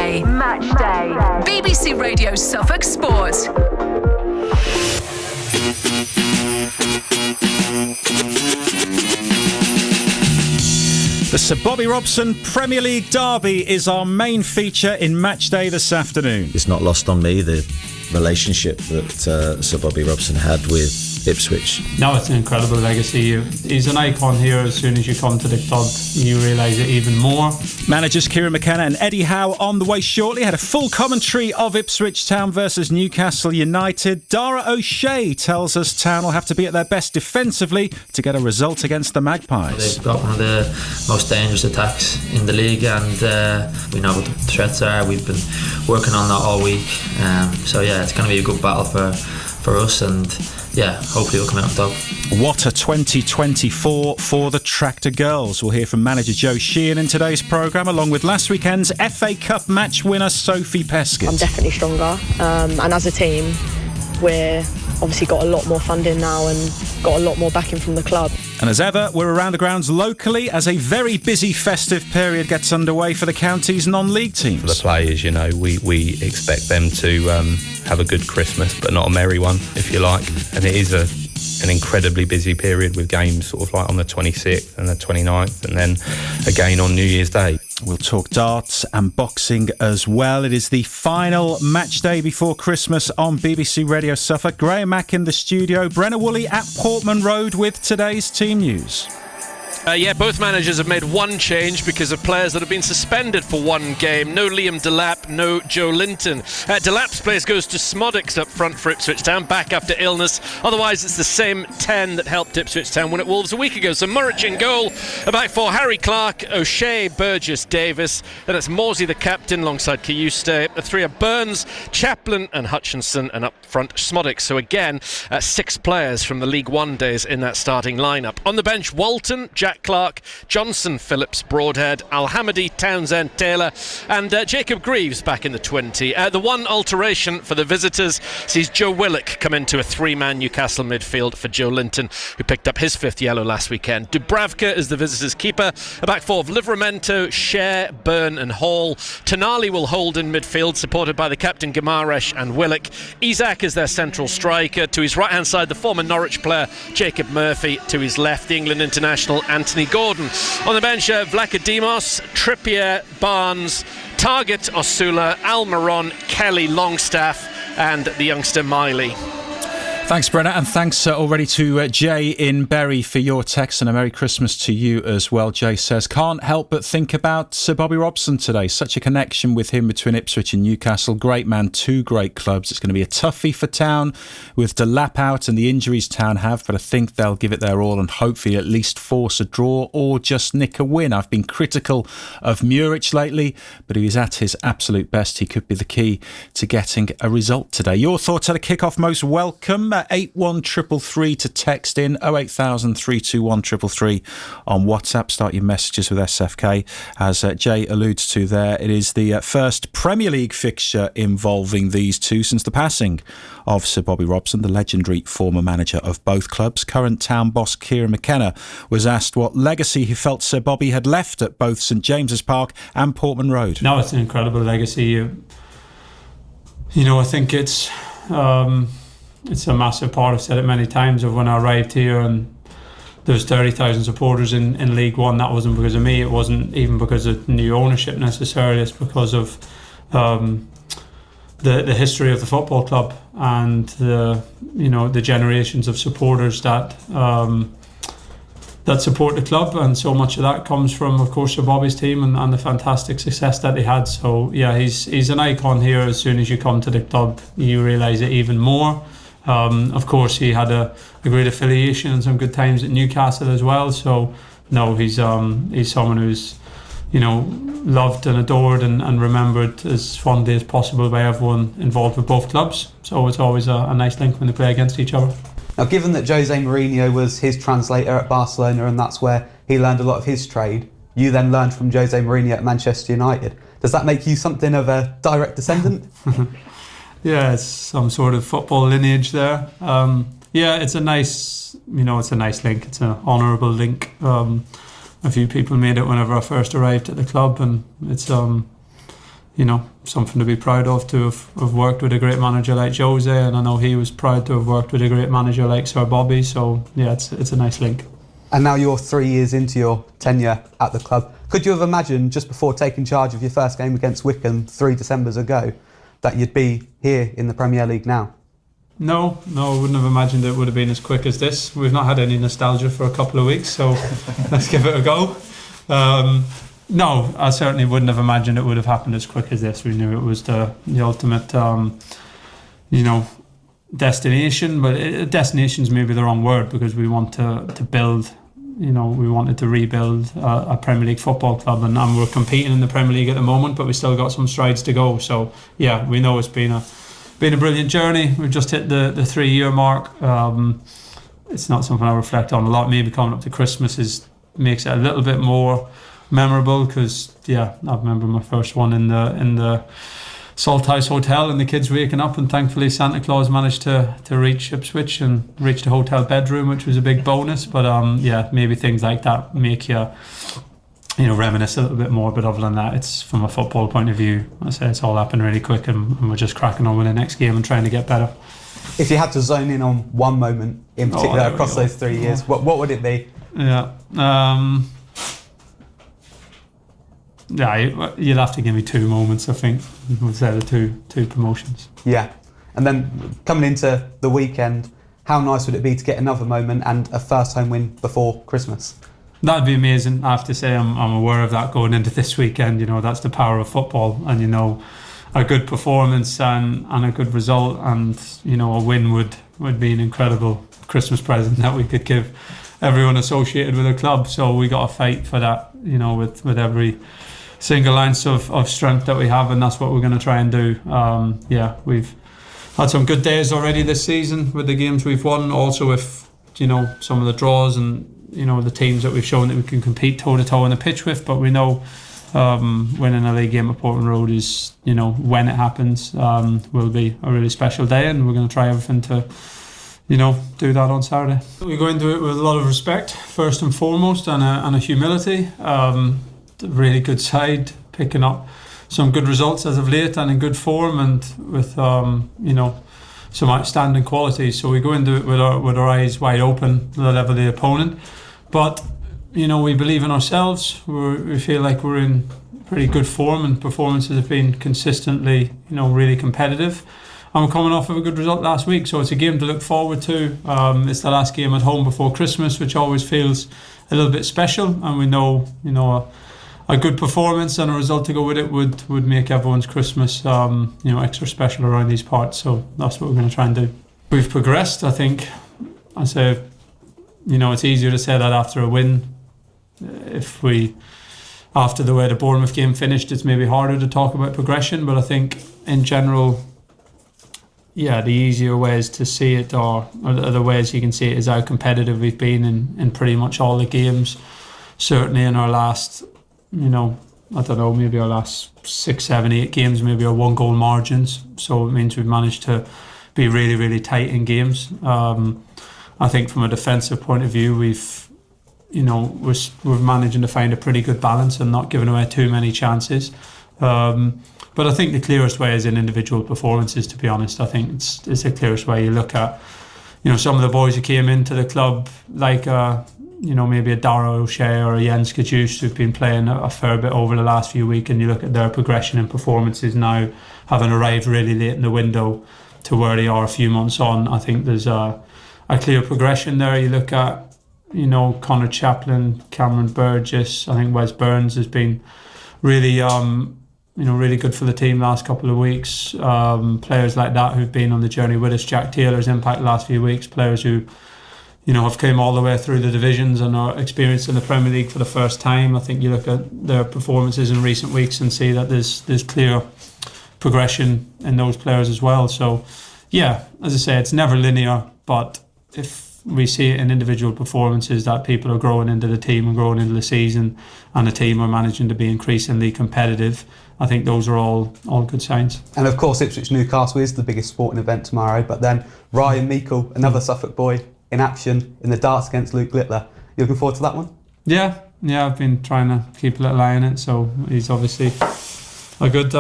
Day. BBC Radio Suffolk Sport. The Sir Bobby Robson Premier League derby is our main feature in Match Day this afternoon. It's not lost on me the relationship that Sir Bobby Robson had with Ipswich. No, it's an incredible legacy. He's an icon here. As soon as you come to the club, you realise it even more. Managers Kieran McKenna and Eddie Howe on the way shortly. Had a full commentary of Ipswich Town versus Newcastle United. Dara O'Shea tells us Town will have to be at their best defensively to get a result against the Magpies. They've got one of the most dangerous attacks in the league, and we know what the threats are. We've been working on that all week. So yeah, it's going to be a good battle for us, and yeah, hopefully we'll come out on top. What a 2024 for the Tractor Girls. We'll hear from manager Joe Sheehan in today's programme, along with last weekend's FA Cup match winner Sophie Peskett. I'm definitely stronger, and as a team we're obviously got a lot more funding now and got a lot more backing from the club. And as ever, we're around the grounds locally as a very busy festive period gets underway for the county's non-league teams. For the players, you know, we expect them to have a good Christmas, but not a merry one, if you like. And it is an incredibly busy period with games sort of like on the 26th and the 29th, and then again on New Year's Day. We'll talk darts and boxing as well. It is the final match day before Christmas on BBC Radio Suffolk. Graham Mack in the studio, Brenna Woolley at Portman Road with today's team news. Both managers have made one change because of players that have been suspended for one game. No Liam Delap, no Joe Linton. Delap's place goes to Smodix up front for Ipswich Town, back after illness. Otherwise, it's the same 10 that helped Ipswich Town win at Wolves a week ago. So Murrich in goal, back four, Harry Clark, O'Shea, Burgess, Davis. Then it's Morsey, the captain, alongside Kayuste. The three are Burns, Chaplin and Hutchinson, and up front Smodix. So again, 6 players from the League One days in that starting lineup. On the bench, Walton, Jack Clark, Johnson, Phillips, Broadhead, Al-Hamidi, Townsend, Taylor, and Jacob Greaves back in the 20. The one alteration for the visitors sees Joe Willock come into a 3-man Newcastle midfield for Joe Linton, who picked up his 5th yellow last weekend. Dubravka is the visitors' keeper. A back four of Livramento, Share, Byrne and Hall. Tonali will hold in midfield, supported by the captain Gimaresh and Willock. Isaac is their central striker. To his right-hand side, the former Norwich player Jacob Murphy. To his left, the England international Anthony Gordon. On the bench, Vlachodimos, Trippier, Barnes, Target, Osula, Almiron, Kelly, Longstaff and the youngster Miley. Thanks, Brenna, and thanks already to Jay in Bury for your text, and a Merry Christmas to you as well. Jay says, can't help but think about Sir Bobby Robson today. Such a connection with him between Ipswich and Newcastle. Great man, 2 great clubs. It's going to be a toughie for Town with Delap out and the injuries Town have, but I think they'll give it their all and hopefully at least force a draw or just nick a win. I've been critical of Murich lately, but if he's at his absolute best, he could be the key to getting a result today. Your thoughts at a kick-off, most welcome. 81333 to text in, 08000 321 333 on WhatsApp. Start your messages with SFK. As Jay alludes to there, it is the first Premier League fixture involving these two since the passing of Sir Bobby Robson, the legendary former manager of both clubs. Current Town boss Kieran McKenna was asked what legacy he felt Sir Bobby had left at both St James's Park and Portman Road. No, it's an incredible legacy. You know, I think it's a massive part. I've said it many times of when I arrived here and there was 30,000 supporters in League One. That wasn't because of me. It wasn't even because of new ownership necessarily. It's because of the history of the football club and the generations of supporters that support the club, and so much of that comes from, of course, Sir Bobby's team and the fantastic success that they had. So yeah, he's an icon here. As soon as you come to the club, you realise it even more. Of course, he had a great affiliation and some good times at Newcastle as well. So no, he's someone who's loved and adored and remembered as fondly as possible by everyone involved with both clubs. So it's always a nice link when they play against each other. Now, given that Jose Mourinho was his translator at Barcelona and that's where he learned a lot of his trade, you then learned from Jose Mourinho at Manchester United. Does that make you something of a direct descendant? Yeah, it's some sort of football lineage there. It's a nice link. It's an honourable link. A few people made it whenever I first arrived at the club, and it's something to be proud of, to have worked with a great manager like Jose, and I know he was proud to have worked with a great manager like Sir Bobby. So yeah, it's a nice link. And now you're 3 years into your tenure at the club. Could you have imagined, just before taking charge of your first game against Wycombe 3 Decembers ago, that you'd be here in the Premier League now? No, I wouldn't have imagined it would have been as quick as this. We've not had any nostalgia for a couple of weeks, so let's give it a go. No, I certainly wouldn't have imagined it would have happened as quick as this. We knew it was the ultimate, destination, but destination's maybe the wrong word, because we want to build. We wanted to rebuild a Premier League football club, and we're competing in the Premier League at the moment, but we still got some strides to go. So yeah, we know it's been a brilliant journey. We've just hit the 3-year mark. It's not something I reflect on a lot. Maybe coming up to Christmas makes it a little bit more memorable, because I remember my first one in the Salt House Hotel, and the kids waking up, and thankfully Santa Claus managed to reach Ipswich and reach the hotel bedroom, which was a big bonus. But maybe things like that make you reminisce a little bit more. But other than that, it's from a football point of view, I say it's all happened really quick, and we're just cracking on with the next game and trying to get better. If you had to zone in on one moment in particular across those 3 years, what would it be? You'd have to give me 2 moments, I think. Would say the two promotions. Yeah. And then coming into the weekend, how nice would it be to get another moment and a first home win before Christmas? That'd be amazing. I have to say I'm aware of that going into this weekend. That's the power of football, and a good performance and a good result, and a win would be an incredible Christmas present that we could give everyone associated with the club. So we got to fight for that, with every single ounce of strength that we have, and that's what we're going to try and do. We've had some good days already this season with the games we've won, also with some of the draws and the teams that we've shown that we can compete toe to toe on the pitch with. But we know winning a league game at Portland Road is, when it happens, will be a really special day, and we're going to try everything to do that on Saturday. We go into it with a lot of respect, first and foremost, and a humility. Really good side, picking up some good results as of late and in good form, and with some outstanding qualities. So we go into it with our eyes wide open to the level of the opponent, but we believe in ourselves. We feel like we're in pretty good form, and performances have been consistently really competitive. And we're coming off of a good result last week, so it's a game to look forward to. It's the last game at home before Christmas, which always feels a little bit special, and we know a good performance and a result to go with it would make everyone's Christmas extra special around these parts. So that's what we're going to try and do. We've progressed, I think. I say, it's easier to say that after a win. After the way the Bournemouth game finished, it's maybe harder to talk about progression. But I think in general, the easier ways to see it, or the ways you can see it, is how competitive we've been in pretty much all the games. Certainly in our last, maybe our last 6, 7, 8 games, maybe our 1-goal margins. So it means we've managed to be really, really tight in games. I think from a defensive point of view, we're managing to find a pretty good balance and not giving away too many chances. But I think the clearest way is in individual performances, to be honest. I think it's the clearest way. You look at, some of the boys who came into the club, like maybe a Dara O'Shea or a Jens Kajus, who've been playing a fair bit over the last few weeks, and you look at their progression in performances now, having arrived really late in the window to where they are a few months on. I think there's a clear progression there. You look at, Connor Chaplin, Cameron Burgess, I think Wes Burns has been really really good for the team last couple of weeks. Players like that who've been on the journey with us. Jack Taylor's impact the last few weeks. Players who have came all the way through the divisions and are experienced in the Premier League for the first time. I think you look at their performances in recent weeks and see that there's clear progression in those players as well. So, as I say, it's never linear, but if we see it in individual performances that people are growing into the team and growing into the season, and the team are managing to be increasingly competitive, I think those are all good signs. And of course, Ipswich Newcastle is the biggest sporting event tomorrow, but then Ryan Meikle, another Suffolk boy, in action in the darts against Luke Littler. You looking forward to that one? Yeah, I've been trying to keep a little eye on it, so he's obviously a good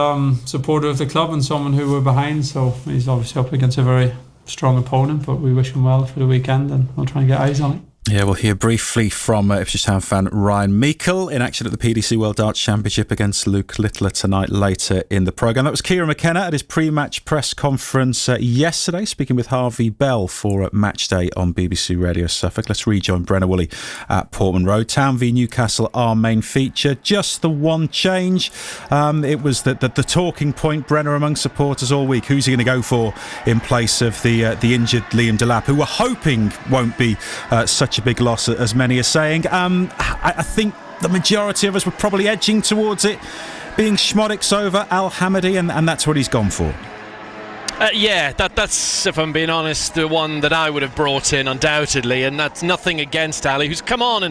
supporter of the club and someone who we're behind. So he's obviously up against a very strong opponent, but we wish him well for the weekend and we'll try and get eyes on it. Yeah, we'll hear briefly from Ipswich Town fan Ryan Meikle in action at the PDC World Darts Championship against Luke Littler tonight later in the programme. That was Kieran McKenna at his pre-match press conference yesterday, speaking with Harvey Bell for Match Day on BBC Radio Suffolk. Let's rejoin Brenna Woolley at Portman Road. Town v Newcastle, our main feature. Just the one change. It was the talking point, Brenna, among supporters all week. Who's he going to go for in place of the injured Liam Delap, who we're hoping won't be such a big loss as many are saying. I think the majority of us were probably edging towards it being Schmodix over Al Hamadi, and that's what he's gone for. Yeah, that's, if I'm being honest, the one that I would have brought in undoubtedly, and that's nothing against Ali, who's come on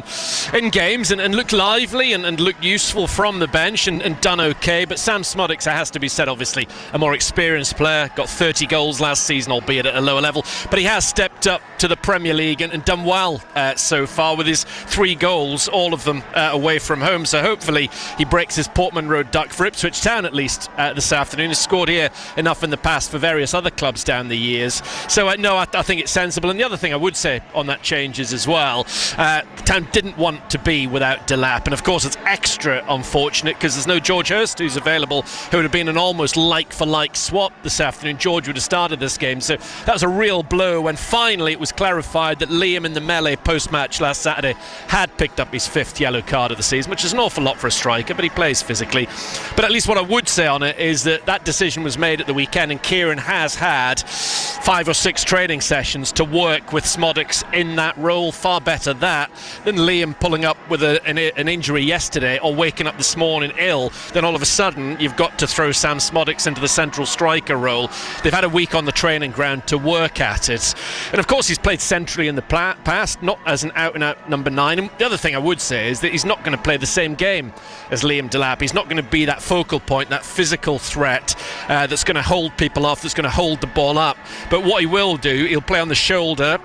in games and looked lively and looked useful from the bench and done okay. But Sam Szmodics, it has to be said, obviously a more experienced player, got 30 goals last season, albeit at a lower level, but he has stepped up to the Premier League and done well so far with his 3 goals, all of them away from home. So hopefully he breaks his Portman Road duck for Ipswich Town at least this afternoon. He's scored here enough in the past for various other clubs down the years. So no, I think it's sensible. And the other thing I would say on that changes as well, Town didn't want to be without Delap, and of course it's extra unfortunate because there's no George Hurst who's available, who would have been an almost like-for-like swap this afternoon. George would have started this game, so that was a real blow when finally it was clarified that Liam in the melee post-match last Saturday had picked up his 5th yellow card of the season, which is an awful lot for a striker, but he plays physically. But at least what I would say on it is that decision was made at the weekend, and Kieran has had 5 or 6 training sessions to work with Szmodics in that role. Far better that than Liam pulling up with an injury yesterday or waking up this morning ill. Then all of a sudden you've got to throw Sam Szmodics into the central striker role. They've had a week on the training ground to work at it, and of course he's played centrally in the past, not as an out-and-out number 9. And the other thing I would say is that he's not going to play the same game as Liam Delap. He's not going to be that focal point, that physical threat that's going to hold people off, that's going to hold the ball up. But what he will do, he'll play on the shoulder.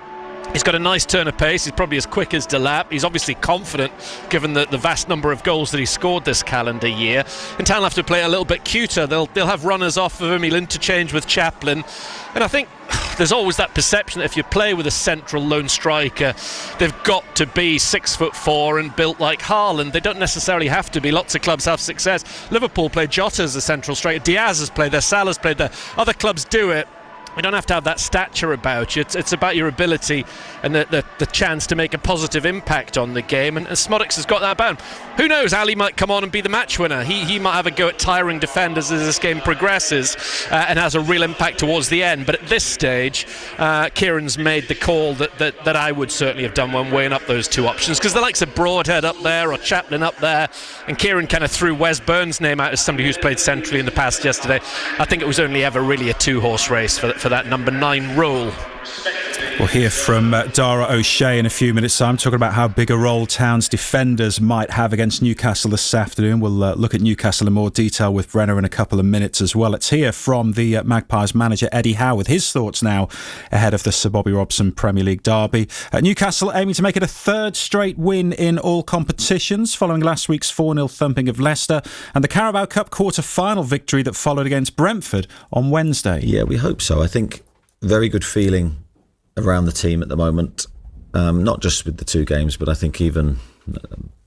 He's got a nice turn of pace. He's probably as quick as Delap. He's obviously confident given the vast number of goals that he scored this calendar year. And Town will have to play a little bit cuter. They'll have runners off of him. He'll interchange with Chaplin. And I think there's always that perception that if you play with a central lone striker, they've got to be 6'4" and built like Haaland. They don't necessarily have to be. Lots of clubs have success. Liverpool play Jota as a central striker. Diaz has played there. Salah's played there. Other clubs do it. You don't have to have that stature about you. It's about your ability and the chance to make a positive impact on the game, and Szmodics has got that about him. Who knows, Ali might come on and be the match winner. He might have a go at tiring defenders as this game progresses and has a real impact towards the end. But at this stage, Kieran's made the call that I would certainly have done when weighing up those 2 options, because the likes of Broadhead up there or Chaplin up there, and Kieran kind of threw Wes Burns' name out as somebody who's played centrally in the past yesterday. I think it was only ever really a 2-horse race for that number 9 role. We'll hear from Dara O'Shea in a few minutes' time, talking about how big a role Town's defenders might have against Newcastle this afternoon. We'll look at Newcastle in more detail with Brenner in a couple of minutes as well. Let's hear from the Magpies manager Eddie Howe with his thoughts now ahead of the Sir Bobby Robson Premier League derby. Newcastle aiming to make it a 3rd straight win in all competitions following last week's 4-0 thumping of Leicester and the Carabao Cup quarter-final victory that followed against Brentford on Wednesday. Yeah, we hope so. I think very good feeling around the team at the moment, not just with the 2 games, but I think even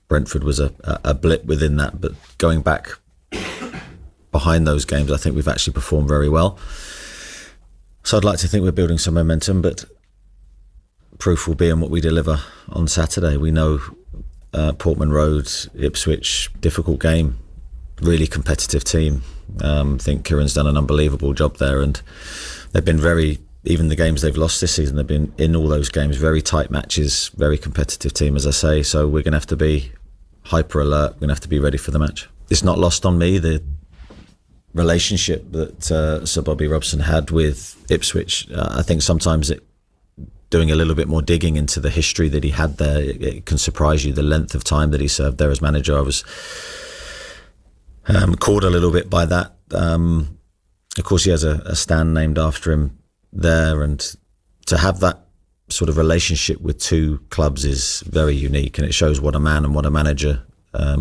Brentford was a blip within that. But going back behind those games, I think we've actually performed very well. So I'd like to think we're building some momentum, but proof will be in what we deliver on Saturday. We know Portman Road, Ipswich, difficult game, really competitive team. I think Kieran's done an unbelievable job there, and they've been even the games they've lost this season, they've been in all those games, very tight matches, very competitive team, as I say. So we're going to have to be hyper alert. We're going to have to be ready for the match. It's not lost on me, the relationship that Sir Bobby Robson had with Ipswich. I think sometimes doing a little bit more digging into the history that he had there, it can surprise you, the length of time that he served there as manager. I was caught a little bit by that. Of course, he has a stand named after him there, and to have that sort of relationship with 2 clubs is very unique, and it shows what a man and what a manager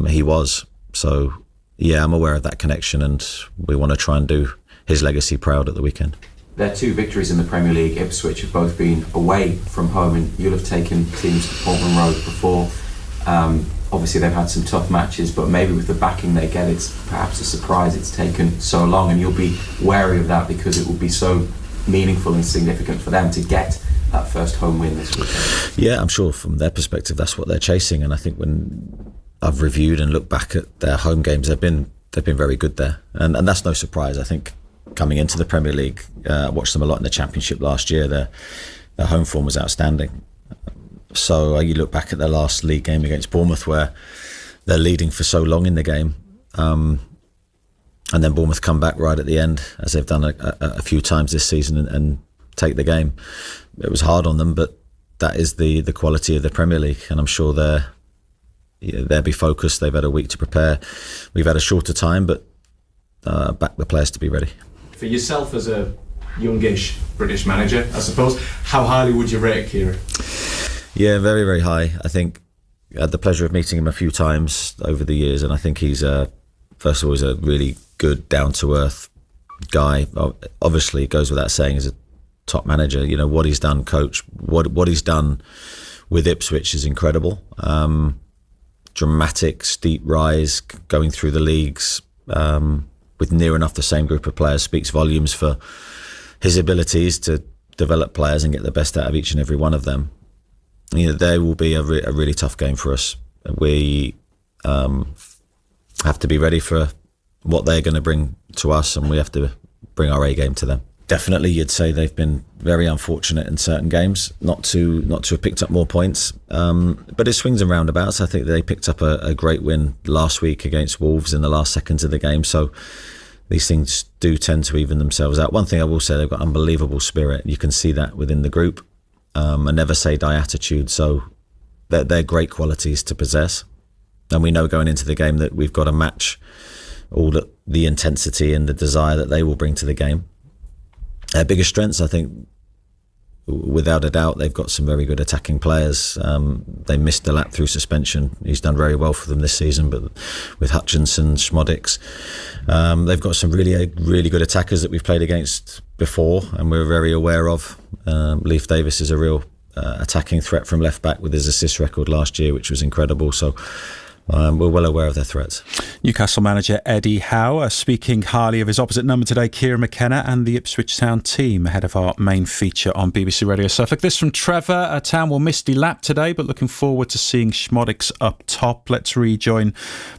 he was. So yeah, I'm aware of that connection, and we want to try and do his legacy proud at the weekend. Their 2 victories in the Premier League, Ipswich, have both been away from home, and you'll have taken teams to Portman Road before. Obviously they've had some tough matches, but maybe with the backing they get, it's perhaps a surprise it's taken so long, and you'll be wary of that because it will be so meaningful and significant for them to get that first home win this weekend. Yeah, I'm sure from their perspective that's what they're chasing, and I think when I've reviewed and looked back at their home games, they've been very good there, and that's no surprise. I think coming into the Premier League, I watched them a lot in the Championship last year. Their home form was outstanding. So you look back at their last league game against Bournemouth, where they're leading for so long in the game, and then Bournemouth come back right at the end, as they've done a few times this season, and take the game. It was hard on them, but that is the quality of the Premier League, and I'm sure they'll be focused. They've had a week to prepare. We've had a shorter time, but back the players to be ready. For yourself as a youngish British manager, I suppose, how highly would you rate Kieran? Yeah, very, very high. I think I had the pleasure of meeting him a few times over the years, and I think he's first of all, he's a really good, down-to-earth guy. Obviously, it goes without saying, as a top manager, you know, what he's done, coach, what he's done with Ipswich is incredible. Dramatic, steep rise, going through the leagues, with near enough the same group of players, speaks volumes for his abilities to develop players and get the best out of each and every one of them. You know, they will be a really tough game for us. We have to be ready for what they're going to bring to us, and we have to bring our A game to them. Definitely, you'd say they've been very unfortunate in certain games not to have picked up more points. But it swings and roundabouts. I think they picked up a great win last week against Wolves in the last seconds of the game. So these things do tend to even themselves out. One thing I will say, they've got unbelievable spirit. You can see that within the group. A never say die attitude. So they're great qualities to possess. And we know going into the game that we've got to match all the intensity and the desire that they will bring to the game. Their biggest strengths, I think, without a doubt, they've got some very good attacking players. They missed a lap through suspension. He's done very well for them this season, but with Hutchinson, Schmodix, they've got some really good attackers that we've played against before and we're very aware of. Leif Davis is a real attacking threat from left back with his assist record last year, which was incredible. So we're well aware of their threats. Newcastle manager Eddie Howe speaking highly of his opposite number today, Kieran McKenna, and the Ipswich Town team ahead of our main feature on BBC Radio Suffolk. This from Trevor. Town will miss Delap today, but looking forward to seeing Schmodix up top. Let's rejoin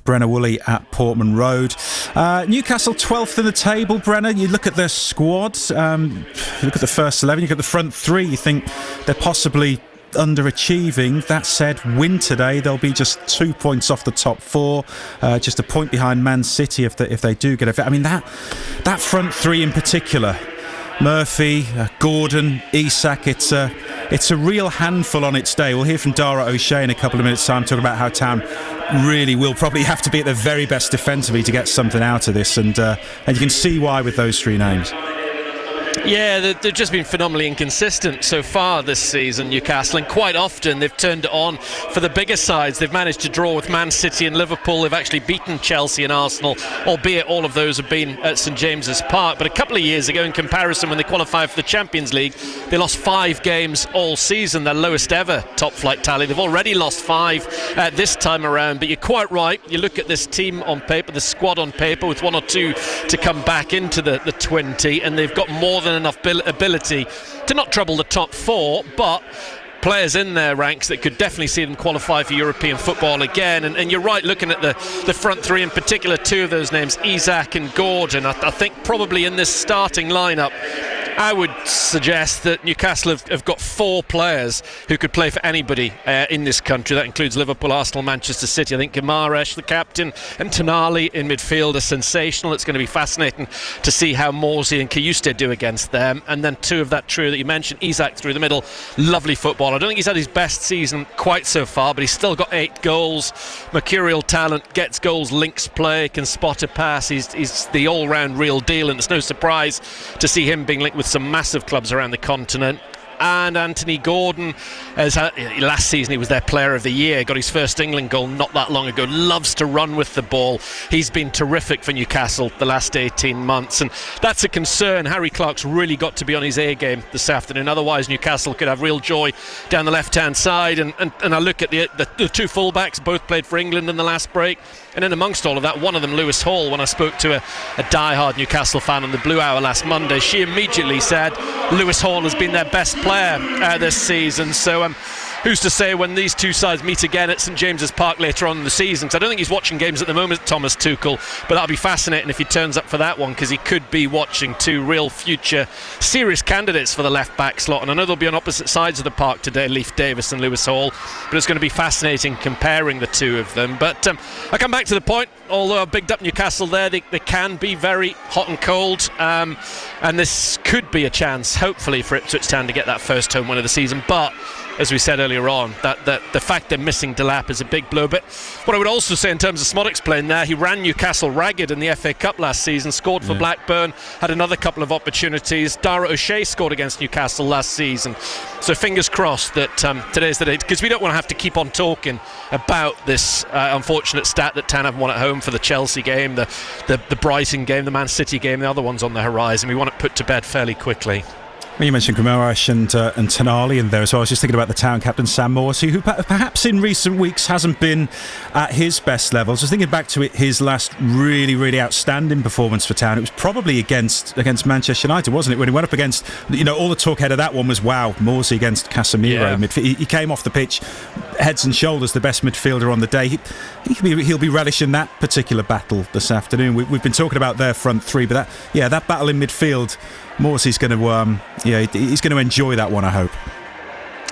Brenna Woolley at Portman Road. Newcastle 12th in the table, Brenna. You look at their squad, you look at the first 11, you look at the front three, you think they're possibly underachieving. That said, win today, they'll be just 2 points off the top four, just a point behind Man City if they do get a. I mean, that front three in particular, Murphy, Gordon, Isak, it's a real handful on its day. We'll hear from Dara O'Shea in a couple of minutes' time talking about how Town really will probably have to be at their very best defensively to get something out of this, and you can see why with those three names. Yeah, they've just been phenomenally inconsistent so far this season, Newcastle, and quite often they've turned it on for the bigger sides. They've managed to draw with Man City and Liverpool. They've actually beaten Chelsea and Arsenal, albeit all of those have been at St James's Park. But a couple of years ago, in comparison, when they qualified for the Champions League, they lost 5 games all season, their lowest ever top-flight tally. They've already lost 5 this time around, but you're quite right. You look at this team on paper, the squad on paper, with 1 or 2 to come back into the 20, and they've got more than enough ability to not trouble the top 4, but players in their ranks that could definitely see them qualify for European football again. And you're right, looking at the front three in particular, 2 of those names, Isak and Gordon, I think probably in this starting lineup, I would suggest that Newcastle have got 4 players who could play for anybody in this country. That includes Liverpool, Arsenal, Manchester City. I think Guimaraes, the captain, and Tonali in midfield are sensational. It's going to be fascinating to see how Morsey and Kayuste do against them. And then 2 of that trio that you mentioned, Isak through the middle, lovely football. I don't think he's had his best season quite so far, but he's still got 8 goals. Mercurial talent, gets goals, links play, can spot a pass. He's the all-round real deal, and it's no surprise to see him being linked with some massive clubs around the continent. and Anthony Gordon, last season he was their player of the year, got his first England goal not that long ago, loves to run with the ball. He's been terrific for Newcastle the last 18 months, and that's a concern. Harry Clark's really got to be on his A game this afternoon, otherwise Newcastle could have real joy down the left hand side. And I look at the two fullbacks, both played for England in the last break, and in amongst all of that, one of them, Lewis Hall, when I spoke to a die-hard Newcastle fan on the Blue Hour last Monday, she immediately said Lewis Hall has been their best player this season. So who's to say when these two sides meet again at St James's Park later on in the season? Because I don't think he's watching games at the moment, Thomas Tuchel, but that'll be fascinating if he turns up for that one, because he could be watching two real future serious candidates for the left back slot. And I know they'll be on opposite sides of the park today, Leif Davis and Lewis Hall, but it's going to be fascinating comparing the two of them. But I come back to the point, although I bigged up Newcastle there, they can be very hot and cold, and this could be a chance, hopefully, for Ipswich Town to get that first home win of the season. But as we said earlier on, that the fact they're missing Delap is a big blow. But what I would also say in terms of Smodic's playing there, he ran Newcastle ragged in the FA Cup last season, scored for Blackburn, had another couple of opportunities. Dara O'Shea scored against Newcastle last season. So fingers crossed that today's the day, because we don't want to have to keep on talking about this unfortunate stat that Town haven't won at home for the Chelsea game, the Brighton game, the Man City game, the other ones on the horizon. We want it put to bed fairly quickly. Well, you mentioned Guimaraes and Tonali in there as well. I was just thinking about the Town captain, Sam Morsey, who perhaps in recent weeks hasn't been at his best levels. I was thinking back to his last really, really outstanding performance for Town. It was probably against Manchester United, wasn't it? When he went up against, all the talk ahead of that one was, wow, Morsey against Casemiro. Yeah. He came off the pitch heads and shoulders the best midfielder on the day. He'll be relishing that particular battle this afternoon. We've been talking about their front three, but that battle in midfield, Morsey's going to he's going to enjoy that one, I hope.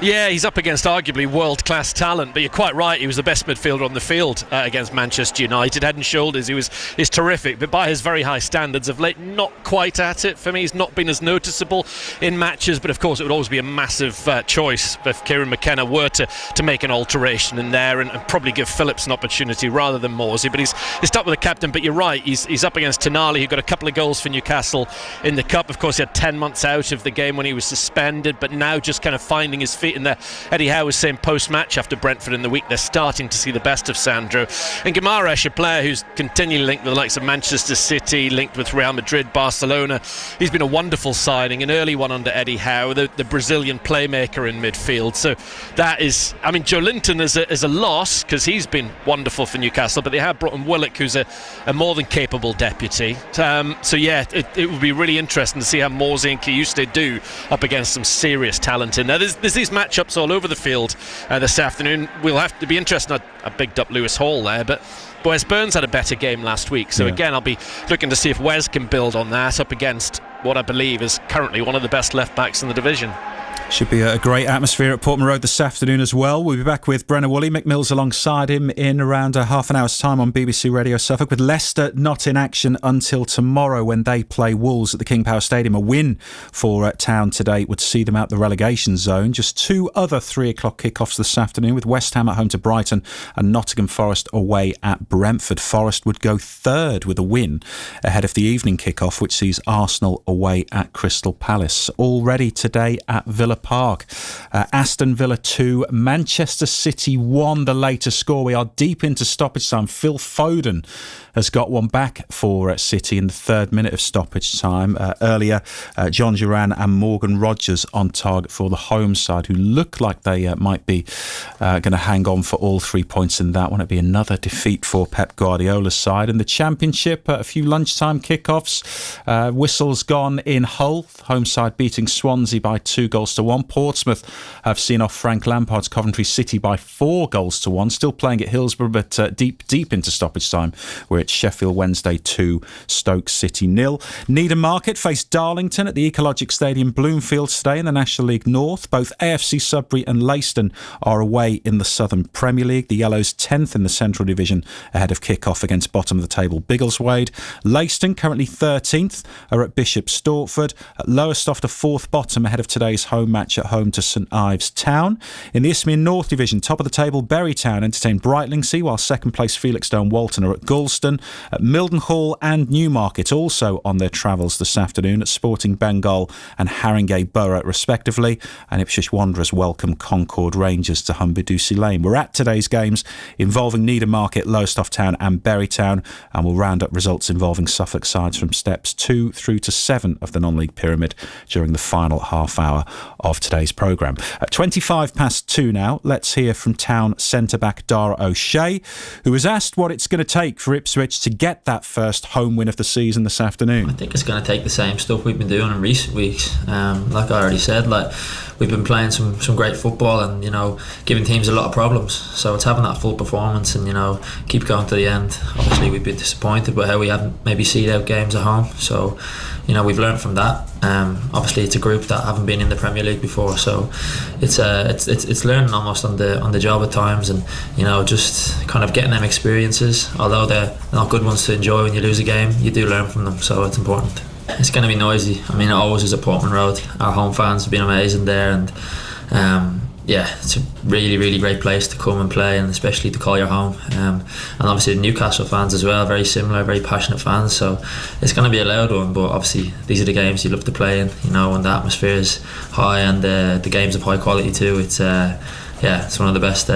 Yeah, he's up against arguably world-class talent, but you're quite right, he was the best midfielder on the field against Manchester United. Head and shoulders, he's terrific, but by his very high standards of late, not quite at it for me. He's not been as noticeable in matches, but of course it would always be a massive choice if Kieran McKenna were to make an alteration in there and probably give Phillips an opportunity rather than Morsey. But he's stuck with the captain, but you're right, he's up against Tonali, who got a couple of goals for Newcastle in the Cup. Of course, he had 10 months out of the game when he was suspended, but now just kind of finding his feet in there. Eddie Howe was saying post-match after Brentford in the week, they're starting to see the best of Sandro. And Guimaraes, a player who's continually linked with the likes of Manchester City, linked with Real Madrid, Barcelona. He's been a wonderful signing, an early one under Eddie Howe, the Brazilian playmaker in midfield. So that is, Joe Linton is a loss, because he's been wonderful for Newcastle, but they have brought in Willock, who's a more than capable deputy. It would be really interesting to see how Morsey and Kiyuste do up against some serious talent in there. There's these matchups all over the field this afternoon. We'll have to be interested. I bigged up Lewis Hall there, but Wes Burns had a better game last week, so again I'll be looking to see if Wes can build on that up against what I believe is currently one of the best left backs in the division. Should be a great atmosphere at Portman Road this afternoon as well. We'll be back with Brenna Woolley, Mick Mills alongside him in around half an hour's time on BBC Radio Suffolk, with Leicester not in action until tomorrow when they play Wolves at the King Power Stadium. A win for Town today would see them out the relegation zone. Just two other 3 o'clock kickoffs this afternoon, with West Ham at home to Brighton and Nottingham Forest away at Brentford. Forest would go third with a win ahead of the evening kickoff, which sees Arsenal away at Crystal Palace. Already today at Villa Park, Aston Villa 2, Manchester City 1, the latest score. We are deep into stoppage time. Phil Foden has got one back for City in the 3rd minute of stoppage time. Earlier, John Duran and Morgan Rogers on target for the home side, who look like they might be going to hang on for all 3 points in that one. It'd be another defeat for Pep Guardiola's side. In the Championship, a few lunchtime kickoffs. Whistles gone in Hull, home side beating Swansea by 2-1. Portsmouth have seen off Frank Lampard's Coventry City by 4-1. Still playing at Hillsborough, but deep into stoppage time. We're at Sheffield Wednesday 2, Stoke City 0. Needham Market face Darlington at the Ecologic Stadium, Bloomfield today in the National League North. Both AFC Sudbury and Leiston are away in the Southern Premier League. The Yellows 10th in the Central Division ahead of kick-off against bottom of the table Biggleswade. Leiston, currently 13th, are at Bishop Stortford. At Lowestoft, a 4th bottom ahead of today's home home match at home to St Ives Town. In the Isthmian North Division, top of the table, Bury Town entertained Brightlingsea, while second place Felixstowe and Walton are at Goulston. At Mildenhall and Newmarket also on their travels this afternoon at Sporting Bengal and Haringey Borough respectively, and Ipswich Wanderers welcome Concord Rangers to Humberducy Lane. We're at today's games involving Needham Market, Lowestoft Town and Bury Town, and we'll round up results involving Suffolk sides from steps 2 through to 7 of the non-league pyramid during the final half hour of today's programme. At 25 past 2 now, let's hear from Town centre-back Dara O'Shea, who was asked what it's going to take for Ipswich to get that first home win of the season this afternoon. I think it's going to take the same stuff we've been doing in recent weeks. Like I already said, we've been playing some great football and, giving teams a lot of problems. So it's having that full performance and, keep going to the end. Obviously, we've been disappointed by how we haven't maybe seed out games at home. So, we've learned from that. Obviously, it's a group that haven't been in the Premier League before, so it's learning almost on the job at times, and just kind of getting them experiences. Although they're not good ones to enjoy when you lose a game, you do learn from them, so it's important. It's going to be noisy. I mean, it always is at Portman Road. Our home fans have been amazing there, and it's a really, really great place to come and play, and especially to call your home. And obviously the Newcastle fans as well, very similar, very passionate fans. So it's going to be a loud one, but obviously these are the games you love to play in. When the atmosphere is high and the game's of high quality too. It's one of the best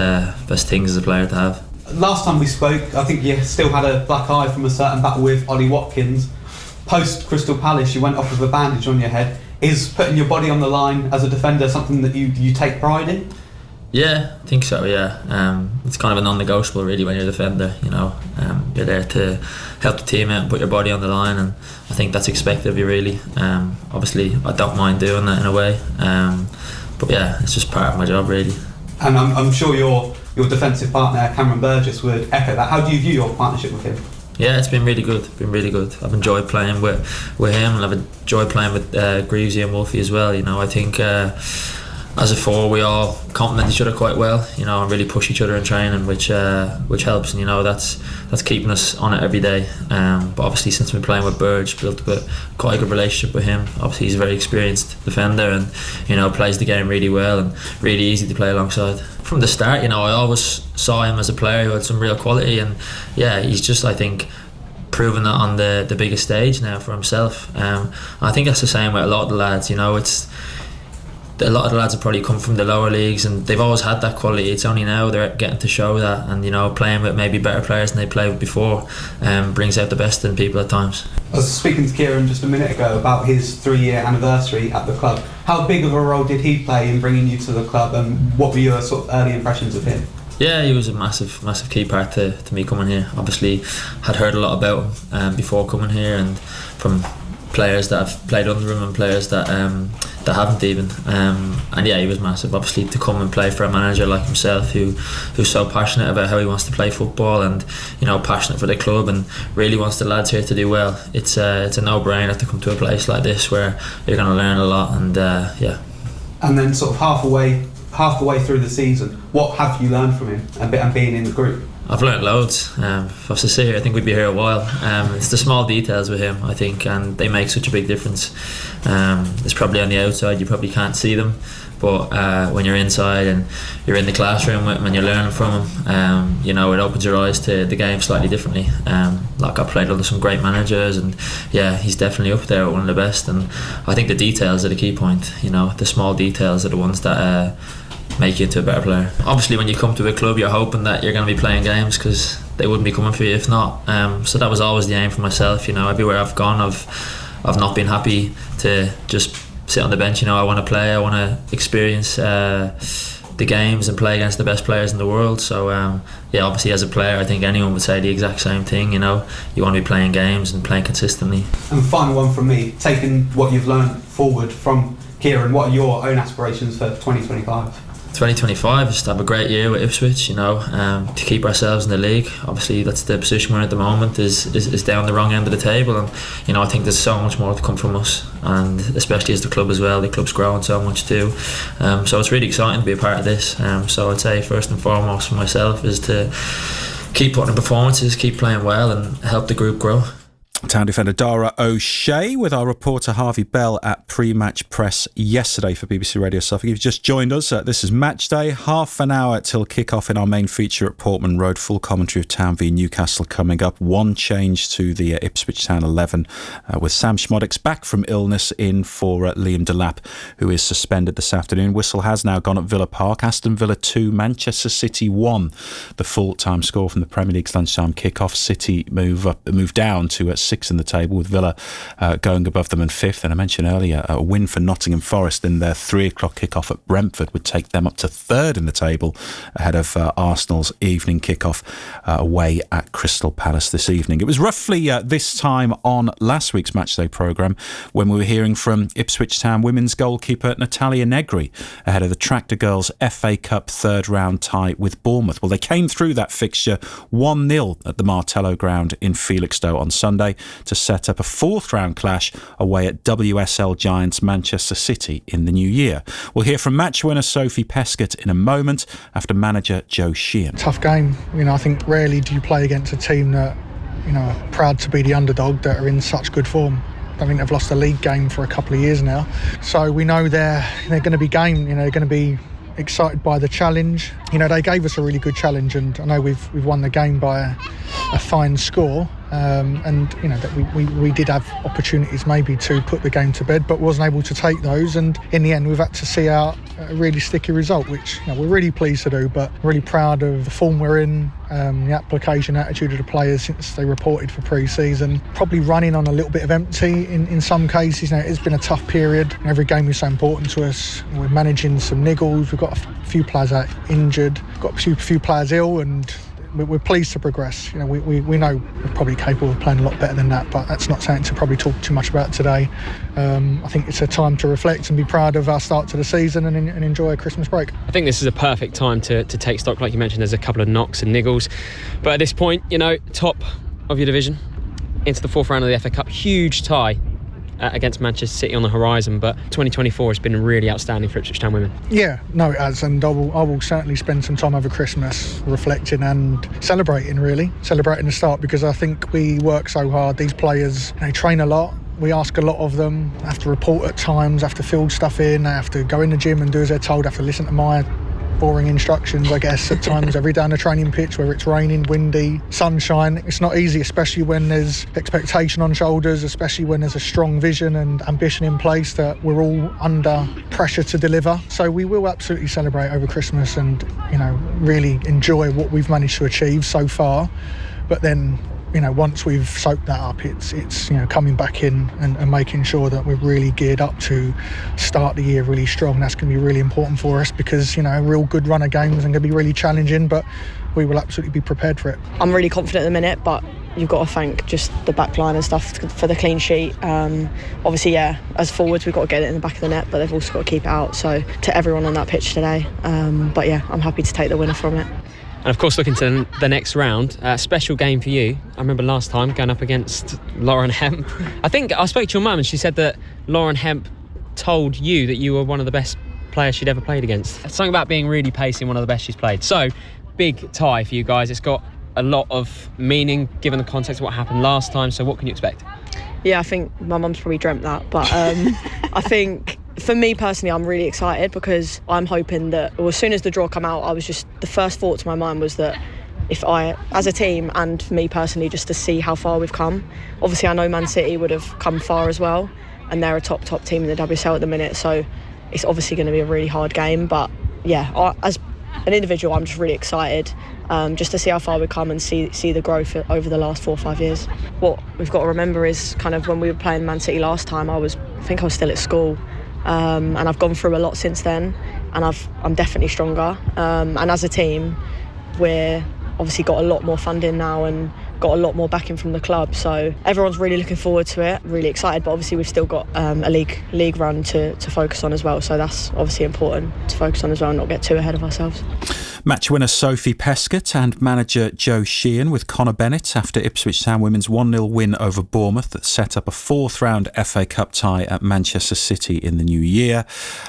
things as a player to have. Last time we spoke, I think you still had a black eye from a certain battle with Ollie Watkins. Post Crystal Palace, you went off with a bandage on your head. Is putting your body on the line as a defender something that you take pride in? Yeah, I think so, yeah. It's kind of a non-negotiable really when you're a defender, you're there to help the team out and put your body on the line, and I think that's expected of you really. Obviously I don't mind doing that in a way, but yeah, it's just part of my job really. And I'm sure your defensive partner Cameron Burgess would echo that. How do you view your partnership with him? Yeah, it's been really good. I've enjoyed playing with him, and I've enjoyed playing with Greavesy and Wolfie as well. I think as a four we all complement each other quite well, and really push each other in training, which helps, and that's keeping us on it every day. But obviously since we've been playing with Burge, built up quite a good relationship with him. Obviously he's a very experienced defender and plays the game really well and really easy to play alongside. From the start, I always saw him as a player who had some real quality, and yeah, he's just, I think, proven that on the biggest stage now for himself. I think that's the same with a lot of the lads. A lot of the lads have probably come from the lower leagues and they've always had that quality. It's only now they're getting to show that, and playing with maybe better players than they played with before brings out the best in people at times. I was speaking to Kieran just a minute ago about his 3-year anniversary at the club. How big of a role did he play in bringing you to the club, and what were your sort of early impressions of him? Yeah, he was a massive key part to me coming here. Obviously had heard a lot about him before coming here, and from players that have played under him and players that haven't even, and yeah, he was massive. Obviously to come and play for a manager like himself who's so passionate about how he wants to play football, and passionate for the club and really wants the lads here to do well. It's a no-brainer to come to a place like this where you're going to learn a lot, and yeah. And then sort of half the way through the season, what have you learned from him and being in the group? I've learnt loads. If I was to sit here, I think we'd be here a while. It's the small details with him, I think, and they make such a big difference. It's probably on the outside, you probably can't see them, but when you're inside and you're in the classroom with him and you're learning from him, it opens your eyes to the game slightly differently. Like, I played under some great managers, and yeah, he's definitely up there, one of the best. And I think the details are the key point. The small details are the ones that make you into a better player. Obviously when you come to a club, you're hoping that you're going to be playing games, because they wouldn't be coming for you if not. So that was always the aim for myself. Everywhere I've gone, I've not been happy to just sit on the bench. I want to play, I want to experience the games and play against the best players in the world. So yeah, obviously as a player, I think anyone would say the exact same thing. You want to be playing games and playing consistently. And final one from me, taking what you've learned forward from Kieran, what are your own aspirations for 2025? 2025 is to have a great year with Ipswich, to keep ourselves in the league. Obviously that's the position we're in at the moment, is down the wrong end of the table, and I think there's so much more to come from us, and especially as the club as well. The club's growing so much too, so it's really exciting to be a part of this. So I'd say first and foremost for myself is to keep putting in performances, keep playing well, and help the group grow. Town defender Dara O'Shea with our reporter Harvey Bell at pre-match press yesterday for BBC Radio Suffolk. If you've just joined us, this is match day. Half an hour till kick-off in our main feature at Portman Road. Full commentary of Town v Newcastle coming up. One change to the Ipswich Town 11 with Sam Schmodix back from illness in for Liam Delap, who is suspended this afternoon. Whistle has now gone at Villa Park. Aston Villa 2, Manchester City 1. The full-time score from the Premier League's lunchtime kick-off. City move down to 6 in the table, with Villa going above them in 5th. And I mentioned earlier a win for Nottingham Forest in their 3 o'clock kick-off at Brentford would take them up to 3rd in the table ahead of Arsenal's evening kick-off away at Crystal Palace this evening. It was roughly this time on last week's Matchday programme when we were hearing from Ipswich Town women's goalkeeper Natalia Negri ahead of the Tractor Girls FA Cup 3rd round tie with Bournemouth. Well, they came through that fixture 1-0 at the Martello Ground in Felixstowe on Sunday to set up a 4th round clash away at WSL giants Manchester City in the new year. We'll hear from match winner Sophie Peskett in a moment after manager Joe Sheehan. Tough game. I think rarely do you play against a team that, are proud to be the underdog, that are in such good form. I think they've lost a league game for a couple of years now. So we know they're going to be game, they're going to be excited by the challenge. They gave us a really good challenge, and I know we've won the game by a fine score. That we did have opportunities maybe to put the game to bed, but wasn't able to take those. And in the end, we've had to see out a really sticky result, which we're really pleased to do. But really proud of the form we're in, the application, attitude of the players since they reported for pre-season. Probably running on a little bit of empty in some cases. It's been a tough period. Every game is so important to us. We're managing some niggles. We've got a few players out injured. We've got a few players ill, and we're pleased to progress. We know we're probably capable of playing a lot better than that, but that's not something to probably talk too much about today. I think it's a time to reflect and be proud of our start to the season and enjoy a Christmas break. I think this is a perfect time to take stock. Like you mentioned, there's a couple of knocks and niggles, but at this point, top of your division, into the 4th round of the FA Cup, huge tie against Manchester City on the horizon, but 2024 has been really outstanding for Ipswich Town women. Yeah, no, it has, and I will certainly spend some time over Christmas reflecting and celebrating the start, because I think we work so hard. These players, they train a lot. We ask a lot of them. They have to report at times, have to field stuff in, they have to go in the gym and do as they're told, have to listen to my boring instructions, I guess, at times every day on the training pitch, whether it's raining, windy, sunshine. It's not easy, especially when there's expectation on shoulders, especially when there's a strong vision and ambition in place that we're all under pressure to deliver. So we will absolutely celebrate over Christmas and, really enjoy what we've managed to achieve so far. But then, once we've soaked that up, it's coming back in and making sure that we're really geared up to start the year really strong. That's going to be really important for us, because a real good run of games is going to be really challenging, but we will absolutely be prepared for it. I'm really confident at the minute, but you've got to thank just the back line and stuff for the clean sheet. Obviously, as forwards we've got to get it in the back of the net, but they've also got to keep it out. So to everyone on that pitch today, I'm happy to take the winner from it. And of course, looking to the next round, special game for you. I remember last time going up against Lauren Hemp. I think I spoke to your mum and she said that Lauren Hemp told you that you were one of the best players she'd ever played against. Something about being really pacey, one of the best she's played. So, big tie for you guys. It's got a lot of meaning given the context of what happened last time. So what can you expect? Yeah, I think my mum's probably dreamt that. But I think for me personally, I'm really excited, because I'm hoping that, as soon as the draw come out, the first thought to my mind was that if I, as a team and for me personally, just to see how far we've come. Obviously, I know Man City would have come far as well, and they're a top team in the WSL at the minute, so it's obviously going to be a really hard game. But yeah, as an individual, I'm just really excited just to see how far we've come and see the growth over the last 4 or 5 years. What we've got to remember is kind of when we were playing Man City last time, I think I was still at school. And I've gone through a lot since then, and I'm definitely stronger. And as a team, we're obviously got a lot more funding now and got a lot more backing from the club. So everyone's really looking forward to it, really excited. But obviously we've still got a league run to focus on as well. So that's obviously important to focus on as well and not get too ahead of ourselves. Match winner Sophie Peskett and manager Joe Sheehan with Connor Bennett after Ipswich Town women's 1-0 win over Bournemouth that set up a fourth-round FA Cup tie at Manchester City in the new year.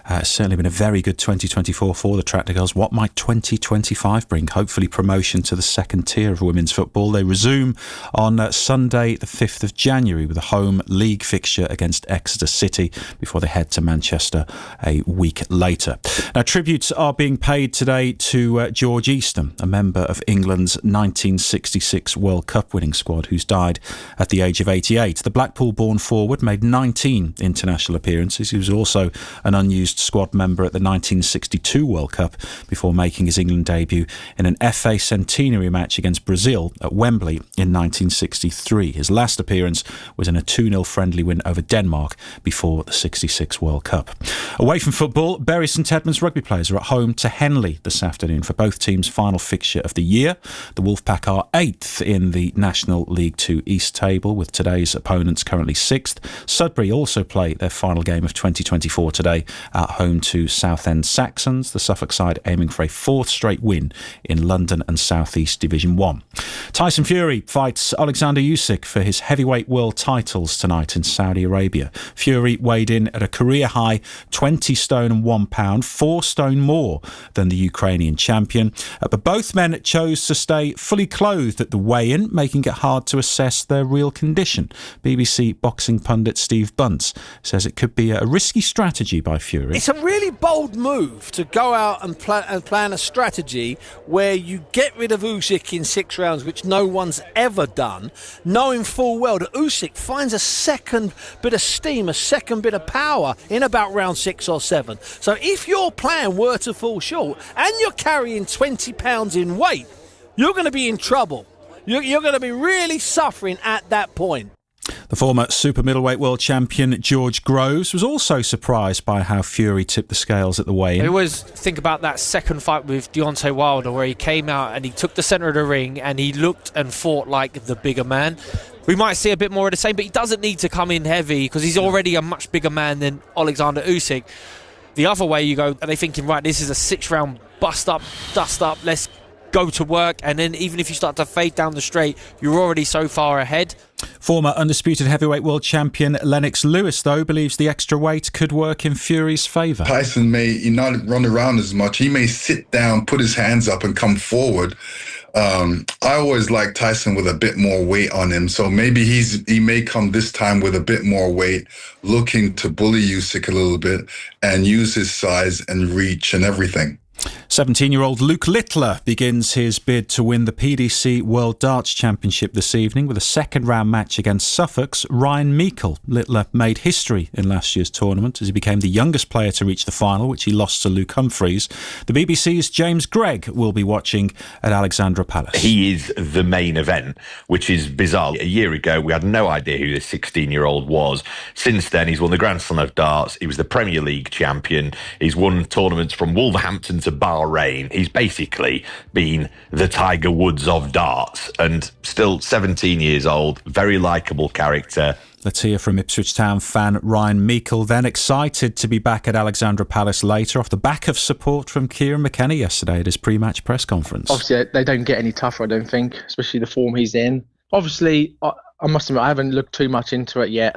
It's certainly been a very good 2024 for the Tractor Girls. What might 2025 bring? Hopefully promotion to the second tier of women's football. They resume on Sunday the 5th of January with a home league fixture against Exeter City before they head to Manchester a week later. Now, tributes are being paid today to George Eastham, a member of England's 1966 World Cup winning squad who's died at the age of 88. The Blackpool-born forward made 19 international appearances. He was also an unused squad member at the 1962 World Cup before making his England debut in an FA centenary match against Brazil at Wembley in 1963. His last appearance was in a 2-0 friendly win over Denmark before the 66 World Cup. Away from football, Bury St Edmunds rugby players are at home to Henley this afternoon for both teams' final fixture of the year. The Wolfpack are 8th in the National League 2 East table, with today's opponents currently 6th. Sudbury also play their final game of 2024 today at home to Southend Saxons, the Suffolk side aiming for a 4th straight win in London and South East Division 1. Tyson Fury fights Alexander Usyk for his heavyweight world titles tonight in Saudi Arabia. Fury weighed in at a career-high 20 stone and 1 pound, 4 stone more than the Ukrainian champion. But both men chose to stay fully clothed at the weigh-in, making it hard to assess their real condition. BBC boxing pundit Steve Bunce says it could be a risky strategy by Fury. It's a really bold move to go out and plan a strategy where you get rid of Usyk in 6 rounds, which no one's ever done, knowing full well that Usyk finds a second bit of steam, a second bit of power in about round 6 or 7. So if your plan were to fall short and you're carrying 20 pounds in weight, you're going to be in trouble. You're going to be really suffering at that point. The former super middleweight world champion George Groves was also surprised by how Fury tipped the scales at the weigh-in. I always think about that second fight with Deontay Wilder where he came out and he took the centre of the ring and he looked and fought like the bigger man. We might see a bit more of the same, but he doesn't need to come in heavy because he's already a much bigger man than Alexander Usyk. The other way you go, are they thinking, right, this is a 6-round bust up, dust up, let's go to work, and then even if you start to fade down the straight, you're already so far ahead. Former undisputed heavyweight world champion Lennox Lewis, though, believes the extra weight could work in Fury's favour. Tyson may not run around as much. He may sit down, put his hands up and come forward. I always like Tyson with a bit more weight on him, so maybe he may come this time with a bit more weight, looking to bully Usyk a little bit and use his size and reach and everything. 17-year-old Luke Littler begins his bid to win the PDC World Darts Championship this evening with a second-round match against Suffolk's Ryan Meikle. Littler made history in last year's tournament as he became the youngest player to reach the final, which he lost to Luke Humphreys. The BBC's James Gregg will be watching at Alexandra Palace. He is the main event, which is bizarre. A year ago, we had no idea who this 16-year-old was. Since then, he's won the Grand Slam of Darts. He was the Premier League champion. He's won tournaments from Wolverhampton to Bahrain. He's basically been the Tiger Woods of darts, and still 17 years old, very likeable character. Let's hear from Ipswich Town fan Ryan Meikle, then excited to be back at Alexandra Palace later off the back of support from Kieran McKenna yesterday at his pre-match press conference. Obviously, they don't get any tougher, I don't think, especially the form he's in. Obviously, I must admit, I haven't looked too much into it yet,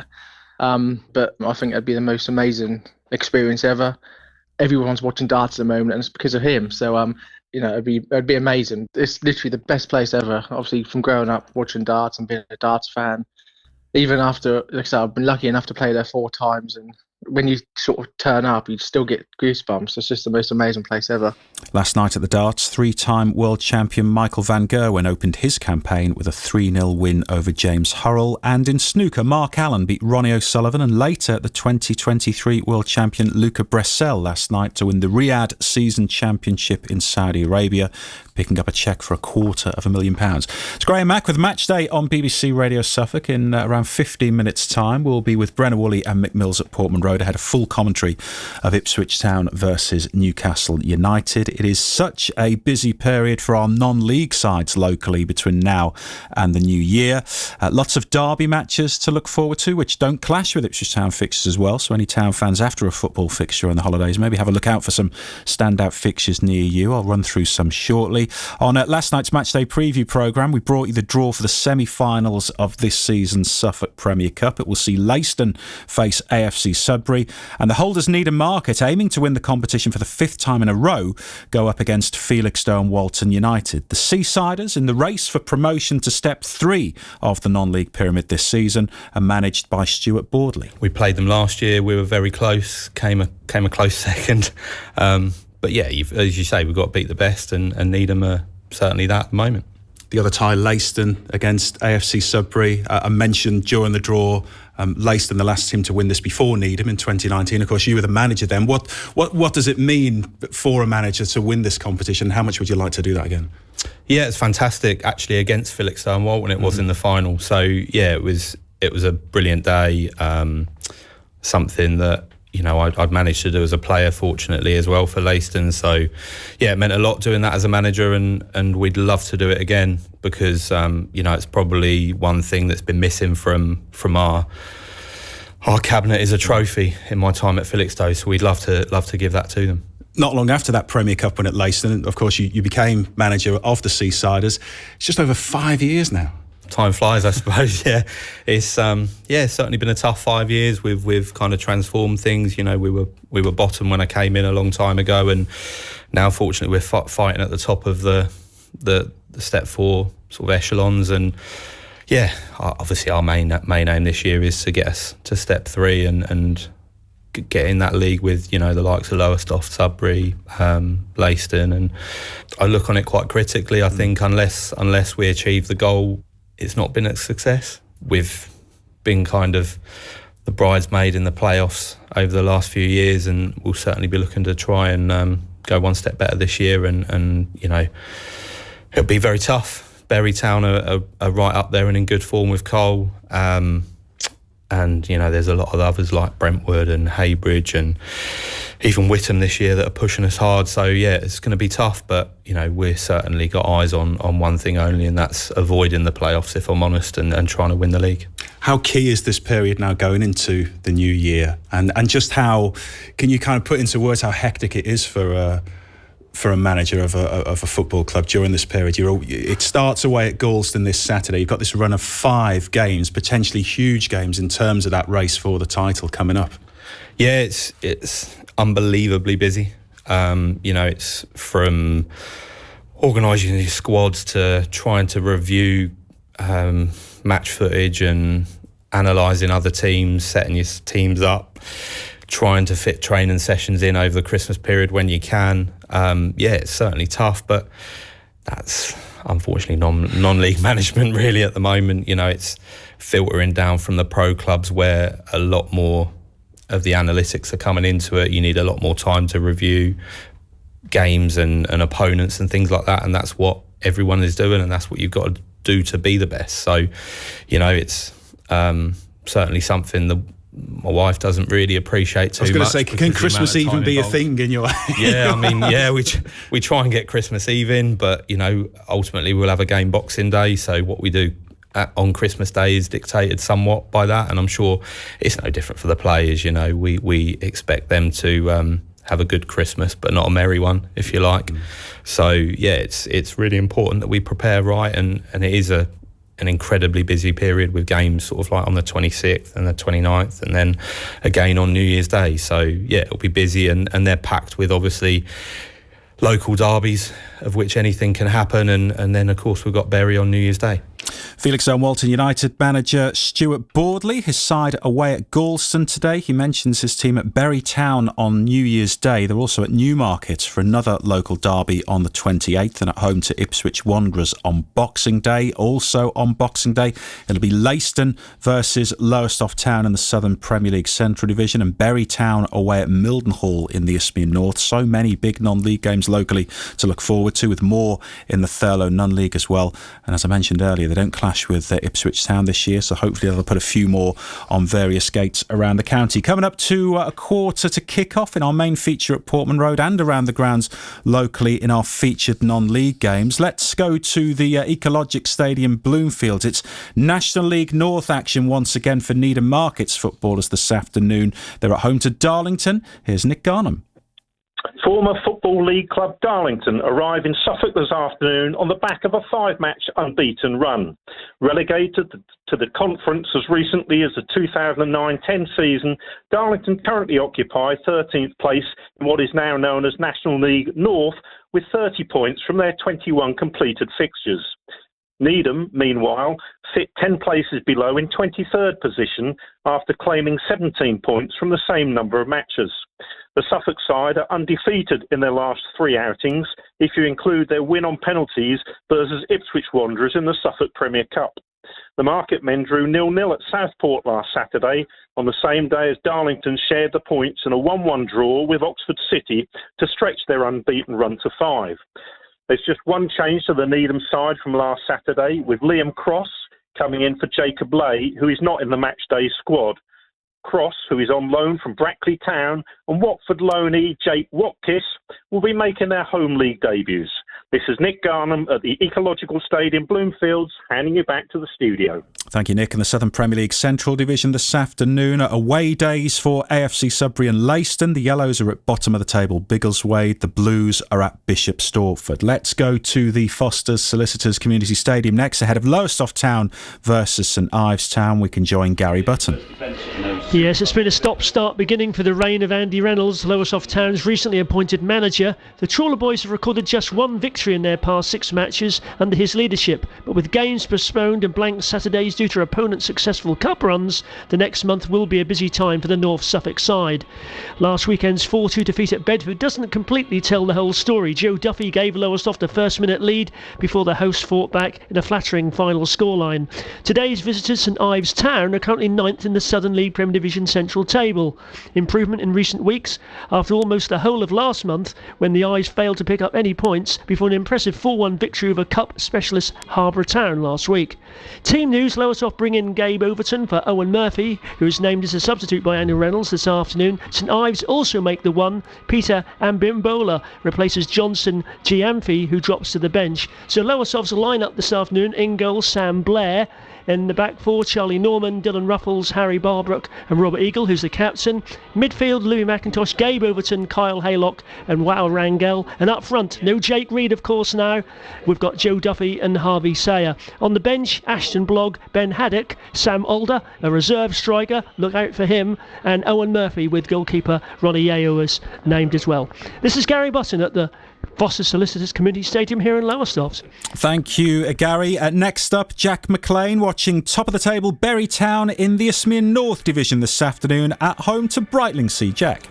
but I think it'd be the most amazing experience ever. Everyone's watching darts at the moment, and it's because of him. So, it'd be amazing. It's literally the best place ever. Obviously, from growing up watching darts and being a darts fan, even after, like I said, I've been lucky enough to play there 4 times, and when you sort of turn up, you still get goosebumps. It's just the most amazing place ever. Last night at the darts, 3-time world champion Michael van Gerwen opened his campaign with a 3-0 win over James Hurrell. And in snooker, Mark Allen beat Ronnie O'Sullivan, and later the 2023 world champion Luca Bressel last night to win the Riyadh Season Championship in Saudi Arabia. picking up a cheque for £250,000. It's Graham Mack with Match Day on BBC Radio Suffolk. In around 15 minutes' time, we'll be with Brenna Woolley and Mick Mills at Portman Road. I had a full commentary of Ipswich Town versus Newcastle United. It is such a busy period for our non-league sides locally between now and the new year. Lots of derby matches to look forward to, which don't clash with Ipswich Town fixtures as well. So any Town fans after a football fixture on the holidays, maybe have a look out for some standout fixtures near you. I'll run through some shortly. On last night's Matchday preview programme, we brought you the draw for the semi-finals of this season's Suffolk Premier Cup. It will see Leiston face AFC Sudbury, and the holders Needham Market, aiming to win the competition for the 5th time in a row, go up against Felixstowe and Walton United. The Seasiders, in the race for promotion to Step 3 of the non-league pyramid this season, are managed by Stuart Boardley. We played them last year. We were very close. Came a close second. But yeah, as you say, we've got to beat the best, and Needham are certainly that at the moment. The other tie, Leiston against AFC Sudbury. I mentioned during the draw, Leiston, the last team to win this before Needham in 2019. Of course, you were the manager then. What does it mean for a manager to win this competition? How much would you like to do that again? Yeah, it's fantastic. Actually, against Felixstowe and Walton, it was in the final. So yeah, it was a brilliant day. Something that, you know, I'd managed to do as a player, fortunately, as well for Leiston. So, yeah, it meant a lot doing that as a manager, and we'd love to do it again because, you know, it's probably one thing that's been missing from our cabinet is a trophy in my time at Felixstowe. So we'd love to give that to them. Not long after that Premier Cup win at Leiston, of course, you became manager of the Seasiders. It's just over 5 years now. Time flies, I suppose. Yeah, it's certainly been a tough 5 years. We've kind of transformed things. You know, we were bottom when I came in a long time ago, and now fortunately we're fighting at the top of the Step 4 sort of echelons. And yeah, obviously our main aim this year is to get us to Step 3 and get in that league with, you know, the likes of Lowestoft, Sudbury, Leiston. And I look on it quite critically. I think unless we achieve the goal, it's not been a success. We've been kind of the bridesmaid in the playoffs over the last few years, and we'll certainly be looking to try and go one step better this year. And you know, it'll be very tough. Bury Town are right up there and in good form with Cole. And, you know, there's a lot of others like Brentwood and Haybridge and even Whittam this year that are pushing us hard. So, yeah, it's going to be tough. But, you know, we've certainly got eyes on one thing only, and that's avoiding the playoffs, if I'm honest, and trying to win the league. How key is this period now going into the new year? And just how, can you kind of put into words how hectic it is for a manager of a football club during this period? It starts away at Galston this Saturday. You've got this run of 5 games, potentially huge games in terms of that race for the title coming up. Yeah, it's unbelievably busy. You know, it's from organising your squads to trying to review match footage and analysing other teams, setting your teams up, trying to fit training sessions in over the Christmas period when you can. Yeah, it's certainly tough, but that's unfortunately non-league management really at the moment. You know, it's filtering down from the pro clubs where a lot more of the analytics are coming into it. You need a lot more time to review games and opponents and things like that, and that's what everyone is doing, and that's what you've got to do to be the best. So, you know, it's certainly something that my wife doesn't really appreciate too much. I was going to say, can Christmas even be a thing in your... Yeah, I mean, yeah, we try and get Christmas Eve in, but, you know, ultimately we'll have a game Boxing Day, so what we do on Christmas Day is dictated somewhat by that, and I'm sure it's no different for the players. You know, we expect them to have a good Christmas, but not a merry one, if you like. So, yeah, it's really important that we prepare right, and it is an incredibly busy period with games sort of like on the 26th and the 29th and then again on New Year's Day. So yeah, it'll be busy, and they're packed with obviously local derbies of which anything can happen, and then of course we've got Bury on New Year's Day. Felix Owen Walton United manager Stuart Boardley, his side away at Galston today. He mentions his team at Bury Town on New Year's Day. They're also at Newmarket for another local derby on the 28th and at home to Ipswich Wanderers on Boxing Day. Also on Boxing Day, it'll be Leiston versus Lowestoft Town in the Southern Premier League Central Division and Bury Town away at Mildenhall in the Isthmian North. So many big non-league games locally to look forward to, with more in the Thurlow non-league as well. And as I mentioned earlier, they don't clash with Ipswich Town this year, so hopefully they'll put a few more on various gates around the county. Coming up to a quarter to kick off in our main feature at Portman Road and around the grounds locally in our featured non-league games. Let's go to the Ecologic Stadium Bloomfield. It's National League North action once again for Needham Markets footballers this afternoon. They're at home to Darlington. Here's Nick Garnham. Former Football League club Darlington arrive in Suffolk this afternoon on the back of a 5-match unbeaten run. Relegated to the conference as recently as the 2009-10 season, Darlington currently occupy 13th place in what is now known as National League North, with 30 points from their 21 completed fixtures. Needham, meanwhile, sit 10 places below in 23rd position after claiming 17 points from the same number of matches. The Suffolk side are undefeated in their last 3 outings, if you include their win on penalties versus Ipswich Wanderers in the Suffolk Premier Cup. The Market men drew 0-0 at Southport last Saturday, on the same day as Darlington shared the points in a 1-1 draw with Oxford City to stretch their unbeaten run to 5. There's just one change to the Needham side from last Saturday, with Liam Cross coming in for Jacob Lay, who is not in the matchday squad. Cross, who is on loan from Brackley Town, and Watford loanee Jake Watkis will be making their home league debuts. This is Nick Garnham at the Ecological Stadium Bloomfields, handing you back to the studio. Thank you, Nick. In the Southern Premier League Central Division this afternoon, away days for AFC Sudbury and Leiston. The Yellows are at bottom of the table, Biggleswade. The Blues are at Bishop Stortford. Let's go to the Foster's Solicitors Community Stadium next, ahead of Lowestoft Town versus St Ives Town. We can join Gary Button. Yes, it's been a stop-start beginning for the reign of Andy Reynolds, Lowestoft Town's recently appointed manager. The Trawler boys have recorded just one victory in their past 6 matches under his leadership, but with games postponed and blank Saturdays due to opponents' successful cup runs, the next month will be a busy time for the North Suffolk side. Last weekend's 4-2 defeat at Bedford doesn't completely tell the whole story. Joe Duffy gave Lowestoft a first-minute lead before the hosts fought back in a flattering final scoreline. Today's visitors, St Ives Town, are currently 9th in the Southern League Premier Division Central table. Improvement in recent weeks after almost the whole of last month, when the Ives failed to pick up any points before an impressive 4-1 victory over Cup specialist Harbour Town last week. Team news: Lowestoft bring in Gabe Overton for Owen Murphy, who is named as a substitute by Andy Reynolds this afternoon. St Ives also make the one. Peter Ambimbola replaces Johnson Giamfi, who drops to the bench. So Lowestoft's line up this afternoon: in goal Sam Blair. In the back four, Charlie Norman, Dylan Ruffles, Harry Barbrook and Robert Eagle, who's the captain. Midfield, Louis McIntosh, Gabe Overton, Kyle Haylock and Wow Rangel. And up front, no Jake Reed, of course, now. We've got Joe Duffy and Harvey Sayer. On the bench, Ashton Blogg, Ben Haddock, Sam Alder, a reserve striker, look out for him, and Owen Murphy, with goalkeeper Ronnie Yeo as named as well. This is Gary Button at the Foster Solicitors Community Stadium here in Lowestoft. Thank you, Gary. Next up, Jack McLean watching top of the table Bury Town in the Isthmian North Division this afternoon at home to Brightlingsea. Jack.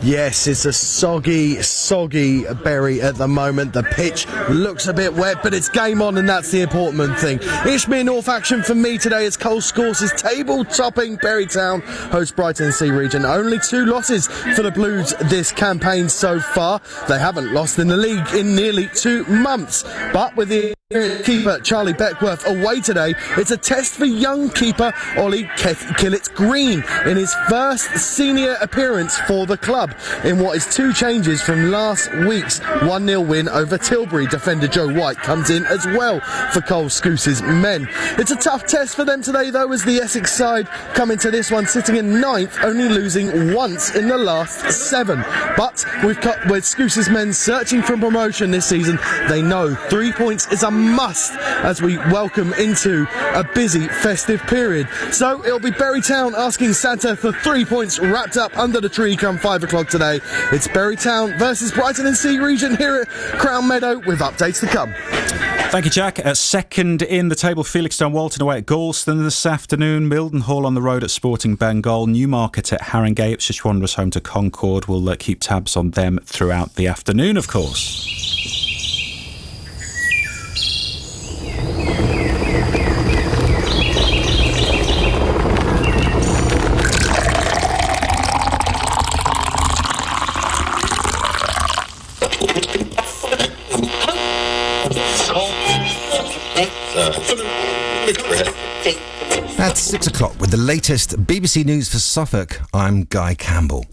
Yes, it's a soggy Bury at the moment. The pitch looks a bit wet, but it's game on, and that's the important thing. Isthmian North action for me today as Cole scores his table-topping Bury Town host Brighton Sea Region. Only 2 losses for the Blues this campaign so far. They haven't lost in the league in nearly 2 months. But with the keeper Charlie Beckworth away today, it's a test for young keeper Ollie Killett-Green in his first senior appearance for the club in what is 2 changes from last week's 1-0 win over Tilbury. Defender Joe White comes in as well for Cole Scous's men. It's a tough test for them today though, as the Essex side come into this one sitting in 9th, only losing once in the last 7. But with Scous's men searching for promotion this season, they know 3 points is a must as we welcome into a busy festive period. So it'll be Bury Town asking Santa for 3 points wrapped up under the tree come 5 o'clock today. It's Bury Town versus Brighton and Sea Region here at Crown Meadow, with updates to come. Thank you, Jack. Second in the table, Felixstowe Walton away at Galston this afternoon. Mildenhall on the road at Sporting Bengal. Newmarket at Haringey. Ipswich Wanderers home to Concord. We'll keep tabs on them throughout the afternoon, of course. At 6 o'clock with the latest BBC News for Suffolk, I'm Guy Campbell.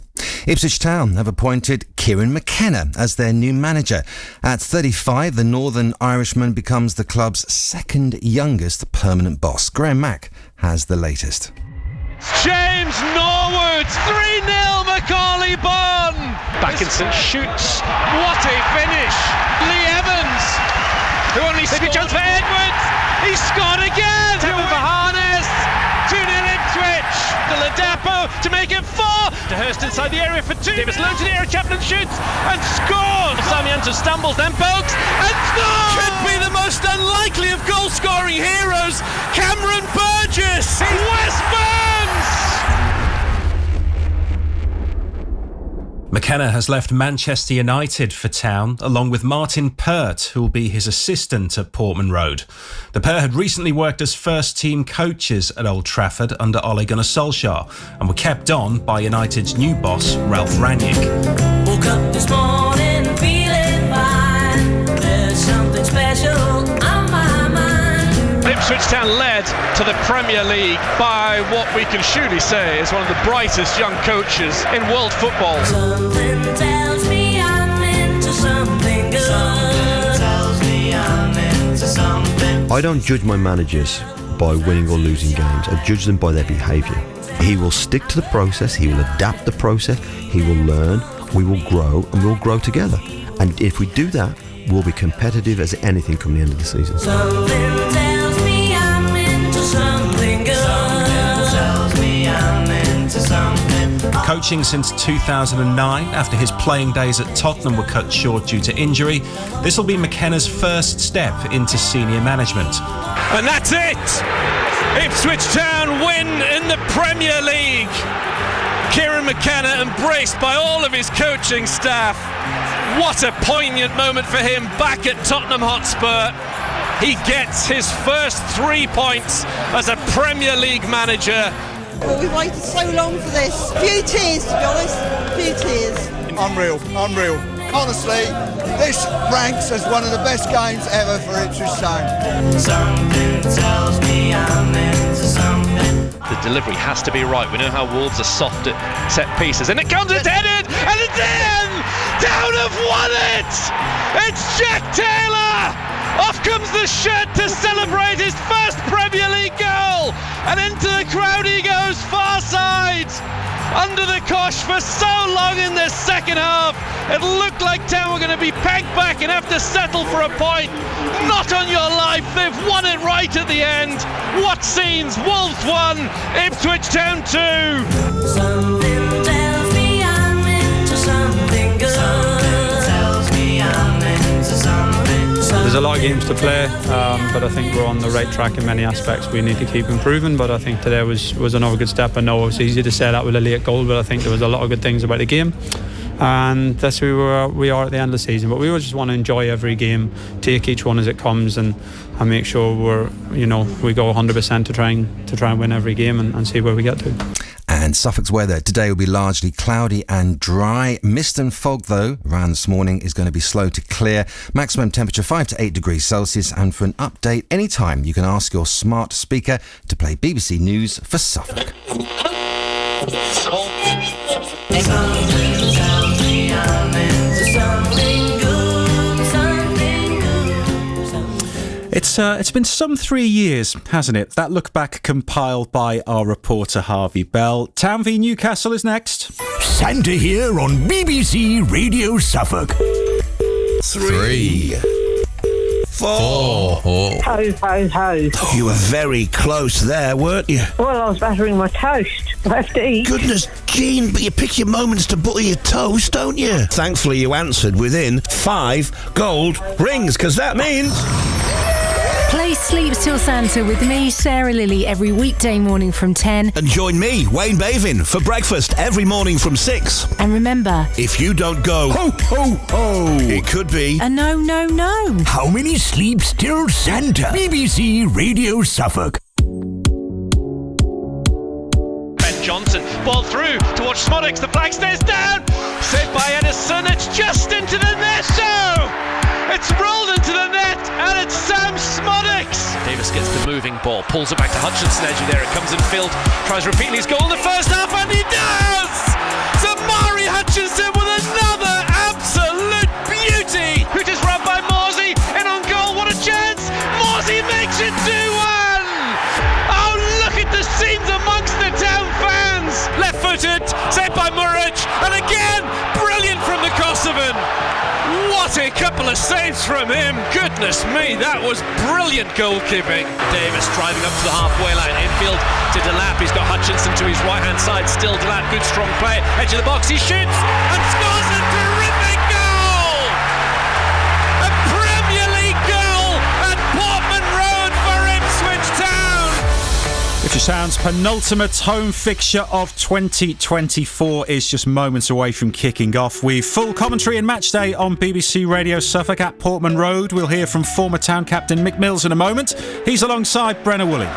Ipswich Town have appointed Kieran McKenna as their new manager. At 35, the Northern Irishman becomes the club's second youngest permanent boss. Graham Mack has the latest. James Norwood, 3-0 Macaulay Bonn. Backinson shoots. What a finish. Lee Evans, who only scored. Chance for Edwards. He scored again. Two for Harness. 2-0 Ipswich. De La Depo to make it 4. De Hurst inside the area for 2. Davis low to the area. Chaplin shoots and scores. Samianto stumbles, then pokes and scores. Could be the most unlikely of goal-scoring heroes. Cameron Burgess. West Burns. McKenna has left Manchester United for Town, along with Martin Pert, who will be his assistant at Portman Road. The pair had recently worked as first-team coaches at Old Trafford under Ole Gunnar Solskjaer and were kept on by United's new boss, Ralph Rangnick. Woke up this morning feeling fine. There's something special on my mind. Ipswich Town led to the Premier League by what we can surely say is one of the brightest young coaches in world football. Something tells me I'm into something good. Something tells me I'm into something. I don't judge my managers by winning or losing games. I judge them by their behaviour. He will stick to the process, he will adapt the process, he will learn, we will grow, and we'll grow together. And if we do that, we'll be competitive as anything come the end of the season. Something tells me I'm into something good. Something tells me I'm into something. Coaching since 2009, after his playing days at Tottenham were cut short due to injury, this will be McKenna's first step into senior management. And that's it! Ipswich Town win in the Premier League. Kieran McKenna embraced by all of his coaching staff. What a poignant moment for him back at Tottenham Hotspur. He gets his first 3 points as a Premier League manager. Well, we've waited so long for this. A few tears, to be honest. A few tears. Unreal. Honestly, this ranks as one of the best games ever for Ipswich Town. Something tells me I'm into something. The delivery has to be right. We know how Wolves are soft at set pieces. And it comes, it's headed, and it's in! Town have won it! It's Jack Taylor! Off comes the shirt to celebrate his first Premier League goal! And into the crowd he goes, far side! Under the cosh for so long in the second half. It looked like Town were going to be pegged back and have to settle for a point. Not on your life. They've won it right at the end. What scenes? Wolves 1, Ipswich Town 2. Something tells me I'm into something good. Something tells me I'm into something. There's a lot of games to play, but I think we're on the right track in many aspects. We need to keep improving, but I think today was another good step. I know it's easy to say that with a late goal, but I think there was a lot of good things about the game. And that's where we are at the end of the season. But we always just want to enjoy every game, take each one as it comes, and make sure we go 100% to try and win every game and see where we get to. And Suffolk's weather today will be largely cloudy and dry. Mist and fog, though, around this morning is going to be slow to clear. Maximum temperature 5 to 8 degrees Celsius. And for an update anytime, you can ask your smart speaker to play BBC News for Suffolk. It's been some 3 years, hasn't it? That look back compiled by our reporter Harvey Bell. Town v Newcastle is next. Santa here on BBC Radio Suffolk. 3, 4. Ho, ho, ho. You were very close there, weren't you? Well, I was buttering my toast. I have to eat. Goodness, Jean, but you pick your moments to butter your toast, don't you? Thankfully, you answered within 5 gold rings, because that means... Play Sleeps Till Santa with me, Sarah Lilly, every weekday morning from 10. And join me, Wayne Bavin, for breakfast every morning from 6. And remember, if you don't go ho, ho, ho, it could be a no, no, no. How many sleeps till Santa? BBC Radio Suffolk. Johnson, ball through towards Smodics, the flag stays down, saved by Edison, it's just into the net, so it's rolled into the net, and it's Sam Smodics. Davis gets the moving ball, pulls it back to Hutchinson, edge there, it comes in field, tries repeatedly his goal in the first half, and he does! Zamari Hutchinson with another absolute beauty, who just run by Morsey, and on goal, what a chance, Morsey makes it 2-1! Oh, look at the scenes amongst the town fans! Left-footed, saved by Muric, and again, brilliant from the Kosovan. What a couple of saves from him. Goodness me, that was brilliant goalkeeping. Davis driving up to the halfway line, infield to Delap. He's got Hutchinson to his right-hand side. Still Delap, good strong play. Edge of the box, he shoots and scores a terrific goal! A Premier League goal at Portman Road for Ipswich Town! Ipswich Town's penultimate home fixture of 2024 is just moments away from kicking off. With full commentary and match day on BBC Radio Suffolk at Portman Road. We'll hear from former town captain Mick Mills in a moment. He's alongside Brenna Woolley.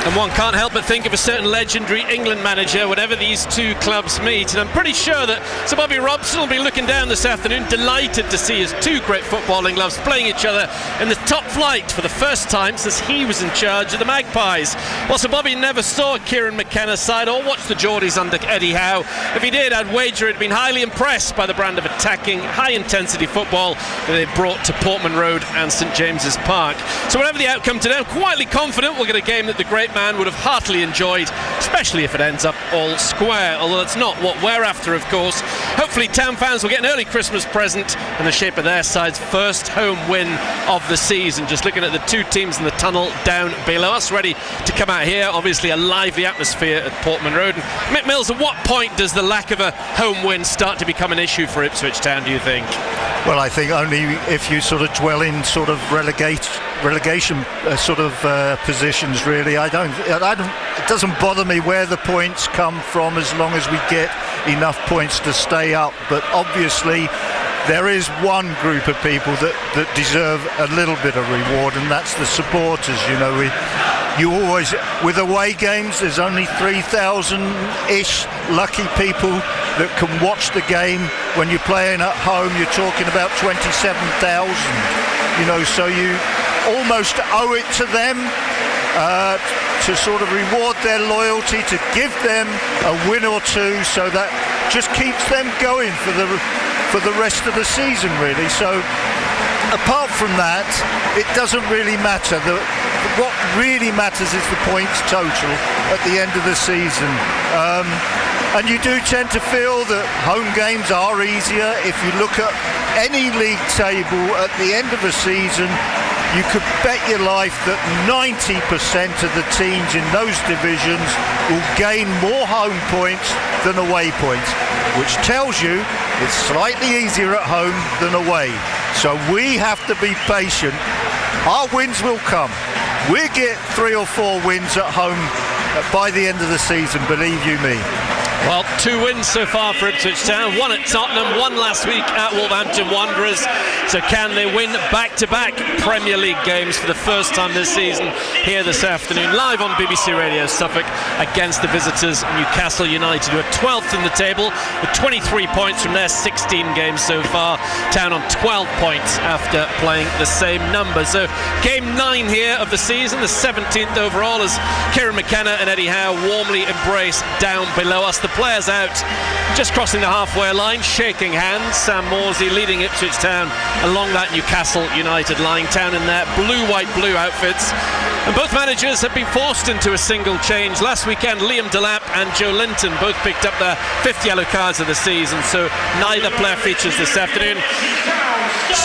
And one can't help but think of a certain legendary England manager whenever these two clubs meet, and I'm pretty sure that Sir Bobby Robson will be looking down this afternoon, delighted to see his two great footballing clubs playing each other in the top flight for the first time since he was in charge of the Magpies. Well, Sir Bobby never saw Kieran McKenna's side or watched the Geordies under Eddie Howe. If he did, I'd wager he'd been highly impressed by the brand of attacking, high-intensity football that they brought to Portman Road and St James's Park. So whatever the outcome today, I'm quietly confident we'll get a game that the great man would have heartily enjoyed, especially if it ends up all square, although it's not what we're after, of course. Hopefully town fans will get an early Christmas present in the shape of their side's first home win of the season. Just looking at the two teams in the tunnel down below us, ready to come out here. Obviously a lively atmosphere at Portman Road. And Mick Mills, at what point does the lack of a home win start to become an issue for Ipswich Town, do you think? Well, I think only if you sort of dwell in sort of relegation positions, really. It doesn't bother me where the points come from as long as we get enough points to stay up. But obviously, there is one group of people that deserve a little bit of reward, and that's the supporters. You know, you always, with away games, there's only 3,000-ish lucky people that can watch the game. When you're playing at home, you're talking about 27,000. You know, so you almost owe it to them to sort of reward their loyalty, to give them a win or two, so that just keeps them going for the rest of the season, really. So apart from that, it doesn't really matter. What really matters is the points total at the end of the season. And you do tend to feel that home games are easier. If you look at any league table at the end of a season, you could bet your life that 90% of the teams in those divisions will gain more home points than away points, which tells you it's slightly easier at home than away. So we have to be patient. Our wins will come. We'll get 3 or 4 wins at home by the end of the season, believe you me. Well, 2 wins so far for Ipswich Town, 1 at Tottenham, 1 last week at Wolverhampton Wanderers. So can they win back-to-back Premier League games for the first time this season here this afternoon, live on BBC Radio Suffolk against the visitors Newcastle United, who are 12th in the table with 23 points from their 16 games so far. Town on 12 points after playing the same number. So game 9 here of the season, the 17th overall, as Kieran McKenna and Eddie Howe warmly embrace down below us. The players out, just crossing the halfway line, shaking hands. Sam Morsey leading Ipswich Town along that Newcastle United line. Town in their blue, white, blue outfits. And both managers have been forced into a single change. Last weekend, Liam Delap and Joe Linton both picked up their 5th yellow cards of the season, so neither player features this afternoon.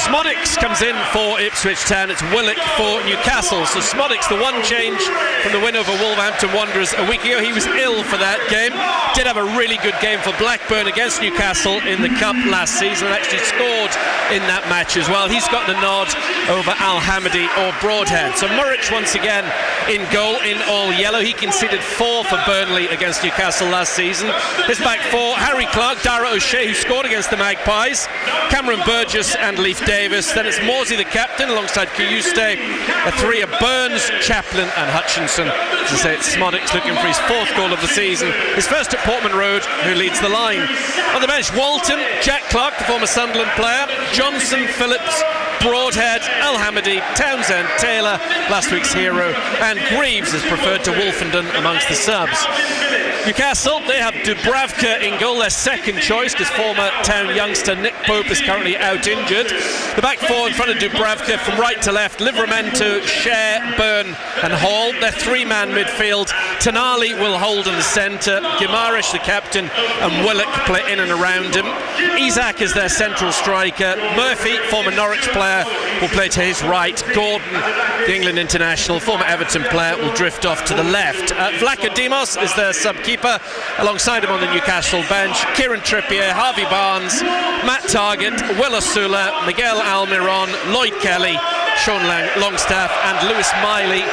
Smodics comes in for Ipswich Town. It's Willock for Newcastle. So Smodics, the one change from the win over Wolverhampton Wanderers a week ago. He was ill for that game. Did have a really good game for Blackburn against Newcastle in the Cup last season, and actually scored in that match as well. He's got the nod over Al-Hamidi or Broadhead. So Murrich once again in goal in all yellow. He conceded 4 for Burnley against Newcastle last season. His back 4, Harry Clark, Dara O'Shea, who scored against the Magpies, Cameron Burgess and Leif Davis. Then it's Morsey the captain alongside Kiyuste. A 3 of Burns, Chaplin and Hutchinson. As I say, it's Smodics looking for his 4th goal of the season. His first at Portman Road, who leads the line. On the bench, Walton, Jack Clark, the former Sunderland player, Johnson, Phillips, Broadhead, Al-Hamidi, Townsend, Taylor, last week's hero, and Greaves is preferred to Wolfenden amongst the subs. Newcastle, they have Dubravka in goal, their second choice, because former Town youngster Nick Pope is currently out injured. The back 4 in front of Dubravka from right to left, Livramento, Share, Byrne and Hall. Their 3-man midfield. Tonali will hold in the centre, Guimaraes the captain, and Willock play in and around him. Isaac is their central striker. Murphy, former Norwich player, will play to his right. Gordon, the England international, former Everton player, will drift off to the left. Vlachodimos is their sub-keeper. Alongside him on the Newcastle bench, Kieran Trippier, Harvey Barnes, Matt Targett, Will Osula, Miguel Almiron, Lloyd Kelly, Sean Longstaff and Lewis Miley,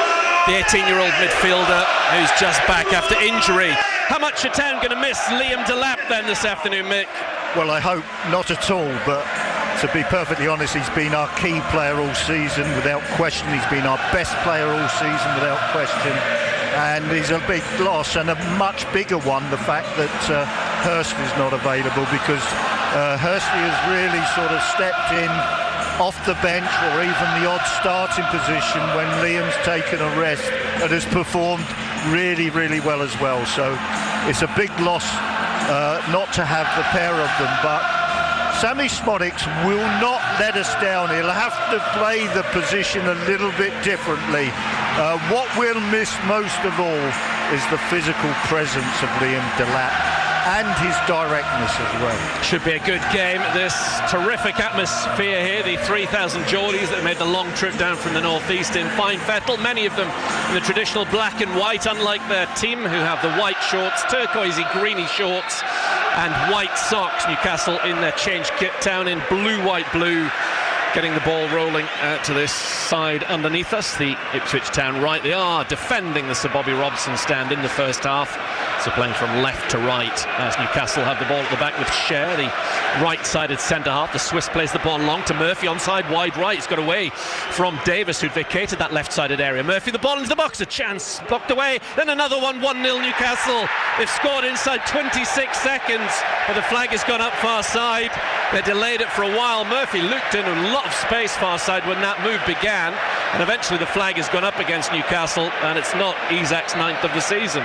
the 18-year-old midfielder who's just back after injury. How much are Town going to miss Liam Delap then this afternoon, Mick? Well, I hope not at all, but to be perfectly honest, he's been our key player all season without question. He's been our best player all season without question, and he's a big loss, and a much bigger one, the fact that Hurst is not available, because Hursty has really sort of stepped in off the bench or even the odd starting position when Liam's taken a rest, and has performed really, really well as well. So it's a big loss not to have the pair of them, but Sammy Smodics will not let us down. He'll have to play the position a little bit differently. What we'll miss most of all is the physical presence of Liam Delap and his directness as well. Should be a good game. This terrific atmosphere here, the 3,000 Geordies that made the long trip down from the northeast in fine fettle, many of them in the traditional black and white, unlike their team who have the white shorts, turquoisey greeny shorts and white socks. Newcastle in their change kit, Town in blue, white, blue. Getting the ball rolling to this side underneath us, the Ipswich Town right. They are defending the Sir Bobby Robson stand in the first half, so playing from left to right as Newcastle have the ball at the back with Share, the right-sided centre half. The Swiss plays the ball long to Murphy, onside wide right. He's got away from Davis, who'd vacated that left-sided area. Murphy, the ball into the box, a chance, blocked away, then another one, 1-0 Newcastle. They've scored inside 26 seconds, but the flag has gone up far side. They delayed it for a while. Murphy looked in a lot of space far side when that move began, and eventually the flag has gone up against Newcastle, and it's not Isaac's 9th of the season.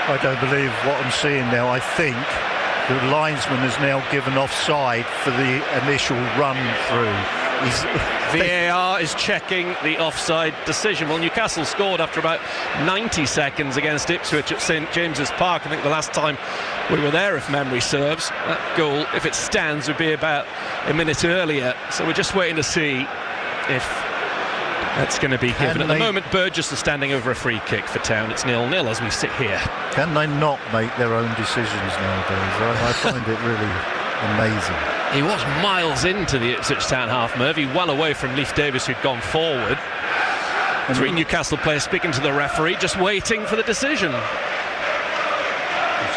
I don't believe what I'm seeing now. I think the linesman has now given offside for the initial run through. VAR is checking the offside decision. Well, Newcastle scored after about 90 seconds against Ipswich at St James's Park. I think the last time we were there, if memory serves. That goal, if it stands, would be about a minute earlier. So we're just waiting to see if that's going to be given. At the moment, Burgess is standing over a free kick for Town. It's 0-0 as we sit here. Can they not make their own decisions nowadays? I find it really amazing. He was miles into the Ipswich Town half, Murphy, well away from Leif Davis, who'd gone forward. 3 Newcastle players speaking to the referee, just waiting for the decision.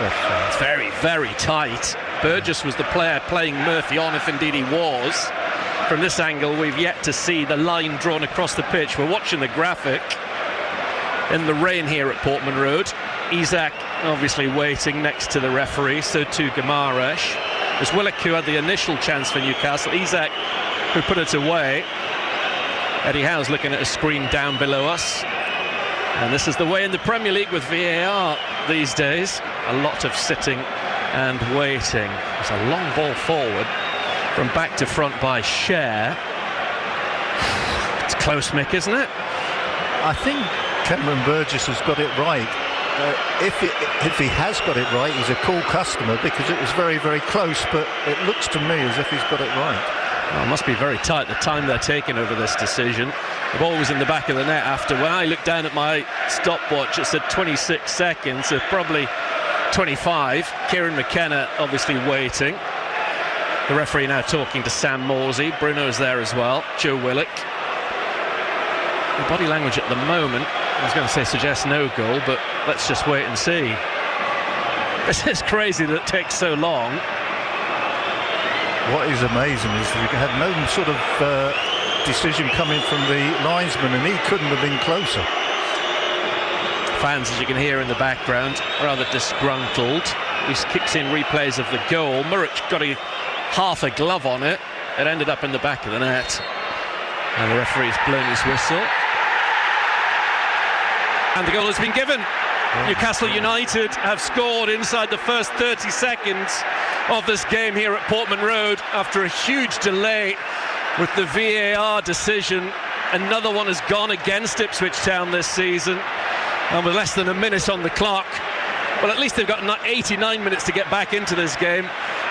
It's very, very tight. Burgess was the player playing Murphy on, if indeed he was. From this angle, we've yet to see the line drawn across the pitch. We're watching the graphic in the rain here at Portman Road. Isaac obviously waiting next to the referee, so too Guimaraes. There's Willock, who had the initial chance for Newcastle. Isaac, who put it away. Eddie Howe's looking at a screen down below us. And this is the way in the Premier League with VAR these days. A lot of sitting and waiting. It's a long ball forward from back to front by Share. It's close, Mick, isn't it? I think Cameron Burgess has got it right. If he has got it right, he's a cool customer, because it was very, very close, but it looks to me as if he's got it right. Well, it must be very tight, the time they're taking over this decision. The ball was in the back of the net after. When I looked down at my stopwatch, it said 26 seconds, so probably 25. Kieran McKenna obviously waiting. The referee now talking to Sam Morsey. Bruno's there as well. Joe Willock. The body language at the moment, I was going to say suggests no goal, but let's just wait and see. This is crazy that it takes so long. What is amazing is we had no sort of decision coming from the linesman, and he couldn't have been closer. Fans, as you can hear in the background, rather disgruntled. He kicks in replays of the goal. Muric got half a glove on it. It ended up in the back of the net. And the referee's blown his whistle. And the goal has been given. Newcastle United have scored inside the first 30 seconds of this game here at Portman Road after a huge delay with the VAR decision. Another one has gone against Ipswich Town this season, and with less than a minute on the clock, well, at least they've got 89 minutes to get back into this game.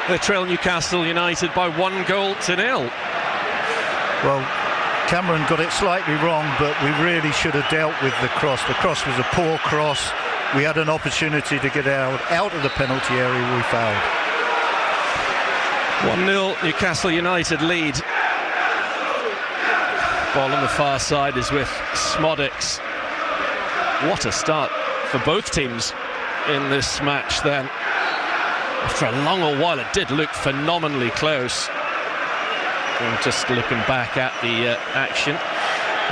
They trail Newcastle United by 1-0. Well, Cameron got it slightly wrong, but we really should have dealt with the cross. The cross was a poor cross. We had an opportunity to get out of the penalty area. We fouled. 1-0 Newcastle United lead. Ball on the far side is with Smodics. What a start for both teams in this match then. After a long while it did look phenomenally close. And just looking back at the action,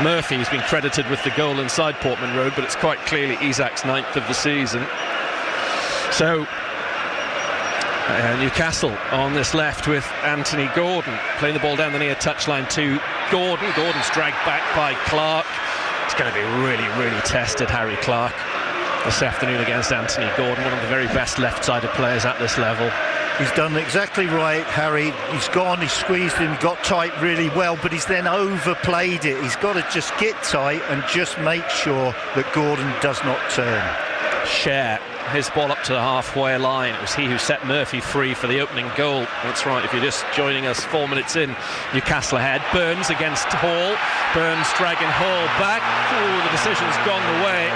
Murphy's been credited with the goal inside Portman Road, but it's quite clearly Isak's 9th of the season. So Newcastle on this left with Anthony Gordon playing the ball down the near touchline to Gordon. Gordon's dragged back by Clark. It's going to be really tested, Harry Clark, this afternoon against Anthony Gordon, one of the very best left-sided players at this level. He's done exactly right, Harry. He's gone, he's squeezed him, got tight really well, but he's then overplayed it. He's got to just get tight and just make sure that Gordon does not turn. Share his ball up to the halfway line. It was he who set Murphy free for the opening goal. That's right, if you're just joining us 4 minutes in, Newcastle ahead. Burns against Hall. Burns dragging Hall back. Oh, the decision's gone the way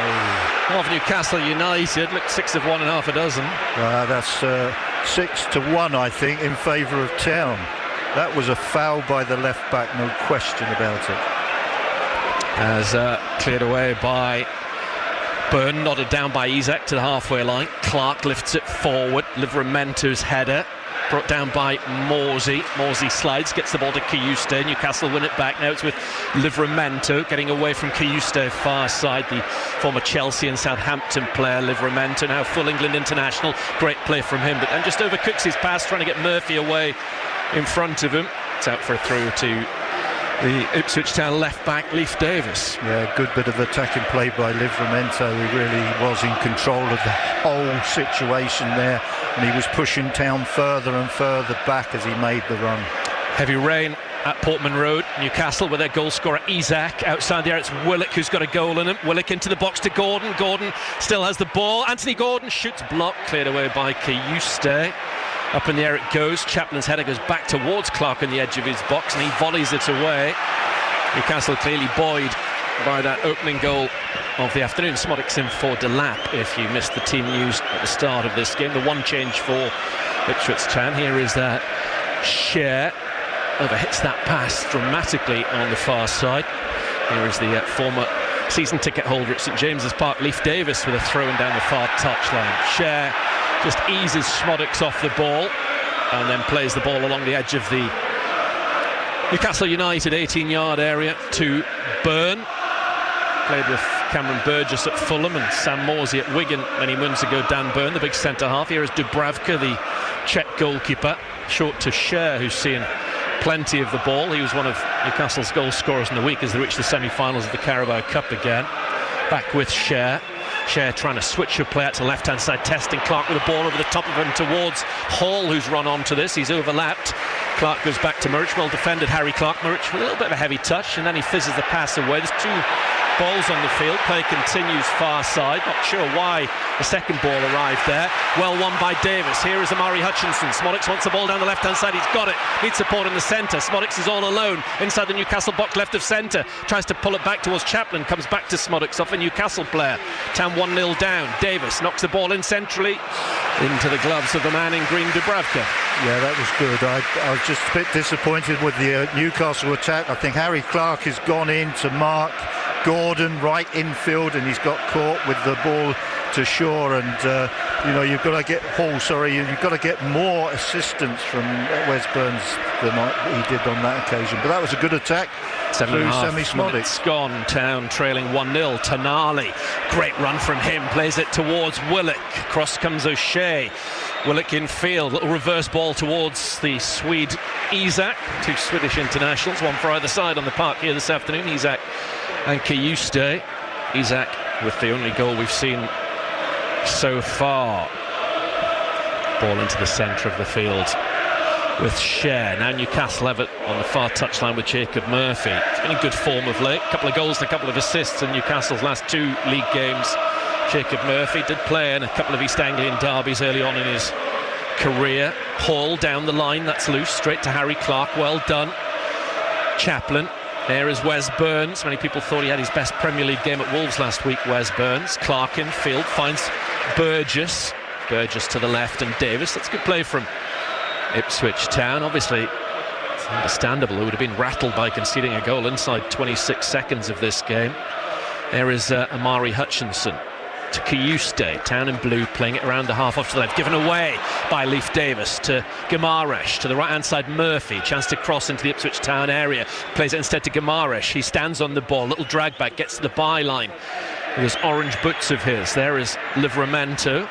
of Newcastle United. Look, 6 of 1 and half a dozen. That's 6-1, I think, in favour of Town. That was a foul by the left back, no question about it. As cleared away by Byrne, nodded down by Isak to the halfway line. Clark lifts it forward. Livramento's header brought down by Morsey. Morsey slides, gets the ball to Cayuste. Newcastle win it back. Now it's with Livramento getting away from Cayuste far side. The former Chelsea and Southampton player Livramento, now full England international. Great play from him, but then just overcooks his pass, trying to get Murphy away in front of him. It's out for a through to the Ipswich Town left back, Leif Davis. Yeah, good bit of attacking play by Livramento. He really was in control of the whole situation there, and he was pushing Town further and further back as he made the run. Heavy rain at Portman Road. Newcastle with their goal scorer Isak outside there. It's Willock who's got a goal in him. Willock into the box to Gordon. Gordon still has the ball. Anthony Gordon shoots, blocked, cleared away by Cayuste. Up in the air it goes. Chaplin's header goes back towards Clark on the edge of his box, and he volleys it away. Newcastle clearly buoyed by that opening goal of the afternoon. Smodics in for Delap, if you missed the team news at the start of this game. The one change for Ipswich Town. Here is that Share. Overhits that pass dramatically on the far side. Here is the former season ticket holder at St James's Park, Leif Davis, with a throw-in down the far touchline. Share just eases Smodics off the ball and then plays the ball along the edge of the Newcastle United 18-yard area to Byrne. Played with Cameron Burgess at Fulham and Sam Morsey at Wigan many months ago. Dan Byrne, the big centre-half. Here is Dubravka, the Czech goalkeeper. Short to Share, who's seen plenty of the ball. He was one of Newcastle's goal scorers in the week as they reached the semi-finals of the Carabao Cup again. Back with Share. Share trying to switch her play out to the left-hand side, testing Clark with a ball over the top of him towards Hall, who's run onto this. He's overlapped. Clark goes back to Muric. Well defended, Harry Clark. Muric with a little bit of a heavy touch, and then he fizzes the pass away. There's two Ball's on the field. Play continues far side. Not sure why the second ball arrived there. Well won by Davis. Here is Amari Hutchinson. Smodics wants the ball down the left-hand side. He's got it. Needs support in the centre. Smodics is all alone inside the Newcastle box, left of centre. Tries to pull it back towards Chaplin. Comes back to Smodics off a Newcastle player. Town 1-0 down. Davis knocks the ball in centrally into the gloves of the man in green, Dubravka. Yeah, that was good. I was just a bit disappointed with the Newcastle attack. I think Harry Clark has gone in to mark Gordon right infield, and he's got caught with the ball to shore. And you've got to get you've got to get more assistance from Wes Burns than he did on that occasion. But that was a good attack. 7.5 minutes gone. Town trailing 1-0. Tonali, great run from him, plays it towards Willock. Cross comes O'Shea. Willock in field, little reverse ball towards the Swede Isak. Two Swedish internationals, one for either side on the park here this afternoon, Isak and Kiyuste. Isak with the only goal we've seen so far. Ball into the centre of the field with Cher. Now Newcastle have it on the far touchline with Jacob Murphy. He's been in good form of late. A couple of goals and a couple of assists in Newcastle's last 2 league games. Jacob Murphy did play in a couple of East Anglian derbies early on in his career. Hall down the line, that's loose, straight to Harry Clark. Well done. Chaplin. There is Wes Burns. Many people thought he had his best Premier League game at Wolves last week, Wes Burns. Clark in field, finds Burgess. Burgess to the left and Davis. That's good play from Ipswich Town. Obviously, it's understandable. They would have been rattled by conceding a goal inside 26 seconds of this game. There is Amari Hutchinson to Kiyuste. Town in blue, playing it around the half off to the left. Given away by Leif Davis to Guimaraes. To the right-hand side, Murphy. Chance to cross into the Ipswich Town area. Plays it instead to Guimaraes. He stands on the ball. Little drag back. Gets to the byline with his orange boots of his. There is Livramento.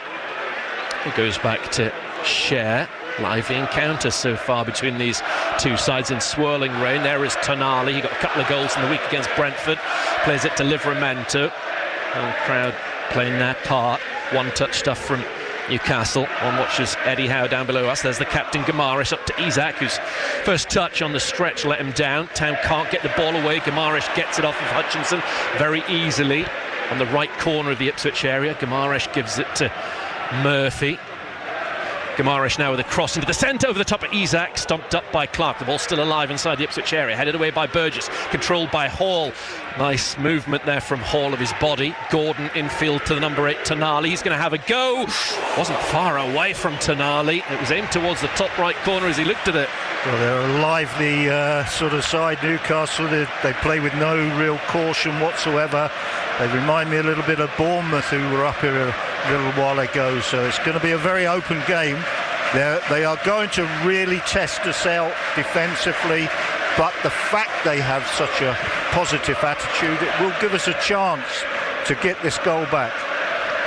He goes back to Cher. Lively encounter so far between these two sides in swirling rain. There is Tonali. He got a couple of goals in the week against Brentford. Plays it to Livramento. Whole crowd playing their part. One touch stuff from Newcastle. One watches Eddie Howe down below us. There's the captain Guimaraes up to Isak, whose first touch on the stretch let him down. Town can't get the ball away. Guimaraes gets it off of Hutchinson very easily on the right corner of the Ipswich area. Guimaraes gives it to Murphy. Guimaraes now with a cross into the centre over the top of Isak, stomped up by Clark. The ball still alive inside the Ipswich area, headed away by Burgess, controlled by Hall. Nice movement there from Hall of his body. Gordon infield to the number 8 Tonali. He's going to have a go. Wasn't far away from Tonali. It was aimed towards the top right corner as he looked at it. Well, they're a lively sort of side, Newcastle. They play with no real caution whatsoever. They remind me a little bit of Bournemouth, who were up here a little while ago. So it's going to be a very open game. They are going to really test us out defensively, but the fact they have such a positive attitude, it will give us a chance to get this goal back.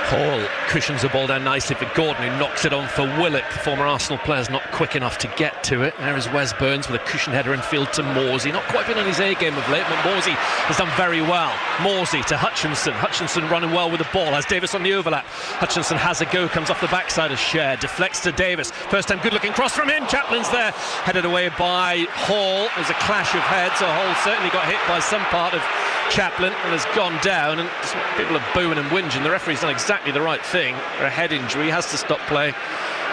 Hall cushions the ball down nicely for Gordon, who knocks it on for Willock. The former Arsenal player's not quick enough to get to it. There is Wes Burns with a cushion header in field to Morsey. Not quite been on his A game of late, but Morsey has done very well. Morsey to Hutchinson. Hutchinson running well with the ball. Has Davis on the overlap. Hutchinson has a go, comes off the backside of Cher. Deflects to Davis. First time good looking cross from him. Chaplin's there. Headed away by Hall. There's a clash of heads. So Hall certainly got hit by some part of Chaplin and has gone down, and people are booing and whinging. The referee's done exactly the right thing. A head injury, has to stop play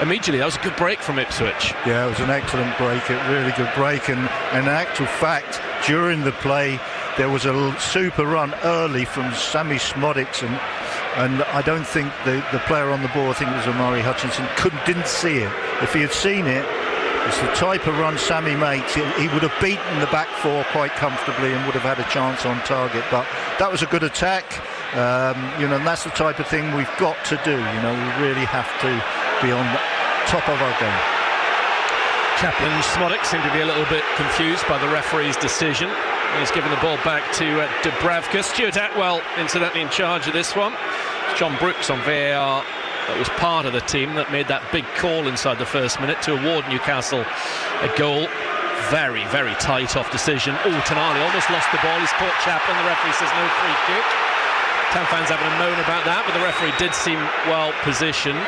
immediately. That was a good break from Ipswich. Yeah, it was an excellent break, a really good break, and in actual fact, during the play, there was a super run early from Sammy Smodics, and I don't think the player on the ball, I think it was Amari Hutchinson, didn't see it. If he had seen it, it's the type of run Sammy makes. He would have beaten the back four quite comfortably and would have had a chance on target. But that was a good attack, and that's the type of thing we've got to do. We really have to be on the top of our game. Chaplin and Smodic seem to be a little bit confused by the referee's decision. He's given the ball back to Dubravka. Stuart Atwell, incidentally, in charge of this one. John Brooks on VAR. That was part of the team that made that big call inside the first minute to award Newcastle a goal. Very, very tight-off decision. Tonali almost lost the ball. He's caught Chaplin. The referee says no free kick. Town fans having a moan about that, but the referee did seem well positioned.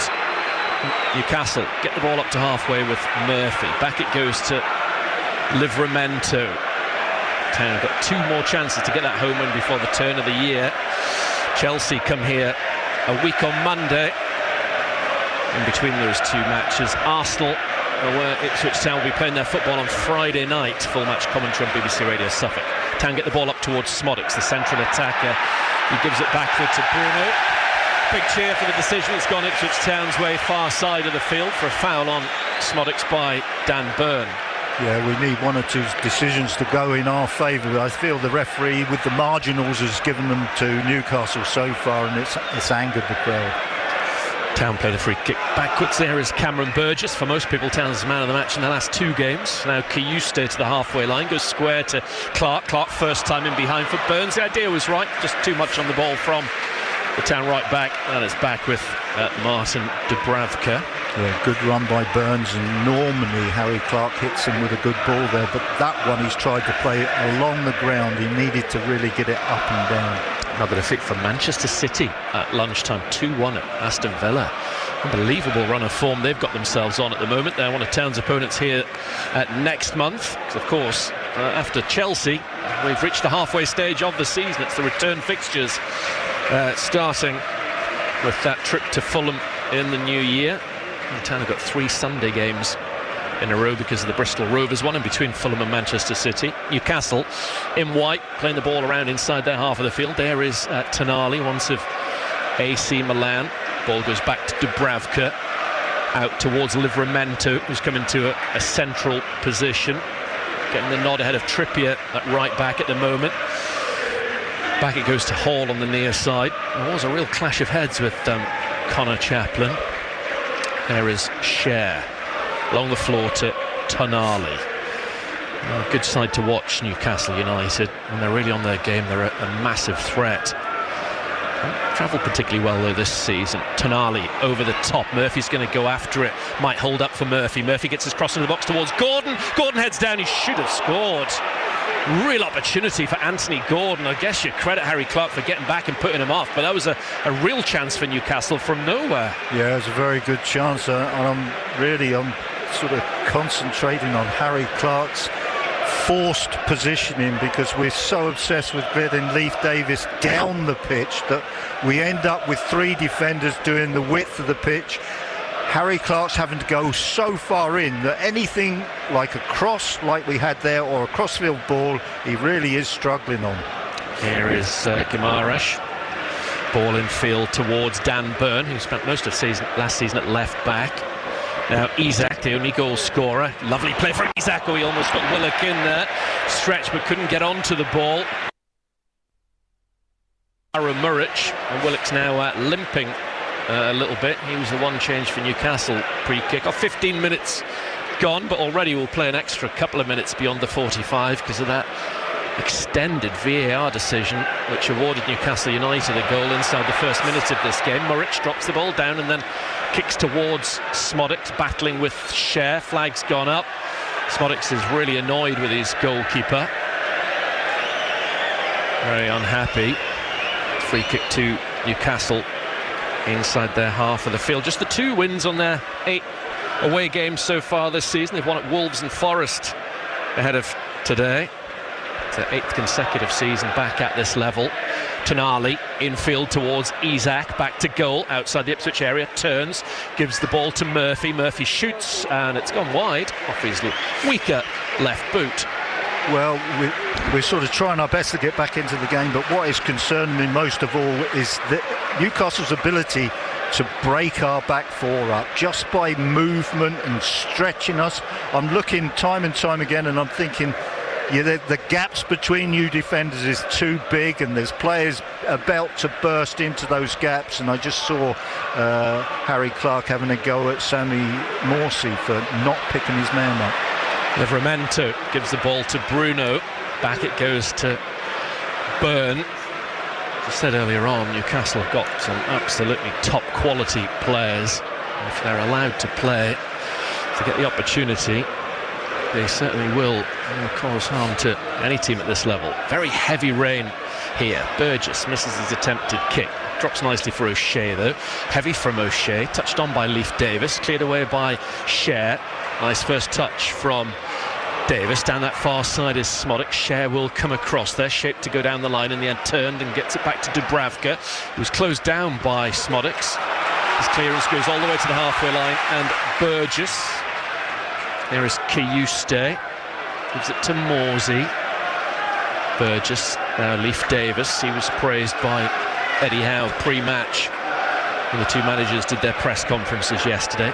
Newcastle get the ball up to halfway with Murphy. Back it goes to Livramento. Town have got 2 more chances to get that home win before the turn of the year. Chelsea come here a week on Monday. In between those 2 matches, Arsenal, where Ipswich Town will be playing their football on Friday night. Full match commentary on BBC Radio Suffolk. Town get the ball up towards Smodix, the central attacker. He gives it backward to Bruno. Big cheer for the decision. It's gone Ipswich Town's way, far side of the field, for a foul on Smodix by Dan Byrne. Yeah, we need 1 or 2 decisions to go in our favour. I feel the referee with the marginals has given them to Newcastle so far, and it's angered the crowd. Town played a free kick backwards. There is Cameron Burgess. For most people, Town's man of the match in the last 2 games. Now Kiyuste to the halfway line, goes square to Clark. Clark first time in behind for Burns. The idea was right, just too much on the ball from the Town right back, and it's back with Martin Dubravka. Yeah, good run by Burns, and normally Harry Clark hits him with a good ball there, but that one he's tried to play along the ground. He needed to really get it up and down. Another defeat for Manchester City at lunchtime, 2-1 at Aston Villa. Unbelievable run of form they've got themselves on at the moment. They're one of Town's opponents here next month. Of course, after Chelsea, we've reached the halfway stage of the season. It's the return fixtures, starting with that trip to Fulham in the new year. And Town have got 3 Sunday games in a row because of the Bristol Rovers, one in between Fulham and Manchester City. Newcastle in white, playing the ball around inside their half of the field. There is Tonali, once of AC Milan. Ball goes back to Dubravka, out towards Livramento, who's come into a central position, getting the nod ahead of Trippier at right back at the moment. Back it goes to Hall on the near side. There was a real clash of heads with Connor Chaplin. There is Cher along the floor to Tonali. Good side to watch, Newcastle United. When they're really on their game, they're a massive threat. Travelled particularly well though this season. Tonali over the top. Murphy's going to go after it. Might hold up for Murphy. Murphy gets his cross into the box towards Gordon. Gordon heads down. He should have scored. Real opportunity for Anthony Gordon. I guess you credit Harry Clark for getting back and putting him off, but that was a real chance for Newcastle from nowhere. Yeah, it was a very good chance, and I'm sort of concentrating on Harry Clark's forced positioning, because we're so obsessed with getting Leif Davis down the pitch that we end up with 3 defenders doing the width of the pitch. Harry Clark's having to go so far in that anything like a cross like we had there, or a crossfield ball, he really is struggling on. Here is Guimaraes. Ball in field towards Dan Byrne, who spent most of last season at left back. Now Isak, the only goal scorer. Lovely play from Isak. Oh, he almost got Willock in there. Stretched but couldn't get onto the ball. Aaron Muric, and Willock's now limping a little bit. He was the one change for Newcastle pre-kick-off. 15 minutes gone, but already we'll play an extra couple of minutes beyond the 45 because of that extended VAR decision which awarded Newcastle United a goal inside the first minute of this game. Muric drops the ball down and then kicks towards Smodix, battling with Cher. Flag's gone up. Smodix is really annoyed with his goalkeeper. Very unhappy. Free kick to Newcastle inside their half of the field. Just the 2 wins on their 8 away games so far this season. They've won at Wolves and Forest ahead of today. It's their 8th consecutive season back at this level. Tonali infield towards Isak, back to goal outside the Ipswich area, turns, gives the ball to Murphy. Murphy shoots and it's gone wide off his weaker left boot. Well, we're sort of trying our best to get back into the game, but what is concerning me most of all is that Newcastle's ability to break our back 4 up just by movement and stretching us. I'm looking time and time again and I'm thinking, yeah, the gaps between you defenders is too big, and there's players about to burst into those gaps. And I just saw Harry Clark having a go at Sammy Morsey for not picking his man up. Livramento gives the ball to Bruno. Back it goes to Byrne. As I said earlier on, Newcastle have got some absolutely top quality players. If they're allowed to play, to get the opportunity, they certainly will cause harm to any team at this level. Very heavy rain here. Burgess misses his attempted kick. Drops nicely for O'Shea though. Heavy from O'Shea. Touched on by Leif Davis. Cleared away by Cher. Nice first touch from Davis. Down that far side is Smodic. Share will come across there, shaped to go down the line, in the end turned and gets it back to Dubravka, who's closed down by Smodic. His clearance goes all the way to the halfway line, and Burgess. There is Kiyuste. Gives it to Morsey. Burgess, now Leif Davis. He was praised by Eddie Howe pre-match when the two managers did their press conferences yesterday.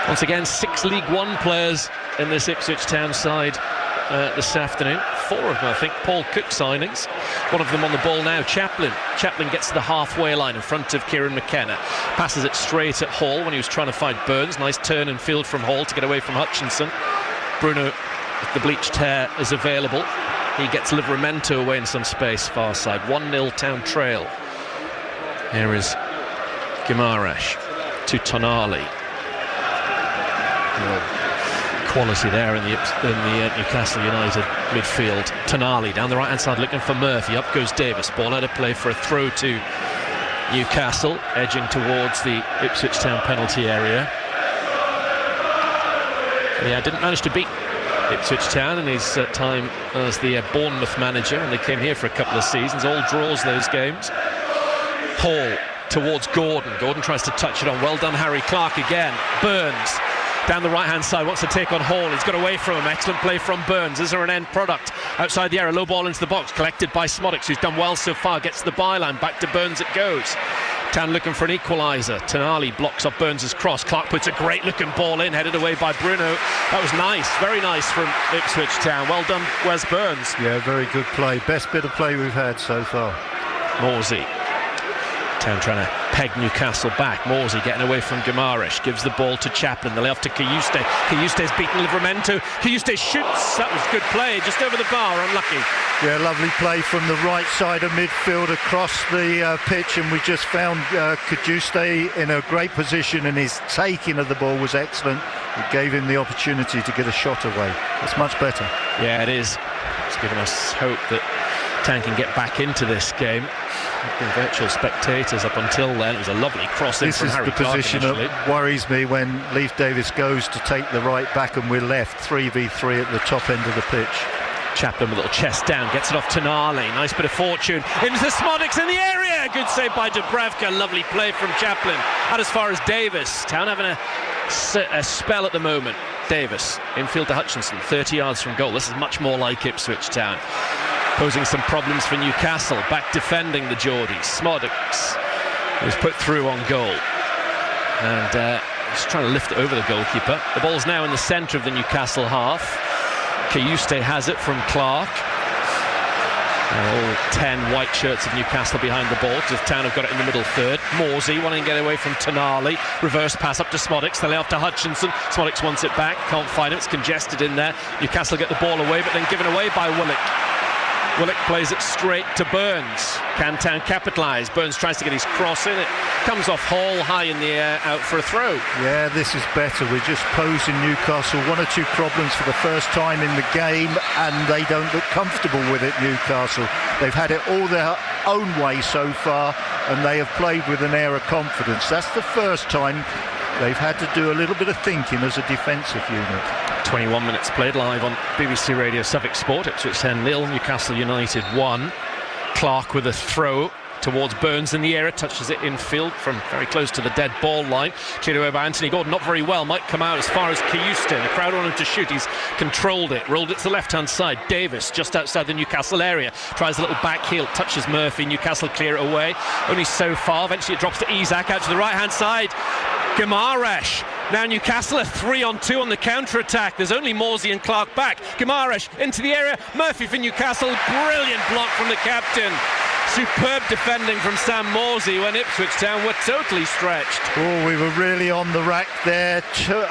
Once again, 6 League One players in this Ipswich Town side this afternoon. 4 of them, I think, Paul Cook signings. One of them on the ball now, Chaplin. Chaplin gets to the halfway line in front of Kieran McKenna. Passes it straight at Hall when he was trying to find Burns. Nice turn and field from Hall to get away from Hutchinson. Bruno, the bleached hair, is available. He gets Livramento away in some space, far side. 1-0 Town trail. Here is Guimaraes to Tonali. Quality there in the Newcastle United midfield. Tonali down the right hand side looking for Murphy. Up goes Davis. Ball out of play for a throw to Newcastle, edging towards the Ipswich Town penalty area. Yeah, didn't manage to beat Ipswich Town in his time as the Bournemouth manager, and they came here for a couple of seasons. All draws those games. Hall towards Gordon. Gordon tries to touch it on. Well done, Harry Clark again. Burns down the right hand side wants to take on Hall. He's got away from him. Excellent play from Burns. Is there an end product outside the area? Low ball into the box, collected by Smodic, who's done well so far. Gets to the byline. Back to Burns it goes. Town looking for an equaliser. Tonali blocks off Burns' cross. Clark puts a great looking ball in, headed away by Bruno. That was nice, very nice from Ipswich Town. Well done, Wes Burns. Yeah, very good play. Best bit of play we've had so far. Morsey. Town trying to peg Newcastle back. Morsey getting away from Guimaraes. Gives the ball to Chaplin. The left to Kiyuste. Kiyuste's beaten Livramento. Kiyuste shoots. That was good play. Just over the bar. Unlucky. Yeah, lovely play from the right side of midfield across the pitch, and we just found Kiyuste in a great position, and his taking of the ball was excellent. It gave him the opportunity to get a shot away. That's much better. Yeah, it is. It's given us hope that Town can get back into this game. Been virtual spectators up until then. It was a lovely cross in from Harry Clark. This is the position that worries me when Leif Davis goes to take the right back and we're left 3v3 at the top end of the pitch. Chaplin with a little chest down, gets it off Tonali. Nice bit of fortune into Smodic in the area. Good save by Dubravka. Lovely play from Chaplin. Out as far as Davis. Town having a spell at the moment. Davis infield to Hutchinson, 30 yards from goal. This is much more like Ipswich Town, posing some problems for Newcastle. Back defending the Geordies. Smodic was put through on goal, and he's trying to lift it over the goalkeeper. The ball's now in the centre of the Newcastle half. Kiyuste has it from Clark. All 10 white shirts of Newcastle behind the ball, because Town have got it in the middle third. Morsey wanting to get away from Tonali. Reverse pass up to Smodic. The lay off to Hutchinson. Smodic wants it back. Can't find it. It's congested in there. Newcastle get the ball away, but then given away by Willock. Willock plays it straight to Burns. Can Town capitalise? Burns tries to get his cross in. It comes off Hall high in the air, out for a throw. Yeah, this is better. We're just posing Newcastle 1 or 2 problems for the first time in the game, and they don't look comfortable with it, Newcastle. They've had it all their own way so far, and they have played with an air of confidence. That's the first time they've had to do a little bit of thinking as a defensive unit. 21 minutes played live on BBC Radio Suffolk Sport. Ipswich 10-0, Newcastle United 1. Clark with a throw towards Burns in the area, touches it infield from very close to the dead ball line. Cleared away by Anthony Gordon, not very well, might come out as far as Kiyuste. The crowd want him to shoot, he's controlled it, rolled it to the left-hand side. Davis, just outside the Newcastle area, tries a little back heel, touches Murphy, Newcastle clear it away. Only so far, eventually it drops to Isak, out to the right-hand side. Guimaraes. Now Newcastle are 3-on-2 on the counter-attack. There's only Morsey and Clark back. Guimaraes into the area. Murphy for Newcastle. Brilliant block from the captain. Superb defending from Sam Morsey when Ipswich Town were totally stretched. Oh, we were really on the rack there.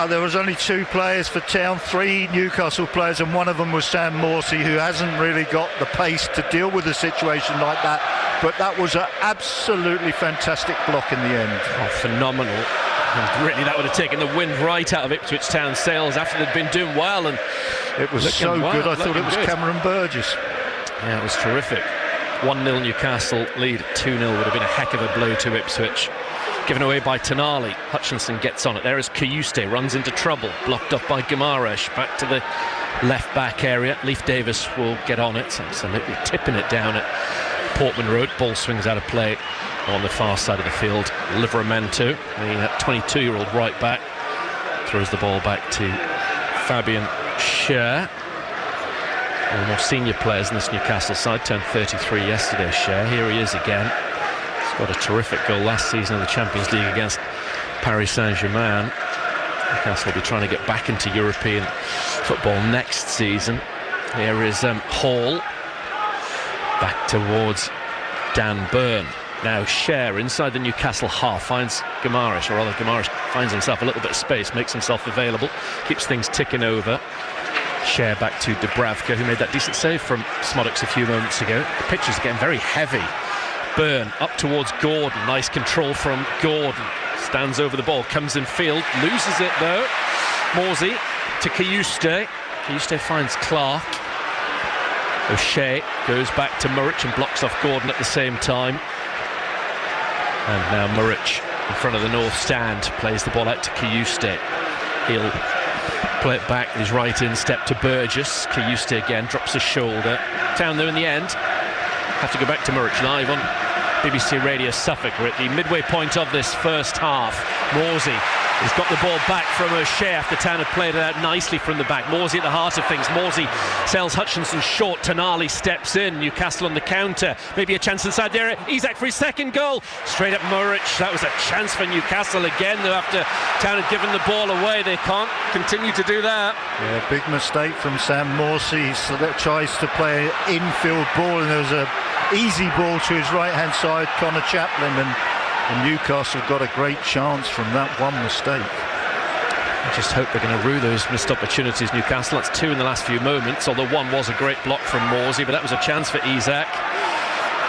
There was only 2 players for Town, 3 Newcastle players, and one of them was Sam Morsey, who hasn't really got the pace to deal with a situation like that. But that was an absolutely fantastic block in the end. Oh, phenomenal. And really, that would have taken the wind right out of Ipswich Town sails after they'd been doing well. And it was so good, I thought it was Cameron Burgess. Yeah, it was terrific. 1-0 Newcastle lead. 2-0 would have been a heck of a blow to Ipswich. Given away by Tonali. Hutchinson gets on it. There is Kayuste, runs into trouble. Blocked up by Guimaraes. Back to the left-back area. Leif Davis will get on it. Absolutely tipping it down at Portman Road. Ball swings out of play on the far side of the field. Livramento, the 22-year-old right back, throws the ball back to Fabian Schär. One of the more senior players in this Newcastle side, turned 33 yesterday, Schär. Here he is again. He's got a terrific goal last season in the Champions League against Paris Saint-Germain. Newcastle will be trying to get back into European football next season. Here is Hall. Back towards Dan Burn. Now Schär inside the Newcastle half finds Guimaraes, or rather Guimaraes finds himself a little bit of space, makes himself available, keeps things ticking over. Schär back to Dubravka, who made that decent save from Smodics a few moments ago. The pitch is getting very heavy. Burn up towards Gordon. Nice control from Gordon. Stands over the ball, comes in field, loses it though. Morsey to Kayuste. Kayuste finds Clark. O'Shea goes back to Muric and blocks off Gordon at the same time. And now Muric in front of the north stand plays the ball out to Kayuste. He'll play it back with his right instep to Burgess. Kayuste again drops his shoulder. Town though in the end have to go back to Muric. Live on BBC Radio Suffolk. We're at the midway point of this first half. Morsey has got the ball back from O'Shea after Town had played it out nicely from the back. Morsey at the heart of things. Morsey sells Hutchinson short. Tonali steps in. Newcastle on the counter. Maybe a chance inside the area. Isak for his second goal. Straight up Muric. That was a chance for Newcastle again, though, after Town had given the ball away. They can't continue to do that. Yeah, big mistake from Sam Morsey. So that tries to play an infield ball, and there was a easy ball to his right-hand side, Connor Chaplin, and Newcastle got a great chance from that one mistake. I just hope they're going to rue those missed opportunities, Newcastle. That's two in the last few moments, although one was a great block from Morsey, but that was a chance for Isak.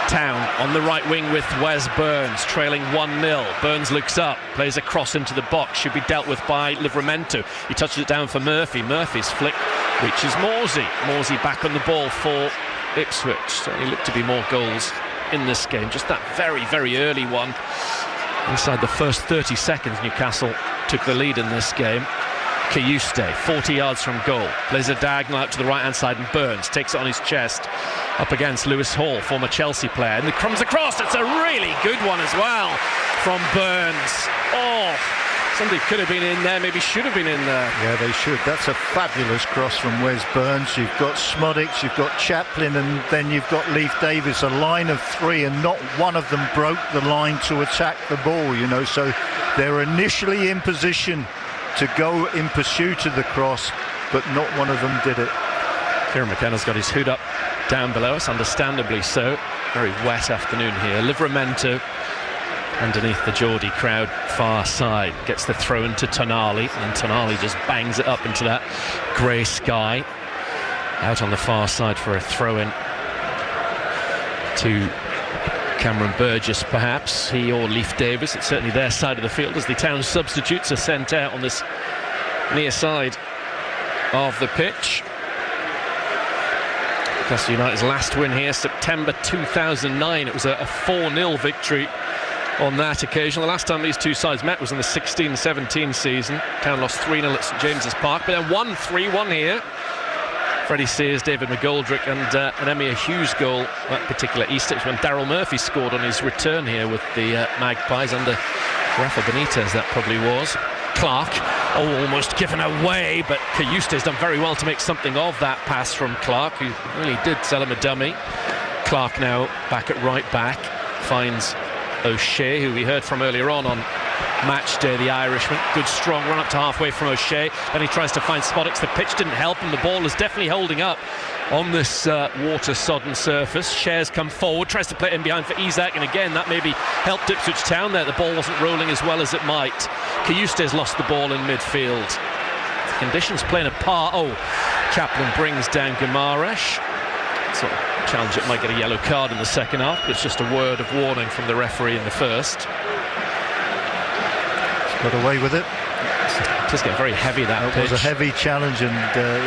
Town on the right wing with Wes Burns, trailing 1-0. Burns looks up, plays a cross into the box, should be dealt with by Livramento. He touches it down for Murphy. Murphy's flick reaches Morsey. Morsey back on the ball for Ipswich. Certainly looked to be more goals in this game. Just that very, very early one. Inside the first 30 seconds, Newcastle took the lead in this game. Kayuste, 40 yards from goal, plays a diagonal out to the right-hand side, and Burns takes it on his chest up against Lewis Hall, former Chelsea player, and it comes across. It's a really good one as well from Burns. Oh, somebody could have been in there, maybe should have been in there. Yeah, they should. That's a fabulous cross from Wes Burns. You've got Smodics, you've got Chaplin, and then you've got Leif Davis, a line of three, and not one of them broke the line to attack the ball, you know, so they're initially in position to go in pursuit of the cross, but not one of them did it. Kieran McKenna's got his hood up down below us, understandably so. Very wet afternoon here. Livramento underneath the Geordie crowd, far side, gets the throw into Tonali, and Tonali just bangs it up into that grey sky. Out on the far side for a throw-in to Cameron Burgess, perhaps, he or Leif Davis. It's certainly their side of the field as the Town substitutes are sent out on this near side of the pitch. Newcastle United's last win here, September 2009. It was a 4-0 victory on that occasion. The last time these two sides met was in the 16-17 season. Town lost 3-0 at St James's Park, but then won 3-1 here. Freddie Sears, David McGoldrick, and an Emir Hughes goal that particular Easter. It was when Daryl Murphy scored on his return here with the Magpies under Rafa Benitez, that probably was. Clark, almost given away, but Kayuste's done very well to make something of that pass from Clark, who really did sell him a dummy. Clark now back at right back, finds O'Shea, who we heard from earlier on match day, the Irishman. Good strong run up to halfway from O'Shea, then he tries to find Smodics. The pitch didn't help him, the ball is definitely holding up on this water-sodden surface. Shares come forward, tries to play it in behind for Isak, and again that maybe helped Ipswich Town there. The ball wasn't rolling as well as it might. Kayuste's lost the ball in midfield. The conditions playing a part. Chaplin brings down Guimaraes. Sort of challenge, it might get a yellow card in the second half, but it's just a word of warning from the referee in the first. Got away with it. It does get very heavy, that pitch. It was a heavy challenge, and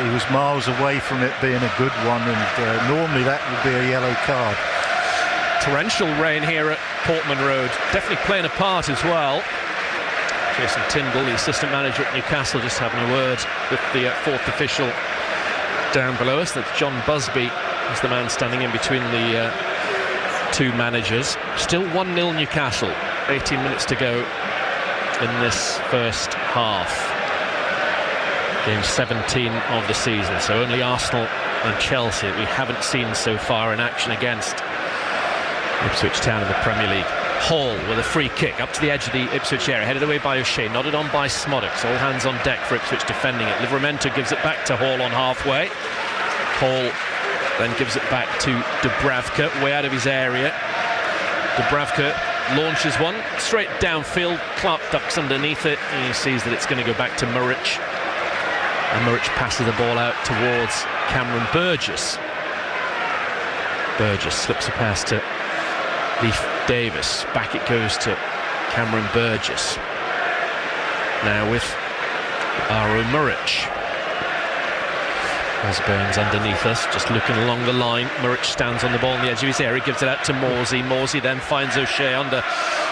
he was miles away from it being a good one, and normally that would be a yellow card. Torrential rain here at Portman Road, definitely playing a part as well. Jason Tyndall, the assistant manager at Newcastle, just having a word with the fourth official down below us. That's John Busby, is the man standing in between the two managers. Still 1-0 Newcastle, 18 minutes to go in this first half. Game 17 of the season, so only Arsenal and Chelsea we haven't seen so far in action against Ipswich Town in the Premier League. Hall with a free kick up to the edge of the Ipswich area, headed away by O'Shea, nodded on by Smodix. All hands on deck for Ipswich defending it. Livramento gives it back to Hall on halfway. Hall then gives it back to Dubravka, way out of his area. Dubravka launches one straight downfield. Clark ducks underneath it, and he sees that it's going to go back to Muric. And Muric passes the ball out towards Cameron Burgess. Burgess slips a pass to Leif Davis. Back it goes to Cameron Burgess. Now with Aro Muric. As Burns underneath us, just looking along the line. Muric stands on the ball on the edge of his area, gives it out to Morsey. Morsey then finds O'Shea under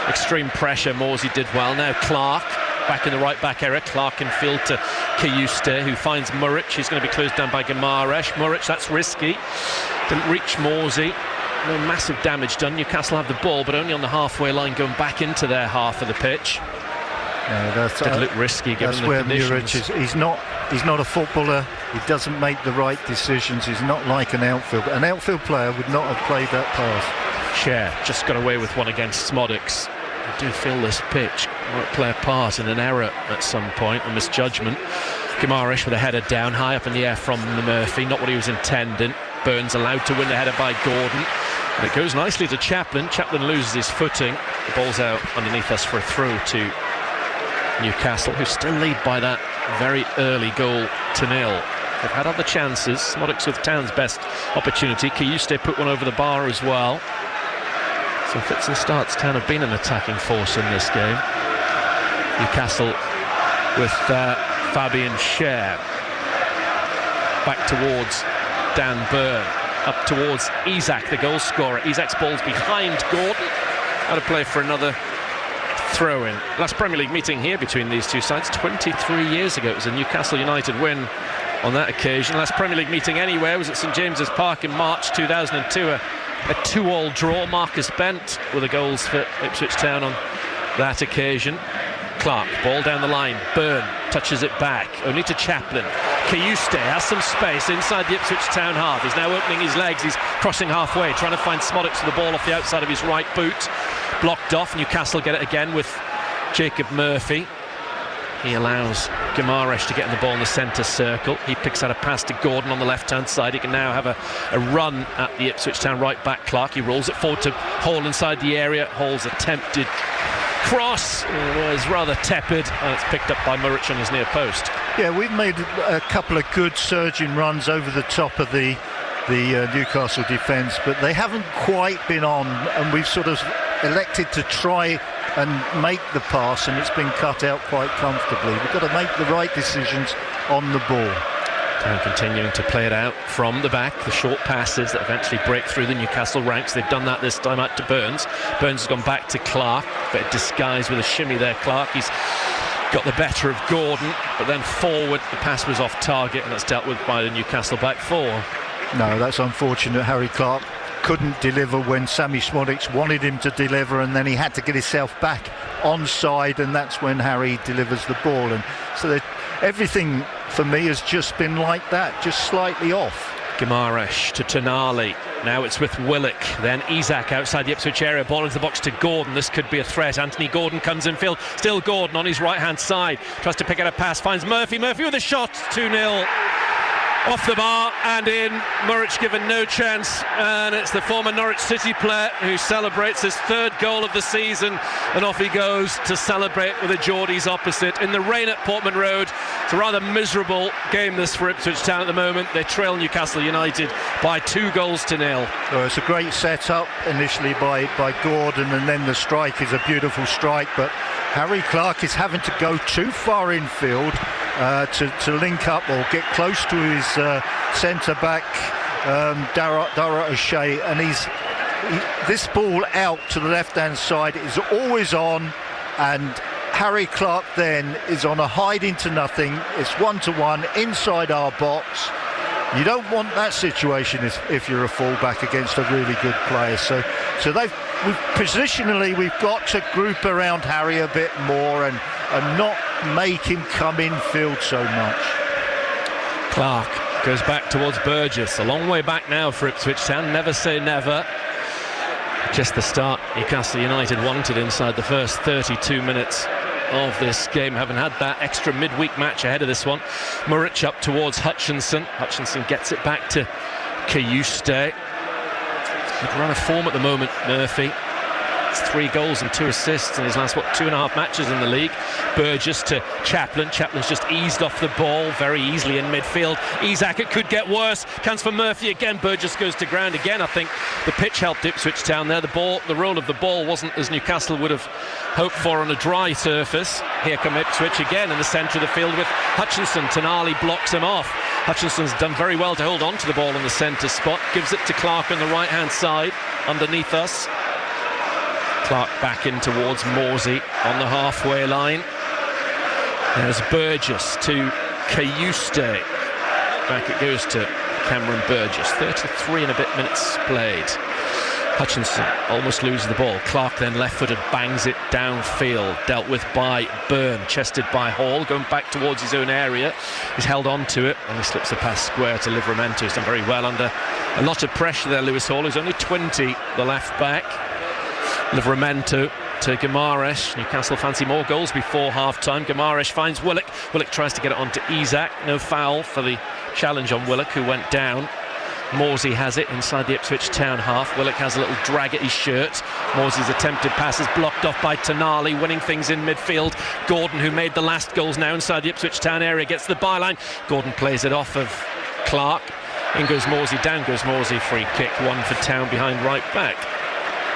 extreme pressure. Morsey did well. Now Clark back in the right back area. Clark in field to Kayuste, who finds Muric. He's going to be closed down by Guimaraes. Muric, that's risky. Didn't reach Morsey. No massive damage done. Newcastle have the ball, but only on the halfway line, going back into their half of the pitch. No, did look risky given that's the where conditions. Muric is. He's not a footballer. He doesn't make the right decisions. He's not like an outfield. An outfield player would not have played that pass. Cher just got away with one against Smodix. I do feel this pitch might play a part in an error at some point, a misjudgment. Guimaraes with a header down, high up in the air from the Murphy. Not what he was intending. Burns allowed to win the header by Gordon. And it goes nicely to Chaplin. Chaplin loses his footing. The ball's out underneath us for a throw to Newcastle, who still lead by that very early goal to 0. They've had other chances. Smodix with Town's best opportunity. Kayuste put one over the bar as well. So fits and starts. Town have been an attacking force in this game. Newcastle with Fabian Cher. Back towards Dan Burn. Up towards Isak, the goal scorer. Isak's ball's behind Gordon. Out of play for another throw-in. Last Premier League meeting here between these two sides 23 years ago. It was a Newcastle United win on that occasion. Last Premier League meeting anywhere was at St James's Park in March 2002. A 2-2 draw. Marcus Bent with the goals for Ipswich Town on that occasion. Clark, ball down the line. Byrne touches it back, only to Chaplin. Kayuste has some space inside the Ipswich Town half. He's now opening his legs. He's crossing halfway, trying to find Smodix with the ball off the outside of his right boot. Blocked off. Newcastle get it again with Jacob Murphy. He allows Guimaraes to get in the ball in the centre circle. He picks out a pass to Gordon on the left-hand side. He can now have a run at the Ipswich Town right back. Clark, he rolls it forward to Hall inside the area. Hall's attempted cross was rather tepid, and it's picked up by Muric on his near post. Yeah, we've made a couple of good surging runs over the top of the Newcastle defence, but they haven't quite been on, and we've sort of elected to try and make the pass, and it's been cut out quite comfortably. We've got to make the right decisions on the ball. Town continuing to play it out from the back, the short passes that eventually break through the Newcastle ranks. They've done that this time out to Burns. Burns has gone back to Clark, bit of disguise with a shimmy there. Clark, he's got the better of Gordon, but then forward the pass was off target, and that's dealt with by the Newcastle back four. No, that's unfortunate. Harry Clark couldn't deliver when Sammy Smodix wanted him to deliver, and then he had to get himself back onside, and that's when Harry delivers the ball. And so everything for me has just been like that, just slightly off. Guimaraes to Tonali. Now it's with Willock. Then Isak outside the Ipswich area. Ball into the box to Gordon. This could be a threat. Anthony Gordon comes in field. Still Gordon on his right-hand side. Tries to pick out a pass. Finds Murphy. Murphy with a shot. 2-0. Off the bar and in. Muric given no chance, and it's the former Norwich City player who celebrates his third goal of the season, and off he goes to celebrate with the Geordies opposite in the rain at Portman Road. It's a rather miserable game this for Ipswich Town at the moment. They trail Newcastle United by 2-0. Well, it's a great setup initially by Gordon, and then the strike is a beautiful strike, but Harry Clark is having to go too far infield to link up or get close to his centre back Dara O'Shea, and this ball out to the left-hand side is always on, and Harry Clark then is on a hide into nothing. It's 1-to-1 inside our box. You don't want that situation if you're a fullback against a really good player. So positionally we've got to group around Harry a bit more and not make him come in field so much. Clark goes back towards Burgess. A long way back now for Ipswich Town. Never say never. Just the start Newcastle United wanted inside the first 32 minutes of this game, having had that extra midweek match ahead of this one. Muric up towards Hutchinson. Hutchinson gets it back to Kayuste. Good run of form at the moment, Murphy. It's 3 goals and 2 assists in his last, 2.5 matches in the league. Burgess to Chaplin. Chaplin's just eased off the ball very easily in midfield. Isak, it could get worse. Chance for Murphy again. Burgess goes to ground again. I think the pitch helped Ipswich Town there. The roll of the ball wasn't as Newcastle would have hoped for on a dry surface. Here come Ipswich again in the centre of the field with Hutchinson. Tonali blocks him off. Hutchinson's done very well to hold on to the ball in the centre spot. Gives it to Clark on the right-hand side underneath us. Clark back in towards Morsey on the halfway line. There's Burgess to Kayuste. Back it goes to Cameron Burgess. 33 and a bit minutes played. Hutchinson almost loses the ball. Clark then left-footed bangs it downfield. Dealt with by Byrne, chested by Hall, going back towards his own area. He's held on to it and he slips a pass square to Livramento. He's done very well under a lot of pressure there, Lewis Hall, who's only 20, the left-back. Livramento to Guimaraes. Newcastle fancy more goals before half-time. Guimaraes finds Willock. Willock tries to get it on to Isak. No foul for the challenge on Willock, who went down. Morsey has it inside the Ipswich Town half. Willock has a little drag at his shirt. Morsey's attempted pass is blocked off by Tonali, winning things in midfield. Gordon, who made the last goals now inside the Ipswich Town area, gets the byline. Gordon plays it off of Clark. In goes Morsey, down goes Morsey. Free kick, 1 for Town behind right back.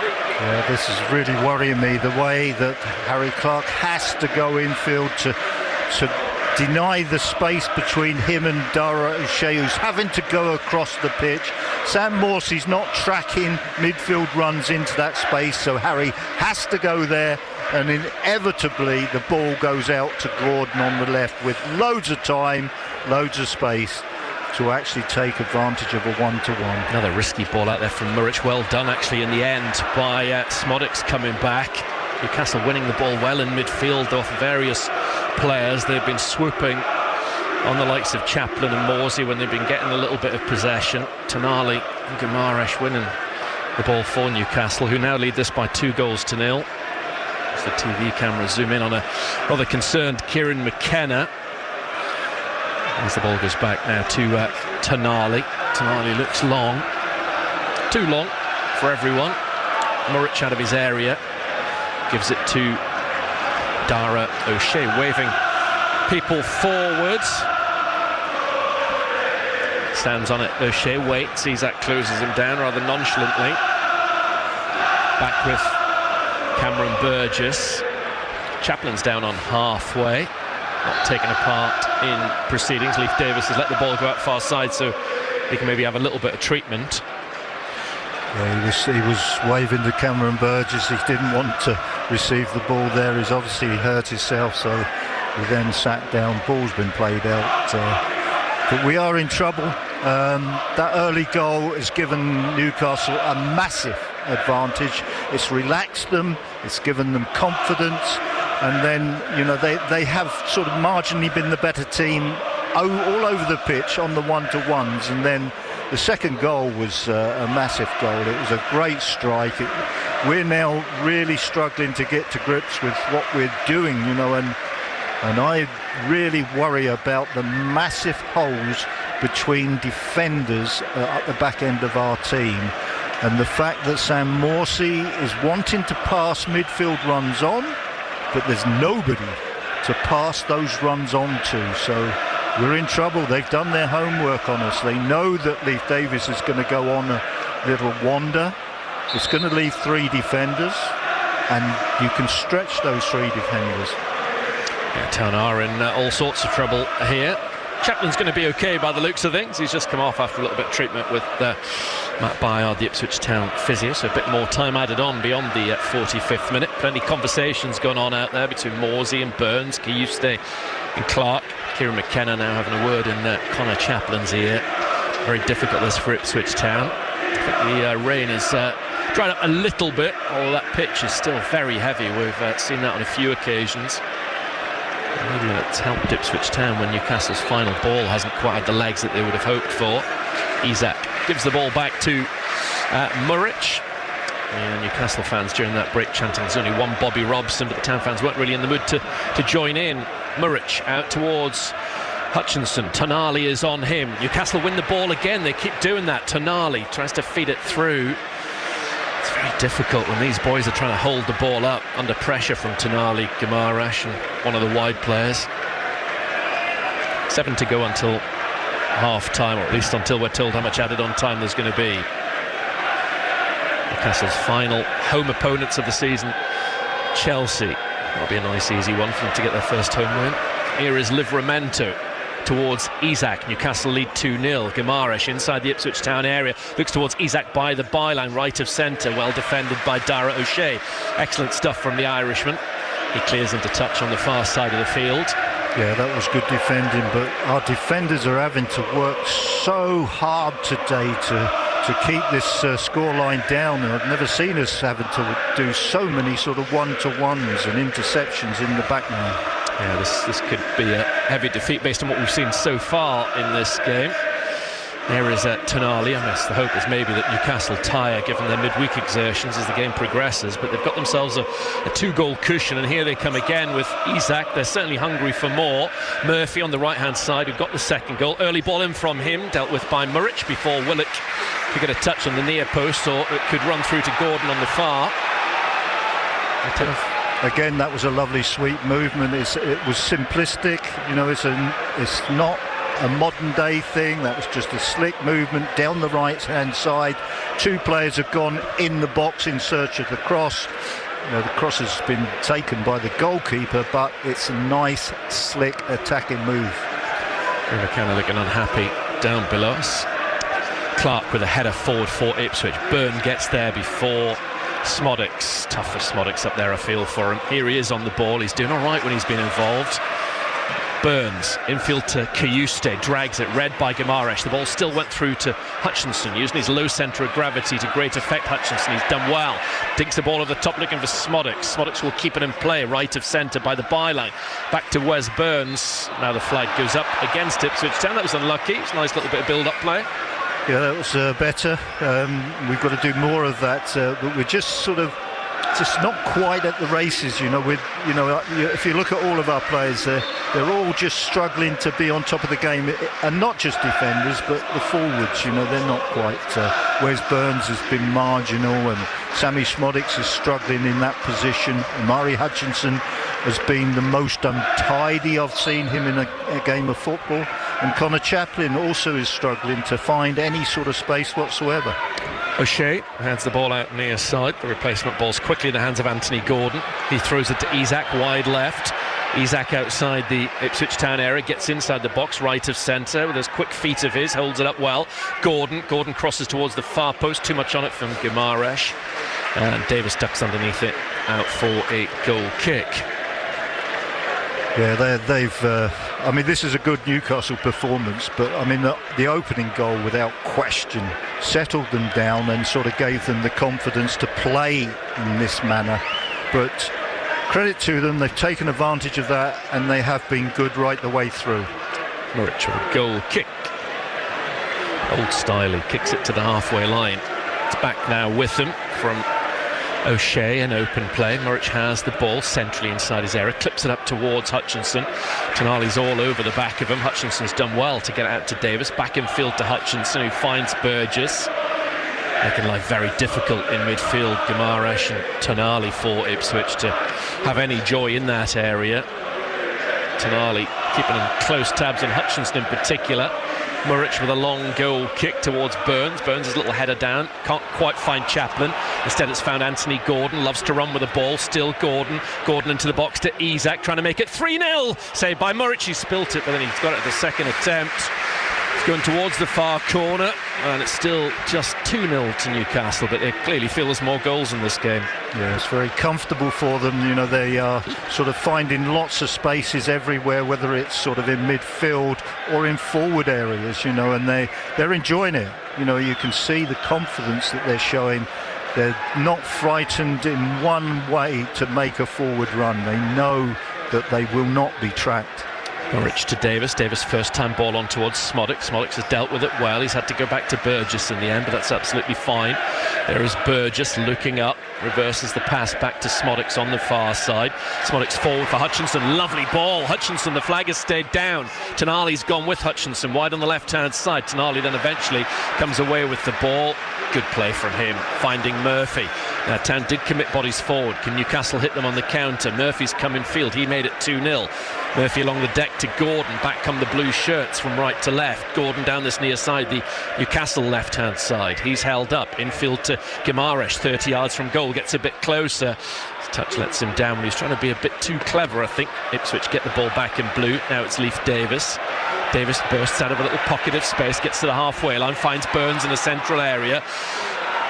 Yeah, this is really worrying me, the way that Harry Clark has to go infield to deny the space between him and Dara O'Shea, who's having to go across the pitch. Sam Morsey's not tracking midfield runs into that space, so Harry has to go there, and inevitably the ball goes out to Gordon on the left with loads of time, loads of space to actually take advantage of a 1-to-1. Another risky ball out there from Muric. Well done actually in the end by Smodics coming back. Newcastle winning the ball well in midfield off various players. They've been swooping on the likes of Chaplin and Morsey when they've been getting a little bit of possession. Tonali and Guimaraes winning the ball for Newcastle, who now lead this by 2-0. As the TV cameras zoom in on a rather concerned Kieran McKenna. As the ball goes back now to Tonali. Tonali looks long. Too long for everyone. Muric out of his area. Gives it to Dara O'Shea, waving people forwards. Stands on it, O'Shea waits. Isak closes him down rather nonchalantly. Back with Cameron Burgess. Chaplin's down on halfway. Not taken apart in proceedings. Leif Davis has let the ball go out far side so he can maybe have a little bit of treatment. Yeah, he was waving to Cameron Burgess. He didn't want to receive the ball there. He's obviously hurt himself, so he then sat down. Ball's been played out. But we are in trouble. That early goal has given Newcastle a massive advantage. It's relaxed them. It's given them confidence. And then, they have sort of marginally been the better team all over the pitch on the 1-to-1s. And then the second goal was a massive goal. It was a great strike. We're now really struggling to get to grips with what we're doing, and I really worry about the massive holes between defenders at the back end of our team. And the fact that Sam Morsey is wanting to pass midfield runs on, but there's nobody to pass those runs on to. So we're in trouble. They've done their homework on us. They know that Leif Davis is going to go on a little wander. It's going to leave 3 defenders, and you can stretch those 3 defenders. Yeah, Town are in all sorts of trouble here. Chaplin's going to be okay by the looks of things. He's just come off after a little bit of treatment with Matt Byard, the Ipswich Town physio, so a bit more time added on beyond the 45th minute. Plenty of conversations going on out there between Morsey and Burns, Kiyuste and Clark. Kieran McKenna now having a word in Connor Chaplin's ear. Very difficult this for Ipswich Town. I think the rain is dried up a little bit, although that pitch is still very heavy. We've seen that on a few occasions. Maybe it's helped Ipswich Town when Newcastle's final ball hasn't quite had the legs that they would have hoped for. Isak gives the ball back to Murich. And Newcastle fans during that break chanting there's only one Bobby Robson, but the Town fans weren't really in the mood to join in. Murich out towards Hutchinson. Tonali is on him. Newcastle win the ball again. They keep doing that. Tonali tries to feed it through. It's very difficult when these boys are trying to hold the ball up under pressure from Tonali, Guimaraes and one of the wide players. 7 to go until half-time, or at least until we're told how much added on time there's going to be. Newcastle's final home opponents of the season, Chelsea. That'll be a nice easy one for them to get their first home win. Here is Livramento towards Isak. Newcastle lead 2-0. Guimaraes inside the Ipswich Town area looks towards Isak by the byline, right of centre, well defended by Dara O'Shea. Excellent stuff from the Irishman. He clears into touch on the far side of the field. Yeah, that was good defending, but our defenders are having to work so hard today to keep this scoreline down. I've never seen us having to do so many sort of one-to-ones and interceptions in the back line. Yeah, this could be a heavy defeat based on what we've seen so far in this game. There is Tonali. I guess the hope is maybe that Newcastle tire given their midweek exertions as the game progresses, but they've got themselves a 2-goal cushion, and here they come again with Isak. They're certainly hungry for more. Murphy on the right-hand side who got the second goal. Early ball in from him, dealt with by Murich before Willock could get a touch on the near post, or it could run through to Gordon on the far. Again, that was a lovely sweep movement. It was simplistic, you know. It's not a modern day thing. That was just a slick movement down the right hand side. 2 players have gone in the box in search of the cross. You know, the cross has been taken by the goalkeeper, but it's a nice slick attacking move. McKenna looking unhappy down below us. Clark with a header forward for Ipswich. Byrne gets there before Smodics. Tough for Smodics up there, I feel for him. Here he is on the ball. He's doing all right when he's been involved. Burns, infield to Kiyuste, drags it, read by Guimaraes. The ball still went through to Hutchinson, using his low centre of gravity to great effect. Hutchinson, he's done well. Dinks the ball over the top, looking for Smodics. Smodics will keep it in play, right of centre by the byline. Back to Wes Burns. Now the flag goes up against Ipswich Town. That was unlucky. It's a nice little bit of build-up play. Yeah, that was better. We've got to do more of that, but we're just not quite at the races, you know. If you look at all of our players, they're all just struggling to be on top of the game, and not just defenders, but the forwards. You know, they're not quite. Wes Burns has been marginal, and Sammy Smodics is struggling in that position. Amari Hutchinson has been the most untidy I've seen him in a game of football, and Connor Chaplin also is struggling to find any sort of space whatsoever. O'Shea hands the ball out near side. The replacement ball's quickly in the hands of Anthony Gordon. He throws it to Isak, wide left. Isak outside the Ipswich Town area, gets inside the box, right of centre with those quick feet of his, holds it up well. Gordon crosses towards the far post, too much on it from Guimaraes, and Davis ducks underneath it, out for a goal kick. Yeah, I mean, this is a good Newcastle performance, but I mean, the opening goal, without question, settled them down and sort of gave them the confidence to play in this manner. But credit to them, they've taken advantage of that, and they have been good right the way through. Murich with a goal kick. Old style, he kicks it to the halfway line. It's back now with them from O'Shea, an open play. Murich has the ball centrally inside his area, clips it up towards Hutchinson. Tonali's all over the back of him. Hutchinson's done well to get out to Davis. Back in field to Hutchinson, who finds Burgess. Making life very difficult in midfield, Guimaraes and Tonali for Ipswich to have any joy in that area. Tonali keeping in close tabs on Hutchinson in particular. Murich with a long goal kick towards Burns. Burns' is a little header down, can't quite find Chaplin. Instead it's found Anthony Gordon, loves to run with the ball, still Gordon into the box to Isak, trying to make it 3-0. Saved by Murich, he spilt it, but then he's got it at the second attempt. Going towards the far corner, and it's still just 2-0 to Newcastle, but they clearly feel there's more goals in this game. Yeah, it's very comfortable for them. You know, they are sort of finding lots of spaces everywhere, whether it's sort of in midfield or in forward areas, you know, and they're enjoying it. You know, you can see the confidence that they're showing. They're not frightened in one way to make a forward run. They know that they will not be tracked. Norwich to Davis. Davis first time ball on towards Smodic. Smodic has dealt with it well. He's had to go back to Burgess in the end, but that's absolutely fine. There is Burgess looking up, reverses the pass back to Smodic's on the far side. Smodic's forward for Hutchinson. Lovely ball. Hutchinson, the flag has stayed down. Tonali's gone with Hutchinson wide on the left hand side. Tonali then eventually comes away with the ball. Good play from him, finding Murphy. Now, Town did commit bodies forward. Can Newcastle hit them on the counter? Murphy's come in field. He made it 2-0. Murphy along the deck to Gordon. Back come the blue shirts from right to left. Gordon down this near side, the Newcastle left-hand side. He's held up. Infield to Gimaresh, 30 yards from goal. Gets a bit closer. His touch lets him down when he's trying to be a bit too clever, I think. Ipswich get the ball back in blue. Now it's Leif Davis. Davis bursts out of a little pocket of space, gets to the halfway line, finds Burns in a central area.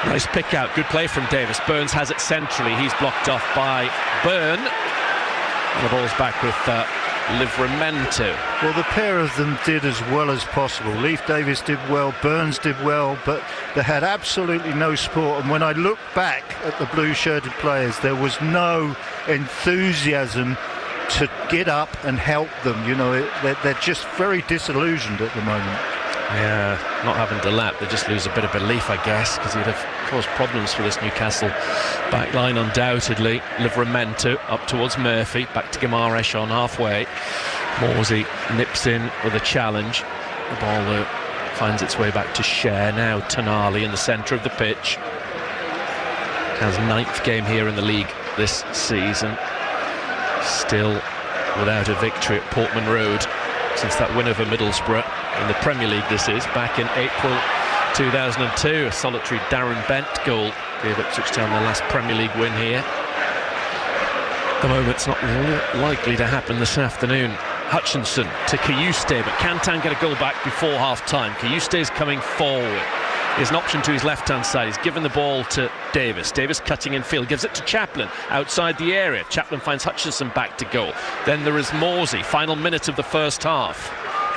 Nice pick out, good play from Davis. Burns has it centrally, he's blocked off by Byrne. And the ball's back with Livramento. Well, the pair of them did as well as possible. Leif Davis did well, Burns did well, but they had absolutely no support. And when I look back at the blue-shirted players, there was no enthusiasm to get up and help them. You know, they're just very disillusioned at the moment. Yeah, not having Delap, they just lose a bit of belief, I guess, because he'd have caused problems for this Newcastle back line undoubtedly. Livramento up towards Murphy, back to Gimaresh on halfway. Morsey nips in with a challenge. The ball finds its way back to Cher. Now Tonali in the centre of the pitch. Has 9th game here in the league this season. Still without a victory at Portman Road since that win over Middlesbrough in the Premier League. This is back in April 2002. A solitary Darren Bent goal gave Ipswich Town their last Premier League win here. At the moment it's not likely to happen this afternoon. Hutchinson to Kayuste, but can Town get a goal back before half-time? Kayuste's coming forward. He has an option to his left-hand side. He's given the ball to Davis. Davis cutting in field, gives it to Chaplin outside the area. Chaplin finds Hutchinson back to goal. Then there is Morsey, final minute of the first half.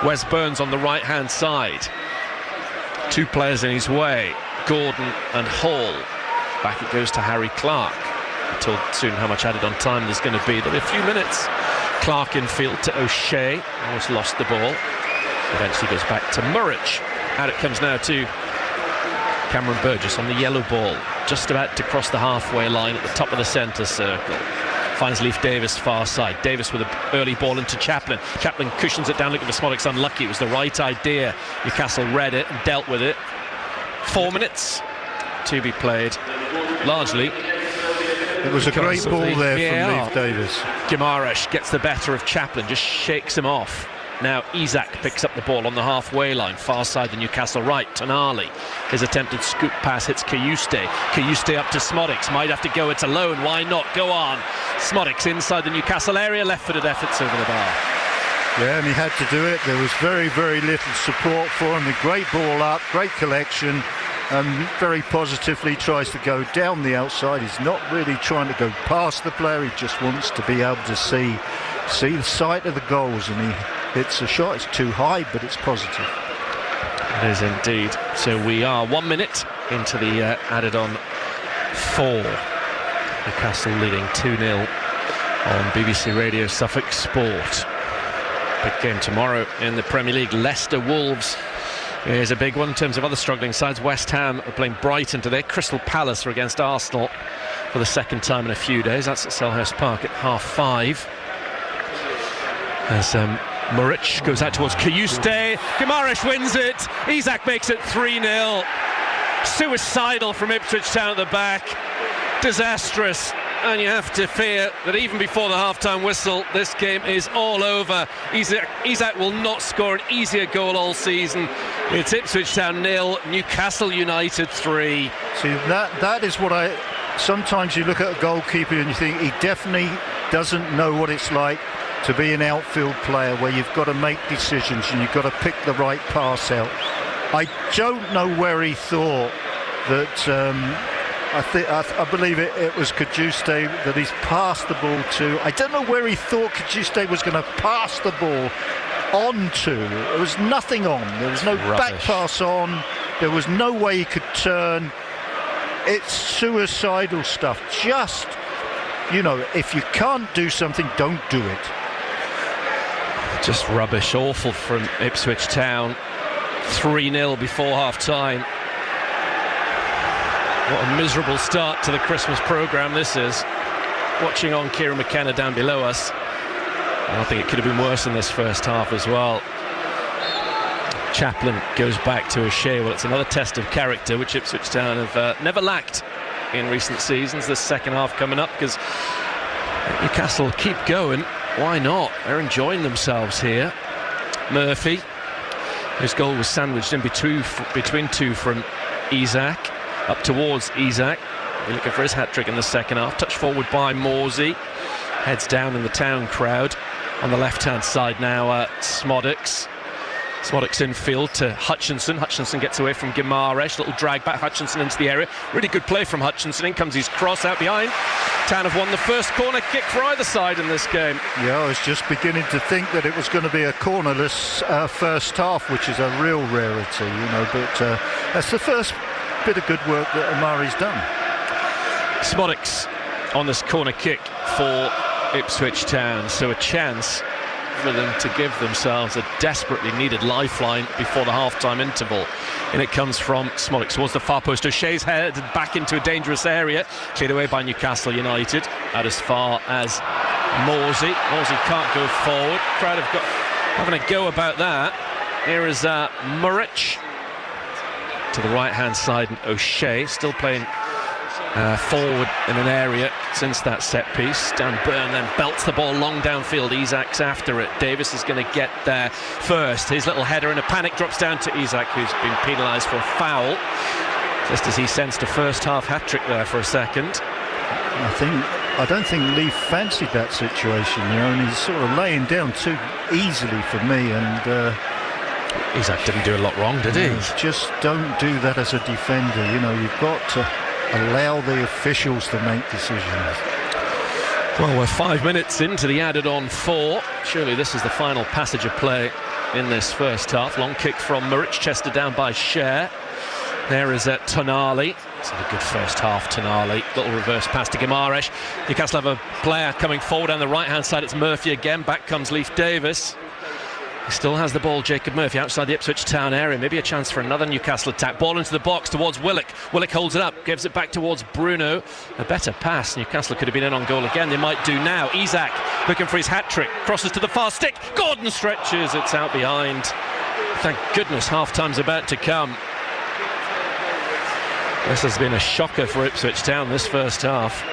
Wes Burns on the right-hand side. 2 players in his way, Gordon and Hall. Back it goes to Harry Clark. We're told soon how much added on time there's going to be. There'll be a few minutes. Clark in field to O'Shea. Almost lost the ball. Eventually goes back to Murrich. Out it comes now to Cameron Burgess on the yellow ball, just about to cross the halfway line at the top of the centre circle. Finds Leif Davis far side. Davis with an early ball into Chaplin. Chaplin cushions it down, looking for Smodic's unlucky. It was the right idea. Newcastle read it and dealt with it. 4 minutes to be played. Largely. It was a great ball there from Leif Davis. Gimaresh gets the better of Chaplin, just shakes him off. Now Isak picks up the ball on the halfway line, far side the Newcastle right. Tonali, his attempted scoop pass hits Kayuste. Kayuste up to Smodics, might have to go it alone, why not? Go on. Smodics inside the Newcastle area, left-footed efforts over the bar. Yeah, and he had to do it. There was very, very little support for him. A great ball up, great collection, and very positively tries to go down the outside. He's not really trying to go past the player. He just wants to be able to see the sight of the goals, and he hits a shot. It's too high, but it's positive. It is indeed. So we are 1 minute into the added on 4. Newcastle leading 2-0 on BBC Radio Suffolk Sport. Big game tomorrow in the Premier League. Leicester Wolves is a big one in terms of other struggling sides. West Ham are playing Brighton today. Crystal Palace are against Arsenal for the second time in a few days. That's at Selhurst Park at 5:30. As Murrich goes out towards Kayuste. Gimaresh wins it. Isak makes it 3-0. Suicidal from Ipswich Town at the back. Disastrous. And you have to fear that even before the half-time whistle, this game is all over. Isak will not score an easier goal all season. It's Ipswich Town 0, Newcastle United 3. See, that is what sometimes you look at a goalkeeper and you think he definitely doesn't know what it's like to be an outfield player where you've got to make decisions and you've got to pick the right pass out. I don't know where he thought that. I believe it was Cajuste that he's passed the ball to. I don't know where he thought Cajuste was going to pass the ball on to. There was nothing on. There was no back pass on. There was no way he could turn. It's suicidal stuff. Just, if you can't do something, don't do it. Just rubbish. Awful from Ipswich Town. 3-0 before half-time. What a miserable start to the Christmas programme this is. Watching on Kieran McKenna down below us. And I think it could have been worse in this first half as well. Chaplin goes back to O'Shea. Well, it's another test of character, which Ipswich Town have never lacked in recent seasons. This second half coming up, because Newcastle keep going. Why not? They're enjoying themselves here. Murphy, whose goal was sandwiched in between two from Isak. Up towards Isak. We're looking for his hat-trick in the second half. Touch forward by Morsey. Heads down in the Town crowd. On the left-hand side now, Smodics. Smodics infield to Hutchinson. Hutchinson gets away from Gimaresh. Little drag back, Hutchinson into the area. Really good play from Hutchinson. In comes his cross out behind. Town have won the first corner kick for either side in this game. Yeah, I was just beginning to think that it was going to be a cornerless first half, which is a real rarity, but that's the first bit of good work that Amari's done. Smodics on this corner kick for Ipswich Town, so a chance for them to give themselves a desperately needed lifeline before the half-time interval. And it comes from Smodics towards the far post. O'Shea's headed back into a dangerous area, cleared away by Newcastle United, out as far as Morsey. Morsey can't go forward. Crowd have got having a go about that. Here is Murrich to the right-hand side, and O'Shea still playing forward in an area since that set piece. Dan Byrne then belts the ball long downfield. Isak's after it. Davis is going to get there first. His little header in a panic drops down to Isak, who's been penalised for a foul, just as he sensed a first-half hat-trick there for a second. I don't think Lee fancied that situation, and he's sort of laying down too easily for me, and Isak didn't do a lot wrong, did he? Just don't do that as a defender. You've got to allow the officials to make decisions. Well, we're 5 minutes into the added-on 4. Surely this is the final passage of play in this first half. Long kick from Murrich, chested down by Scher. There is Tonali. It's a good first half, Tonali. Little reverse pass to Gimaresh. Newcastle have a player coming forward on the right-hand side. It's Murphy again. Back comes Leif Davis. He still has the ball, Jacob Murphy, outside the Ipswich Town area. Maybe a chance for another Newcastle attack. Ball into the box towards Willock. Willock holds it up, gives it back towards Bruno. A better pass. Newcastle could have been in on goal again. They might do now. Isak looking for his hat-trick. Crosses to the far stick. Gordon stretches. It's out behind. Thank goodness half-time's about to come. This has been a shocker for Ipswich Town this first half.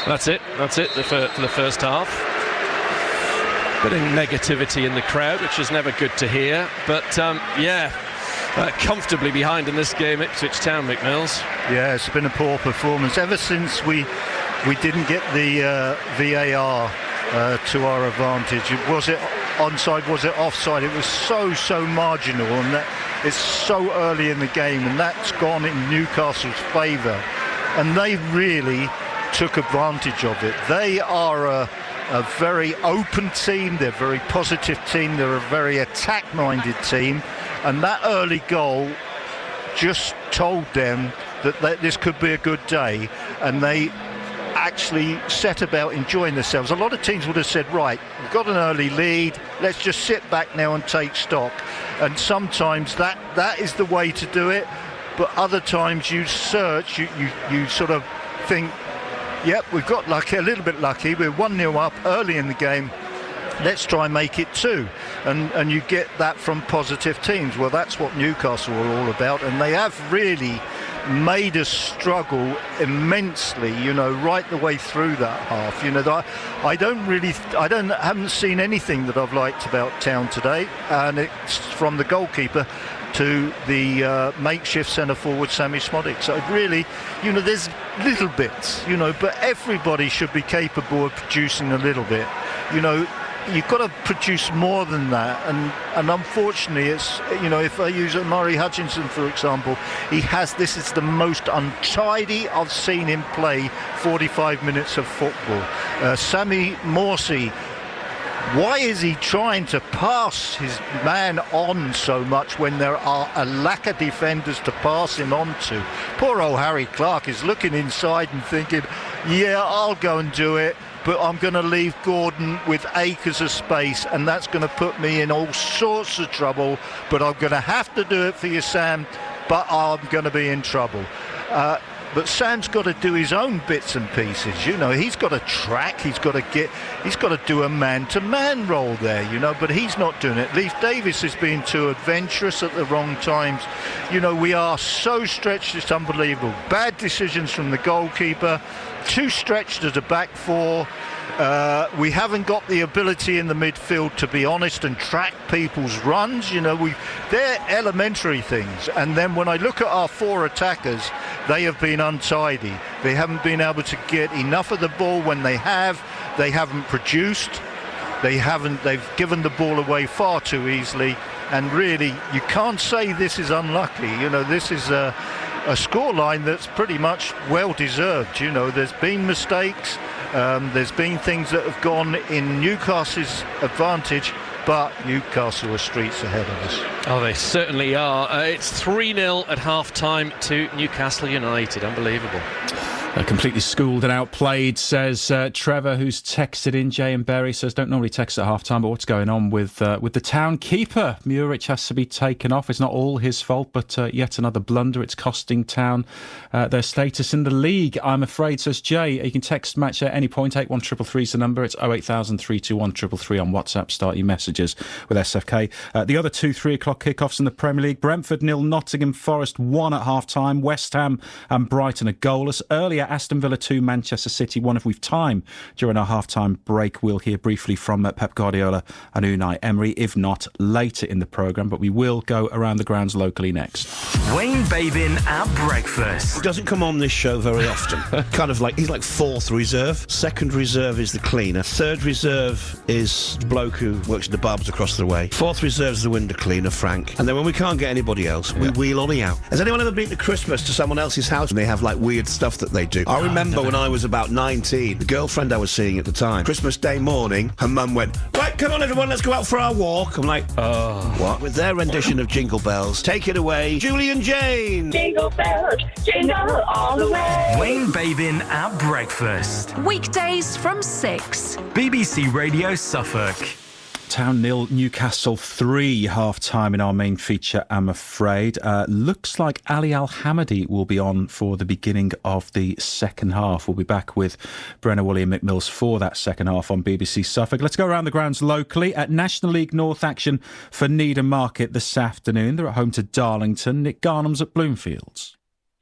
That's it for the first half. Bit of negativity in the crowd, which is never good to hear. But comfortably behind in this game, Ipswich Town, Mick Mills. Yeah, it's been a poor performance ever since we didn't get the VAR to our advantage. Was it onside? Was it offside? It was so marginal, and that it's so early in the game, and that's gone in Newcastle's favour. And they really took advantage of it. They are a very open team, they're a very positive team, they're a very attack-minded team, and that early goal just told them that this could be a good day, and they actually set about enjoying themselves. A lot of teams would have said, right, we've got an early lead, let's just sit back now and take stock, and sometimes that is the way to do it, but other times you search, you sort of think, yep, we've got lucky, a little bit lucky. We're 1-0 up early in the game. Let's try and make it 2. And you get that from positive teams. Well, that's what Newcastle are all about. And they have really made us struggle immensely, right the way through that half. I haven't seen anything that I've liked about Town today. And it's from the goalkeeper to the makeshift centre forward Sammy Smodic. So really, there's little bits, but everybody should be capable of producing a little bit. You know, you've got to produce more than that, and unfortunately it's, you know, if I use Murray Hutchinson for example, this is the most untidy I've seen him play 45 minutes of football. Sammy Morsey, why is he trying to pass his man on so much when there are a lack of defenders to pass him on to? Poor old Harry Clark is looking inside and thinking, yeah, I'll go and do it, but I'm going to leave Gordon with acres of space, and that's going to put me in all sorts of trouble, but I'm going to have to do it for you, Sam, but I'm going to be in trouble. But Sam's got to do his own bits and pieces, you know. He's got to track, he's got to do a man-to-man role there, you know, but he's not doing it. Leif Davis has been too adventurous at the wrong times. You know, we are so stretched, it's unbelievable. Bad decisions from the goalkeeper, too stretched as a back four. We haven't got the ability in the midfield, to be honest, and track people's runs. You know, they're elementary things. And then when I look at our four attackers, they have been untidy. They haven't been able to get enough of the ball. When they haven't produced. They've given the ball away far too easily. And really, you can't say this is unlucky. You know, this is a scoreline that's pretty much well deserved. You know, there's been mistakes. There's been things that have gone in Newcastle's advantage, but Newcastle are streets ahead of us. Oh, they certainly are. It's 3-0 at half-time to Newcastle United. Unbelievable. Completely schooled and outplayed, says Trevor, who's texted in. Jay and Berry says, don't normally text at half-time, but what's going on with the town keeper? Muric has to be taken off. It's not all his fault, but yet another blunder. It's costing Town their status in the league, I'm afraid, says Jay. You can text match at any point. 81333 is the number. It's 08000 321 333 on WhatsApp. Start your messages with SFK. The other 2 3 o'clock kickoffs in the Premier League. Brentford 0, Nottingham Forest 1 at half-time. West Ham and Brighton are goalless. Earlier, Aston Villa 2, Manchester City 1. If we've time during our half-time break, we'll hear briefly from Pep Guardiola and Unai Emery, if not later in the programme, but we will go around the grounds locally next. Wayne Babin at breakfast. He doesn't come on this show very often. Kind of like, he's like fourth reserve. Second reserve is the cleaner. Third reserve is the bloke who works at the barbers across the way. Fourth reserve is the window cleaner, Frank. And then when we can't get anybody else, we wheel Ollie out. Has anyone ever been to Christmas to someone else's house and they have like weird stuff that they do? I remember when I was about 19, the girlfriend I was seeing at the time, Christmas Day morning, her mum went, right, come on everyone, let's go out for our walk. I'm like, oh, what? With their rendition of Jingle Bells. Take it away, Julie and Jane. Jingle bells, jingle all the way. Wayne Babin at breakfast. Weekdays from 6. BBC Radio Suffolk. Town 0, Newcastle 3, half-time in our main feature, I'm afraid. Looks like Ali Al-Hamadi will be on for the beginning of the second half. We'll be back with Brenna Woolley and Mick Mills for that second half on BBC Suffolk. Let's go around the grounds locally. At National League North action for Needham Market this afternoon. They're at home to Darlington. Nick Garnham's at Bloomfields.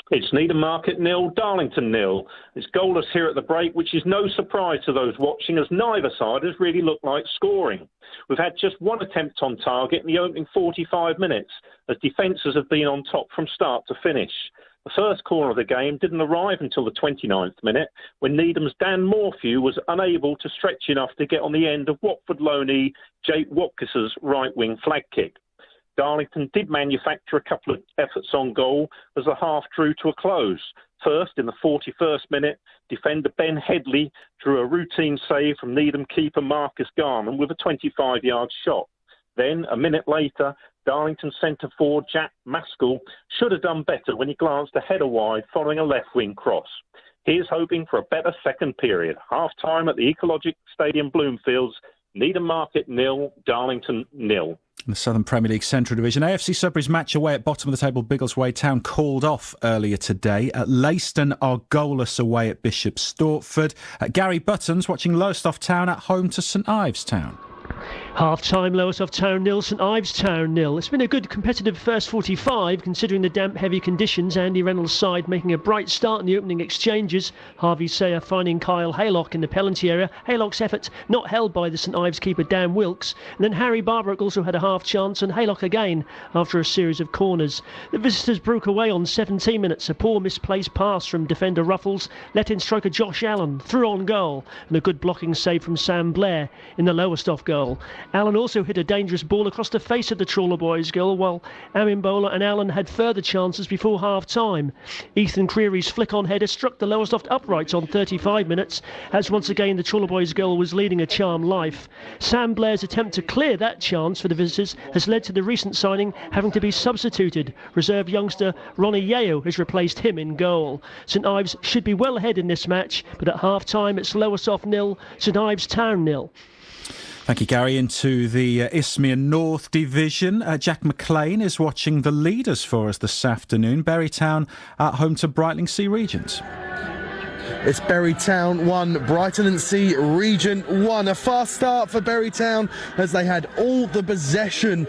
It's Needham Market 0, Darlington 0. It's goalless here at the break, which is no surprise to those watching, as neither side has really looked like scoring. We've had just one attempt on target in the opening 45 minutes, as defences have been on top from start to finish. The first corner of the game didn't arrive until the 29th minute, when Needham's Dan Morphew was unable to stretch enough to get on the end of Watford loanee Jake Watkis's right-wing flag kick. Darlington did manufacture a couple of efforts on goal as the half drew to a close. First, in the 41st minute, defender Ben Headley drew a routine save from Needham keeper Marcus Garman with a 25-yard shot. Then, a minute later, Darlington centre forward Jack Maskell should have done better when he glanced a header wide following a left-wing cross. Here's hoping for a better second period. Half-time at the Ecologic Stadium Bloomfields, Needham Market 0, Darlington 0. In the Southern Premier League Central Division, AFC Sudbury's match away at bottom of the table Biggleswade Town called off earlier today. Leiston are goalless away at Bishop Stortford. Gary Buttons watching Lowestoft Town at home to St Ives Town. Half-time, Lowestoft Town 0, St Ives Town 0. It's been a good competitive first 45 considering the damp heavy conditions. Andy Reynolds' side making a bright start in the opening exchanges. Harvey Sayer finding Kyle Haylock in the penalty area. Haylock's effort not held by the St Ives keeper Dan Wilkes. And then Harry Barbrook also had a half chance, and Haylock again after a series of corners. The visitors broke away on 17 minutes. A poor misplaced pass from defender Ruffles let in striker Josh Allen through on goal, and a good blocking save from Sam Blair in the Lowestoft goal. Allen also hit a dangerous ball across the face of the Trawler Boys goal, while Amimbola and Allen had further chances before half-time. Ethan Creary's flick-on header struck the Lowestoft uprights on 35 minutes, as once again the Trawler Boys goal was leading a charmed life. Sam Blair's attempt to clear that chance for the visitors has led to the recent signing having to be substituted. Reserve youngster Ronnie Yeo has replaced him in goal. St Ives should be well ahead in this match, but at half-time it's Lowestoft 0, St Ives Town 0. Thank you, Gary. Into the Isthmian North Division. Jack McLean is watching the leaders for us this afternoon. Bury Town at home to Brightlingsea Regent. It's Bury Town 1, Brighton and Sea Regent 1. A fast start for Bury Town as they had all the possession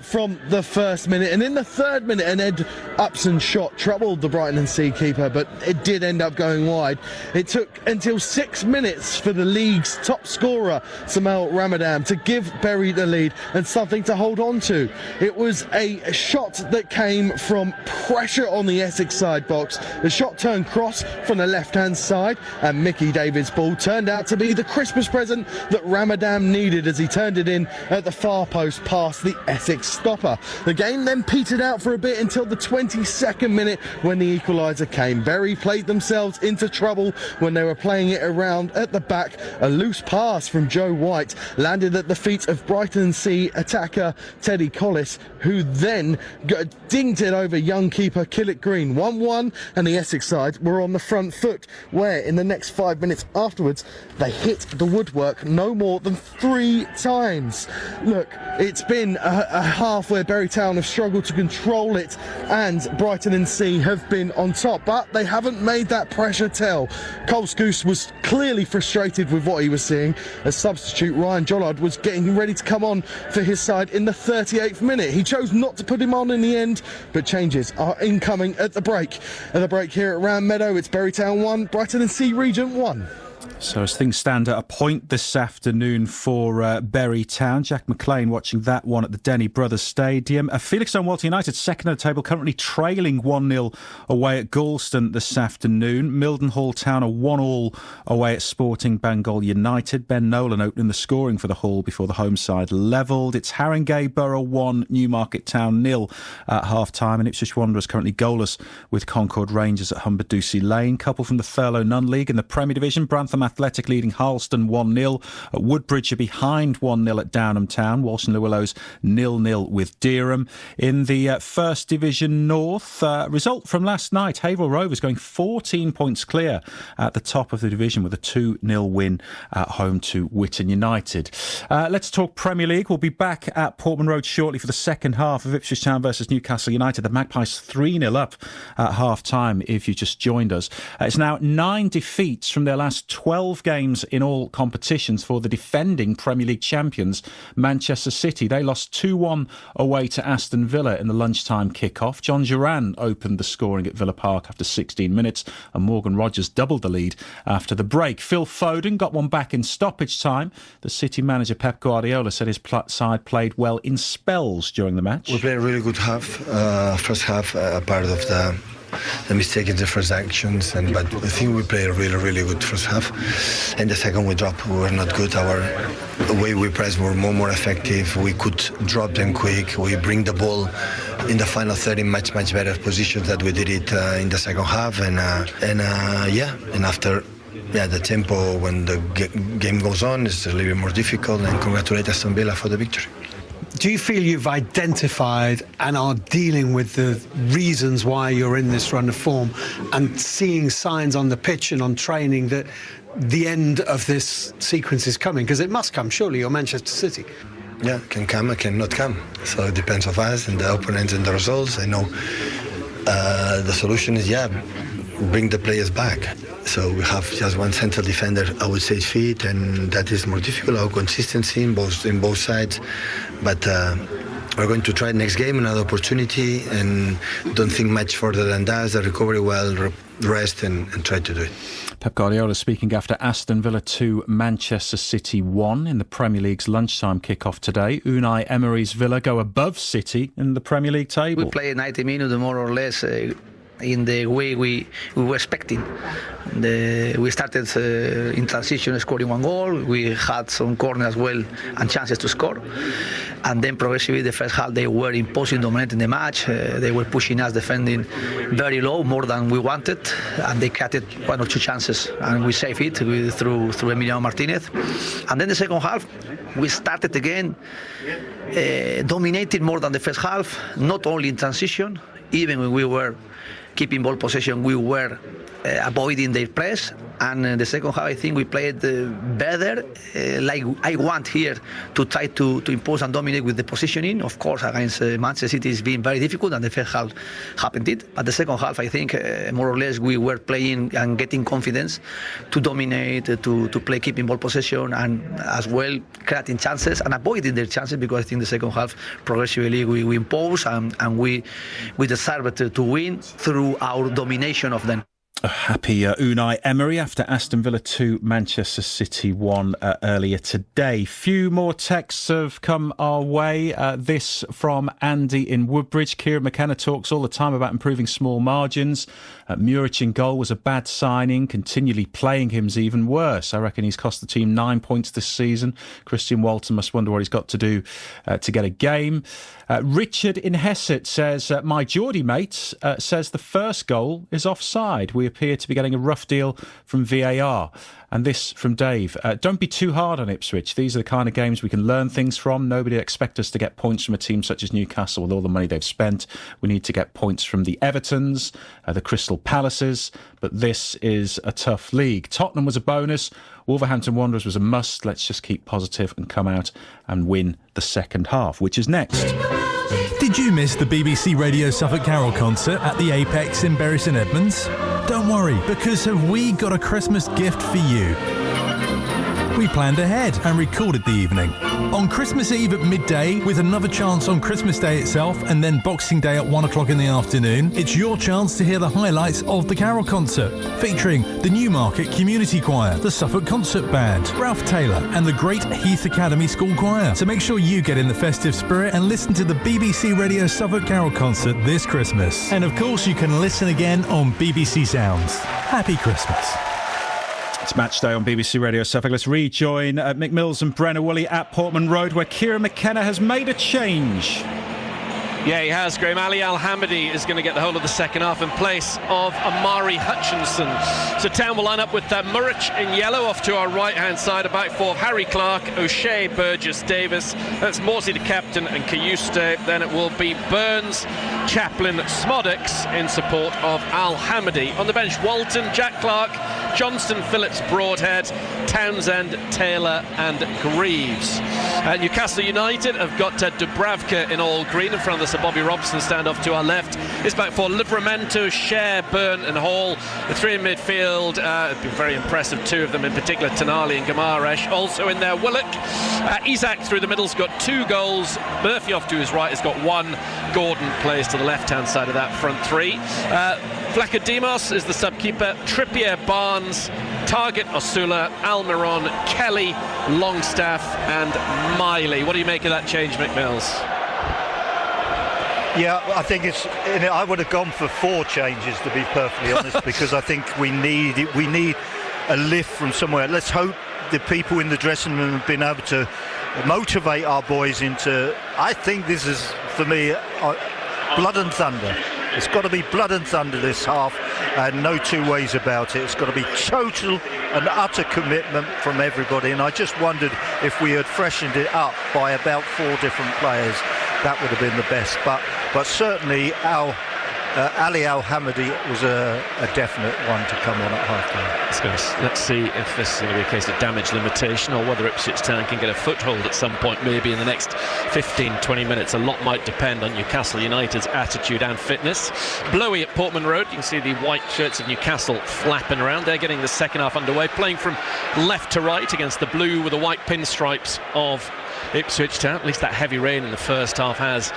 from the first minute. And in the third minute, an Ed Upson shot troubled the Brighton and Sea keeper, but it did end up going wide. It took until 6 minutes for the league's top scorer, Samuel Ramadan, to give Bury the lead and something to hold on to. It was a shot that came from pressure on the Essex side box. The shot turned cross from the left-hand side, and Mickey David's ball turned out to be the Christmas present that Ramadan needed as he turned it in at the far post past the Essex stopper. The game then petered out for a bit until the 22nd minute when the equaliser came. Bury played themselves into trouble when they were playing it around at the back. A loose pass from Joe White landed at the feet of Brighton and Sea attacker Teddy Collis, who then dinged it over young keeper Killick Green. 1-1, and the Essex side were on the front foot, where in the next 5 minutes afterwards they hit the woodwork no more than 3 times. Look, it's been a half where Bury Town have struggled to control it and Brighton and Sea have been on top, but they haven't made that pressure tell. Cole Scouse was clearly frustrated with what he was seeing as substitute Ryan Jollard was getting ready to come on for his side in the 38th minute. He chose not to put him on in the end, but changes are incoming at the break. At the break here at Round Meadow, it's Bury Town 1, Brighton and Sea Regent 1. So as things stand at a point this afternoon for Bury Town, Jack McLean watching that one at the Denny Brothers Stadium. Felixstowe Walter United second on the table, currently trailing 1-0 away at Galston this afternoon. Mildenhall Town are 1-1 away at Sporting Bangor United. Ben Nolan opening the scoring for the Hall before the home side levelled. It's Haringey Borough 1, Newmarket Town 0 at half-time, and Ipswich Wanderers currently goalless with Concord Rangers at Humberducy Lane. Couple from the Thurlow Nunn-League in the Premier Division. Brantham Athletic leading Harleston 1-0. At Woodbridge are behind 1-0 at Downham Town. Walsh and Llewellows 0-0 with Dereham. In the First Division North, result from last night, Haverhill Rovers going 14 points clear at the top of the division with a 2-0 win at home to Whitton United. Let's talk Premier League. We'll be back at Portman Road shortly for the second half of Ipswich Town versus Newcastle United. The Magpies 3-0 up at half-time if you just joined us. It's now 9 defeats from their last 12 games in all competitions for the defending Premier League champions, Manchester City. They lost 2-1 away to Aston Villa in the lunchtime kick-off. John Duran opened the scoring at Villa Park after 16 minutes, and Morgan Rogers doubled the lead after the break. Phil Foden got one back in stoppage time. The City manager Pep Guardiola said his side played well in spells during the match. We played a really good half. First half, part of the mistake in the first actions, but I think we played a really good first half. And the second we dropped, we were not good. The way we pressed were more effective. We could drop them quick. We bring the ball in the final third in much better positions than we did it in the second half. And after the tempo when the game goes on is a little bit more difficult. And congratulate Aston Villa for the victory. Do you feel you've identified and are dealing with the reasons why you're in this run of form and seeing signs on the pitch and on training that the end of this sequence is coming? Because it must come, surely. You're Manchester City. Yeah, it can come, it cannot come. So it depends on us and the opponents and the results. I know the solution is, bring the players back. So we have just one central defender, I would say, fit, and that is more difficult. Our consistency in both sides, but we're going to try next game, another opportunity, and don't think much further than that. The recovery well, rest, and try to do it. Pep Guardiola speaking after Aston Villa 2, Manchester City 1 in the Premier League's lunchtime kick-off today. Unai Emery's Villa go above City in the Premier League table. We played 90 minutes more or less in the way we were expecting. We started in transition scoring one goal. We had some corners as well and chances to score. And then progressively the first half they were imposing, dominating the match. They were pushing us, defending very low, more than we wanted. And they created one or two chances and we saved it through Emiliano Martinez. And then the second half we started again dominating more than the first half, not only in transition, even when we were keeping ball possession, we were avoiding their press. And the second half, I think we played better, like I want here, to try to impose and dominate with the positioning. Of course, against Manchester City it's been very difficult, and the first half happened it. But the second half, I think, more or less, we were playing and getting confidence to dominate, to play keeping ball possession, and as well creating chances and avoiding their chances, because I think the second half, progressively, we impose and we deserved to win through our domination of them. A happy Unai Emery after Aston Villa 2, Manchester City 1 earlier today. Few more texts have come our way. This from Andy in Woodbridge. Kieran McKenna talks all the time about improving small margins. Muric in goal was a bad signing. Continually playing him's even worse. I reckon he's cost the team 9 points this season. Christian Walton must wonder what he's got to do to get a game. Richard in Hesset says, my Geordie mate says the first goal is offside. We appear to be getting a rough deal from VAR. And this from Dave. Don't be too hard on Ipswich. These are the kind of games we can learn things from. Nobody expects us to get points from a team such as Newcastle with all the money they've spent. We need to get points from the Evertons, the Crystal Palaces. But this is a tough league. Tottenham was a bonus. Wolverhampton Wanderers was a must. Let's just keep positive and come out and win the second half, which is next. Did you miss the BBC Radio Suffolk Carol concert at the Apex in Bury St Edmunds? Don't worry, because have we got a Christmas gift for you? We planned ahead and recorded the evening. On Christmas Eve at midday, with another chance on Christmas Day itself, and then Boxing Day at 1 o'clock in the afternoon, it's your chance to hear the highlights of the Carol concert, featuring the Newmarket Community Choir, the Suffolk Concert Band, Ralph Taylor, and the Great Heath Academy School Choir. So make sure you get in the festive spirit and listen to the BBC Radio Suffolk Carol concert this Christmas. And of course, you can listen again on BBC Sounds. Happy Christmas. It's match day on BBC Radio Suffolk. Let's rejoin Mick Mills and Brenna Woolley at Portman Road, where Kieran McKenna has made a change. Yeah, he has, Graham. Ali Al-Hamidi is going to get the whole of the second half in place of Amari Hutchinson. So Town will line up with Muric in yellow off to our right-hand side, a back four of Harry Clark, O'Shea, Burgess, Davis. That's Morsey the captain and Kayuste. Then it will be Burns, Chaplin, Smodix in support of Al-Hamidi. On the bench, Walton, Jack Clark, Johnston, Phillips, Broadhead, Townsend, Taylor and Greaves. Newcastle United have got Dubravka in all green in front of the Sir Bobby Robson stand off to our left. It's back for Livramento, Share, Byrne and Hall. The three in midfield have been very impressive, two of them in particular, Tonali and Gamaresh. Also in there, Willock. Isaac through the middle's got 2 goals. Murphy off to his right has got 1. Gordon plays to the left-hand side of that front three. Vlachodimos is the sub-keeper. Trippier, Barnes, Target, Osula, Almiron, Kelly, Longstaff and Miley. What do you make of that change, Mick Mills? Yeah, I think I would have gone for 4 changes, to be perfectly honest, because I think we need a lift from somewhere. Let's hope the people in the dressing room have been able to motivate our boys into. I think this is, for me, blood and thunder. It's got to be blood and thunder this half, and no two ways about it. It's got to be total and utter commitment from everybody, and I just wondered if we had freshened it up by about 4 different players. That would have been the best, but certainly Al Ali Al-Hamadi was a definite one to come on at half-time. Let's see if this is going to be a case of damage limitation or whether Ipswich Town can get a foothold at some point, maybe in the next 15-20 minutes. A lot might depend on Newcastle United's attitude and fitness. Blowy at Portman Road. You can see the white shirts of Newcastle flapping around. They're getting the second half underway, playing from left to right against the blue with the white pinstripes of Ipswich Town. At least that heavy rain in the first half has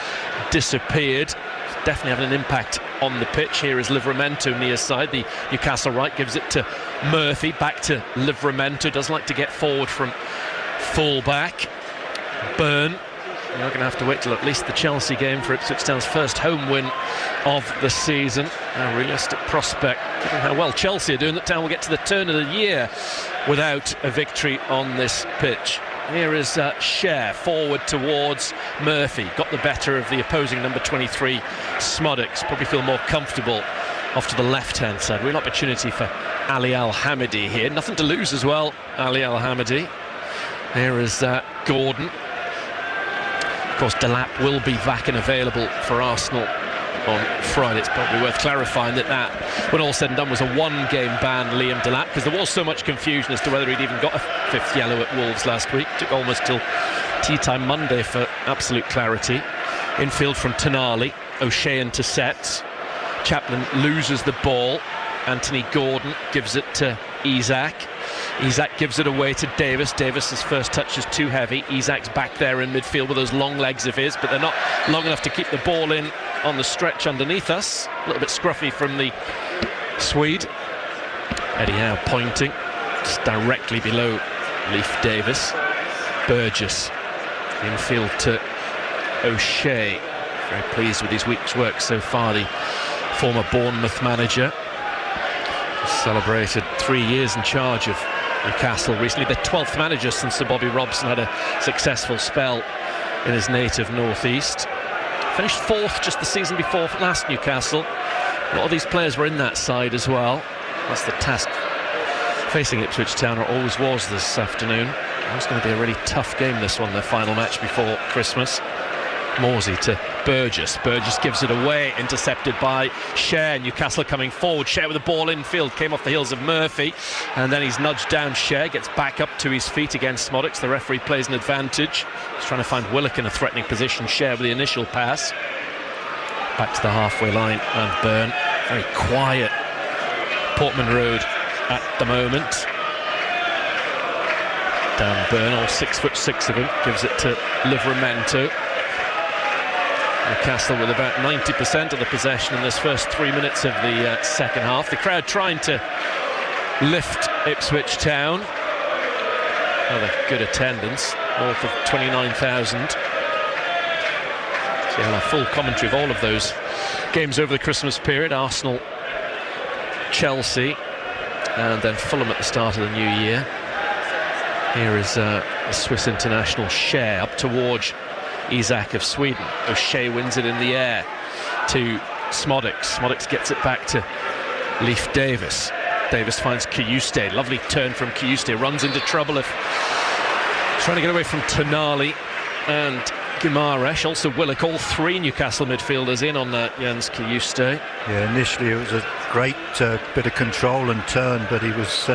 disappeared. Definitely having an impact on the pitch. Here is Livramento near side. The Newcastle right gives it to Murphy. Back to Livramento. Does like to get forward from full back. Byrne. You're going to have to wait till at least the Chelsea game for Ipswich Town's first home win of the season. A realistic prospect, given how well Chelsea are doing, that Town will get to the turn of the year without a victory on this pitch. Here is Cher forward towards Murphy. Got the better of the opposing number 23, Smodix. Probably feel more comfortable off to the left-hand side. Real opportunity for Ali Al-Hamadi here. Nothing to lose as well, Ali Al-Hamadi. Here is Gordon. Of course, Delap will be back and available for Arsenal on Friday. It's probably worth clarifying that when all said and done, was a one-game ban, Liam Delap, because there was so much confusion as to whether he'd even got a fifth yellow at Wolves last week. Took almost till tea time Monday for absolute clarity. Infield from Tonali. O'Shea intercepts. Chaplin loses the ball. Anthony Gordon gives it to Isak. Isak gives it away to Davis. Davis's first touch is too heavy. Isak's back there in midfield with those long legs of his, but they're not long enough to keep the ball in on the stretch underneath us. A little bit scruffy from the Swede. Eddie Howe pointing just directly below Leif Davis. Burgess infield to O'Shea. Very pleased with his week's work so far, the former Bournemouth manager. Celebrated 3 years in charge of Newcastle recently, the 12th manager since Sir Bobby Robson had a successful spell in his native northeast. Finished fourth just the season before last Newcastle. A lot of these players were in that side as well. That's the task facing Ipswich Town, or always was this afternoon. It's going to be a really tough game, this one, their final match before Christmas. Morsey to Burgess. Burgess gives it away, intercepted by Cher. Newcastle coming forward. Cher with the ball infield, came off the heels of Murphy, and then he's nudged down. Cher gets back up to his feet against Smodix. The referee plays an advantage. He's trying to find Willock in a threatening position. Cher with the initial pass. Back to the halfway line, and Byrne. Very quiet Portman Road at the moment. Dan Byrne, all 6'6" of him, gives it to Livramento. Newcastle with about 90% of the possession in this first 3 minutes of the second half. The crowd trying to lift Ipswich Town. Another good attendance, north of 29,000. So you'll have full commentary of all of those games over the Christmas period. Arsenal, Chelsea, and then Fulham at the start of the new year. Here is the Swiss international Cher up towards Isak of Sweden. O'Shea wins it in the air to Smodix. Smodix gets it back to Leif Davis. Davis finds Kiyuste. Lovely turn from Kiyuste. Runs into trouble if trying to get away from Tonali and Guimaraes. Also Willock. All three Newcastle midfielders in on Jens Kiyuste. Yeah, initially it was a great bit of control and turn, but he was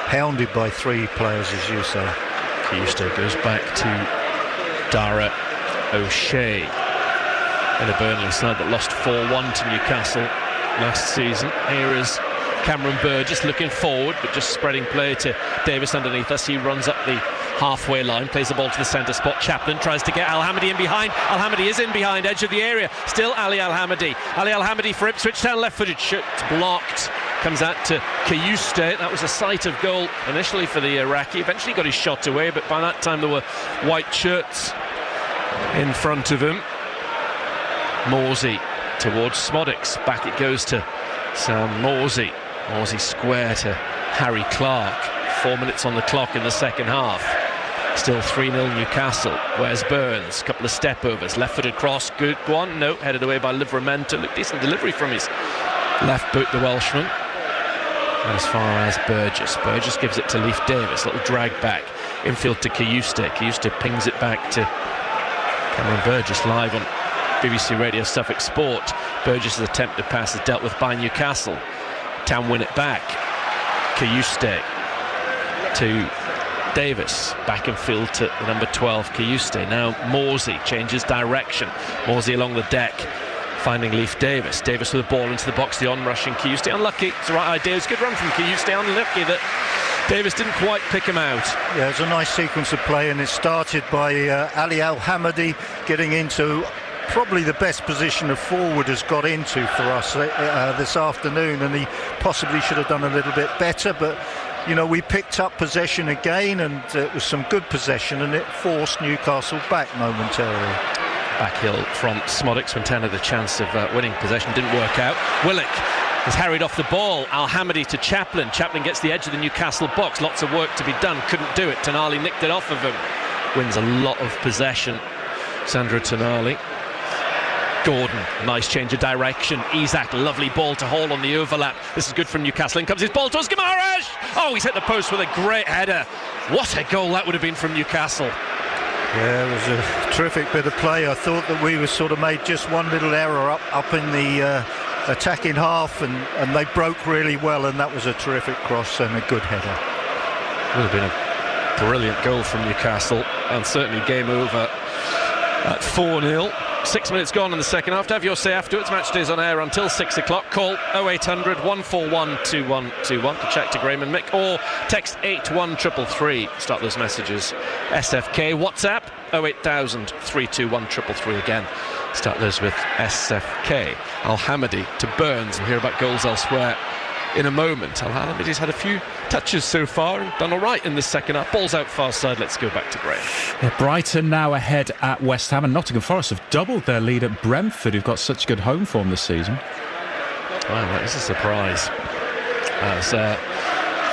hounded by three players, as you say. Kiyuste goes back to Dara O'Shea in a Burnley side that lost 4-1 to Newcastle last season. Here is Cameron Burgess looking forward, but just spreading play to Davis underneath us. He runs up the halfway line, plays the ball to the centre spot. Chaplin tries to get Al-Hamadi in behind. Al-Hamadi is in behind, edge of the area. Still Ali Al-Hamadi. Ali Al-Hamadi for Ipswich Town, left-footed shot blocked. Comes out to Kiyuste. That was a sight of goal initially for the Iraqi. Eventually got his shot away, but by that time there were white shirts in front of him. Morsey towards Smodix. Back it goes to Sam Morsey. Morsey square to Harry Clark. 4 minutes on the clock in the second half. Still 3-0 Newcastle. Where's Burns? Couple of step overs. Left-footed cross. Good. Go on. No. Headed away by Livramento. Look, decent delivery from his left boot, the Welshman. And as far as Burgess. Burgess gives it to Leif Davis. Little drag back. Infield to Kiyuste. Kiyuste pings it back to Cameron Burgess live on BBC Radio Suffolk Sport. Burgess' attempted pass is dealt with by Newcastle. Town win it back. Kayuste to Davis, back in field to number 12, Kayuste. Now Morsey changes direction. Morsey along the deck, finding Leif Davis. Davis with the ball into the box, the on-rushing Kayuste. Unlucky, it's the right idea. It's a good run from Kayuste. Unlucky that Davis didn't quite pick him out. Yeah, it's a nice sequence of play, and it started by Ali Al-Hamadi getting into probably the best position a forward has got into for us this afternoon, and he possibly should have done a little bit better, but you know, we picked up possession again, and it was some good possession, and it forced Newcastle back momentarily. Backheel from Smodics when Town had the chance of winning possession, didn't work out. Willock has harried off the ball. Al-Hamadi to Chaplin. Chaplin gets the edge of the Newcastle box. Lots of work to be done. Couldn't do it. Tonali nicked it off of him. Wins a lot of possession. Sandro Tonali. Gordon, nice change of direction. Isak, lovely ball to Hall on the overlap. This is good from Newcastle. In comes his ball towards Guimaraes. Oh, he's hit the post with a great header. What a goal that would have been from Newcastle. Yeah, it was a terrific bit of play. I thought that we were sort of made just one little error up in the attacking half, and they broke really well, and that was a terrific cross and a good header. Would have been a brilliant goal from Newcastle, and certainly game over at 4-0. 6 minutes gone in the second half. To have your say afterwards. Match day's on air until 6 o'clock. Call 0800 141 2121 to chat to Graham and Mick, or text 81333. Start those messages. SFK. WhatsApp 08000 321 333 again. Start those with SFK. Al-Hamadi to Burns, and hear about goals elsewhere in a moment. Al-Hamadi's had a few touches so far and done all right in the second half. Ball's out far side. Let's go back to Graham. Yeah, Brighton now ahead at West Ham, and Nottingham Forest have doubled their lead at Brentford, who've got such good home form this season. Wow, that is a surprise. As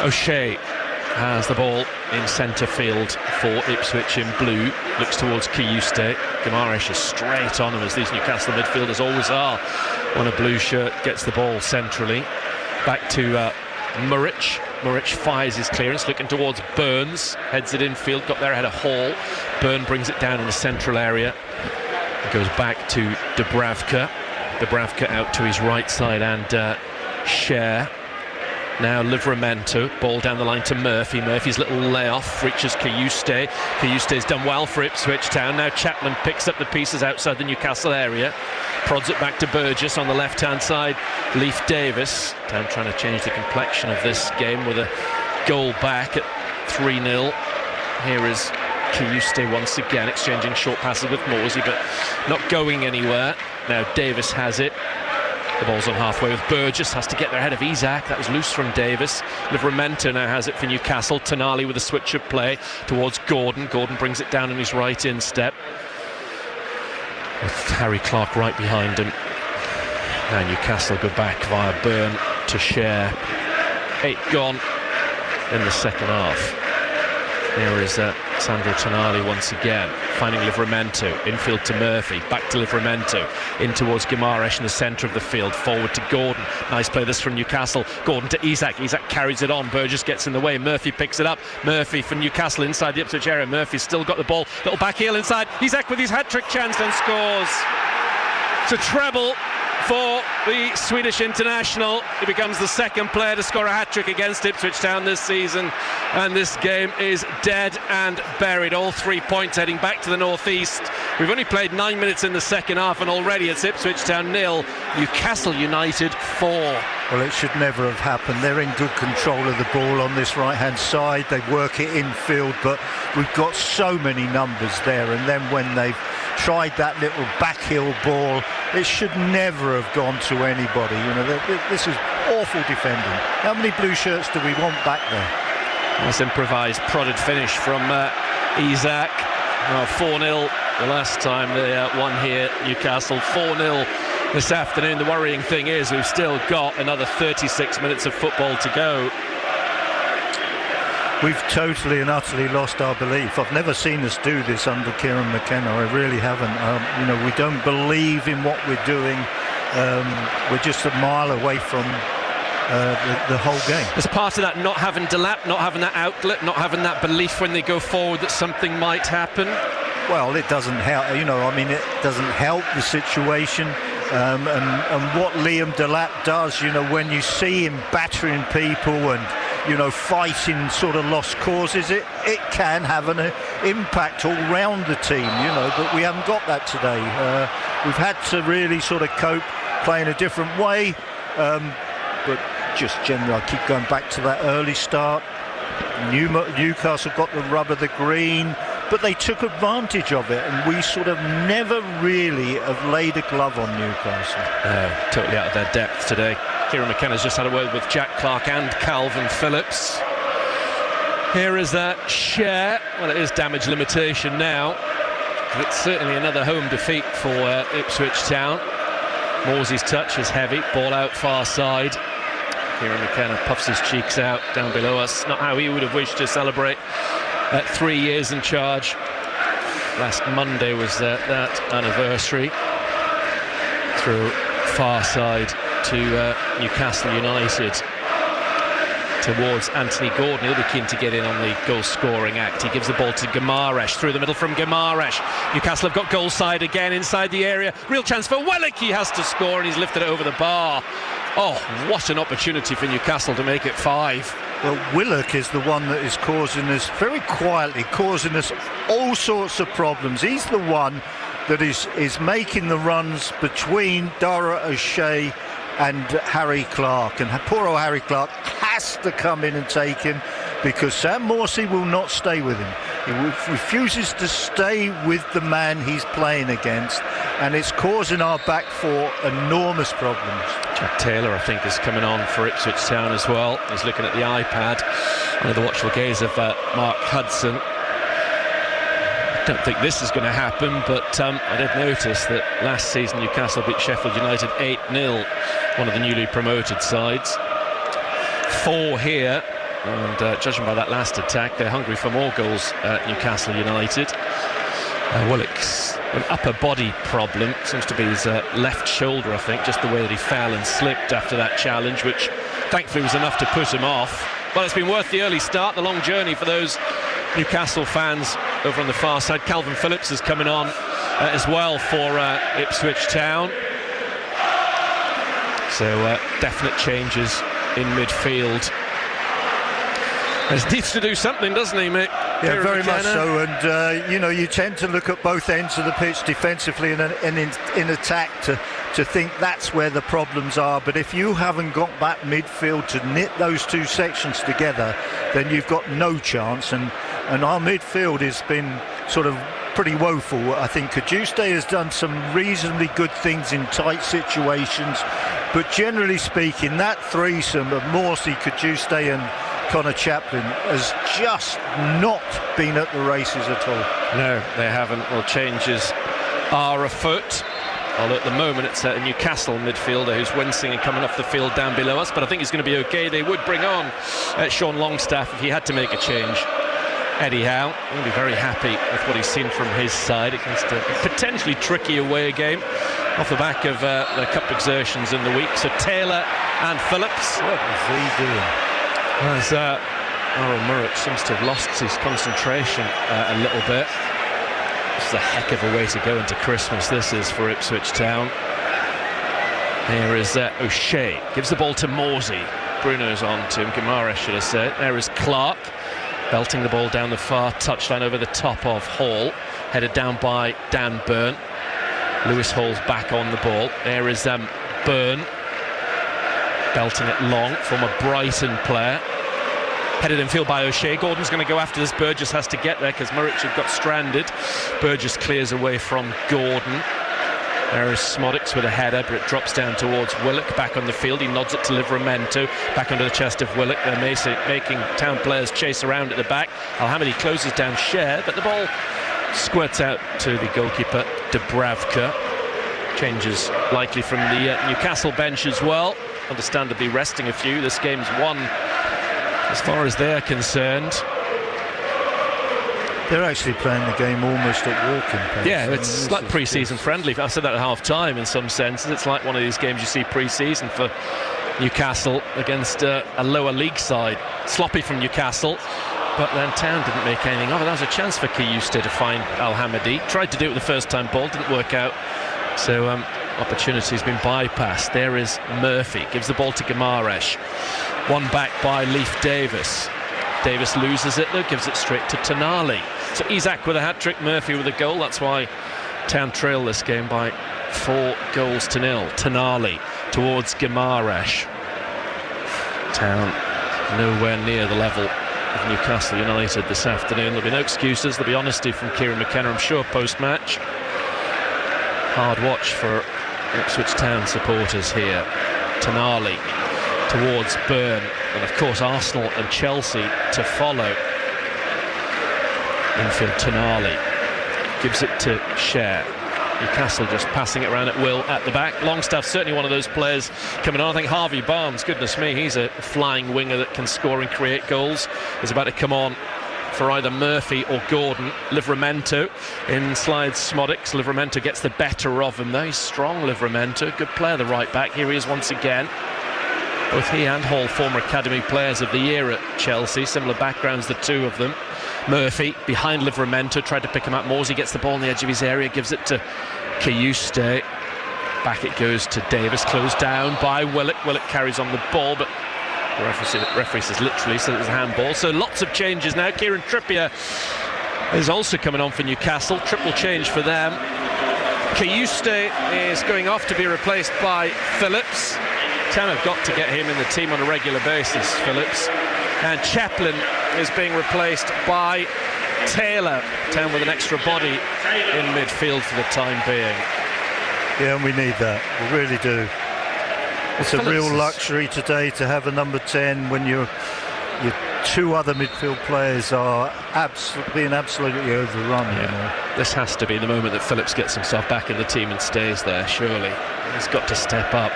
O'Shea has the ball in centre field for Ipswich in blue. Looks towards Kayuste. Guimaraes is straight on him, as these Newcastle midfielders always are when a blue shirt gets the ball centrally. Back to Muric. Muric fires his clearance, looking towards Burns. Heads it infield, got there ahead of Hall. Burn brings it down in the central area. It goes back to Dubravka. Dubravka out to his right side, and Cher. Now Livramento, ball down the line to Murphy. Murphy's little layoff reaches Kayuste. Kayuste's done well for Ipswich Town. Now Chapman picks up the pieces outside the Newcastle area. Prods it back to Burgess on the left-hand side. Leif Davis. Town trying to change the complexion of this game with a goal back at 3-0. Here is Kayuste once again, exchanging short passes with Morsey, but not going anywhere. Now Davis has it. The ball's on halfway with Burgess, has to get there ahead of Isak. That was loose from Davis. Livramento now has it for Newcastle. Tonali with a switch of play towards Gordon. Gordon brings it down in his right instep, with Harry Clark right behind him. Now Newcastle go back via Byrne to Cher. 8 gone in the second half. There is Sandro Tonali once again, finding Livramento, infield to Murphy, back to Livramento, in towards Guimaraes in the centre of the field, forward to Gordon. Nice play this from Newcastle. Gordon to Isak. Isak carries it on. Burgess gets in the way. Murphy picks it up. Murphy for Newcastle inside the Ipswich area. Murphy's still got the ball. Little back heel inside. Isak with his hat-trick chance and scores. It's a treble for the Swedish international. He becomes the second player to score a hat-trick against Ipswich Town this season, and this game is dead and buried. All 3 points heading back to the northeast. We've only played 9 minutes in the second half, and already it's Ipswich Town 0, Newcastle United 4. Well, it should never have happened. They're in good control of the ball on this right-hand side. They work it infield, but we've got so many numbers there, and then when they've tried that little backheel ball, it should never have gone to anybody. You know, this is awful defending. How many blue shirts do we want back there? Nice improvised prodded finish from Isak. 4-0 the last time they won here, Newcastle. 4-0 this afternoon. The worrying thing is we've still got another 36 minutes of football to go. We've totally and utterly lost our belief. I've never seen us do this under Kieran McKenna. I really haven't. You know, we don't believe in what we're doing. We're just a mile away from the whole game. As part of that, not having Delap, not having that outlet, not having that belief when they go forward that something might happen. Well, it doesn't help. You know, I mean, it doesn't help the situation. And what Liam Delap does, you know, when you see him battering people and, you know, fighting sort of lost causes, it can have an impact all round the team, you know, but we haven't got that today. We've had to really sort of cope playing a different way, but just generally, I keep going back to that early start. Newcastle got the rub of the green, but they took advantage of it, and we sort of never really have laid a glove on Newcastle. Totally out of their depth today. Kieran McKenna's just had a word with Jack Clarke and Calvin Phillips. Here is that share. Well, it is damage limitation now. It's certainly another home defeat for Ipswich Town. Morsey's touch is heavy. Ball out far side. Kieran McKenna puffs his cheeks out down below us. Not how he would have wished to celebrate 3 years in charge. Last Monday was that anniversary. Through far side to Newcastle United towards Anthony Gordon. He'll be keen to get in on the goal scoring act. He gives the ball to Gamaresh, through the middle from Gamaresh. Newcastle have got goal side again inside the area. Real chance for Willock. He has to score, and he's lifted it over the bar. Oh, what an opportunity for Newcastle to make it 5. Well, Willock is the one that is causing us, very quietly, causing us all sorts of problems. He's the one that is making the runs between Dara O'Shea and Harry Clarke, and poor old Harry Clarke has to come in and take him, because Sam Morsey will not stay with him. He refuses to stay with the man he's playing against, and it's causing our back four enormous problems. Jack Taylor, I think, is coming on for Ipswich Town as well. He's looking at the iPad under the watchful gaze of Mark Hudson. I don't think this is going to happen, but I did notice that last season Newcastle beat Sheffield United 8-0, one of the newly promoted sides. 4 here, and judging by that last attack, they're hungry for more goals at Newcastle United. Willock's an upper body problem, seems to be his left shoulder, I think, just the way that he fell and slipped after that challenge, which thankfully was enough to put him off. Well, it's been worth the early start, the long journey for those Newcastle fans over on the far side. Calvin Phillips is coming on as well for Ipswich Town. So definite changes in midfield. He needs to do something, doesn't he, Mick? Yeah, very much so. And you know, you tend to look at both ends of the pitch defensively and in attack to think that's where the problems are. But if you haven't got that midfield to knit those two sections together, then you've got no chance. And our midfield has been sort of pretty woeful. I think Kajuste has done some reasonably good things in tight situations, but generally speaking, that threesome of Morsey, Kajuste and Connor Chaplin has just not been at the races at all. No, they haven't. Well, changes are afoot. Well, at the moment it's a Newcastle midfielder who's wincing and coming off the field down below us, but I think he's going to be okay. They would bring on Sean Longstaff if he had to make a change. Eddie Howe will be very happy with what he's seen from his side against a potentially tricky away game off the back of the cup exertions in the week. So Taylor and Phillips. What is he doing? As Aaron Murray seems to have lost his concentration a little bit. This is a heck of a way to go into Christmas, this is, for Ipswich Town. Here is O'Shea, gives the ball to Morsey. Bruno's on to him, Gamaresh should have said. There is Clarke, belting the ball down the far touchline over the top of Hall, headed down by Dan Byrne. Lewis Hall's back on the ball. There is Byrne, belting it long, former Brighton player. Headed in field by O'Shea. Gordon's going to go after this. Burgess has to get there because Murrich had got stranded. Burgess clears away from Gordon. There is Smodics with a header, but it drops down towards Willock. Back on the field, he nods it to Livramento. Back under the chest of Willock. They're making Town players chase around at the back. Al-Hamidi closes down Cher, but the ball squirts out to the goalkeeper, Dubravka. Changes likely from the Newcastle bench as well. Understandably resting a few. This game's won as far as they're concerned. They're actually playing the game almost at walking pace. Yeah, it's like pre-season friendly. I said that at half-time in some senses. It's like one of these games you see pre-season for Newcastle against a lower league side. Sloppy from Newcastle. but then Town didn't make anything of it. That was a chance for Kiyuste to find Al-Hamadi. Tried to do it the first time ball, didn't work out. So opportunity's been bypassed. There is Murphy, gives the ball to Guimaraes. One back by Leif Davis. Davis loses it though, gives it straight to Tonali. So Isak with a hat-trick, Murphy with a goal. That's why Town trail this game by 4-0. Tonali towards Guimaraes. Town nowhere near the level of Newcastle United this afternoon. There'll be no excuses, there'll be honesty from Kieran McKenna, I'm sure, post-match. Hard watch for Ipswich Town supporters here. Tonali towards Byrne, and of course Arsenal and Chelsea to follow. Infield Tonali gives it to Cher. Newcastle just passing it around at will at the back. Longstaff certainly one of those players coming on. I think Harvey Barnes, goodness me, he's a flying winger that can score and create goals. Is about to come on for either Murphy or Gordon. Livramento in slides Smodics. Livramento gets the better of him though. He's strong, Livramento, good player, the right back. Here he is once again. Both he and Hall, former academy players of the year at Chelsea, similar backgrounds, the two of them. Murphy behind Livramento, tried to pick him up. Morsey gets the ball on the edge of his area, gives it to Kiyuste. Back it goes to Davis, closed down by Willock. Willock carries on the ball, but the referee says literally, so it's a handball. So lots of changes now. Kieran Trippier is also coming on for Newcastle. Triple change for them. Kiyuste is going off to be replaced by Phillips. Town have got to get him in the team on a regular basis, Phillips. And Chaplin is being replaced by Taylor. Town with an extra body in midfield for the time being. Yeah, and we need that. We really do. It's a real luxury today to have a number 10 when your two other midfield players are being absolutely overrun. Yeah. You know? This has to be the moment that Phillips gets himself back in the team and stays there, surely. He's got to step up.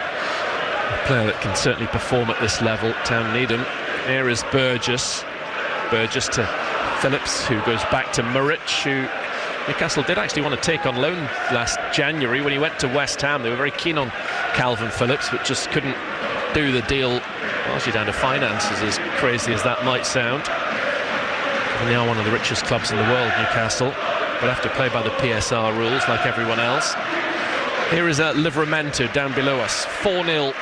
A player that can certainly perform at this level. Town need him. Here is Burgess. Burgess to Phillips, who goes back to Muric, who Newcastle did actually want to take on loan last January when he went to West Ham. They were very keen on Calvin Phillips, but just couldn't do the deal, largely down to finances, as crazy as that might sound. And they are one of the richest clubs in the world, Newcastle, but have to play by the PSR rules like everyone else. Here is Livramento down below us. 4-0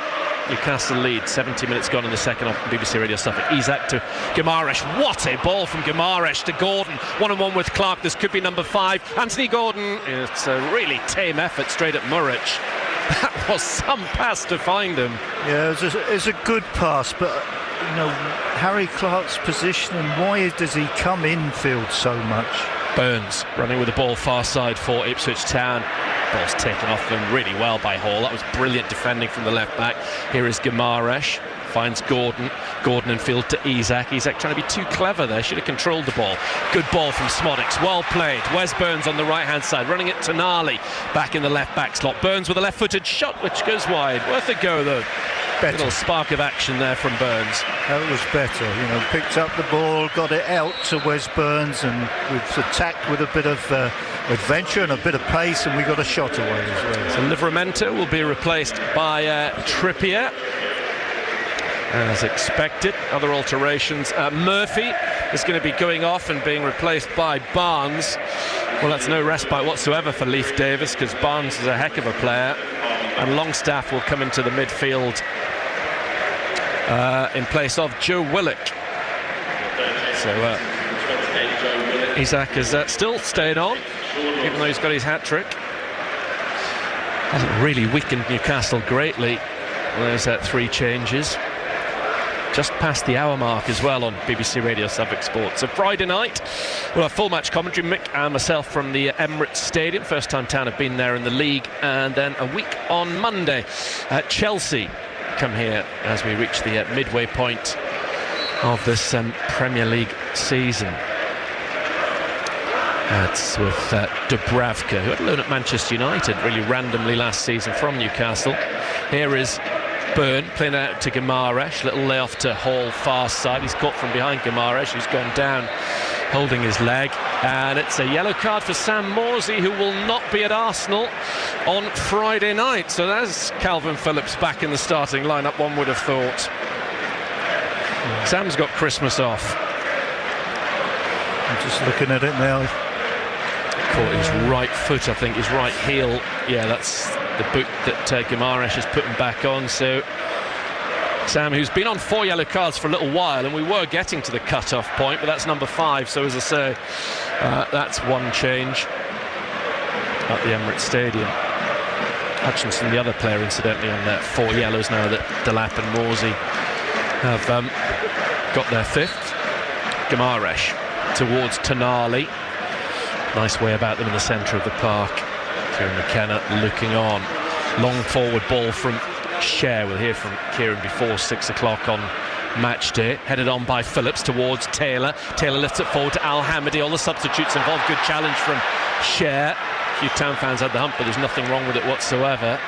Newcastle lead, 70 minutes gone in the second off BBC Radio Suffolk. Isak to Guimaraes. What a ball from Guimaraes to Gordon. 1-on-1 with Clark. This could be number 5. Anthony Gordon. It's a really tame effort straight at Muric. That was some pass to find him. Yeah, it was a good pass, but you know, Harry Clark's positioning, why does he come infield so much? Burns running with the ball far side for Ipswich Town. Ball's taken off them really well by Hall. That was brilliant defending from the left back. Here is Guimaraes, finds Gordon. Gordon in field to Isak. Isak trying to be too clever there, should have controlled the ball. Good ball from Smodics, well played. Wes Burns on the right hand side, running it Tonali back in the left back slot. Burns with a left footed shot which goes wide. Worth a go though. Better. Little spark of action there from Burns. That was better, you know, picked up the ball, got it out to Wes Burns, and we've attacked with a bit of adventure and a bit of pace, and we got a shot away as well. So Livramento will be replaced by Trippier, as expected. Other alterations. Murphy is going to be going off and being replaced by Barnes. Well, that's no respite whatsoever for Leif Davis, because Barnes is a heck of a player. And Longstaff will come into the midfield in place of Joe Willock. So Isak has still stayed on, even though he's got his hat-trick. Hasn't really weakened Newcastle greatly. There's 3 changes. Just past the hour mark as well on BBC Radio Suffolk Sports. So Friday night, we'll have full match commentary. Mick and myself from the Emirates Stadium. First time Town have been there in the league. And then a week on Monday, Chelsea come here as we reach the midway point of this Premier League season. That's with Dubravka, who had a loan at Manchester United really randomly last season from Newcastle. Here is Byrne playing out to Guimaraes, little layoff to Hall far side. He's caught from behind Guimaraes, who's gone down holding his leg, and it's a yellow card for Sam Morsey, who will not be at Arsenal on Friday night. So there's Calvin Phillips back in the starting lineup, one would have thought. Sam's got Christmas off. I'm just looking at it now. Caught his right foot, I think, his right heel. Yeah, that's the boot that Guimaraes has put him back on. So Sam, who's been on 4 yellow cards for a little while, and we were getting to the cut-off point, but that's number 5. So as I say, that's one change at the Emirates Stadium. Hutchinson, the other player, incidentally, on 4 yellows now that Delap and Morsey have got their 5th. Guimaraes towards Tonali. Nice way about them in the centre of the park. Kieran McKenna looking on. Long forward ball from Cher. We'll hear from Kieran before 6 o'clock on match day. Headed on by Phillips towards Taylor. Taylor lifts it forward to Al Hamidi. All the substitutes involved. Good challenge from Cher. A few Town fans had the hump, but there's nothing wrong with it whatsoever.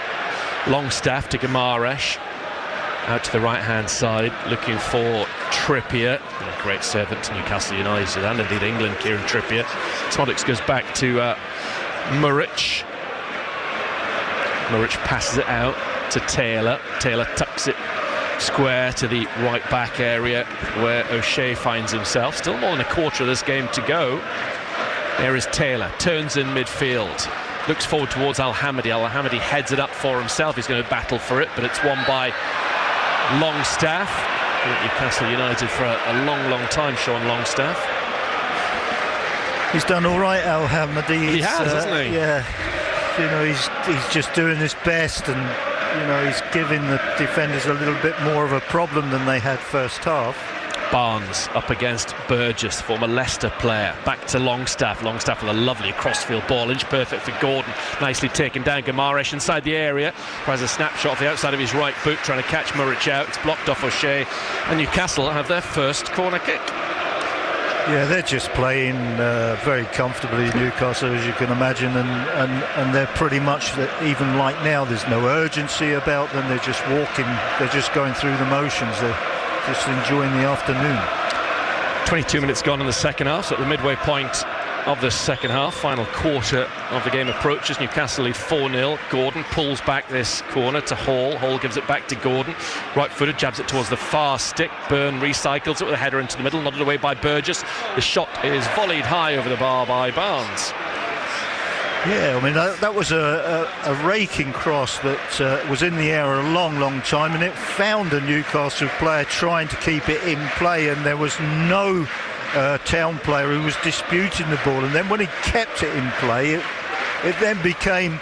Longstaff to Guimaraes. Out to the right-hand side, looking for Trippier. A great servant to Newcastle United and indeed England, Kieran Trippier. Smodics goes back to Muric. Muric passes it out to Taylor. Taylor tucks it square to the right-back area where O'Shea finds himself. Still more than a quarter of this game to go. There is Taylor, turns in midfield. Looks forward towards Al Hamidi. Al Hamidi heads it up for himself. He's going to battle for it, but it's won by Longstaff. Newcastle United for a long time, Sean Longstaff. He's done all right, Al Hamidi. He has, hasn't he? Yeah. You know, he's just doing his best, and you know, he's giving the defenders a little bit more of a problem than they had first half. Barnes up against Burgess, former Leicester player. Back to Longstaff. Longstaff with a lovely crossfield ball. Inch perfect for Gordon. Nicely taken down. Guimaraes inside the area. Tries a snapshot off the outside of his right boot, trying to catch Muric out. It's blocked off O'Shea. And Newcastle have their first corner kick. Yeah, they're just playing very comfortably, Newcastle, as you can imagine, and they're pretty much, even like now, there's no urgency about them. They're just walking. They're just going through the motions. They're just enjoying the afternoon. 22 minutes gone in the second half, so at the midway point of the second half, final quarter of the game approaches. Newcastle lead 4-0. Gordon pulls back this corner to Hall. Hall gives it back to Gordon. Right-footed, jabs it towards the far stick. Byrne recycles it with a header into the middle, nodded away by Burgess. The shot is volleyed high over the bar by Barnes. Yeah, I mean, that was a raking cross that was in the air a long time, and it found a Newcastle player trying to keep it in play, and there was no Town player who was disputing the ball. And then when he kept it in play, it then became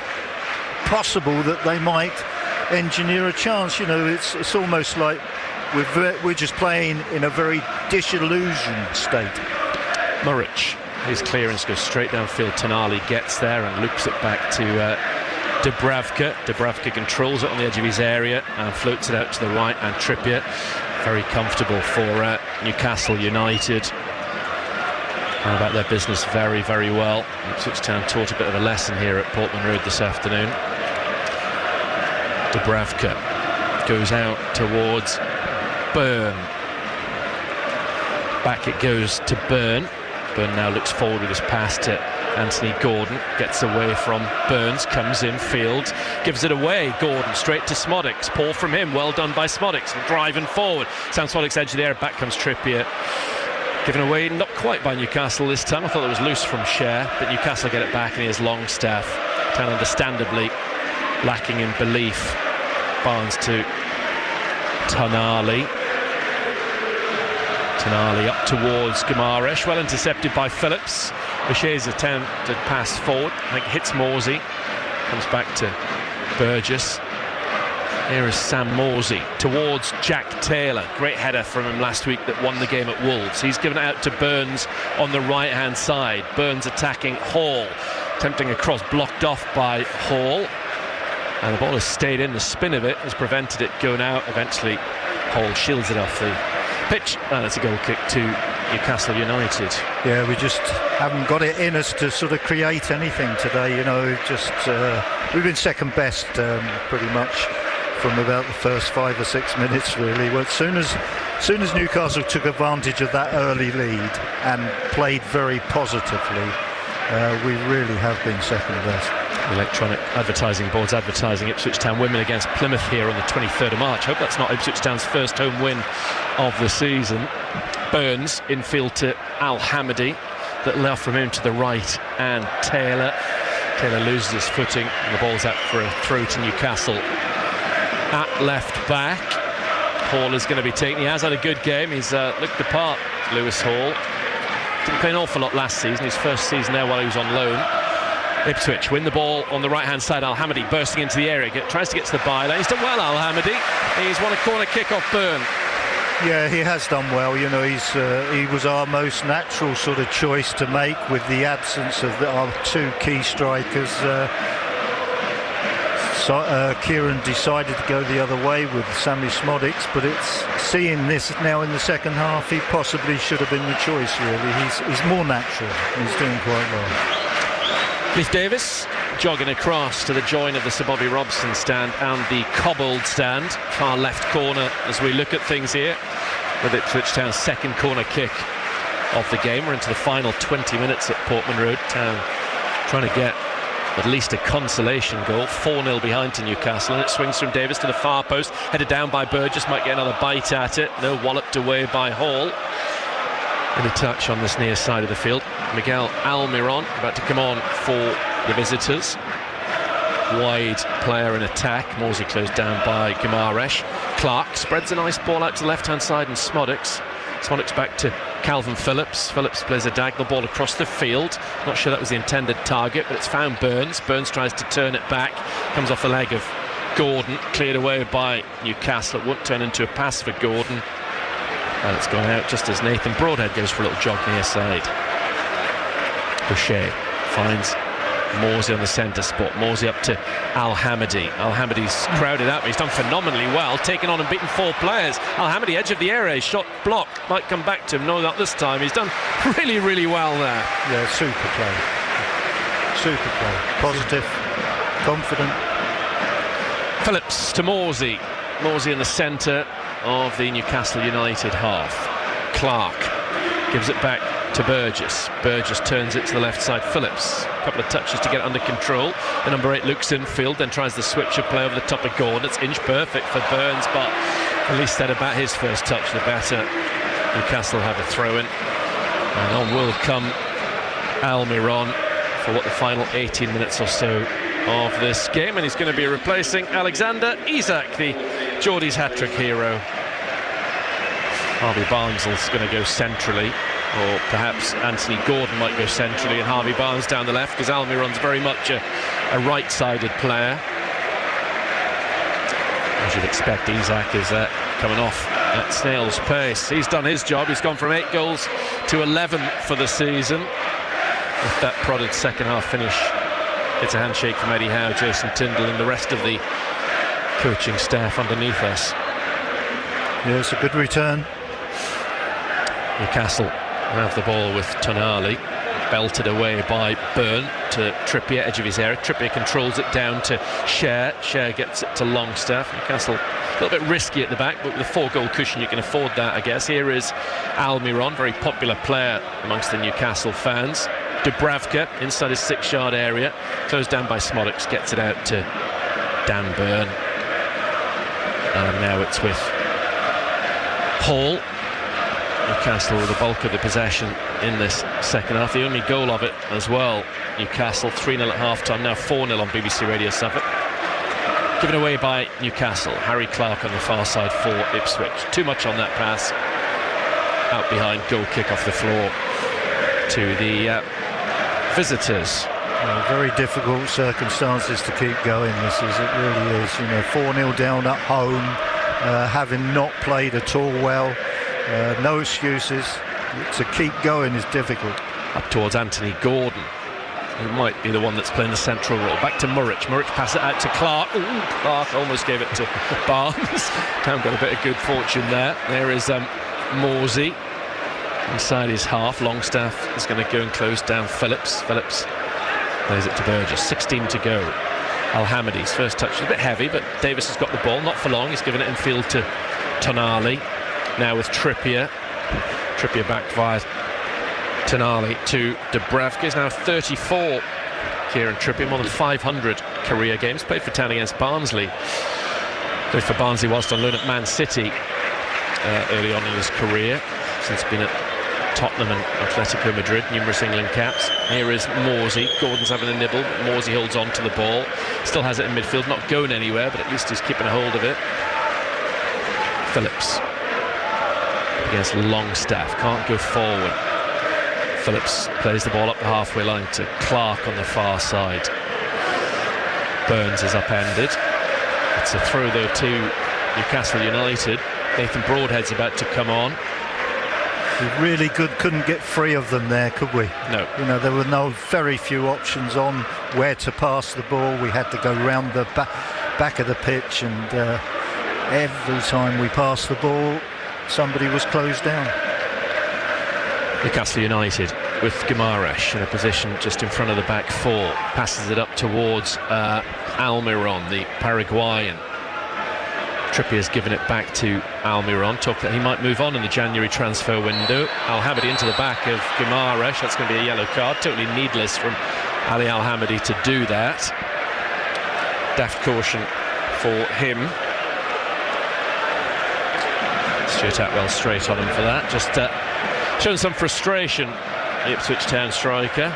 possible that they might engineer a chance. You know, it's almost like we're just playing in a very disillusioned state. Muric. His clearance goes straight downfield. Tonali gets there and loops it back to Dubravka. Dubravka controls it on the edge of his area and floats it out to the right. And Trippier, very comfortable for Newcastle United. And about their business very well. Ipswich Town taught a bit of a lesson here at Portman Road this afternoon. Dubravka goes out towards Byrne. Back it goes to Byrne. Byrne now looks forward with his pass to Anthony Gordon. Gets away from Burns, comes in field, gives it away. Gordon straight to Smodics. Paul from him, well done by Smodics. Driving forward. Sam Smodics edge of the air, back comes Trippier. Given away, not quite by Newcastle this time. I thought it was loose from Cher, but Newcastle get it back, and here's Longstaff. Town understandably lacking in belief. Barnes to Tonali. Tonali up towards Guimaraes, well intercepted by Phillips. O'Shea's attempt to pass forward, I think hits Morsey, comes back to Burgess. Here is Sam Morsey towards Jack Taylor. Great header from him last week that won the game at Wolves. He's given it out to Burns on the right-hand side. Burns attacking Hall. Attempting a cross blocked off by Hall. And the ball has stayed in. The spin of it has prevented it going out. Eventually, Hall shields it off the pitch, and it's a goal kick to Newcastle United. Yeah, we just haven't got it in us to sort of create anything today. You know, just we've been second best pretty much from about the first 5 or 6 minutes, really. Well, as soon as Newcastle took advantage of that early lead and played very positively, we really have been second best. Electronic advertising boards advertising Ipswich Town women against Plymouth here on the 23rd of March. Hope that's not Ipswich Town's first home win of the season. Burns infield to Al Hamidi. that left from him to the right, and Taylor loses his footing, and the ball's out for a throw to Newcastle. At left back, Hall is going to be taken. He has had a good game. He's looked the part, Lewis Hall. Didn't play an awful lot last season, his first season there while he was on loan. Ipswich win the ball on the right-hand side. Al-Hamadi bursting into the area, tries to get to the byline. He's done well, Al-Hamadi. He's won a corner kick off Byrne. Yeah, he has done well. You know, he was our most natural sort of choice to make with the absence of our two key strikers. Kieran decided to go the other way with Sammy Smodics, but it's seeing this now in the second half, he possibly should have been the choice, really. He's more natural, and he's doing quite well. Cliff Davis jogging across to the join of the Sir Bobby Robson stand and the cobbled stand, far left corner as we look at things here, with Ipswich Town's second corner kick of the game. We're into the final 20 minutes at Portman Road. Town trying to get at least a consolation goal, 4-0 behind to Newcastle, and it swings from Davis to the far post, headed down by Burgess, might get another bite at it. No, walloped away by Hall. And a touch on this near side of the field. Miguel Almiron about to come on for the visitors. Wide player in attack. Morsey closed down by Guimaraes. Clark spreads a nice ball out to the left-hand side, and Smodics back to Calvin Phillips. Phillips plays a diagonal ball across the field. Not sure that was the intended target, but it's found Burns. Burns tries to turn it back. Comes off the leg of Gordon. Cleared away by Newcastle. It won't turn into a pass for Gordon. And it's gone out just as Nathan Broadhead goes for a little jog near side. Boucher finds Morsey on the centre spot. Morsey up to Al-Hamadi. Al-Hamadi's crowded out, but he's done phenomenally well, taken on and beaten 4 players. Al-Hamadi, edge of the area, shot block, might come back to him. No, not this time. He's done really, really well there. Yeah, super play. Super play. Positive, confident. Phillips to Morsey. Morsey in the centre of the Newcastle United half. Clark gives it back to Burgess. Burgess turns it to the left side. Phillips, a couple of touches to get it under control. The number 8 Luke's infield, then tries the switcher play over the top of Gordon. It's inch perfect for Burns, but at least said about his first touch, the better. Newcastle have a throw-in, and on will come Almiron for what the final 18 minutes or so of this game, and he's going to be replacing Alexander Isak, the Geordie's hat-trick hero. Harvey Barnes's going to go centrally, or perhaps Anthony Gordon might go centrally and Harvey Barnes down the left, because Almiron's very much a right-sided player. As you'd expect, Isak is coming off at snail's pace. He's done his job. He's gone from 8 goals to 11 for the season. With that prodded second half finish, it's a handshake from Eddie Howe, Jason Tyndall and the rest of the coaching staff underneath us. Yeah, it's a good return. Newcastle have the ball with Tonali, belted away by Byrne to Trippier, edge of his area. Trippier controls it down to Cher. Cher gets it to Longstaff. Newcastle a little bit risky at the back, but with a 4-goal cushion you can afford that, I guess. Here is Almiron, very popular player amongst the Newcastle fans. Dubravka inside his 6-yard area, closed down by Smodics, gets it out to Dan Byrne, and now it's with Hall. Newcastle with the bulk of the possession in this second half, the only goal of it as well. Newcastle 3-0 at half-time, now 4-0 on BBC Radio Suffolk. Given away by Newcastle. Harry Clark on the far side for Ipswich. Too much on that pass. Out behind, goal kick off the floor to the visitors. Very difficult circumstances to keep going. It really is. 4-0 down at home, having not played at all well. No excuses. To keep going is difficult. Up towards Anthony Gordon, who might be the one that's playing the central role. Back to Murrich. Murrich pass it out to Clark. Ooh, Clark almost gave it to Barnes. Town got a bit of good fortune there. There is Morsey inside his half. Longstaff is going to go and close down Phillips. Phillips plays it to Burgess. 16 to go. Al-Hamadi's first touch is a bit heavy, but Davis has got the ball. Not for long. He's given it in field to Tonali. Now with Trippier. Trippier back via Tonali to Dubravka. He's now 34. Kieran Trippier, more than 500 career games. Played for Town against Barnsley. Played for Barnsley whilst on loan at Man City early on in his career. Since been at Tottenham and Atletico Madrid, numerous England caps. Here is Morsey. Gordon's having a nibble. Morsey holds on to the ball. Still has it in midfield, not going anywhere, but at least he's keeping a hold of it. Phillips against Longstaff, can't go forward. Phillips plays the ball up the halfway line to Clark on the far side. Burns is upended. It's a throw though to Newcastle United. Nathan Broadhead's about to come on. Really good, couldn't get free of them there, could we? No. You know, there were very few options on where to pass the ball. We had to go round the back of the pitch, and every time we passed the ball, somebody was closed down. Newcastle United with Guimaraes in a position just in front of the back four. Passes it up towards Almiron, the Paraguayan. Trippier's given it back to Almiron. Talk that he might move on in the January transfer window. Al-Hamadi into the back of Guimaraes. That's going to be a yellow card. Totally needless from Ali Al-Hamadi to do that. Daft caution for him. Stuart Atwell straight on him for that. Just showing some frustration, the Ipswich Town striker.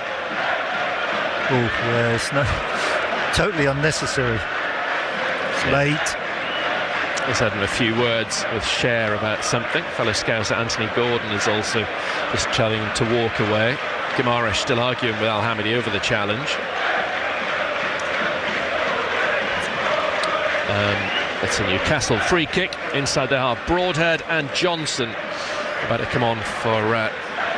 Oh, yeah, it's totally unnecessary. It's late. He's had a few words with Cher about something. Fellow Scouser Anthony Gordon is also just telling him to walk away. Guimaraes still arguing with Al-Hamadi over the challenge. It's a Newcastle free kick inside the half. Broadhead and Johnson about to come on for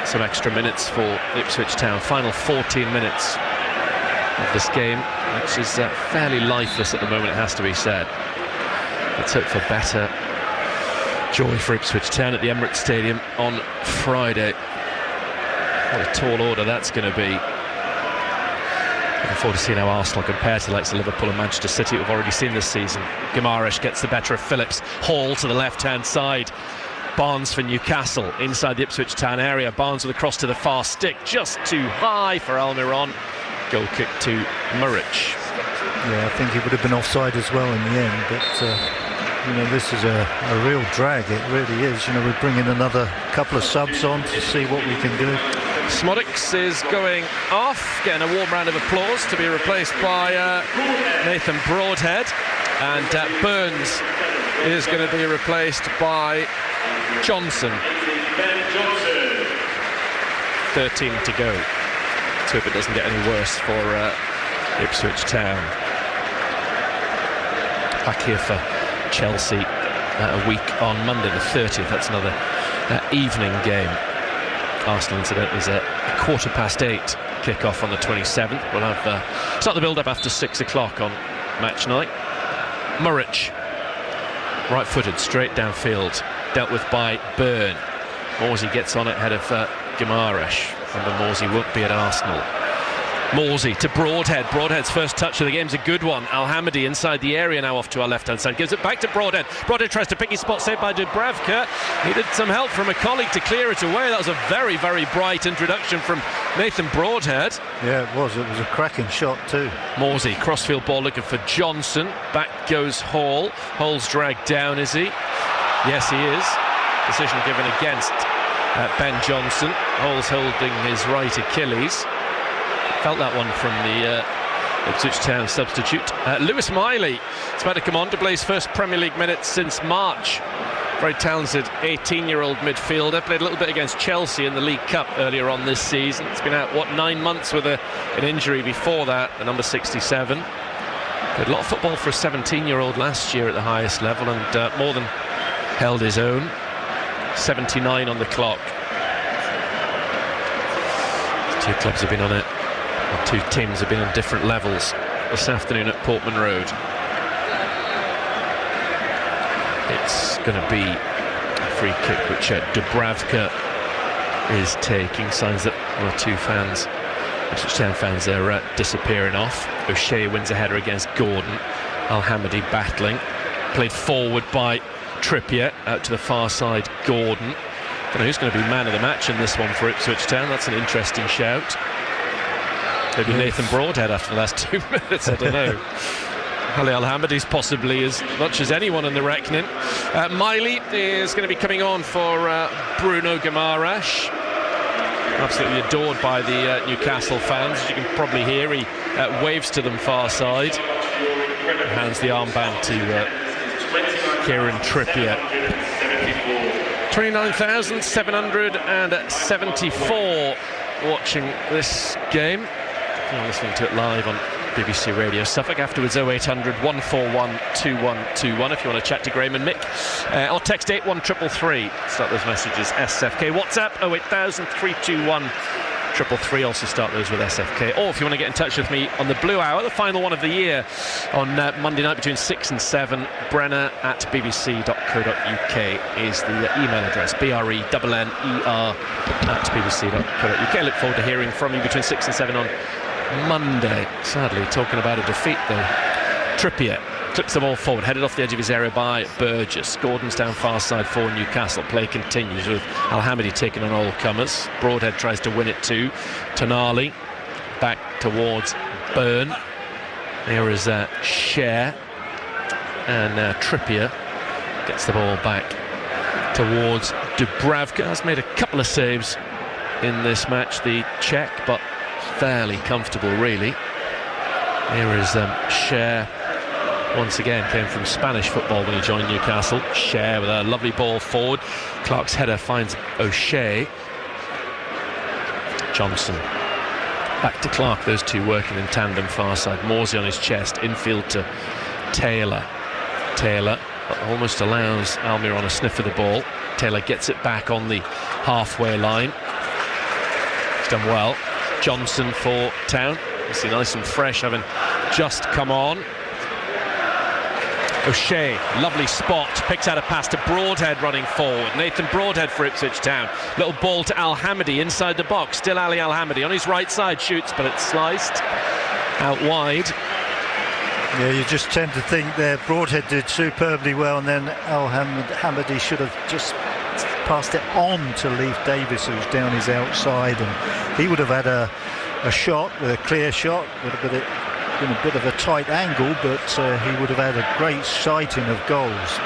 some extra minutes for Ipswich Town. Final 14 minutes of this game, which is fairly lifeless at the moment, it has to be said. Let's hope for better joy for Ipswich Town at the Emirates Stadium on Friday. What a tall order that's going to be. Looking forward to seeing how Arsenal compare to the likes of Liverpool and Manchester City we've already seen this season. Guimaraes gets the better of Phillips. Hall to the left-hand side. Barnes for Newcastle inside the Ipswich Town area. Barnes with a cross to the far stick, just too high for Almiron. Goal kick to Muric. Yeah, I think he would have been offside as well in the end, but you know, this is a real drag, it really is. You know, we're bringing another couple of subs on to see what we can do. Smodics is going off, getting a warm round of applause, to be replaced by Nathan Broadhead, and Burns is going to be replaced by Johnson. 13 to go. Let's hope it doesn't get any worse for Ipswich Town. Back here for Chelsea a week on Monday the 30th. That's another evening game. Arsenal, incidentally, is a 8:15 kick-off on the 27th. We'll have start the build-up after 6 o'clock on match night. Muric, right-footed, straight downfield, dealt with by Byrne. Morsey gets on it ahead of Guimaraes. Remember, Morsey won't be at Arsenal. Morsey to Broadhead. Broadhead's first touch of the game is a good one. Al-Hamadi inside the area now, off to our left-hand side. Gives it back to Broadhead. Broadhead tries to pick his spot, saved by Dubravka. Needed some help from a colleague to clear it away. That was a very, very bright introduction from Nathan Broadhead. Yeah, it was. It was a cracking shot too. Morsey, crossfield ball looking for Johnson. Back goes Hall. Hall's dragged down, is he? Yes, he is. Decision given against Ben Johnson. Hall's holding his right Achilles. Felt that one from the Ipswich Town substitute. Lewis Miley is about to come on to play his first Premier League minutes since March. Very talented 18-year-old midfielder. Played a little bit against Chelsea in the League Cup earlier on this season. It's been out, 9 months with an injury before that, the number 67. Played a lot of football for a 17-year-old last year at the highest level, and more than held his own. 79 on the clock. The two clubs have been on it. The two teams have been on different levels this afternoon at Portman Road. It's going to be a free kick which Dubravka is taking. Signs that one or two fans, Ipswich Town fans, are disappearing off. O'Shea wins a header against Gordon. Al-Hamadi battling. Played forward by Trippier, out to the far side Gordon. Don't know who's going to be man of the match in this one for Ipswich Town. That's an interesting shout. Maybe Nathan Broadhead after the last 2 minutes, I don't know. Ali Al-Hamadi's possibly as much as anyone in the reckoning. Miley is going to be coming on for Bruno Guimaraes. absolutely adored by the Newcastle fans. As you can probably hear, he waves to them far side, hands the armband to Kieran Trippier. 29,774 watching this game. You're listening to it live on BBC Radio Suffolk. Afterwards, 0800 141 2121 if you want to chat to Graham and Mick, or text 81333. Start those messages SFK. WhatsApp 08000 321 333. Also start those with SFK. Or if you want to get in touch with me on the Blue Hour, the final one of the year, on Monday night between 6 and 7, brenner@bbc.co.uk is the email address, BRENNER@bbc.co.uk. Look forward to hearing from you between 6 and 7 on Monday. Sadly, talking about a defeat though. Trippier clips the ball forward, headed off the edge of his area by Burgess. Gordon's down far side for Newcastle. Play continues with Al-Hamidi taking on all comers. Broadhead tries to win it too. Tonali back towards Byrne. There is Cher, and Trippier gets the ball back towards Dubravka. Has made a couple of saves in this match, the Czech, but fairly comfortable really. Here is Cher. Once again, came from Spanish football when he joined Newcastle. Cher with a lovely ball forward. Clark's header finds O'Shea. Johnson back to Clark. Those two working in tandem far side. Morsey on his chest. Infield to Taylor. Taylor almost allows Almiron a sniff of the ball. Taylor gets it back on the halfway line. He's done well. Johnson for Town. Obviously nice and fresh, having just come on. O'Shea, lovely spot, picks out a pass to Broadhead running forward. Nathan Broadhead for Ipswich Town. Little ball to Al-Hamidi inside the box. Still Ali Al-Hamidi on his right side, shoots, but it's sliced out wide. Yeah, you just tend to think there Broadhead did superbly well, and then Al-Hamidi should have just passed it on to Leif Davis, who's down his outside, and he would have had a shot, with a clear shot, would have been a bit of a tight angle, but he would have had a great sighting of goals.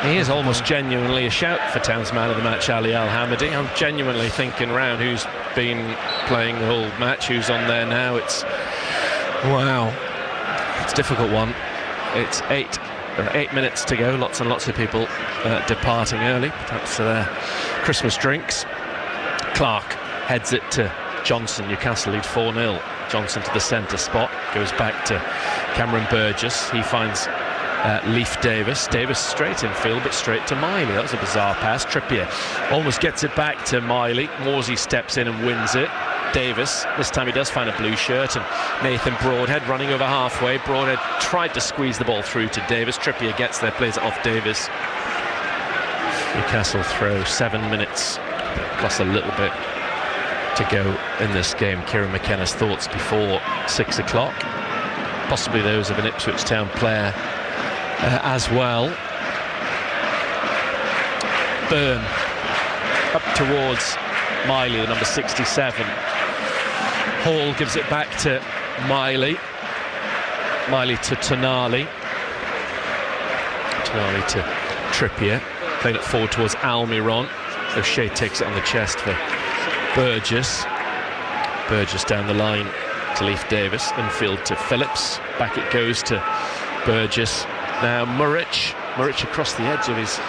He is almost genuinely a shout for Town's man of the match, Ali Al-Hamidi. I'm genuinely thinking round who's been playing the whole match, who's on there now. It's wow, it's a difficult one. It's 8 minutes to go. Lots and lots of people departing early, perhaps for their Christmas drinks. Clark heads it to Johnson. Newcastle lead 4-0. Johnson to the centre spot, goes back to Cameron Burgess. He finds Leif Davis. Davis straight in field, but straight to Miley. That was a bizarre pass. Trippier almost gets it back to Miley. Morsey steps in and wins it. Davis, this time he does find a blue shirt, and Nathan Broadhead running over halfway. Broadhead tried to squeeze the ball through to Davis. Trippier gets there, plays it off Davis. Newcastle throw, 7 minutes plus a little bit to go in this game. Kieran McKenna's thoughts before 6 o'clock, possibly those of an Ipswich Town player as well. Byrne up towards Miley, the number 67. Hall gives it back to Miley. Miley to Tonali. Tonali to Trippier, playing it forward towards Almiron. O'Shea takes it on the chest for Burgess. Burgess down the line to Leif Davis. Infield to Phillips. Back it goes to Burgess. Now Muric across the edge of his,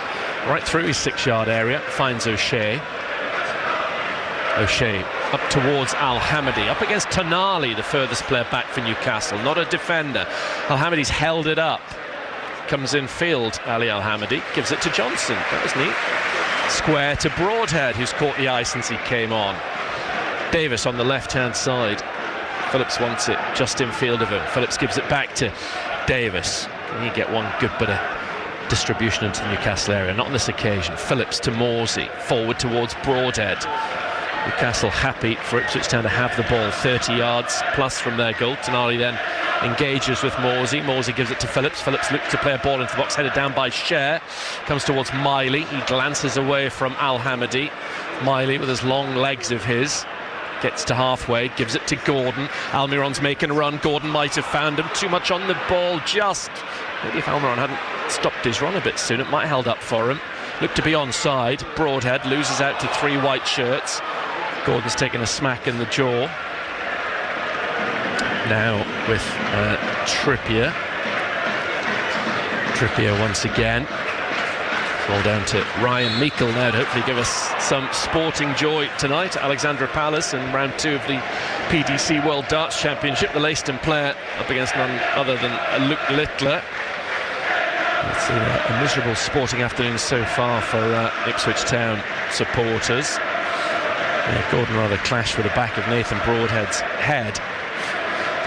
right through his 6-yard area, finds O'Shea. O'Shea up towards Al-Hamidi, up against Tonali, the furthest player back for Newcastle, not a defender. Al-Hamidi's held it up. Comes in field, Ali Al-Hamidi, gives it to Johnson. That was neat. Square to Broadhead, who's caught the eye since he came on. Davis on the left-hand side. Phillips wants it just in field of him. Phillips gives it back to Davis. Can he get one good bit of distribution into the Newcastle area? Not on this occasion. Phillips to Morsey, forward towards Broadhead. Newcastle happy for Ipswich Town to have the ball 30 yards plus from their goal. Tonali then engages with Morsey. Morsey gives it to Phillips. Phillips looks to play a ball into the box, headed down by Cher. Comes towards Miley. He glances away from Al-Hamidi. Miley, with his long legs of his, gets to halfway, gives it to Gordon. Almiron's making a run. Gordon might have found him. Too much on the ball, just. Maybe if Almiron hadn't stopped his run a bit soon, it might have held up for him. Looked to be onside. Broadhead loses out to 3 white shirts. Gordon's taken a smack in the jaw. Now with Trippier. Trippier once again. Ball down to Ryan Meikle now to hopefully give us some sporting joy tonight. Alexandra Palace in round 2 of the PDC World Darts Championship. The Leiston player up against none other than Luke Littler. It's a miserable sporting afternoon so far for Ipswich Town supporters. Gordon rather clashed with the back of Nathan Broadhead's head.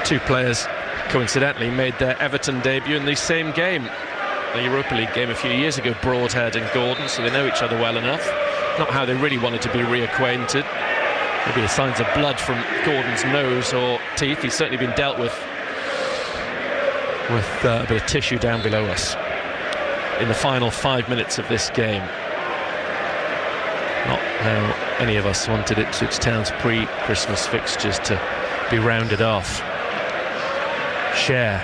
Two players coincidentally made their Everton debut in the same game, the Europa League game a few years ago, Broadhead and Gordon, so they know each other well enough. Not how they really wanted to be reacquainted. Maybe signs of blood from Gordon's nose or teeth. He's certainly been dealt with a bit of tissue down below us in the final 5 minutes of this game. Not how any of us wanted Ipswich Town's pre-Christmas fixtures to be rounded off. Cher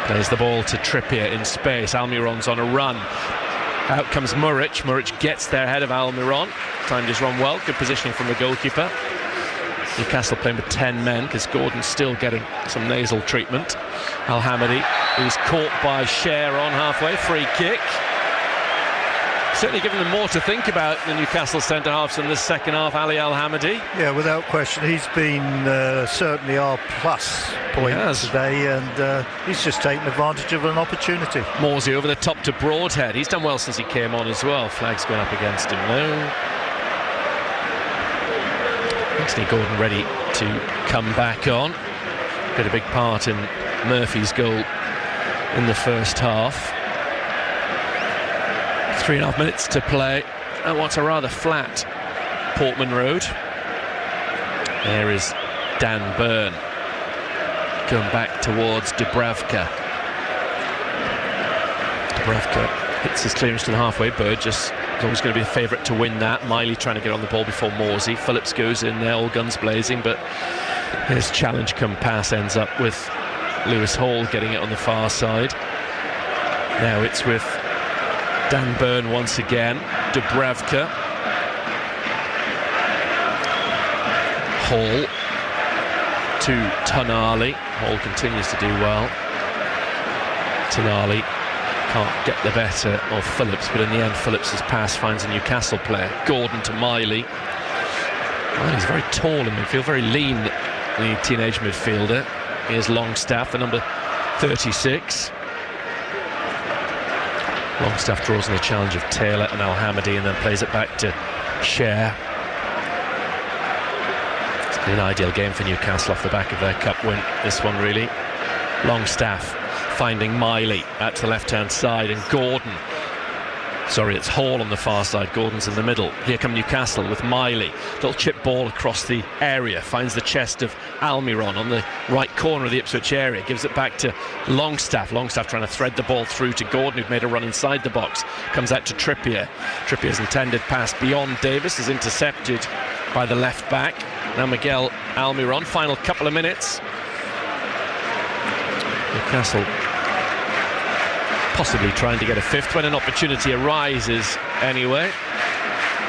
plays the ball to Trippier in space. Almiron's on a run. Out comes Muric. Muric gets there ahead of Almiron. Timed his run well. Good positioning from the goalkeeper. Newcastle playing with 10 men because Gordon's still getting some nasal treatment. Al-Hamadi is caught by Cher on halfway. Free kick. Certainly giving them more to think about, the Newcastle centre-halves in the second half. Ali Al-Hamadi. Yeah, without question. He's been certainly our plus point today, and he's just taken advantage of an opportunity. Morsey over the top to Broadhead. He's done well since he came on as well. Flag's going up against him now. Anthony Gordon ready to come back on. Played a big part in Murphy's goal in the first half. 3.5 minutes to play at what's a rather flat Portman Road. There is Dan Byrne going back towards Dubravka. Dubravka hits his clearance to the halfway. Burgess is always going to be a favourite to win that. Miley trying to get on the ball before Morsey. Phillips goes in there, all guns blazing, but his challenge come pass ends up with Lewis Hall getting it on the far side. Now it's with Dan Byrne once again. Dubravka. Hall to Tonali. Hall continues to do well. Tonali can't get the better of Phillips, but in the end Phillips' pass finds a Newcastle player. Gordon to Miley. He's very tall in midfield, very lean, the teenage midfielder. Here's Longstaff, the number 36. Longstaff draws on the challenge of Taylor and Al-Hamadi and then plays it back to Cher. It's been an ideal game for Newcastle off the back of their cup win, this one really. Longstaff finding Miley out to the left-hand side, and Gordon. Sorry, it's Hall on the far side. Gordon's in the middle. Here come Newcastle with Miley. Little chip ball across the area. Finds the chest of Almiron on the right corner of the Ipswich area. Gives it back to Longstaff. Longstaff trying to thread the ball through to Gordon, who'd made a run inside the box. Comes out to Trippier. Trippier's intended pass beyond Davis is intercepted by the left back. Now Miguel Almiron. Final couple of minutes. Newcastle possibly trying to get a fifth when an opportunity arises anyway.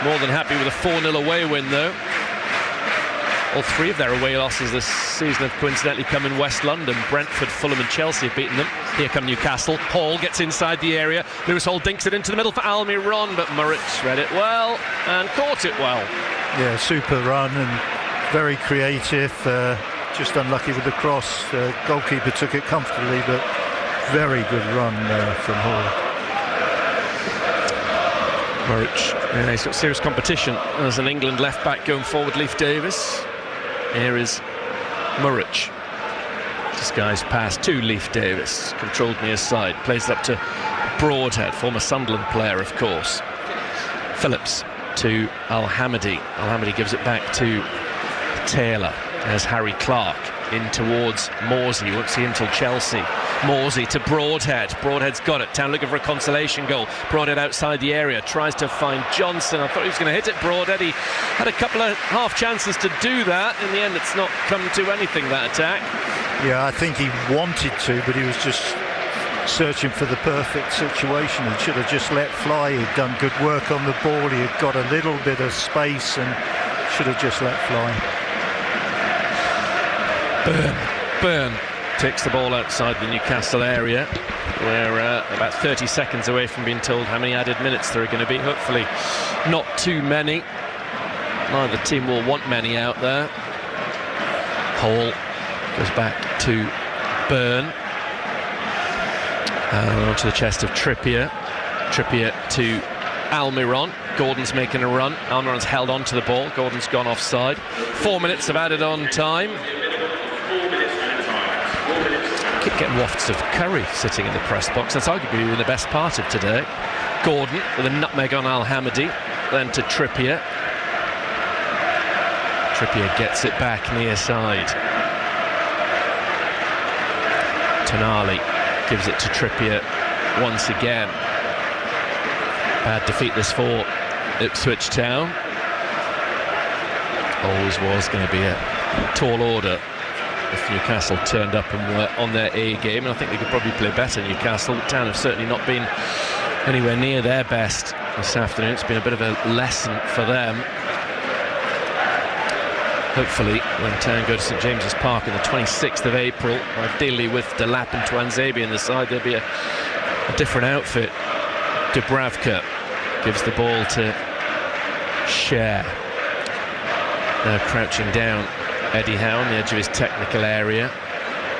More than happy with a 4-0 away win though. All three of their away losses this season have coincidentally come in West London. Brentford, Fulham and Chelsea have beaten them. Here come Newcastle. Hall gets inside the area. Lewis Hall dinks it into the middle for Almiron, but Muric read it well and caught it well. Yeah, super run and very creative. Just unlucky with the cross. Goalkeeper took it comfortably, but very good run from Hall. Muric, he's got serious competition as an England left back going forward. Leif Davis. Here is Muric. Disguised pass to Leif Davis. Controlled near side. Plays it up to Broadhead, former Sunderland player, of course. Phillips to Al-Hamadi. Al-Hamadi gives it back to Taylor. There's Harry Clark in towards Morsey. Won't see him till Chelsea. Morsey to Broadhead. Broadhead's got it. Town looking for a consolation goal. Broadhead outside the area. Tries to find Johnson. I thought he was going to hit it, Broadhead. He had a couple of half chances to do that. In the end, it's not come to anything, that attack. Yeah, I think he wanted to, but he was just searching for the perfect situation. He should have just let fly. He'd done good work on the ball. He had got a little bit of space and should have just let fly. Byrne takes the ball outside the Newcastle area. We're about 30 seconds away from being told how many added minutes there are going to be. Hopefully not too many. Neither team will want many out there. Hall goes back to Byrne. Onto the chest of Trippier. Trippier to Almiron. Gordon's making a run. Almiron's held on to the ball. Gordon's gone offside. 4 minutes of added on time. Keep getting wafts of Curry sitting in the press box. That's arguably the best part of today. Gordon with a nutmeg on Al-Hamadi. Then to Trippier. Trippier gets it back near side. Tonali gives it to Trippier once again. Bad defeat this for Ipswich Town. Always was going to be a tall order if Newcastle turned up and were on their A game, and I think they could probably play better. Newcastle Town have certainly not been anywhere near their best this afternoon. It's been a bit of a lesson for them. Hopefully when Town go to St James's Park on the 26th of April, ideally with Delap and Tuanzebe in the side, there'll be a different outfit. Dubravka gives the ball to Cher. Now crouching down Eddie Howe on the edge of his technical area.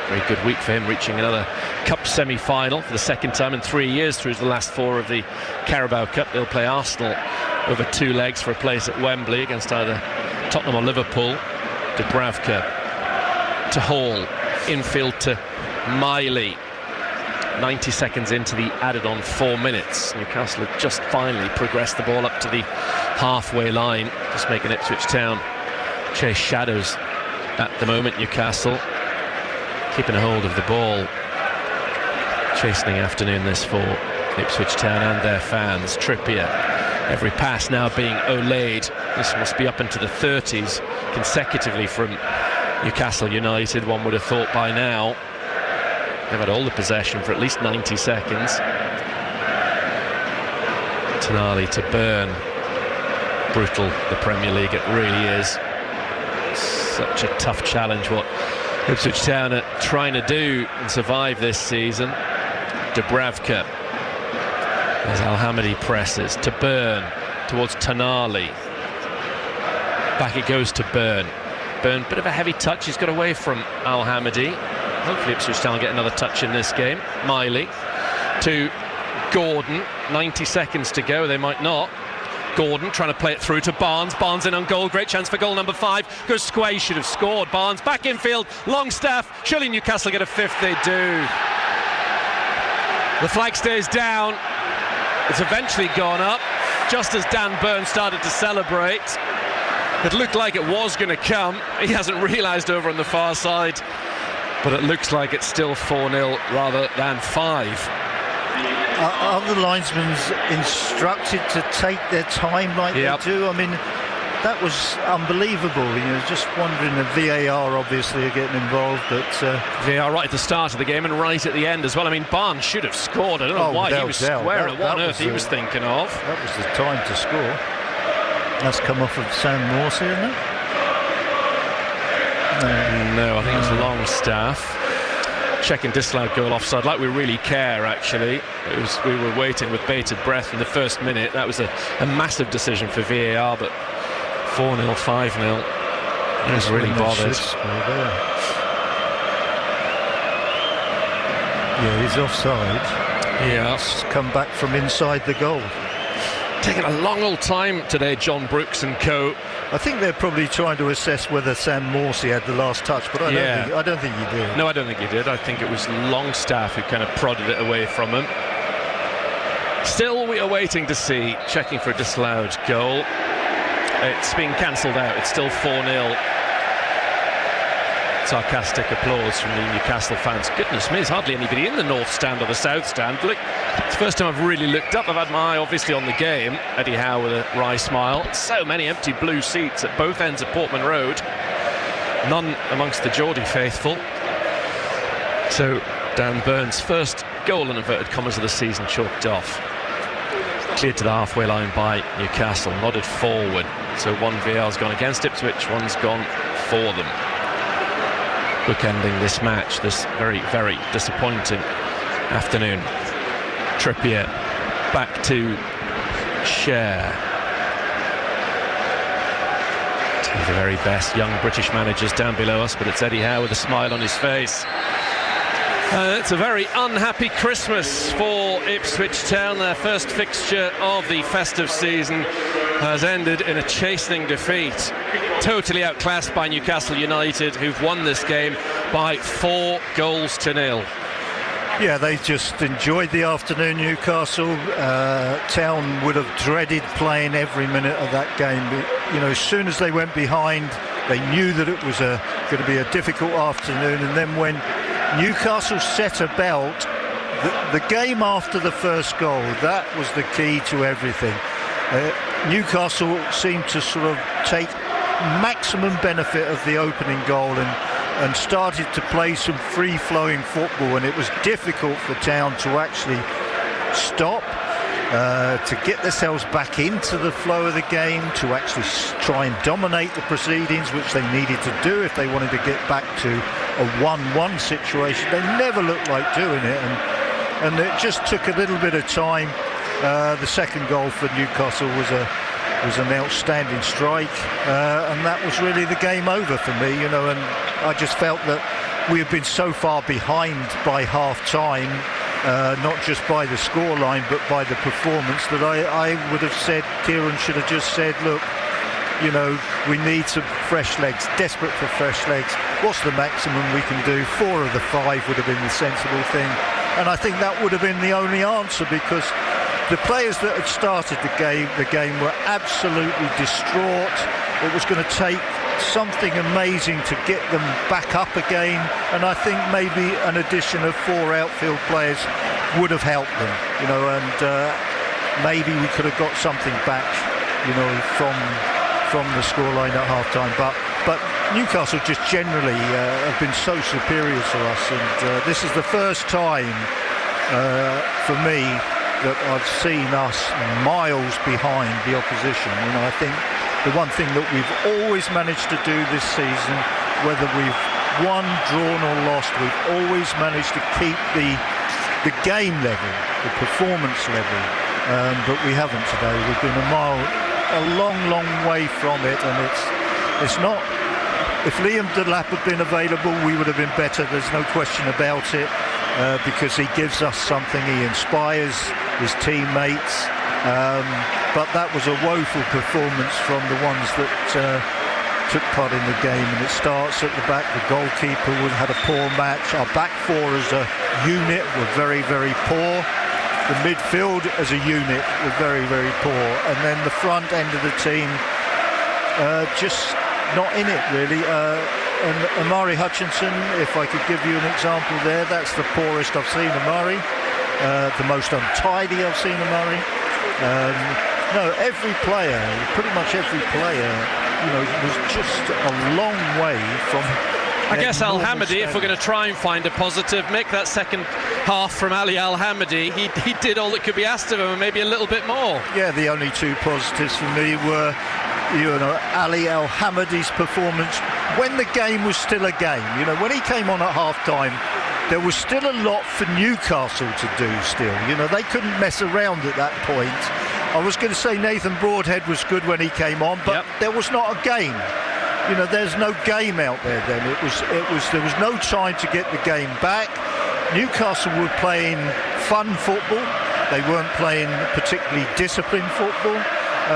Very good week for him, reaching another Cup semi-final for the second time in 3 years through the last four of the Carabao Cup. They'll play Arsenal over 2 legs for a place at Wembley against either Tottenham or Liverpool. Dubravka to Hall, infield to Miley. 90 seconds into the added on 4 minutes. Newcastle have just finally progressed the ball up to the halfway line, just making Ipswich Town chase shadows at the moment. Newcastle keeping a hold of the ball. Chastening afternoon this for Ipswich Town and their fans. Trippier, every pass now being olayed. This must be up into the 30s consecutively from Newcastle United, one would have thought by now. They've had all the possession for at least 90 seconds. Tonali to Byrne. Brutal, the Premier League, it really is. Such a tough challenge what Ipswich Town are trying to do and survive this season. Dubravka. As Al-Hamadi presses to Byrne, towards Tonali. Back it goes to Byrne. Byrne, bit of a heavy touch, he's got away from Al-Hamadi. Hopefully Ipswich Town get another touch in this game. Miley to Gordon, 90 seconds to go, they might not. Gordon trying to play it through to Barnes. Barnes in on goal, great chance for goal number 5. Goes Squay, should have scored. Barnes back infield, Longstaff. Surely Newcastle get a 5th, they do. The flag stays down. It's eventually gone up, just as Dan Byrne started to celebrate. It looked like it was going to come. He hasn't realised over on the far side, but it looks like it's still 4-0 rather than 5. Are the linesmen instructed to take their time like they do? I mean, that was unbelievable. You know, just wondering, the VAR obviously are getting involved, but VAR right at the start of the game and right at the end as well. I mean, Barnes should have scored. I don't know why he was square at what on earth he was thinking of. That was the time to score. That's come off of Sam Morsey, isn't it? No, I think it's Longstaff. Checking disallowed goal offside, like we really care actually. We were waiting with bated breath in the first minute. That was a massive decision for VAR, but 4-0, 5-0. He was really bothered. Yeah, he's offside. Yeah. He's come back from inside the goal. Taking a long old time today, John Brooks and co. I think they're probably trying to assess whether Sam Morsey had the last touch, but I don't think he did. No, I don't think he did. I think it was Longstaff who kind of prodded it away from him. Still, we are waiting to see, checking for a disallowed goal. It's been cancelled out. It's still 4-0. Sarcastic applause from the Newcastle fans. Goodness me, there's hardly anybody in the north stand or the south stand. Look, it's the first time I've really looked up. I've had my eye obviously on the game. Eddie Howe with a wry smile. So many empty blue seats at both ends of Portman Road. None amongst the Geordie faithful. So Dan Byrne's first goal in inverted commas of the season chalked off. Cleared to the halfway line by Newcastle, nodded forward. So one VAR's gone against Ipswich, one's gone for them. Bookending this match, this very, very disappointing afternoon. Trippier back to Cher. Two of the very best young British managers down below us, but it's Eddie Howe with a smile on his face. It's a very unhappy Christmas for Ipswich Town. Their first fixture of the festive season has ended in a chastening defeat. Totally outclassed by Newcastle United, who've won this game by 4-0. Yeah, they just enjoyed the afternoon, Newcastle. Town would have dreaded playing every minute of that game. But, you know, as soon as they went behind, they knew that it was going to be a difficult afternoon. And then when Newcastle set about the game after the first goal, that was the key to everything. Newcastle seemed to sort of take maximum benefit of the opening goal and started to play some free-flowing football, and it was difficult for Town to actually stop, to get themselves back into the flow of the game, to actually try and dominate the proceedings, which they needed to do if they wanted to get back to a 1-1 situation. They never looked like doing it, and it just took a little bit of time. The second goal for Newcastle was an outstanding strike, and that was really the game over for me, you know. And I just felt that we had been so far behind by half-time, not just by the scoreline but by the performance, that I would have said, Kieran should have just said, look, you know, we need some fresh legs, desperate for fresh legs. What's the maximum we can do? 4 of the 5 would have been the sensible thing, and I think that would have been the only answer, because the players that had started the game were absolutely distraught. It was going to take something amazing to get them back up again, and I think maybe an addition of 4 outfield players would have helped them, you know, and maybe we could have got something back, you know, from the scoreline at half-time. But Newcastle just generally have been so superior to us, and this is the first time for me that I've seen us miles behind the opposition. You know, I think the one thing that we've always managed to do this season, whether we've won, drawn or lost, we've always managed to keep the game level, the performance level, but we haven't today. We've been a long way from it, and it's not. If Liam Delap had been available, we would have been better, there's no question about it, because he gives us something, he inspires his teammates, but that was a woeful performance from the ones that took part in the game, and it starts at the back. The goalkeeper had a poor match. Our back 4 as a unit were very, very poor. The midfield as a unit were very, very poor, and then the front end of the team just not in it really. And Amari Hutchinson, if I could give you an example there, that's the poorest I've seen Amari. The most untidy I've seen Amari. No, every player, pretty much every player, you know, was just a long way from. I guess Al Hamadi, if we're going to try and find a positive, Mick, that second half from Ali Al Hamadi, he did all that could be asked of him, and maybe a little bit more. Yeah, the only 2 positives for me were, you know, Ali Al Hamadi's performance when the game was still a game. You know, when he came on at half-time, there was still a lot for Newcastle to do still. You know, they couldn't mess around at that point. I was going to say Nathan Broadhead was good when he came on, but there was not a game. You know, there's no game out there then. There was no time to get the game back. Newcastle were playing fun football. They weren't playing particularly disciplined football.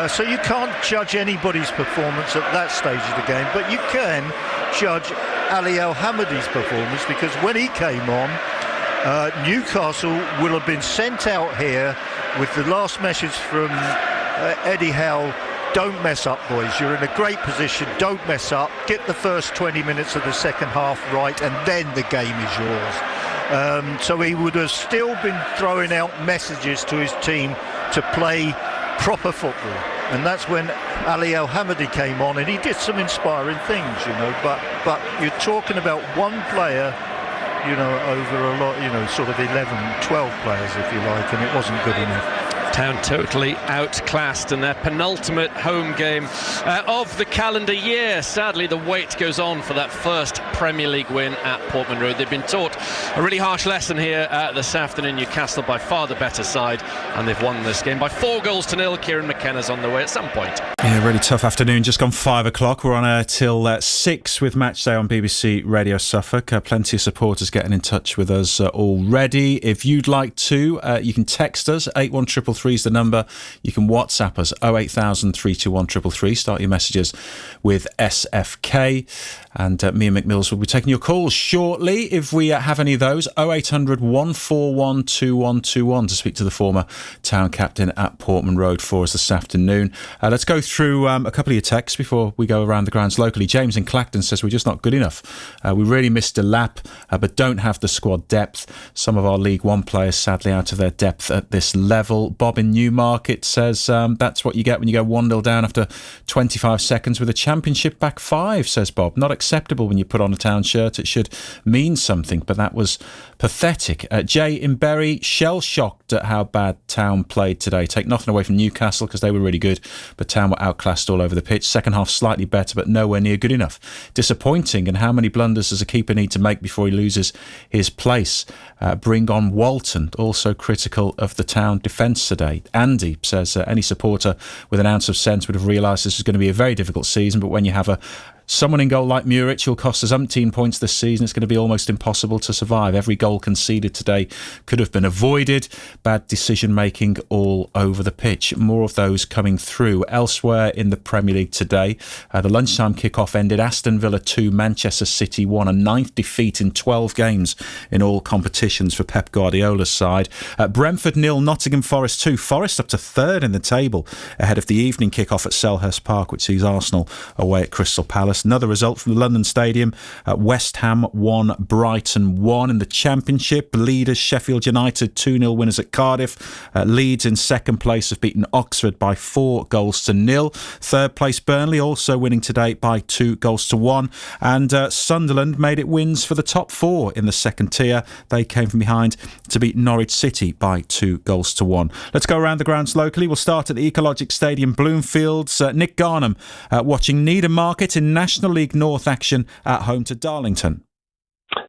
So you can't judge anybody's performance at that stage of the game, but you can judge Ali Al Hamadi's performance, because when he came on, Newcastle will have been sent out here with the last message from Eddie Howe: don't mess up, boys, you're in a great position, don't mess up, get the first 20 minutes of the second half right, and then the game is yours. So he would have still been throwing out messages to his team to play proper football, and that's when Ali Al Hamadi came on, and he did some inspiring things, you know, but you're talking about one player, you know, over a lot, you know, sort of 11, 12 players, if you like, and it wasn't good enough. Town totally outclassed in their penultimate home game of the calendar year. Sadly, the wait goes on for that first Premier League win at Portman Road. They've been taught a really harsh lesson here this afternoon. Newcastle by far the better side, and they've won this game by 4-0. Kieran McKenna's on the way at some point. Yeah, really tough afternoon. Just gone 5 o'clock. We're on till 6 with Matchday on BBC Radio Suffolk. Plenty of supporters getting in touch with us already. If you'd like to, you can text us. 81333 is the number. You can WhatsApp us 08000 321 333. Start your messages with SFK, and me and McMills will be taking your calls shortly if we have any of those. 0800 141 2121 to speak to the former town captain at Portman Road for us this afternoon. Let's go through a couple of your texts before we go around the grounds locally. James in Clacton says we're just not good enough. We really missed a lap, but don't have the squad depth. Some of our League One players sadly out of their depth at this level. Bob in Newmarket says that's what you get when you go 1-0 down after 25 seconds with a Championship back 5, says Bob. Not acceptable when you put on a Town shirt. It should mean something, but that was pathetic. Jay in Bury, shell-shocked at how bad Town played today. Take nothing away from Newcastle because they were really good, but Town were outclassed all over the pitch. Second half slightly better, but nowhere near good enough. Disappointing, and how many blunders does a keeper need to make before he loses his place? Bring on Walton, also critical of the Town defence today. Andy says any supporter with an ounce of sense would have realised this was going to be a very difficult season, but when you have someone in goal like Muric who'll cost us umpteen points this season, it's going to be almost impossible to survive. Every goal conceded today could have been avoided. Bad decision making all over the pitch. More of those coming through. Elsewhere in the Premier League today, the lunchtime kick-off ended Aston Villa 2, Manchester City 1, a 9th defeat in 12 games in all competitions for Pep Guardiola's side. Brentford 0, Nottingham Forest 2. Forest up to 3rd in the table ahead of the evening kick-off at Selhurst Park, which sees Arsenal away at Crystal Palace. Another result from the London Stadium. West Ham 1, Brighton 1 in the Championship. Leaders Sheffield United 2-0 winners at Cardiff. Leeds in second place have beaten Oxford by 4-0. Third place Burnley also winning today by 2-1. And Sunderland made it wins for the top 4 in the second tier. They came from behind to beat Norwich City by 2-1. Let's go around the grounds locally. We'll start at the Ecologic Stadium, Bloomfields. Nick Garnham watching Needham Market in National League North action at home to Darlington.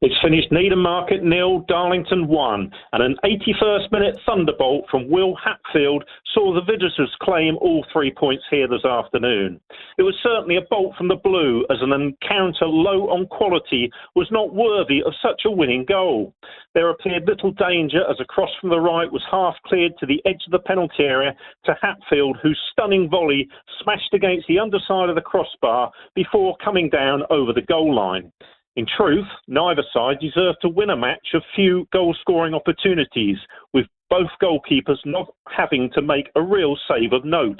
It's finished Needham Market 0, Darlington 1, and an 81st minute thunderbolt from Will Hatfield saw the visitors claim all 3 points here this afternoon. It was certainly a bolt from the blue, as an encounter low on quality was not worthy of such a winning goal. There appeared little danger as a cross from the right was half cleared to the edge of the penalty area to Hatfield, whose stunning volley smashed against the underside of the crossbar before coming down over the goal line. In truth, neither side deserved to win a match of few goal-scoring opportunities, with both goalkeepers not having to make a real save of note.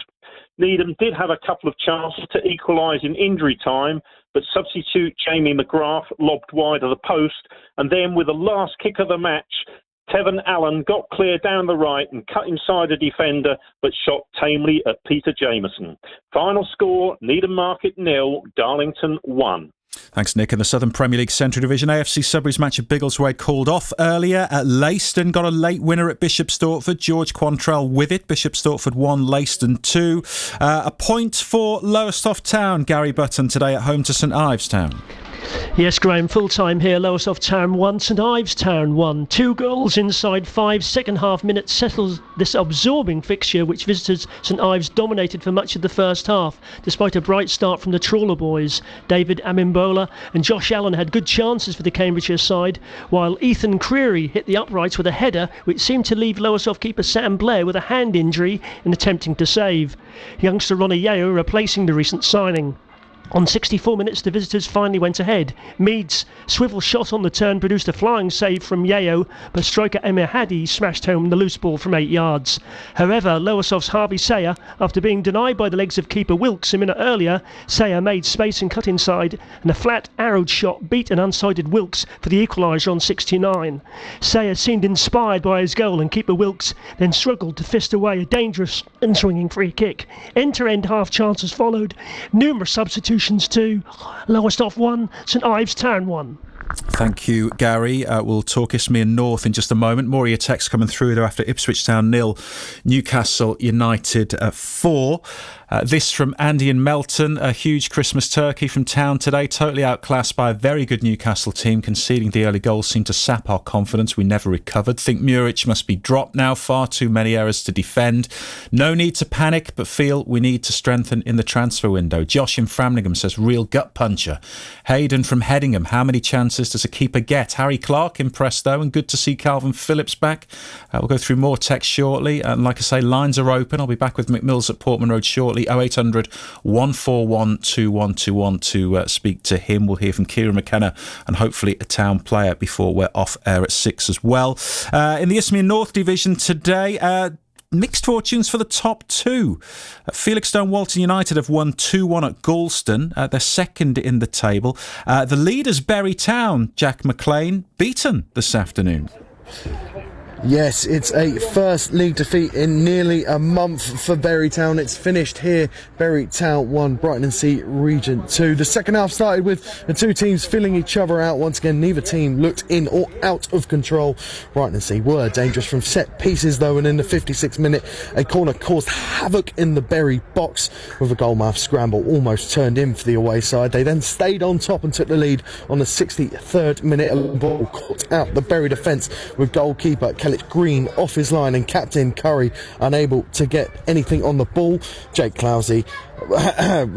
Needham did have a couple of chances to equalise in injury time, but substitute Jamie McGrath lobbed wide of the post, and then with the last kick of the match, Tevin Allen got clear down the right and cut inside a defender, but shot tamely at Peter Jameson. Final score, Needham Market 0, Darlington 1. Thanks, Nick. In the Southern Premier League Central Division, AFC Sudbury's match at Biggleswade called off earlier at Leiston. Got a late winner at Bishop Stortford. George Quantrell with it. Bishop Stortford 1, Leiston 2. A point for Lowestoft Town. Gary Button today at home to St Ives Town. Yes, Graham, full time here. Lowestoft Town 1, St Ives Town 1. 2 goals inside 5 second half minutes settles this absorbing fixture, which visitors St Ives dominated for much of the first half, despite a bright start from the Trawler boys. David Amimbola and Josh Allen had good chances for the Cambridgeshire side, while Ethan Creary hit the uprights with a header which seemed to leave Lowestoft keeper Sam Blair with a hand injury in attempting to save. Youngster Ronnie Yeo replacing the recent signing. On 64 minutes, the visitors finally went ahead. Meads' swivel shot on the turn produced a flying save from Yeo, but striker Emir Hadi smashed home the loose ball from 8 yards. However, Lowestoft's Harvey Sayer, after being denied by the legs of keeper Wilkes a minute earlier, Sayer made space and cut inside, and a flat arrowed shot beat an unsighted Wilkes for the equaliser on 69. Sayer seemed inspired by his goal, and keeper Wilkes then struggled to fist away a dangerous and swinging free kick. End-to-end half chances followed, numerous substitutions too. Lowestoft 1, St Ives Town 1. Thank you, Gary. We'll talk Isthmian North in just a moment. More of your texts coming through there after Ipswich Town 0, Newcastle United 4. This from Andy in Melton. A huge Christmas turkey from Town today. Totally outclassed by a very good Newcastle team. Conceding the early goals seemed to sap our confidence. We never recovered. Think Muric must be dropped now. Far too many errors to defend. No need to panic, but feel we need to strengthen in the transfer window. Josh in Framlingham says, real gut puncher. Hayden from Headingham. How many chances does a keeper get? Harry Clark impressed though, and good to see Calvin Phillips back. We'll go through more text shortly. And like I say, lines are open. I'll be back with McMills at Portman Road shortly. 0800 141 2121 to speak to him. We'll hear from Kieran McKenna and hopefully a Town player before we're off air at 6 as well. In the Isthmian North Division today, mixed fortunes for the top two. Felixstowe Walton United have won 2-1 at Galston. They're second in the table. The leaders, Bury Town, Jack McLean, beaten this afternoon. Yes, it's a first league defeat in nearly a month for Bury Town. It's finished here. Bury Town 1, Brighton and Sea Regent 2. The second half started with the two teams filling each other out. Once again, neither team looked in or out of control. Brighton and Sea were dangerous from set pieces though, and in the 56th minute, a corner caused havoc in the Bury box with a goalmouth scramble almost turned in for the away side. They then stayed on top and took the lead on the 63rd minute. A ball caught out the Bury defence with goalkeeper Green off his line and captain Curry unable to get anything on the ball. Jake Clousey,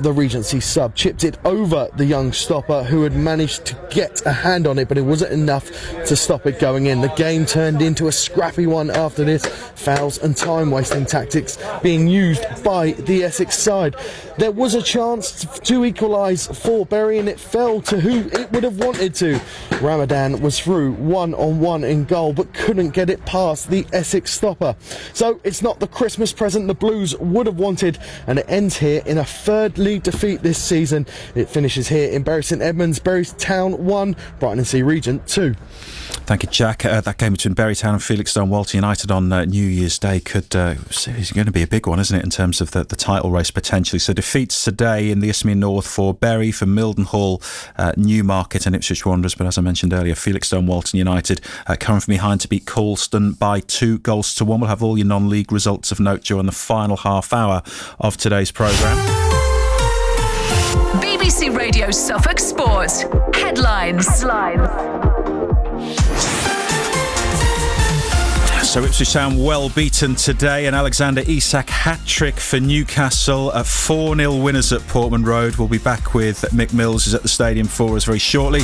the Regency sub, chipped it over the young stopper who had managed to get a hand on it, but it wasn't enough to stop it going in. The game turned into a scrappy one after this. Fouls and time wasting tactics being used by the Essex side. There was a chance to equalise for Bury and it fell to who it would have wanted to. Ramadan was through 1-on-1 in goal but couldn't get it past the Essex stopper. So it's not the Christmas present the Blues would have wanted, and it ends here in a third league defeat this season. It finishes here in Bury St Edmunds. Bury Town 1, Brighton and Sea Regent 2. Thank you, Jack. That game between Bury Town and Felixstowe Walton United on New Year's Day is going to be a big one, isn't it, in terms of the title race potentially. So defeats today in the Isthmian North for Bury, for Mildenhall, Newmarket and Ipswich Wanderers. But as I mentioned earlier, Felixstowe Walton United coming from behind to beat Coulston by 2-1. We'll have all your non-league results of note during the final half hour of today's programme. BBC Radio Suffolk Sports. Headlines. So Ipswich Town well beaten today, and Alexander Isak hat-trick for Newcastle, 4-0 winners at Portman Road. We'll be back with Mick Mills, who's at the stadium for us very shortly.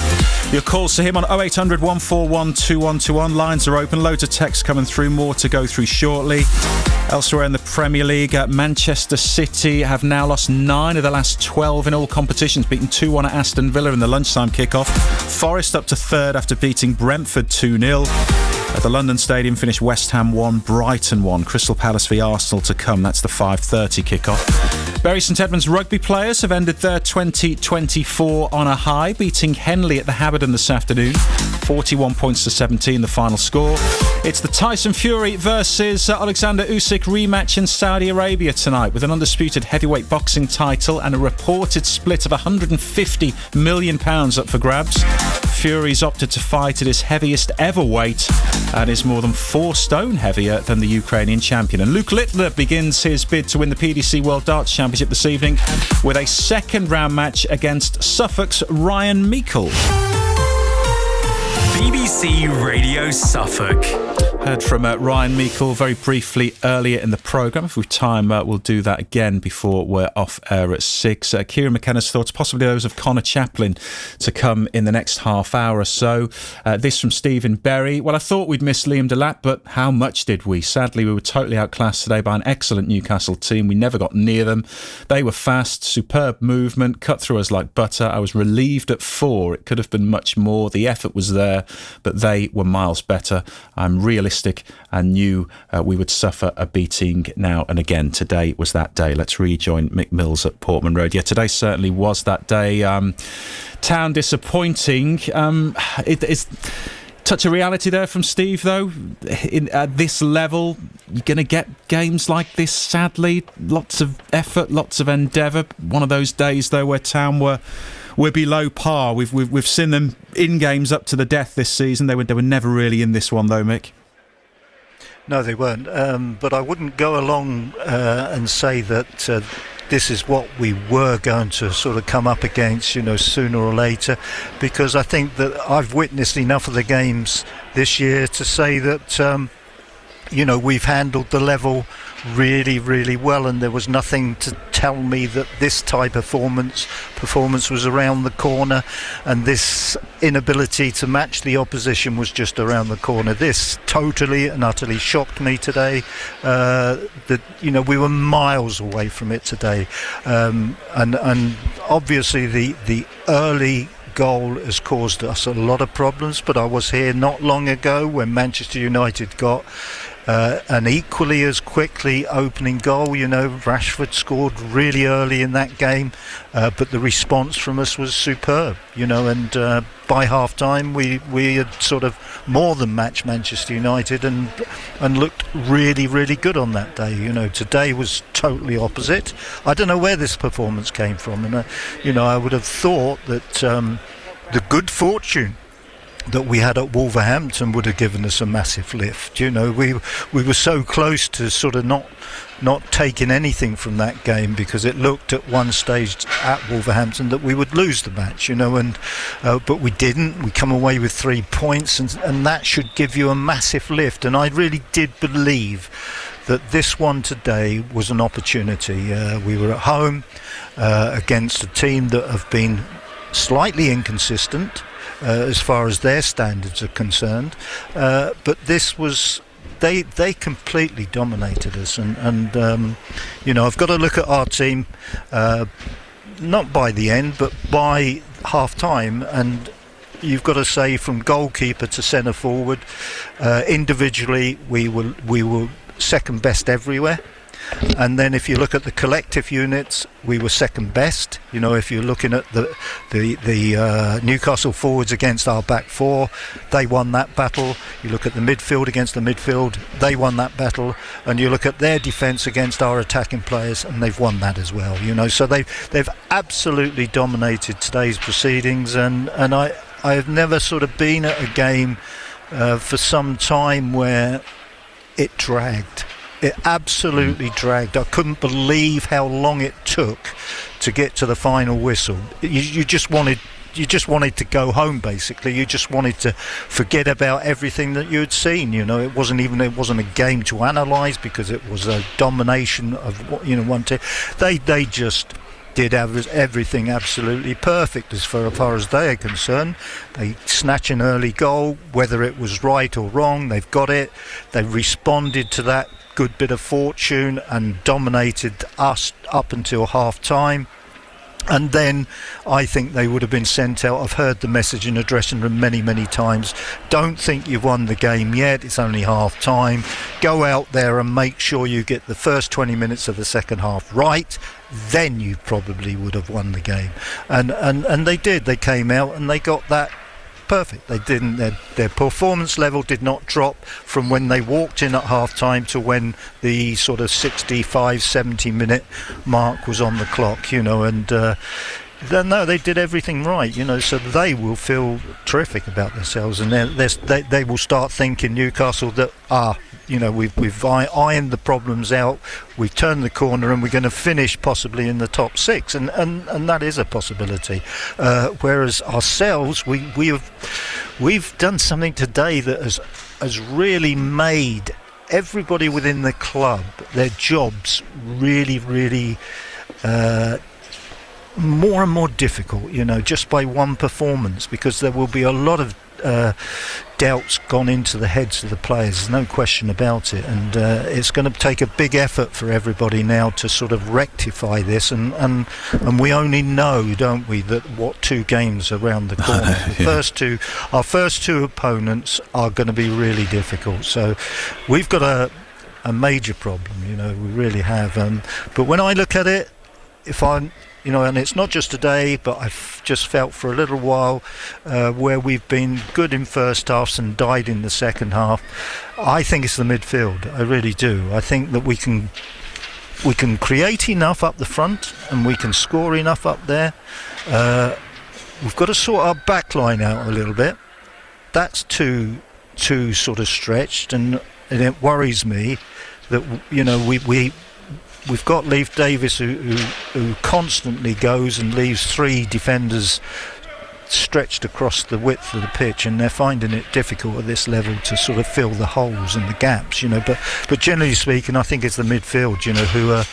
Your calls to him on 0800 141 2121. Lines are open, loads of texts coming through, more to go through shortly. Elsewhere in the Premier League, Manchester City have now lost 9 of the last 12 in all competitions, beating 2-1 at Aston Villa in the lunchtime kickoff. Forest up to third after beating Brentford 2-0. At the London Stadium finished West Ham 1, Brighton 1. Crystal Palace v Arsenal to come. That's the 5:30 kickoff. Bury St Edmunds rugby players have ended their 2024 on a high, beating Henley at the Haberden this afternoon. 41 points to 17, the final score. It's the Tyson Fury versus Alexander Usyk rematch in Saudi Arabia tonight, with an undisputed heavyweight boxing title and a reported split of £150 million up for grabs. Fury's opted to fight at his heaviest ever weight and is more than 4 stone heavier than the Ukrainian champion. And Luke Littler begins his bid to win the PDC World Darts Championship this evening with a second round match against Suffolk's Ryan Meikle. BBC Radio Suffolk. Heard from Ryan Meikle very briefly earlier in the programme. If we've time, we'll do that again before we're off air at 6. Kieran McKenna's thoughts, possibly those of Connor Chaplin, to come in the next half hour or so. This from Stephen Berry. Well, I thought we'd miss Liam Delap, but how much did we? Sadly, we were totally outclassed today by an excellent Newcastle team. We never got near them. They were fast, superb movement, cut through us like butter. I was relieved at 4. It could have been much more. The effort was there, but they were miles better. I'm realistic and knew we would suffer a beating now and again. Today was that day. Let's rejoin Mick Mills at Portman Road. Yeah, today certainly was that day. Town disappointing. It's touch of reality there from Steve, though. At this level, you're going to get games like this, sadly. Lots of effort, lots of endeavour. One of those days, though, where Town were we're below par. We've seen them in games up to the death this season. They were never really in this one though, Mick. No, they weren't. But I wouldn't go along and say that this is what we were going to sort of come up against, sooner or later, because I think that I've witnessed enough of the games this year to say that, we've handled the level really, really well, and there was nothing to tell me that this type of performance was around the corner, and this inability to match the opposition was just around the corner. This totally and utterly shocked me today. That we were miles away from it today, and obviously the early goal has caused us a lot of problems, but I was here not long ago when Manchester United got an equally as quickly opening goal. Rashford scored really early in that game, but the response from us was superb, and by half time we had sort of more than matched Manchester United and looked really, really good on that day. Today was totally opposite. I don't know where this performance came from, and I would have thought that the good fortune that we had at Wolverhampton would have given us a massive lift. We were so close to sort of not taking anything from that game, because it looked at one stage at Wolverhampton that we would lose the match, but we didn't. We come away with 3 points, and that should give you a massive lift, and I really did believe that this one today was an opportunity. We were at home against a team that have been slightly inconsistent as far as their standards are concerned, but this was they completely dominated us, and I've got to look at our team not by the end but by half time, and you've got to say from goalkeeper to centre forward, individually we were second best everywhere. And then if you look at the collective units, we were second best. If you're looking at the Newcastle forwards against our back four, they won that battle. You look at the midfield against the midfield, they won that battle. And you look at their defence against our attacking players, and they've won that as well. So they've absolutely dominated today's proceedings. And I have never sort of been at a game for some time where it dragged. It absolutely dragged. I couldn't believe how long it took to get to the final whistle. You just wanted to go home, basically. You just wanted to forget about everything that you had seen. It wasn't a game to analyse, because it was a domination of one team. They just did everything absolutely perfect as far as they are concerned. They snatch an early goal, whether it was right or wrong, they've got it. They responded to that good bit of fortune and dominated us up until half time. And then I think they would have been sent out. I've heard the message in the dressing room many, many times. Don't think you've won the game yet. It's only half time. Go out there and make sure you get the first 20 minutes of the second half right. Then you probably would have won the game. And they did. They came out and they got that perfect. They didn't. Their performance level did not drop from when they walked in at half time to when the sort of 65-70 minute mark was on the clock, and no, they did everything right, so they will feel terrific about themselves, and they will start thinking, Newcastle, that we've ironed the problems out, we've turned the corner, and we're going to finish possibly in the top six, and that is a possibility. Whereas ourselves, we've done something today that has really made everybody within the club, their jobs really, really more and more difficult, just by one performance, because there will be a lot of doubts gone into the heads of the players, there's no question about it, and it's going to take a big effort for everybody now to sort of rectify this, and we only know, don't we, that what 2 games around the corner. Yeah. Our first two opponents are going to be really difficult, so we've got a major problem, we really have, but when I look at it, if I'm and it's not just today, but I've just felt for a little while where we've been good in first halves and died in the second half. I think it's the midfield. I really do. I think that we can create enough up the front and we can score enough up there. we've got to sort our back line out a little bit. That's too sort of stretched, and it worries me that, you know, we've got Leif Davis who constantly goes and leaves 3 defenders stretched across the width of the pitch, and they're finding it difficult at this level to sort of fill the holes and the gaps, you know. But generally speaking, I think it's the midfield, you know, who are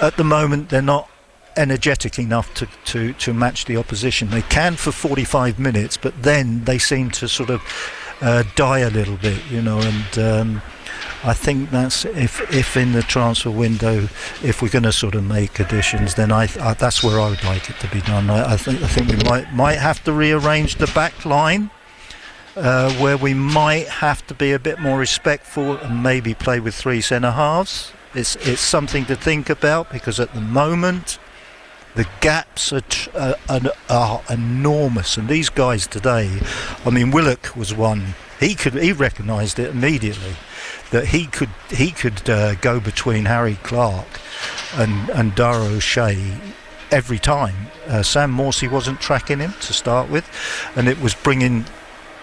at the moment, they're not energetic enough to match the opposition. They can for 45 minutes, but then they seem to sort of die a little bit, you know. And I think that's if in the transfer window, if we're going to sort of make additions, then I that's where I would like it to be done. I think we might have to rearrange the back line, where we might have to be a bit more respectful and maybe play with 3 centre halves. It's something to think about, because at the moment the gaps are enormous, and these guys today, I mean, Willock was one. He recognised it immediately, that he could go between Harry Clark and Dara O'Shea every time. Sam Morsey wasn't tracking him to start with, and it was bringing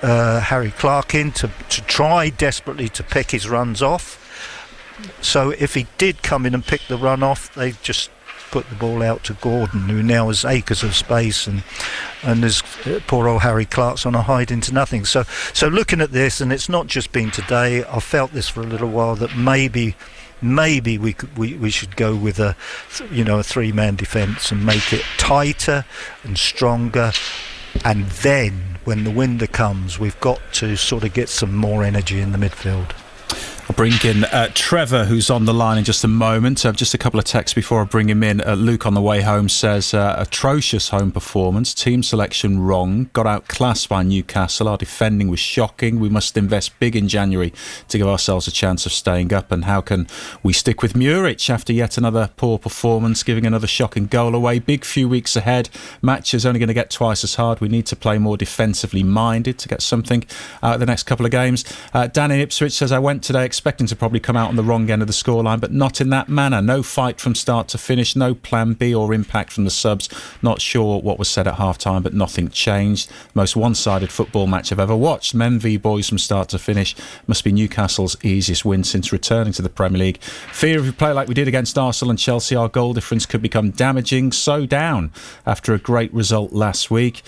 Harry Clark in to try desperately to pick his runs off. So if he did come in and pick the run off, they just put the ball out to Gordon, who now has acres of space, and there's poor old Harry Clark's on a hide into nothing. So looking at this, and it's not just been today, I've felt this for a little while, that maybe we should go with a 3-man defence and make it tighter and stronger, and then when the window comes, we've got to sort of get some more energy in the midfield. I'll bring in Trevor, who's on the line in just a moment. Just a couple of texts before I bring him in. Luke on the way home says, atrocious home performance, team selection wrong, got outclassed by Newcastle, our defending was shocking, we must invest big in January to give ourselves a chance of staying up, and how can we stick with Muric after yet another poor performance, giving another shocking goal away. Big few weeks ahead, matches only going to get twice as hard, we need to play more defensively minded to get something out of the next couple of games. Dan in Ipswich says, I went today expecting to probably come out on the wrong end of the scoreline, but not in that manner. No fight from start to finish, no plan B or impact from the subs. Not sure what was said at half-time, but nothing changed. Most one-sided football match I've ever watched. Men v boys from start to finish. Must be Newcastle's easiest win since returning to the Premier League. Fear if we play like we did against Arsenal and Chelsea, our goal difference could become damaging. So down after a great result last week.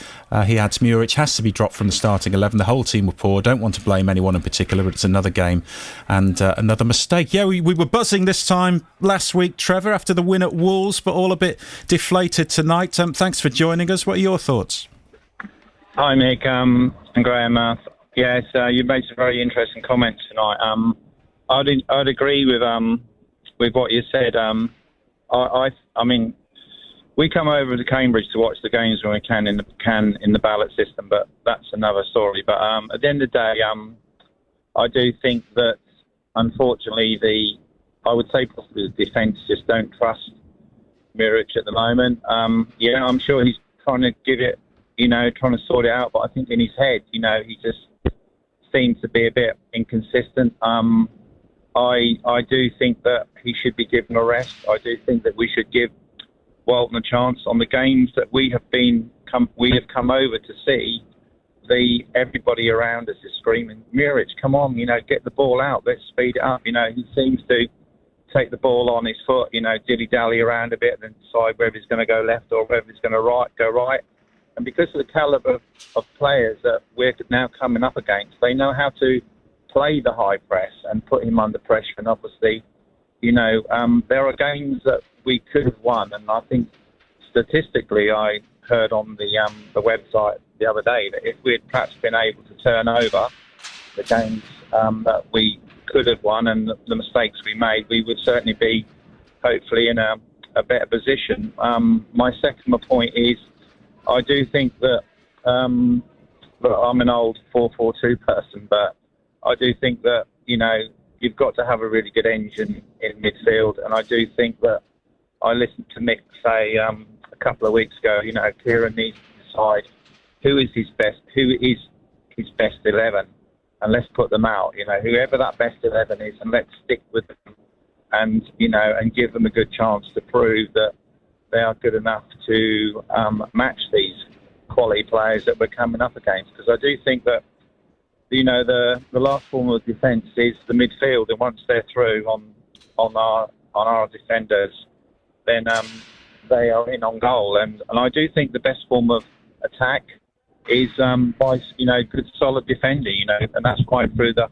He adds, Muric has to be dropped from the starting 11. The whole team were poor. Don't want to blame anyone in particular, but it's another game and another mistake. Yeah, we were buzzing this time last week, Trevor, after the win at Wolves, but all a bit deflated tonight. Thanks for joining us. What are your thoughts? Hi, Mick and Graham. Yes, you made some very interesting comments tonight. I'd agree with what you said. I mean, we come over to Cambridge to watch the games when we can in the ballot system, but that's another story. But at the end of the day, I do think that, unfortunately, I would say possibly the defence just don't trust Muric at the moment. Yeah, I'm sure he's trying to give it, trying to sort it out, but I think in his head, he just seems to be a bit inconsistent. I do think that he should be given a rest. I do think that we should give Walton a chance on the games that we have come over to see. Everybody around us is screaming, Muric, come on, get the ball out, let's speed it up. He seems to take the ball on his foot, dilly-dally around a bit and then decide whether he's going to go left or whether he's going to go right. And because of the calibre of players that we're now coming up against, they know how to play the high press and put him under pressure. And obviously, there are games that we could have won. And I think statistically, I heard on the website the other day that if we had perhaps been able to turn over the games that we could have won and the mistakes we made, we would certainly be hopefully in a better position. My second point is I do think that I'm an old 4-4-2 person, but I do think that you've got to have a really good engine in midfield, and I do think that I listened to Mick say a couple of weeks ago, Kieran needs to decide who is his best 11, and let's put them out. Whoever that best 11 is, and let's stick with them, and and give them a good chance to prove that they are good enough to match these quality players that we're coming up against. Because I do think that, you know, the last form of defence is the midfield, and once they're through on our defenders, then they are in on goal. And I do think the best form of attack is by, you know, good solid defending, you know, and that's quite through the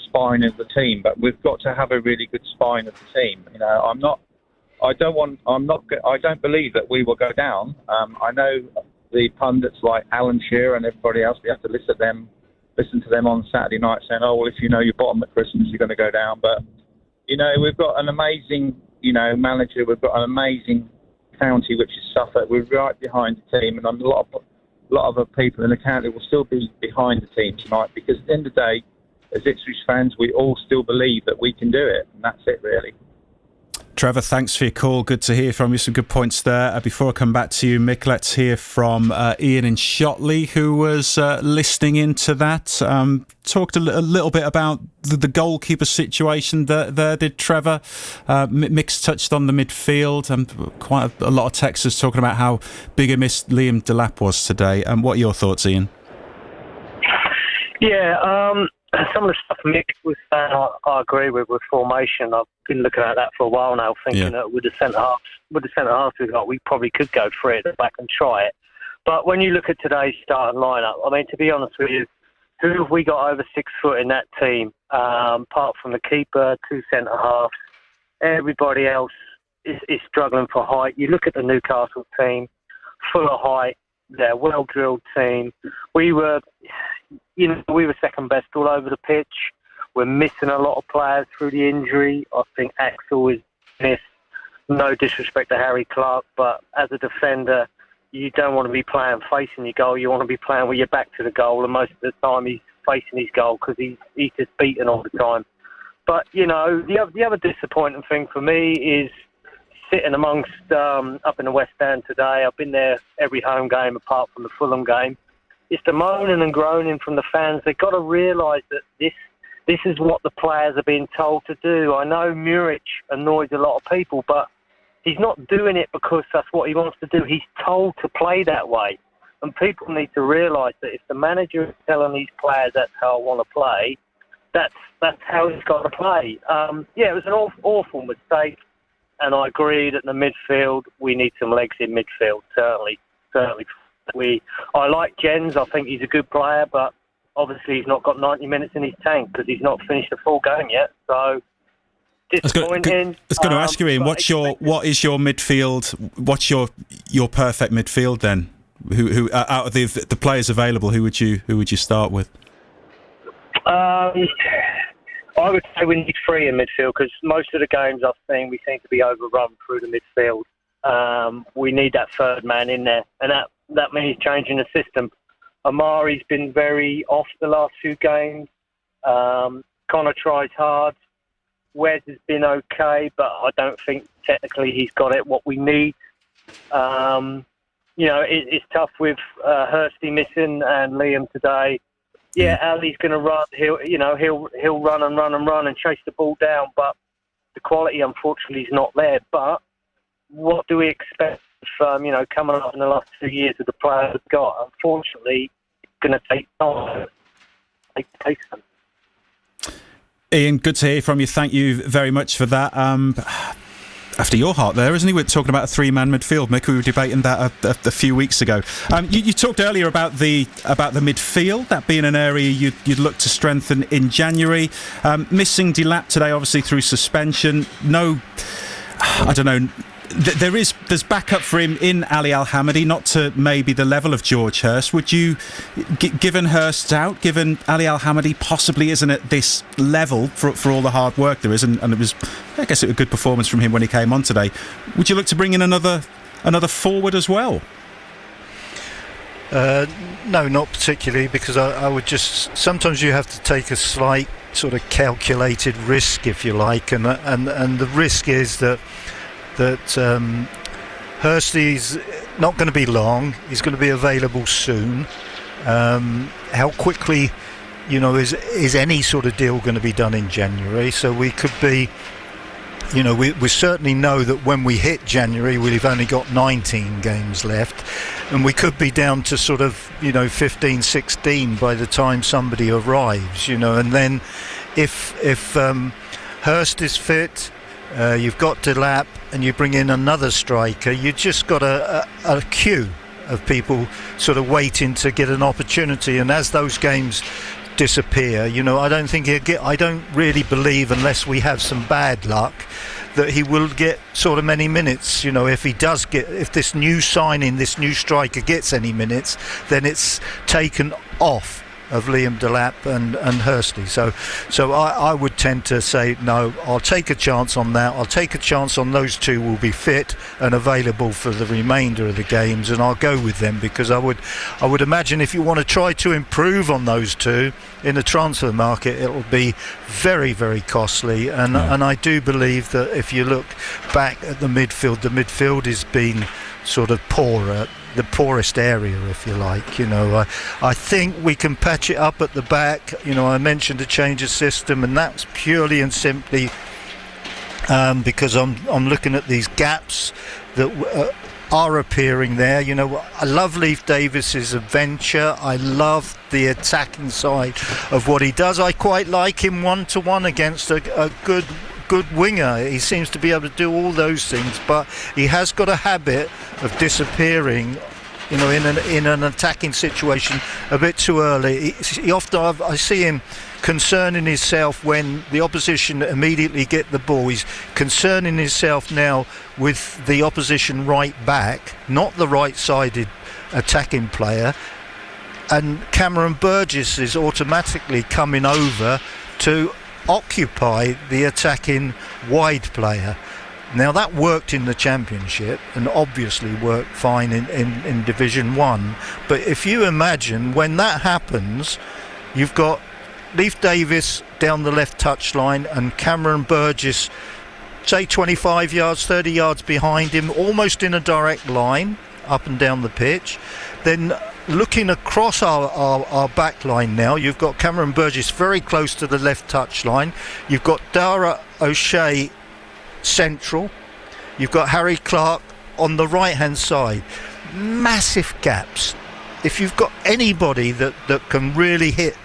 spine of the team. But we've got to have a really good spine of the team. You know, I don't believe that we will go down. I know the pundits like Alan Shearer and everybody else, we have to listen to them on Saturday night saying, oh, well, if you know you're bottom at Christmas, you're going to go down. But, you know, we've got an amazing, you know, manager. We've got an amazing county, which is Suffolk. We're right behind the team, and a lot of the people in the county will still be behind the team tonight, because at the end of the day, as Ipswich fans, we all still believe that we can do it, and that's it, really. Trevor, thanks for your call. Good to hear from you. Some good points there. Before I come back to you, Mick, let's hear from Ian in Shotley, who was listening into that. Talked a little bit about the goalkeeper situation there, did Trevor? Mick's touched on the midfield. Quite a lot of texters talking about how big a miss Liam Delap was today. What are your thoughts, Ian? Yeah, some of the stuff Mick was saying, I agree with formation. I've been looking at that for a while now, thinking that with the centre halves we've got, we probably could go for it at the back and try it. But when you look at today's starting lineup, I mean, to be honest with you, who have we got over 6 foot in that team? Apart from the keeper, 2 centre halves, everybody else is struggling for height. You look at the Newcastle team, full of height. They're a well-drilled team. We were second best all over the pitch. We're missing a lot of players through the injury. I think Axel is missed. No disrespect to Harry Clark, but as a defender, you don't want to be playing facing your goal. You want to be playing with your back to the goal, and most of the time he's facing his goal because he's just beaten all the time. But, you know, the other disappointing thing for me is sitting amongst up in the West End today. I've been there every home game apart from the Fulham game. It's the moaning and groaning from the fans. They've got to realise that this is what the players are being told to do. I know Muric annoys a lot of people, but he's not doing it because that's what he wants to do. He's told to play that way. And people need to realise that if the manager is telling these players that's how I want to play, that's how he's got to play. It was an awful mistake. And I agree that in the midfield, we need some legs in midfield, certainly. I like Jens. I think he's a good player, but obviously he's not got 90 minutes in his tank because he's not finished a full game yet. So disappointing. I was going to ask you, Ian, what is your midfield? What's your perfect midfield then? Who out of the players available, who would you start with? I would say we need 3 in midfield because most of the games I've seen, we seem to be overrun through the midfield. We need that third man in there, and that means changing the system. Amari's been very off the last few games. Connor tries hard. Wes has been okay, but I don't think technically he's got what we need. It's tough with Hursty missing and Liam today. Yeah, Ali's going to run. He'll run and chase the ball down, but the quality, unfortunately, is not there. But what do we expect from coming up in the last 2 years with the players we've got? Unfortunately, it's going to take time. Ian, good to hear from you. Thank you very much for that. After your heart there, isn't he? We're talking about a 3-man midfield, Mick. We were debating that a few weeks ago. You talked earlier about the midfield, that being an area you'd look to strengthen in January. Missing Delap today, obviously through suspension. No, I don't know. There's backup for him in Ali Al-Hamadi, not to maybe the level of George Hurst. Would you, given Hurst's out, given Ali Al-Hamadi possibly isn't at this level for all the hard work there is, and it was, I guess, a good performance from him when he came on today, would you look to bring in another forward as well? No, not particularly, because I would just, sometimes you have to take a slight sort of calculated risk, if you like, and the risk is that Hursty's not going to be long. He's going to be available soon. How quickly, is any sort of deal going to be done in January? So we could be, we certainly know that when we hit January, we've only got 19 games left. and we could be down to sort of 15, 16 by the time somebody arrives, and then if Hurst is fit, you've got Delap, and you bring in another striker, you just got a queue of people sort of waiting to get an opportunity, and as those games disappear, I don't really believe, unless we have some bad luck, that he will get sort of many minutes. If this new signing, this new striker gets any minutes, then it's taken off of Liam Delap and Hursty. So I would tend to say no, I'll take a chance on that. I'll take a chance on those two will be fit and available for the remainder of the games, and I'll go with them, because I would imagine if you want to try to improve on those two in the transfer market, it'll be very, very costly, and I do believe that if you look back at the midfield has been sort of poorer, the poorest area, if you like. I think we can patch it up at the back. I mentioned a change of system, and that's purely and simply because I'm looking at these gaps that are appearing there. I love Leif Davis's adventure. I love the attacking side of what he does. I quite like him one-to-one against a good winger. He seems to be able to do all those things, but he has got a habit of disappearing in an attacking situation a bit too early. He often, I see him concerning himself when the opposition immediately get the ball. He's concerning himself now with the opposition right back, not the right-sided attacking player, and Cameron Burgess is automatically coming over to occupy the attacking wide player. Now that worked in the Championship and obviously worked fine in Division 1, but if you imagine when that happens, you've got Leif Davis down the left touchline and Cameron Burgess say 25 yards, 30 yards behind him, almost in a direct line up and down the pitch. Then looking across our back line now, you've got Cameron Burgess very close to the left touchline. You've got Dara O'Shea central. You've got Harry Clark on the right hand side. Massive gaps. If you've got anybody that can really hit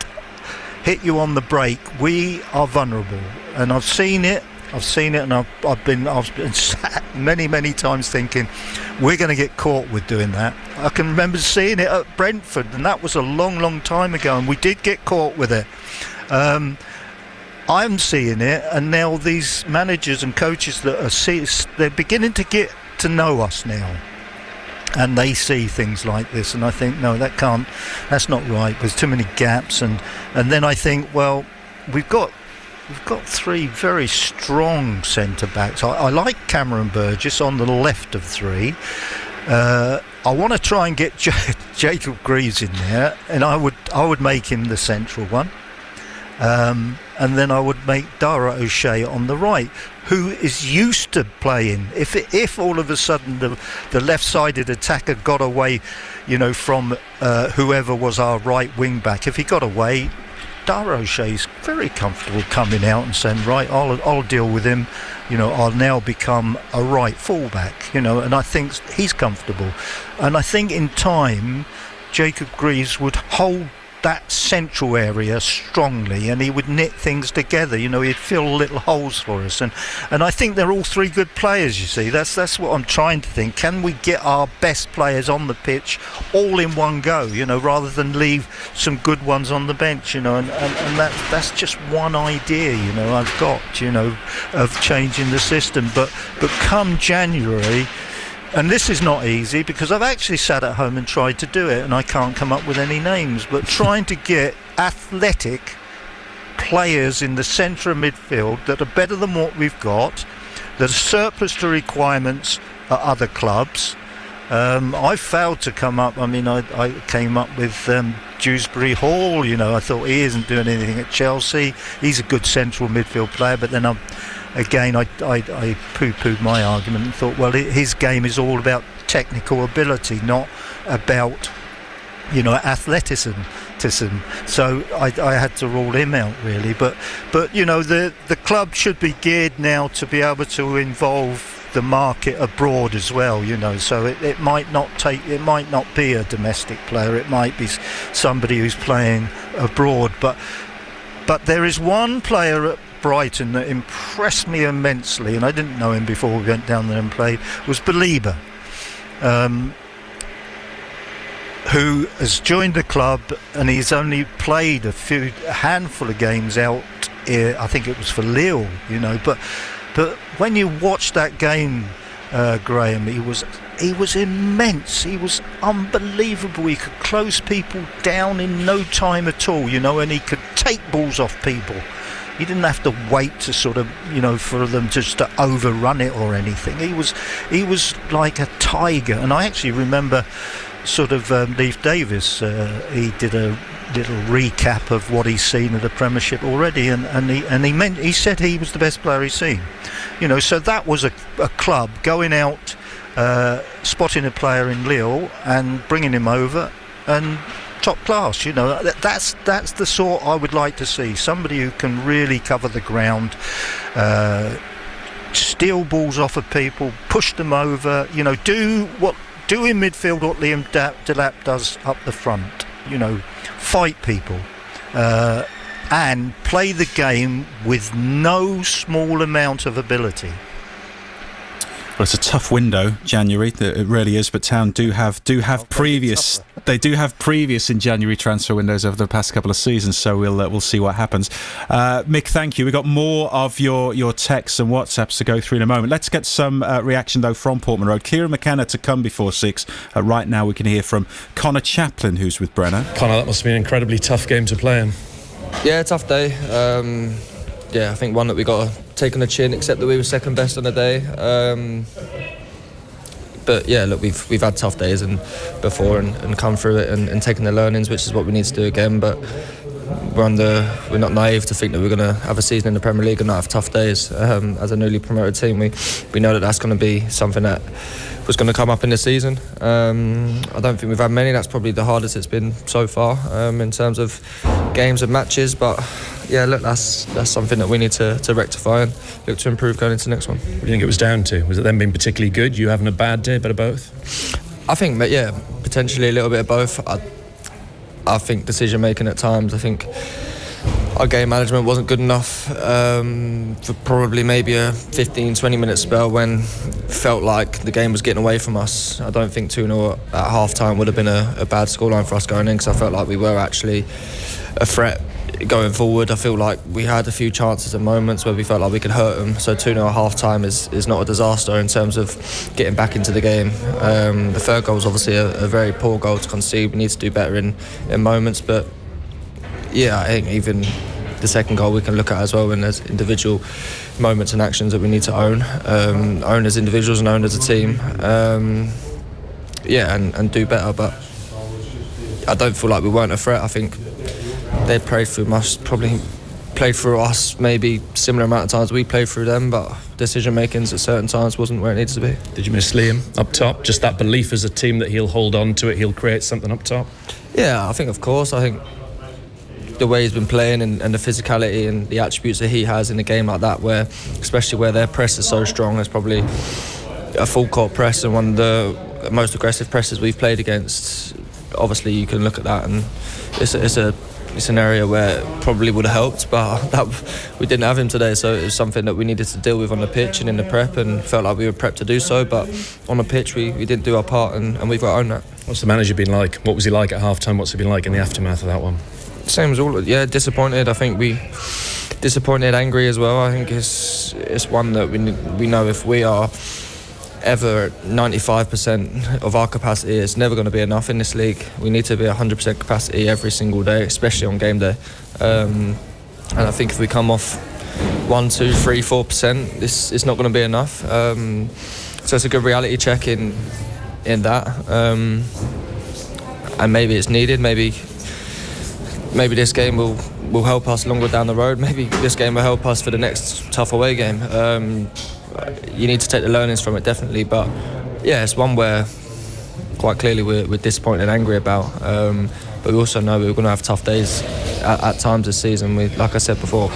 you on the break, we are vulnerable. And I've seen it, and I've been sat many times thinking we're going to get caught with doing that. I can remember seeing it at Brentford, and that was a long time ago, and we did get caught with it. I'm seeing it, and now these managers and coaches that they're beginning to get to know us now, and they see things like this, and I think no, that's not right. There's too many gaps, and then I think, well, we've got three very strong centre backs. I like Cameron Burgess on the left of three. I want to try and get Jacob Greaves in there, and I would make him the central one. And then I would make Dara O'Shea on the right, who is used to playing. If all of a sudden the left-sided attacker got away, from whoever was our right wing back, if he got away, Dara O'Shea's very comfortable coming out and saying, right, I'll deal with him. I'll now become a right fullback. And I think he's comfortable. And I think in time, Jacob Greaves would hold that central area strongly, and he would knit things together. He'd fill little holes for us, and I think they're all three good players. You see, that's what I'm trying to think. Can we get our best players on the pitch all in one go? Rather than leave some good ones on the bench. And that's just one idea. I've got of changing the system, but come January. And this is not easy, because I've actually sat at home and tried to do it, and I can't come up with any names, but trying to get athletic players in the centre of midfield that are better than what we've got, that are surplus to requirements at other clubs. I failed to come up. I came up with Dewsbury Hall. I thought he isn't doing anything at Chelsea. He's a good central midfield player, but then I poo-pooed my argument and thought, well, his game is all about technical ability, not about athleticism. So I had to rule him out, really. But the club should be geared now to be able to involve the market abroad as well, so it might not be a domestic player, it might be somebody who's playing abroad, but there is one player at Brighton that impressed me immensely, and I didn't know him before we went down there and played, was Belieber, who has joined the club, and he's only played a handful of games out here. I think it was for Lille, but when you watch that game, Graham, he was immense. He was unbelievable. He could close people down in no time at all, and he could take balls off people. He didn't have to wait to sort of, for them just to overrun it or anything. He was like a tiger. And I actually remember sort of Leif Davis, he did a little recap of what he's seen of the Premiership already, and he said he was the best player he's seen. So that was a club going out, spotting a player in Lille and bringing him over, and top class. That's the sort I would like to see. Somebody who can really cover the ground, steal balls off of people, push them over. Do in midfield what Liam Delap does up the front. Fight people and play the game with no small amount of ability. Well, it's a tough window, January. It really is. But Town do have previous. They do have previous in January transfer windows over the past couple of seasons. So we'll see what happens. Mick, thank you. We've got more of your texts and WhatsApps to go through in a moment. Let's get some reaction though from Portman Road. Kieran McKenna to come before 6. Right now we can hear from Connor Chaplin, who's with Brenner. Connor, that must have been an incredibly tough game to play in. Yeah, tough day. I think one that we got to take on the chin, except that we were second best on the day. But yeah, look, we've had tough days before and come through it and taken the learnings, which is what we need to do again. But we're not naive to think that we're going to have a season in the Premier League and not have tough days. As a newly promoted team, we know that that's going to be something that was going to come up in the season. I don't think we've had many. That's probably the hardest it's been so far in terms of games and matches. But yeah, look, that's something that we need to rectify and look to improve going into the next one. What do you think it was down to? Was it them being particularly good, you having a bad day, a bit of both? I think, yeah, potentially a little bit of both. I think decision making at times. I think our game management wasn't good enough for probably maybe a 15-20 minute spell when it felt like the game was getting away from us. I don't think 2-0 at half time would have been a bad scoreline for us going in, because I felt like we were actually a threat going forward. I feel like we had a few chances and moments where we felt like we could hurt them. So 2-0 at half time is not a disaster in terms of getting back into the game. The third goal was obviously a very poor goal to concede. We need to do better in moments, but yeah, I think even the second goal we can look at as well, and there's individual moments and actions that we need to own as individuals and own as a team, and do better. But I don't feel like we weren't a threat. I think they played through us, probably played through us maybe similar amount of times we played through them, but decision makings at certain times wasn't where it needed to be. Did you miss Liam up top? Just that belief as a team that he'll hold on to it, he'll create something up top? Yeah, I think of course. I think the way he's been playing and the physicality and the attributes that he has in a game like that, where especially where their press is so strong, it's probably a full court press and one of the most aggressive presses we've played against. Obviously you can look at that and it's an area where it probably would have helped, but we didn't have him today, so it was something that we needed to deal with on the pitch and in the prep, and felt like we were prepped to do so, but on the pitch we didn't do our part, and we've got to own that. What's the manager been like? What was he like at half time? What's he been like in the aftermath of that one? Same as all, yeah, disappointed. I think we disappointed, angry as well. I think it's one that we know if we are ever at 95% of our capacity, it's never going to be enough in this league. We need to be 100% capacity every single day, especially on game day. And I think if we come off 1, 2, 3, 4%, this is not going to be enough. So it's a good reality check in that. And maybe it's needed. Maybe this game will help us longer down the road. Maybe this game will help us for the next tough away game. You need to take the learnings from it, definitely, but yeah, it's one where quite clearly we're disappointed and angry about, but we also know we're going to have tough days at times this season. Like I said before,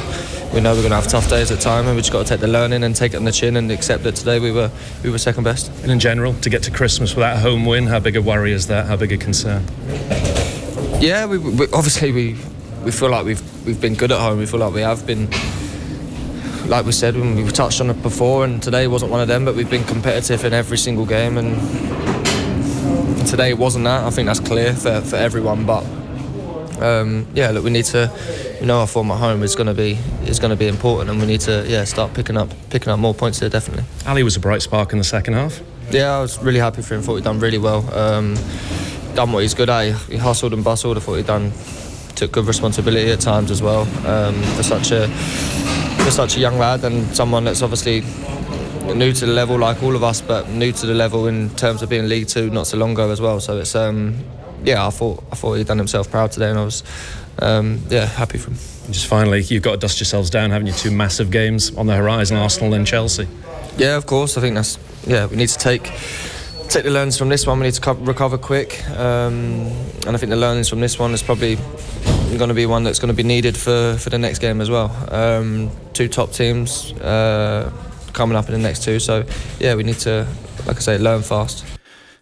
we know we're going to have tough days at time, and we've just got to take the learning and take it on the chin and accept that today we were second best. And in general, to get to Christmas without a home win, how big a worry is that? How big a concern? Yeah, we obviously we feel like we've been good at home. We feel like we have been, like we said, when we touched on it before, and today wasn't one of them, but we've been competitive in every single game, and today wasn't that. I think that's clear for everyone, but look, we need to, our form at home is going to be important, and we need to start picking up more points there, definitely. Ali was a bright spark in the second half. Yeah, I was really happy for him. Thought he'd done really well, done what he's good at. He hustled and bustled. I thought he took good responsibility at times as well, for such a young lad, and someone that's obviously new to the level like all of us, but new to the level in terms of being League Two not so long ago as well. So it's I thought he'd done himself proud today, and I was happy for him. Just finally, you've got to dust yourselves down, haven't you? 2 massive games on the horizon, Arsenal and Chelsea. Yeah, of course. I think we need to take the learnings from this one. We need to recover quick, and I think the learnings from this one is probably going to be one that's going to be needed for the next game as well. 2 top teams coming up in the next 2, so we need to, like I say, learn fast.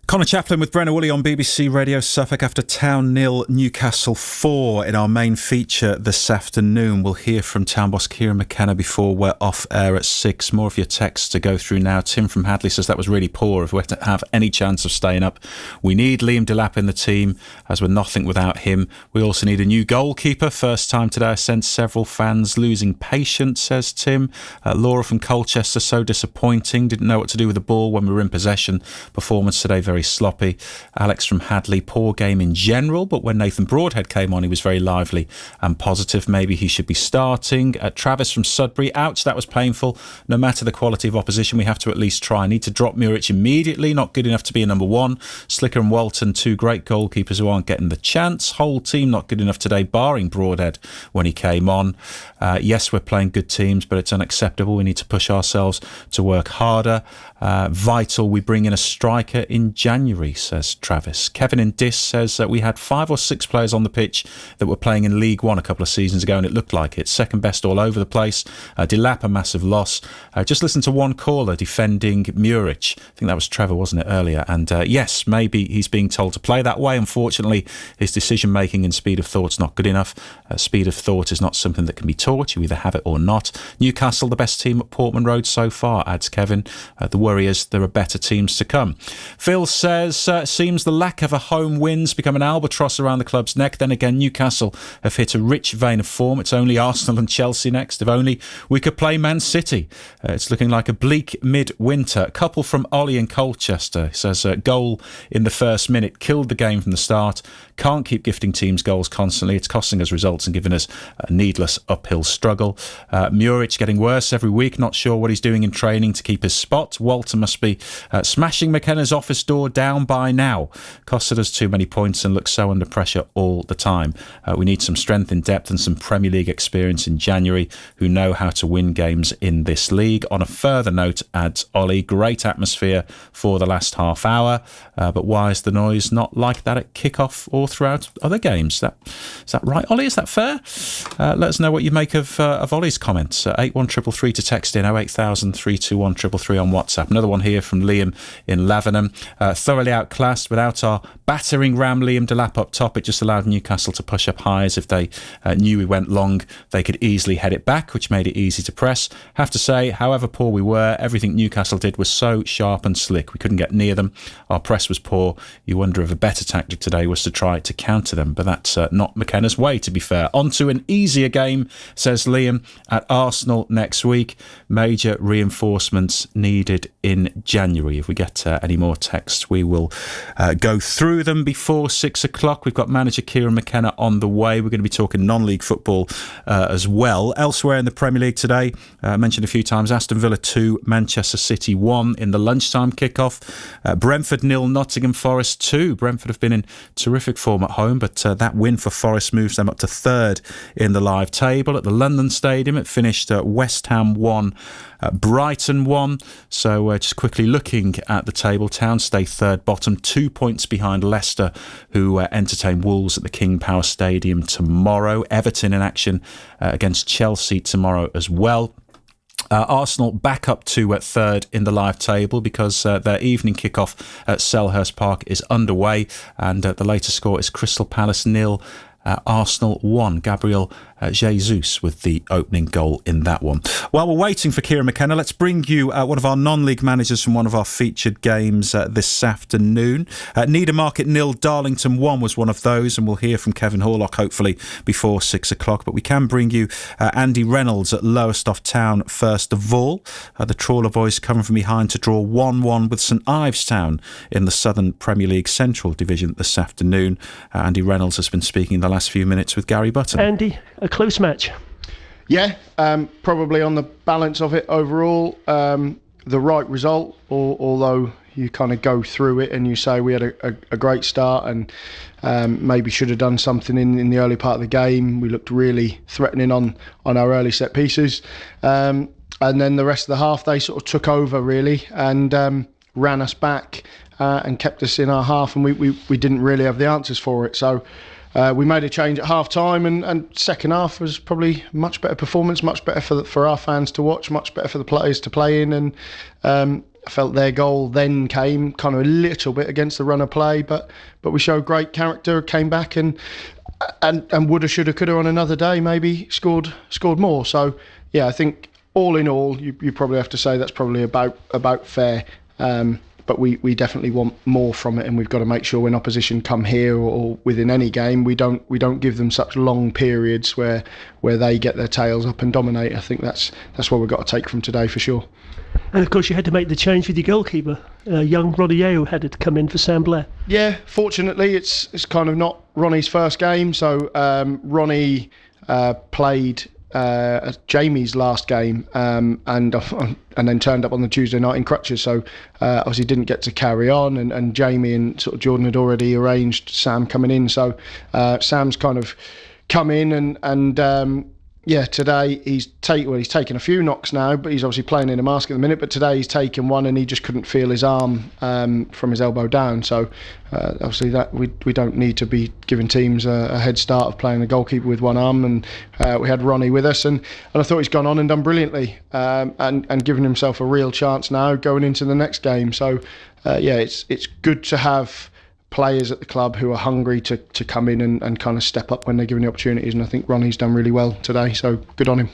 Conor Chaplin with Brenna Woolley on BBC Radio Suffolk after Town 0, Newcastle 4 in our main feature this afternoon. We'll hear from Town boss Kieran McKenna before we're off air at 6. More of your texts to go through now. Tim from Hadley says that was really poor. If we're to have any chance of staying up, we need Liam Delap in the team, as we're nothing without him. We also need a new goalkeeper. First time today I sense several fans losing patience, says Tim. Laura from Colchester, so disappointing. Didn't know what to do with the ball when we were in possession. Performance today very sloppy. Alex from Hadley, poor game in general, but when Nathan Broadhead came on, he was very lively and positive. Maybe he should be starting. Travis from Sudbury, ouch, that was painful. No matter the quality of opposition, we have to at least try. Need to drop Muric immediately, not good enough to be a number 1. Slicker and Walton, 2 great goalkeepers who aren't getting the chance. Whole team not good enough today, barring Broadhead when he came on. Yes, we're playing good teams, but it's unacceptable. We need to push ourselves to work harder. Vital we bring in a striker in January, says Travis. Kevin in Dis says that we had 5 or 6 players on the pitch that were playing in League One a couple of seasons ago, and it looked like it. Second best all over the place. Delap, a massive loss. Just listen to one caller defending Muric. I think that was Trevor, wasn't it, earlier? And yes, maybe he's being told to play that way. Unfortunately, his decision-making and speed of thought's not good enough. Speed of thought is not something that can be taught. You either have it or not. Newcastle, the best team at Portman Road so far, adds Kevin. The worry is there are better teams to come. Phil says, seems the lack of a home win's become an albatross around the club's neck. Then again, Newcastle have hit a rich vein of form. It's only Arsenal and Chelsea next. If only we could play Man City. It's looking like a bleak midwinter. Couple from Ollie in Colchester says, goal in the first minute, killed the game from the start. Can't keep gifting teams goals constantly. It's costing us results and giving us a needless uphill struggle. Muric getting worse every week. Not sure what he's doing in training to keep his spot. Walter must be smashing McKenna's office door down by now. Costed us too many points and looks so under pressure all the time. We need some strength in depth and some Premier League experience in January who know how to win games in this league. On a further note, adds Ollie, great atmosphere for the last half hour, but why is the noise not like that at kick-off or throughout other games? Is that right, Ollie? Is that fair? Let us know what you make of Ollie's comments. 81333 to text in, 08000 321 333 on WhatsApp. Another one here from Liam in Lavenham. Thoroughly outclassed without our battering ram Liam Delap up top. It just allowed Newcastle to push up high as if they knew we went long. They could easily head it back, which made it easy to press. Have to say, however poor we were, everything Newcastle did was so sharp and slick. We couldn't get near them. Our press was poor. You wonder if a better tactic today was to try to counter them, but that's not McKenna's way, to be fair. On to an easier game, says Liam, at Arsenal next week. Major reinforcements needed in January. If we get any more texts, we will go through them before 6 o'clock. We've got manager Kieran McKenna on the way. We're going to be talking non-league football as well. Elsewhere in the Premier League today, mentioned a few times, Aston Villa 2, Manchester City 1 in the lunchtime kickoff. Brentford 0, Nottingham Forest 2. Brentford have been in terrific form at home, but that win for Forest moves them up to 3rd in the live table. At the London Stadium, it finished West Ham 1, Brighton won. So just quickly looking at the table, Town stay third bottom, 2 points behind Leicester, who entertain Wolves at the King Power Stadium tomorrow. Everton in action against Chelsea tomorrow as well. Arsenal back up to third in the live table because their evening kickoff at Selhurst Park is underway, and the latest score is Crystal Palace 0, Arsenal 1. Gabriel Jesus with the opening goal in that one. While we're waiting for Kieran McKenna, let's bring you one of our non-league managers from one of our featured games this afternoon. Needham 0, Darlington 1 was one of those, and we'll hear from Kevin Horlock hopefully before 6 o'clock. But we can bring you Andy Reynolds at Lowestoft Town first of all. The Trawler boys coming from behind to draw 1-1 with St Ives Town in the Southern Premier League Central Division this afternoon. Andy Reynolds has been speaking the last few minutes with Gary Button. Andy, a close match. Yeah, probably on the balance of it overall, the right result, although you kind of go through it and you say we had a great start and maybe should have done something in the early part of the game. We looked really threatening on our early set pieces. And then the rest of the half, they sort of took over really and ran us back and kept us in our half, and we didn't really have the answers for it. So we made a change at half time, and second half was probably much better performance, much better for our fans to watch, much better for the players to play in, and I felt their goal then came kind of a little bit against the run of play, but we showed great character, came back and woulda, shoulda, coulda on another day maybe scored more. So yeah, I think all in all you probably have to say that's probably about fair. But we definitely want more from it, and we've got to make sure when opposition come here or within any game, we don't give them such long periods where they get their tails up and dominate. I think that's what we've got to take from today for sure. And of course you had to make the change with your goalkeeper, young Ronnie Yeo had to come in for Sam Blair. Yeah, fortunately it's kind of not Ronnie's first game, so Ronnie played Jamie's last game and then turned up on the Tuesday night in crutches, so obviously didn't get to carry on, and Jamie and sort of Jordan had already arranged Sam coming in, so Sam's kind of come in and today he's taken a few knocks now, but he's obviously playing in a mask at the minute, but today he's taken one and he just couldn't feel his arm from his elbow down, so obviously that we don't need to be giving teams a head start of playing a goalkeeper with one arm, and we had Ronnie with us, and I thought he's gone on and done brilliantly, and given himself a real chance now going into the next game. So it's good to have players at the club who are hungry to come in and kind of step up when they're given the opportunities, and I think Ronnie's done really well today, so good on him.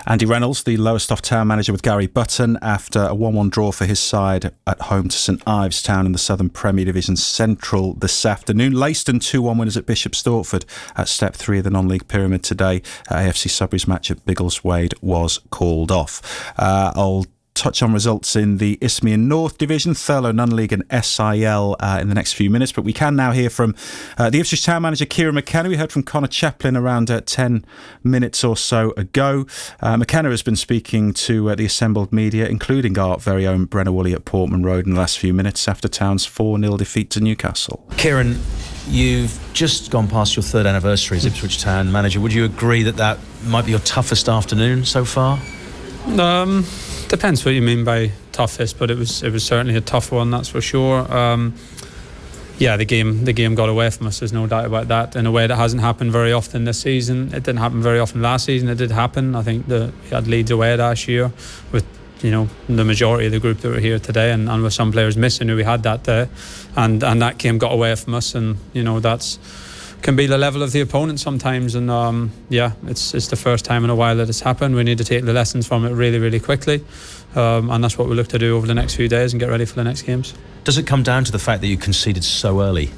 Andy Reynolds, the Lowestoft Town manager, with Gary Button after a 1-1 draw for his side at home to St Ives Town in the Southern Premier Division Central this afternoon. Leiston 2-1 winners at Bishop Stortford at step 3 of the non-league pyramid today. AFC Sudbury's match at Biggleswade was called off. I'll touch on results in the Isthmian North Division, Thurlow Non-League and SIL in the next few minutes, but we can now hear from the Ipswich Town manager Kieran McKenna. We heard from Connor Chaplin around 10 minutes or so ago. McKenna has been speaking to the assembled media, including our very own Brenna Woolley at Portman Road in the last few minutes after Town's 4-0 defeat to Newcastle. Kieran, you've just gone past your third anniversary as Ipswich Town manager. Would you agree that might be your toughest afternoon so far? Depends what you mean by toughest, but it was certainly a tough one, that's for sure. The game got away from us, there's no doubt about that, in a way that hasn't happened very often this season. It didn't happen very often last season. It did happen. I think we had Leeds away last year with the majority of the group that were here today, and with some players missing who we had that day, and that game got away from us, and that's can be the level of the opponent sometimes, and it's the first time in a while that it's happened. We need to take the lessons from it really, really quickly, and that's what we look to do over the next few days and get ready for the next games. Does it come down to the fact that you conceded so early?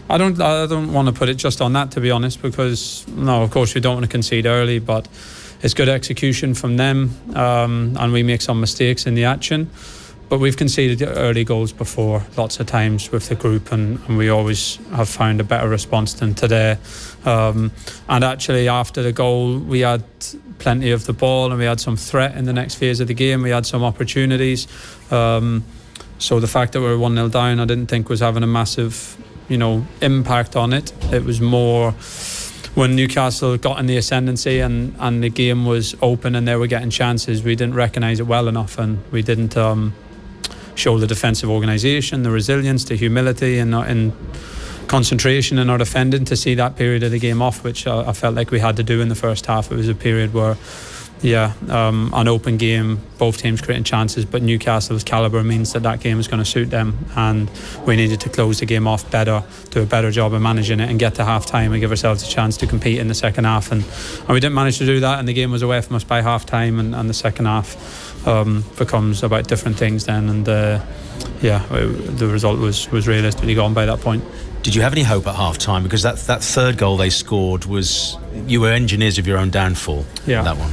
I don't want to put it just on that, to be honest, because no, of course we don't want to concede early, but it's good execution from them, and we make some mistakes in the action. But we've conceded early goals before, lots of times with the group, and we always have found a better response than today. And actually, after the goal, we had plenty of the ball and we had some threat in the next phase of the game. We had some opportunities. So the fact that we were 1-0 down, I didn't think was having a massive, impact on it. It was more when Newcastle got in the ascendancy and the game was open and they were getting chances, we didn't recognise it well enough, and we didn't show the defensive organisation, the resilience, the humility, and concentration in our defending to see that period of the game off, which I felt like we had to do in the first half. It was a period where an open game, both teams creating chances, but Newcastle's calibre means that game is going to suit them, and we needed to close the game off better, do a better job of managing it, and get to half time and give ourselves a chance to compete in the second half, and we didn't manage to do that, and the game was away from us by half time, and the second half becomes about different things then, and the result was realistically gone by that point. Did you have any hope at half time? Because that third goal they scored was, you were engineers of your own downfall. That one.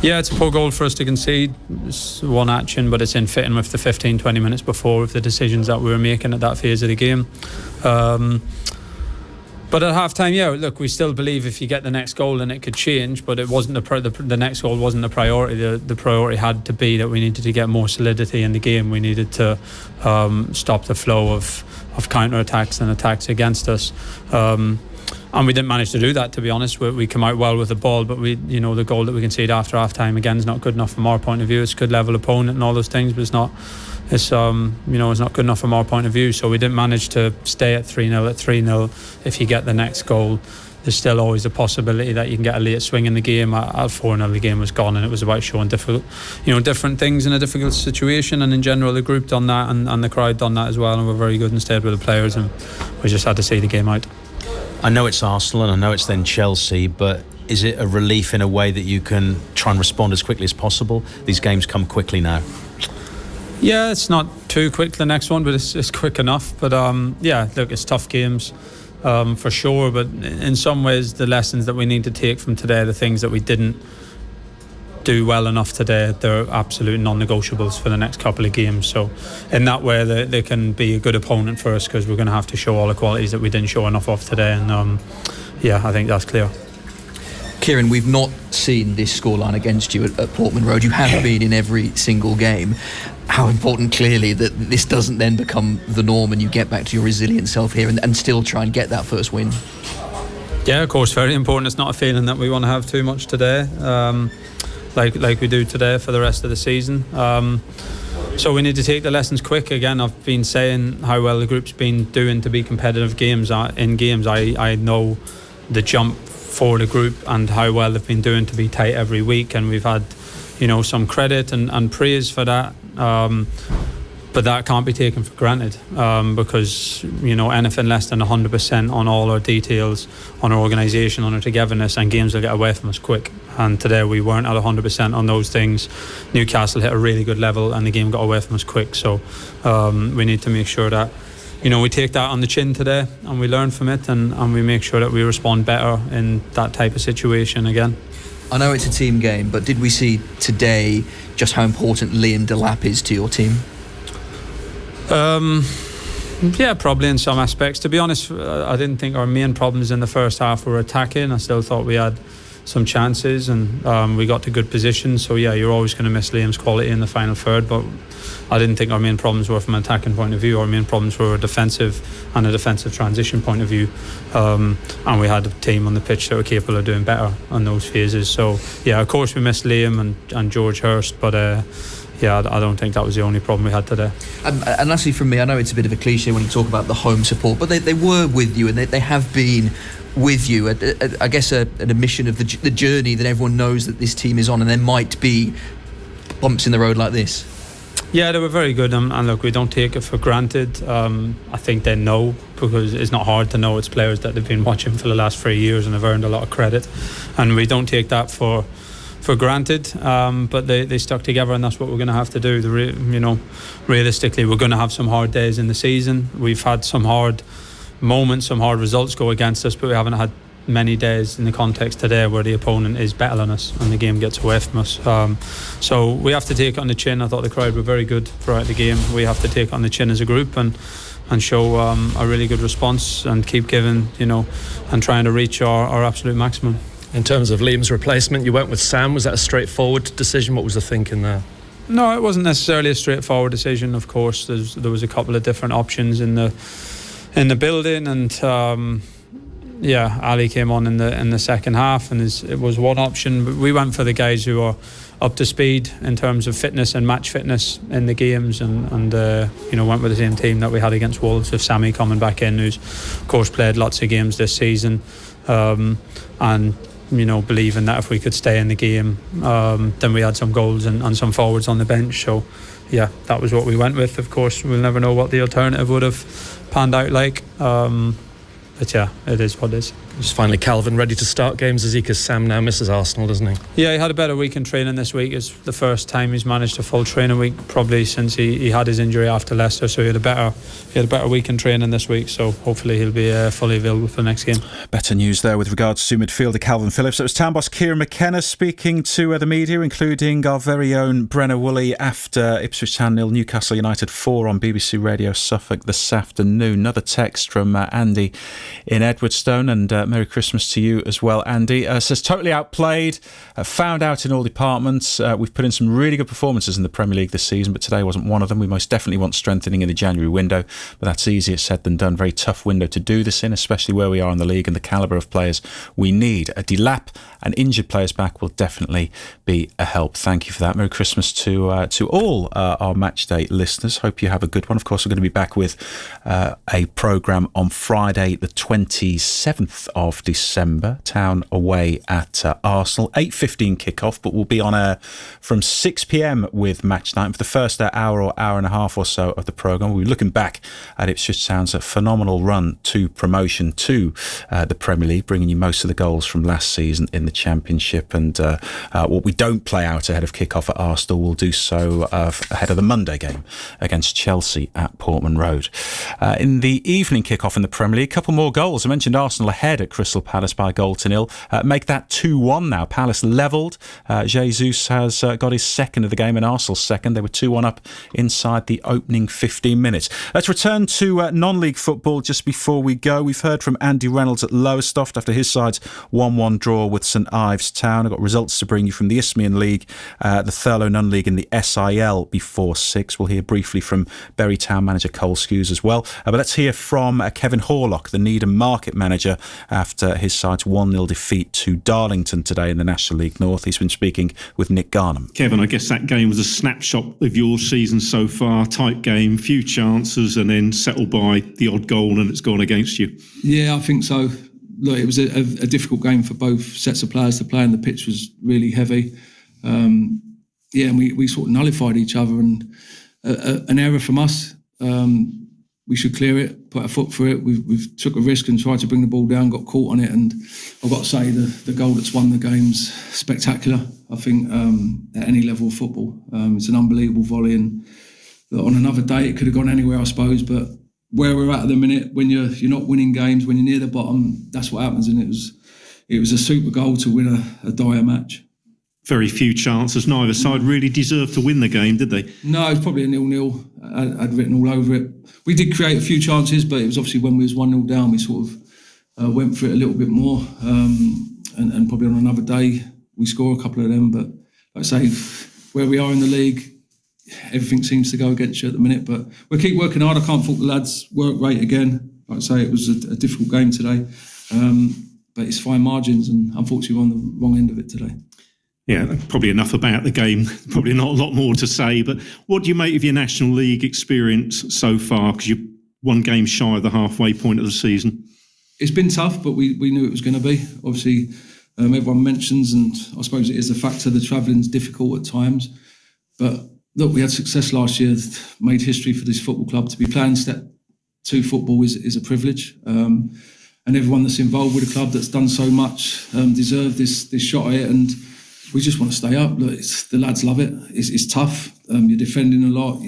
Yeah, it's a poor goal for us to concede. It's one action, but it's in fitting with the 15-20 minutes before, with the decisions that we were making at that phase of the game. But at half time, look, we still believe if you get the next goal then it could change, but it wasn't the next goal wasn't the priority. The priority had to be that we needed to get more solidity in the game. We needed to stop the flow of counter-attacks and attacks against us. And we didn't manage to do that, to be honest. We come out well with the ball, but the goal that we concede after half time again is not good enough from our point of view. It's a good level opponent and all those things, but it's not good enough from our point of view. So we didn't manage to stay at 3-0. At 3-0, if you get the next goal, there's still always a possibility that you can get a late swing in the game. At 4-0, the game was gone, and it was about showing different things in a difficult situation. And in general, the group done that, and the crowd done that as well, and we're very good and stayed with the players, and we just had to see the game out. I know it's Arsenal and I know it's then Chelsea, but is it a relief in a way that you can try and respond as quickly as possible? These games come quickly now. Yeah, it's not too quick, the next one, but it's quick enough. But look, it's tough games for sure, but in some ways the lessons that we need to take from today, the things that we didn't do well enough today, they're absolute non-negotiables for the next couple of games. So in that way they can be a good opponent for us, because we're going to have to show all the qualities that we didn't show enough of today, and I think that's clear. Kieran, we've not seen this scoreline against you at Portman Road. You have been in every single game. How important, clearly, that this doesn't then become the norm and you get back to your resilient self here and still try and get that first win. Yeah, of course, very important. It's not a feeling that we want to have too much today, like we do today for the rest of the season. So we need to take the lessons quick. Again, I've been saying how well the group's been doing to be competitive in games. I know the jump for the group and how well they've been doing to be tight every week, and we've had some credit and praise for that. But that can't be taken for granted, because anything less than 100% on all our details, on our organisation, on our togetherness, and games will get away from us quick. And today we weren't at 100% on those things. Newcastle hit a really good level and the game got away from us quick. So we need to make sure that we take that on the chin today and we learn from it, and we make sure that we respond better in that type of situation again. I know it's a team game, but did we see today just how important Liam Delap is to your team? Yeah, probably in some aspects. To be honest, I didn't think our main problems in the first half were attacking. I still thought we had some chances, and we got to good positions. So yeah, you're always going to miss Liam's quality in the final third, but I didn't think our main problems were from an attacking point of view. Our main problems were a defensive transition point of view, and we had a team on the pitch that were capable of doing better on those phases. So yeah, of course we missed Liam and George Hurst, but I don't think that was the only problem we had today. And lastly from me, I know it's a bit of a cliche when you talk about the home support, but they were with you, and they have been with you. I guess an admission of the journey that everyone knows that this team is on, and there might be bumps in the road like this. Yeah, they were very good, and look, we don't take it for granted. I think they know, because it's not hard to know. It's players that they've been watching for the last 3 years and have earned a lot of credit, and we don't take that for granted, but they stuck together, and that's what we're going to have to do. Realistically, we're going to have some hard days in the season. We've had some hard moments, some hard results go against us, but we haven't had many days in the context today where the opponent is better than us and the game gets away from us. So we have to take it on the chin. I thought the crowd were very good throughout the game. We have to take it on the chin as a group and show a really good response and keep giving, and trying to reach our absolute maximum. In terms of Liam's replacement, you went with Sam. Was that a straightforward decision? What was the thinking there? No, it wasn't necessarily a straightforward decision. Of course, there was a couple of different options in the building, and Ali came on in the second half, and it was one option. But we went for the guys who are up to speed in terms of fitness and match fitness in the games, and went with the same team that we had against Wolves, with Sammy coming back in, who's of course played lots of games this season, and believing that if we could stay in the game, then we had some goals and some forwards on the bench. So yeah, that was what we went with. Of course, we'll never know what the alternative would have panned out like, but yeah, it is what it is. Just finally, Calvin ready to start games this week, as Sam now misses Arsenal, doesn't he? Yeah, he had a better week in training this week. It's the first time he's managed a full training week probably since he had his injury after Leicester, so he had a better week in training this week, so hopefully he'll be fully available for the next game. Better news there with regards to midfielder Calvin Phillips. It was town boss Kieran McKenna speaking to the media, including our very own Brenna Woolley, after Ipswich Town 0, Newcastle United 4 on BBC Radio Suffolk this afternoon. Another text from Andy in Edwardstone, and Merry Christmas to you as well, Andy. Says totally outplayed, found out in all departments. We've put in some really good performances in the Premier League this season, but today wasn't one of them. We most definitely want strengthening in the January window, but that's easier said than done. Very tough window to do this in, especially where we are in the league and the calibre of players we need. A delap and injured players back will definitely be a help. Thank you for that. Merry Christmas to all our Matchday listeners. Hope you have a good one. Of course, we're going to be back with a programme on Friday the 27th of December, Town away at Arsenal. 8:15 kickoff, but we'll be on air from 6 p.m. with Match Night. For the first hour or hour and a half or so of the programme, we'll be looking back at Ipswich Town's phenomenal run to promotion to the Premier League, bringing you most of the goals from last season in the Championship, and what we don't play out ahead of kickoff at Arsenal, we'll do so ahead of the Monday game against Chelsea at Portman Road. In the evening kickoff in the Premier League, a couple more goals. I mentioned Arsenal ahead at Crystal Palace by a goal to nil. Make that 2-1 now. Palace levelled. Jesus has got his second of the game and Arsenal's second. They were 2-1 up inside the opening 15 minutes. Let's return to non-league football just before we go. We've heard from Andy Reynolds at Lowestoft after his side's 1-1 draw with St Ives Town. I've got results to bring you from the Isthmian League, the Thurlow Non-League and the SIL before 6. We'll hear briefly from Bury Town manager Cole Skews as well. But let's hear from Kevin Horlock, the Needham market manager, after his side's 1-0 defeat to Darlington today in the National League North. He's been speaking with Nick Garnham. Kevin, I guess that game was a snapshot of your season so far. Tight game, few chances, and then settled by the odd goal, and it's gone against you. Yeah, I think so. Look, it was a difficult game for both sets of players to play, and the pitch was really heavy. And we sort of nullified each other, and an error from us. We should clear it, put our foot through it. We've took a risk and tried to bring the ball down, got caught on it, and I've got to say the goal that's won the game's spectacular. I think at any level of football, it's an unbelievable volley, and on another day it could have gone anywhere, I suppose. But where we're at the minute, when you're not winning games, when you're near the bottom, that's what happens. And it was a super goal to win a dire match. Very few chances. Neither side really deserved to win the game, did they? No, it was probably a 0-0. I'd written all over it. We did create a few chances, but it was obviously when we was 1-0 down, we sort of went for it a little bit more. And probably on another day, we score a couple of them. But like I say, where we are in the league, everything seems to go against you at the minute. But we'll keep working hard. I can't fault the lads' work rate again. Like I say, it was a difficult game today. But it's fine margins, and unfortunately we're on the wrong end of it today. Yeah, probably enough about the game. Probably not a lot more to say. But what do you make of your National League experience so far? Because you're one game shy of the halfway point of the season. It's been tough, but we knew it was going to be. Obviously, everyone mentions, and I suppose it is a factor, the travelling's difficult at times. But look, we had success last year, made history for this football club. To be playing Step 2 football is a privilege. And everyone that's involved with the club that's done so much deserve this shot at it. And we just want to stay up. Look, the lads love it. It's tough. You're defending a lot.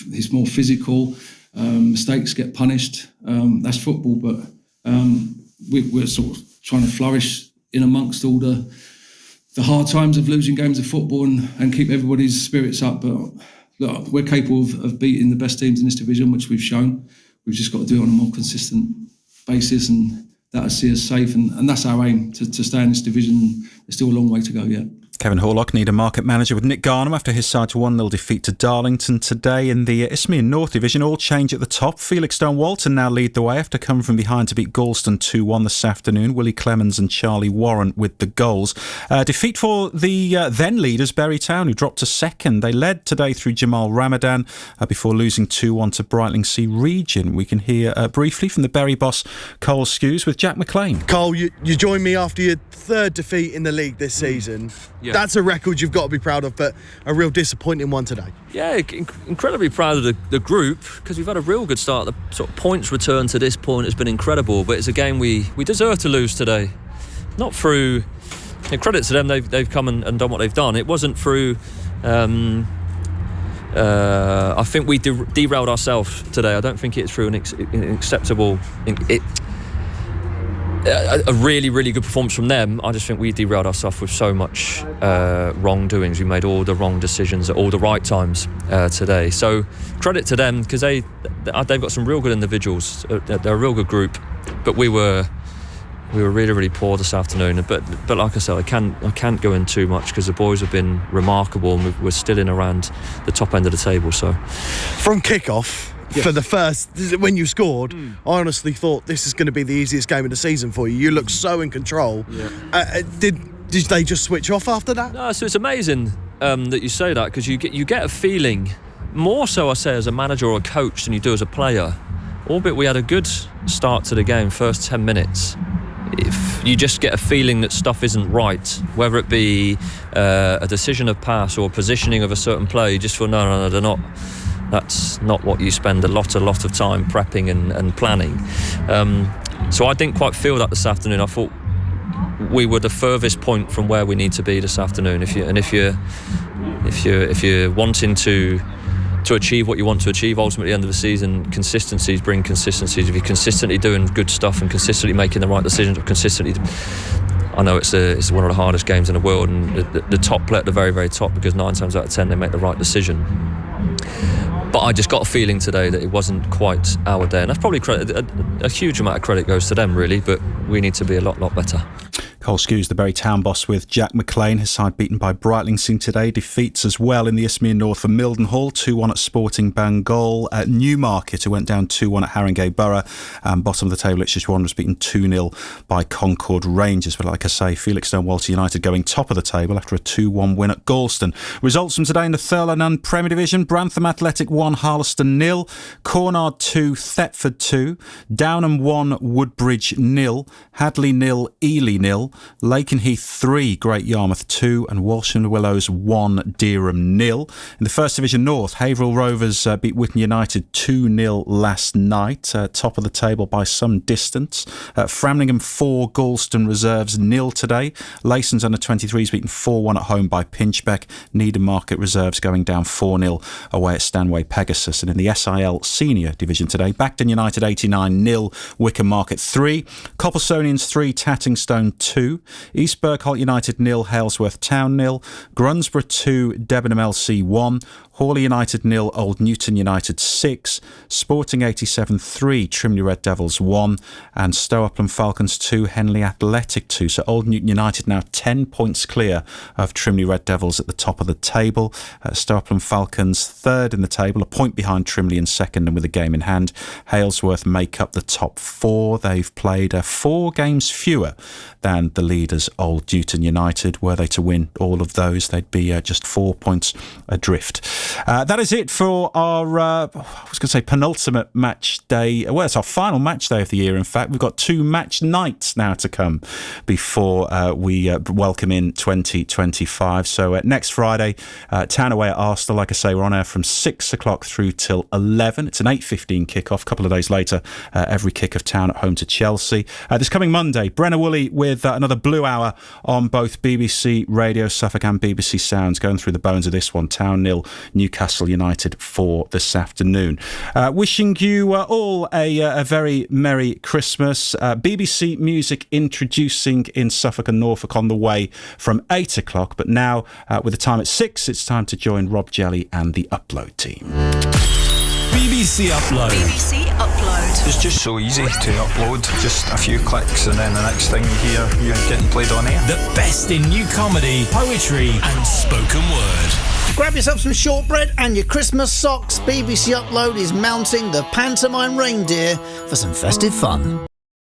It's more physical. Mistakes get punished. That's football. But we're sort of trying to flourish in amongst all the hard times of losing games of football and keep everybody's spirits up. But look, we're capable of beating the best teams in this division, which we've shown. We've just got to do it on a more consistent basis, and that'll see us safe. And that's our aim, to stay in this division. There's still a long way to go yet. Kevin Horlock, Needham market manager with Nick Garnham after his side's 1-0 defeat to Darlington today in the Isthmian North Division. All change at the top. Felixstowe Walton now lead the way after coming from behind to beat Galston 2-1 this afternoon. Willie Clemens and Charlie Warren with the goals. Defeat for the then leaders, Bury Town, who dropped to second. They led today through Jamal Ramadan before losing 2-1 to Brightlingsea Region. We can hear briefly from the Bury boss, Cole Skews, with Jack McLean. Cole, you joined me after your third defeat in the league this season. Yeah. That's a record you've got to be proud of, but a real disappointing one today. Yeah, incredibly proud of the group, because we've had a real good start. The sort of points return to this point has been incredible, but it's a game we deserve to lose today. Not through... credit to them, they've come and done what they've done. It wasn't through... I think we derailed ourselves today. I don't think it's through an acceptable... a really, really good performance from them. I just think we derailed ourselves with so much wrongdoings. We made all the wrong decisions at all the right times today. So credit to them, because they've got some real good individuals. They're a real good group, but we were really, really poor this afternoon. But like I said, I can't go in too much because the boys have been remarkable, and we're still in around the top end of the table. So from kick-off. Yes. For the first, when you scored, I honestly thought this is going to be the easiest game of the season for you. You look so in control. Yeah. Did they just switch off after that? No, so it's amazing that you say that, because you get a feeling, more so I say as a manager or a coach than you do as a player. Albeit we had a good start to the game, first 10 minutes. If you just get a feeling that stuff isn't right, whether it be a decision of pass or positioning of a certain play, you just feel no, they're not. That's not what you spend a lot of time prepping and planning. So I didn't quite feel that this afternoon. I thought we were the furthest point from where we need to be this afternoon. If you're wanting to achieve what you want to achieve, ultimately at the end of the season, consistencies bring consistencies. If you're consistently doing good stuff and consistently making the right decisions, or consistently, I know it's one of the hardest games in the world, and the top play at the very, very top, because 9 times out of 10 they make the right decision. But I just got a feeling today that it wasn't quite our day, and that's probably a huge amount of credit goes to them, really, but we need to be a lot better. Cole Skews, the Bury Town boss, with Jack McLean. His side beaten by Brightlingsea today. Defeats as well in the Isthmian North for Mildenhall, 2-1 at Sporting Bangor. At Newmarket, who went down 2-1 at Haringey Borough. Bottom of the table, Ipswich Wanderers beaten 2-0 by Concord Rangers. But like I say, Felixstowe Walton United going top of the table after a 2-1 win at Galston. Results from today in the Thurlow Nunn Premier Division: Brantham Athletic 1, Harleston 0, Cornard 2, Thetford 2, Downham 1, Woodbridge 0, Hadley 0, Ely 0, Lakenheath 3, Great Yarmouth 2, and Walsh and Willows 1, Dereham 0. In the First Division North, Haverhill Rovers beat Witton United 2-0 last night, top of the table by some distance. Framlingham 4, Galston Reserves 0 today. Leyson's under-23s beaten 4-1 at home by Pinchbeck. Needham Market Reserves going down 4-0 away at Stanway Pegasus. And in the SIL Senior Division today, Backton United 89-0, Wickham Market 3, Copplestonians 3, Tattingstone 2, East Berkholt United 0, Halesworth Town 0, Grunsborough 2, Debenham LC 1, Hawley United 0, Old Newton United 6, Sporting 87 3, Trimley Red Devils 1, and Stow Upland Falcons 2, Henley Athletic 2. So Old Newton United now 10 points clear of Trimley Red Devils at the top of the table. Stow Upland Falcons third in the table, a point behind Trimley in second, and with a game in hand. Halesworth make up the top 4. They've played 4 games fewer than the leaders Old Newton United. Were they to win all of those, they'd be just 4 points adrift. That is it for our, I was going to say penultimate match day. Well, it's our final match day of the year, in fact. We've got 2 match nights now to come before we welcome in 2025. So next Friday, Town away at Arsenal. Like I say, we're on air from 6 o'clock through till 11. It's an 8:15 kickoff. A couple of days later, every kick of Town at home to Chelsea. This coming Monday, Brenna Woolley with another Blue Hour on both BBC Radio Suffolk and BBC Sounds, going through the bones of this one. Town 0, Newcastle United 4 this afternoon. Wishing you all a very Merry Christmas. BBC Music introducing in Suffolk and Norfolk on the way from 8 o'clock. But now, with the time at 6, it's time to join Rob Jelly and the Upload team. BBC Upload. BBC Upload. It's just so easy to upload. Just a few clicks and then the next thing you hear, you're getting played on air. The best in new comedy, poetry and spoken word. Grab yourself some shortbread and your Christmas socks. BBC Upload is mounting the pantomime reindeer for some festive fun.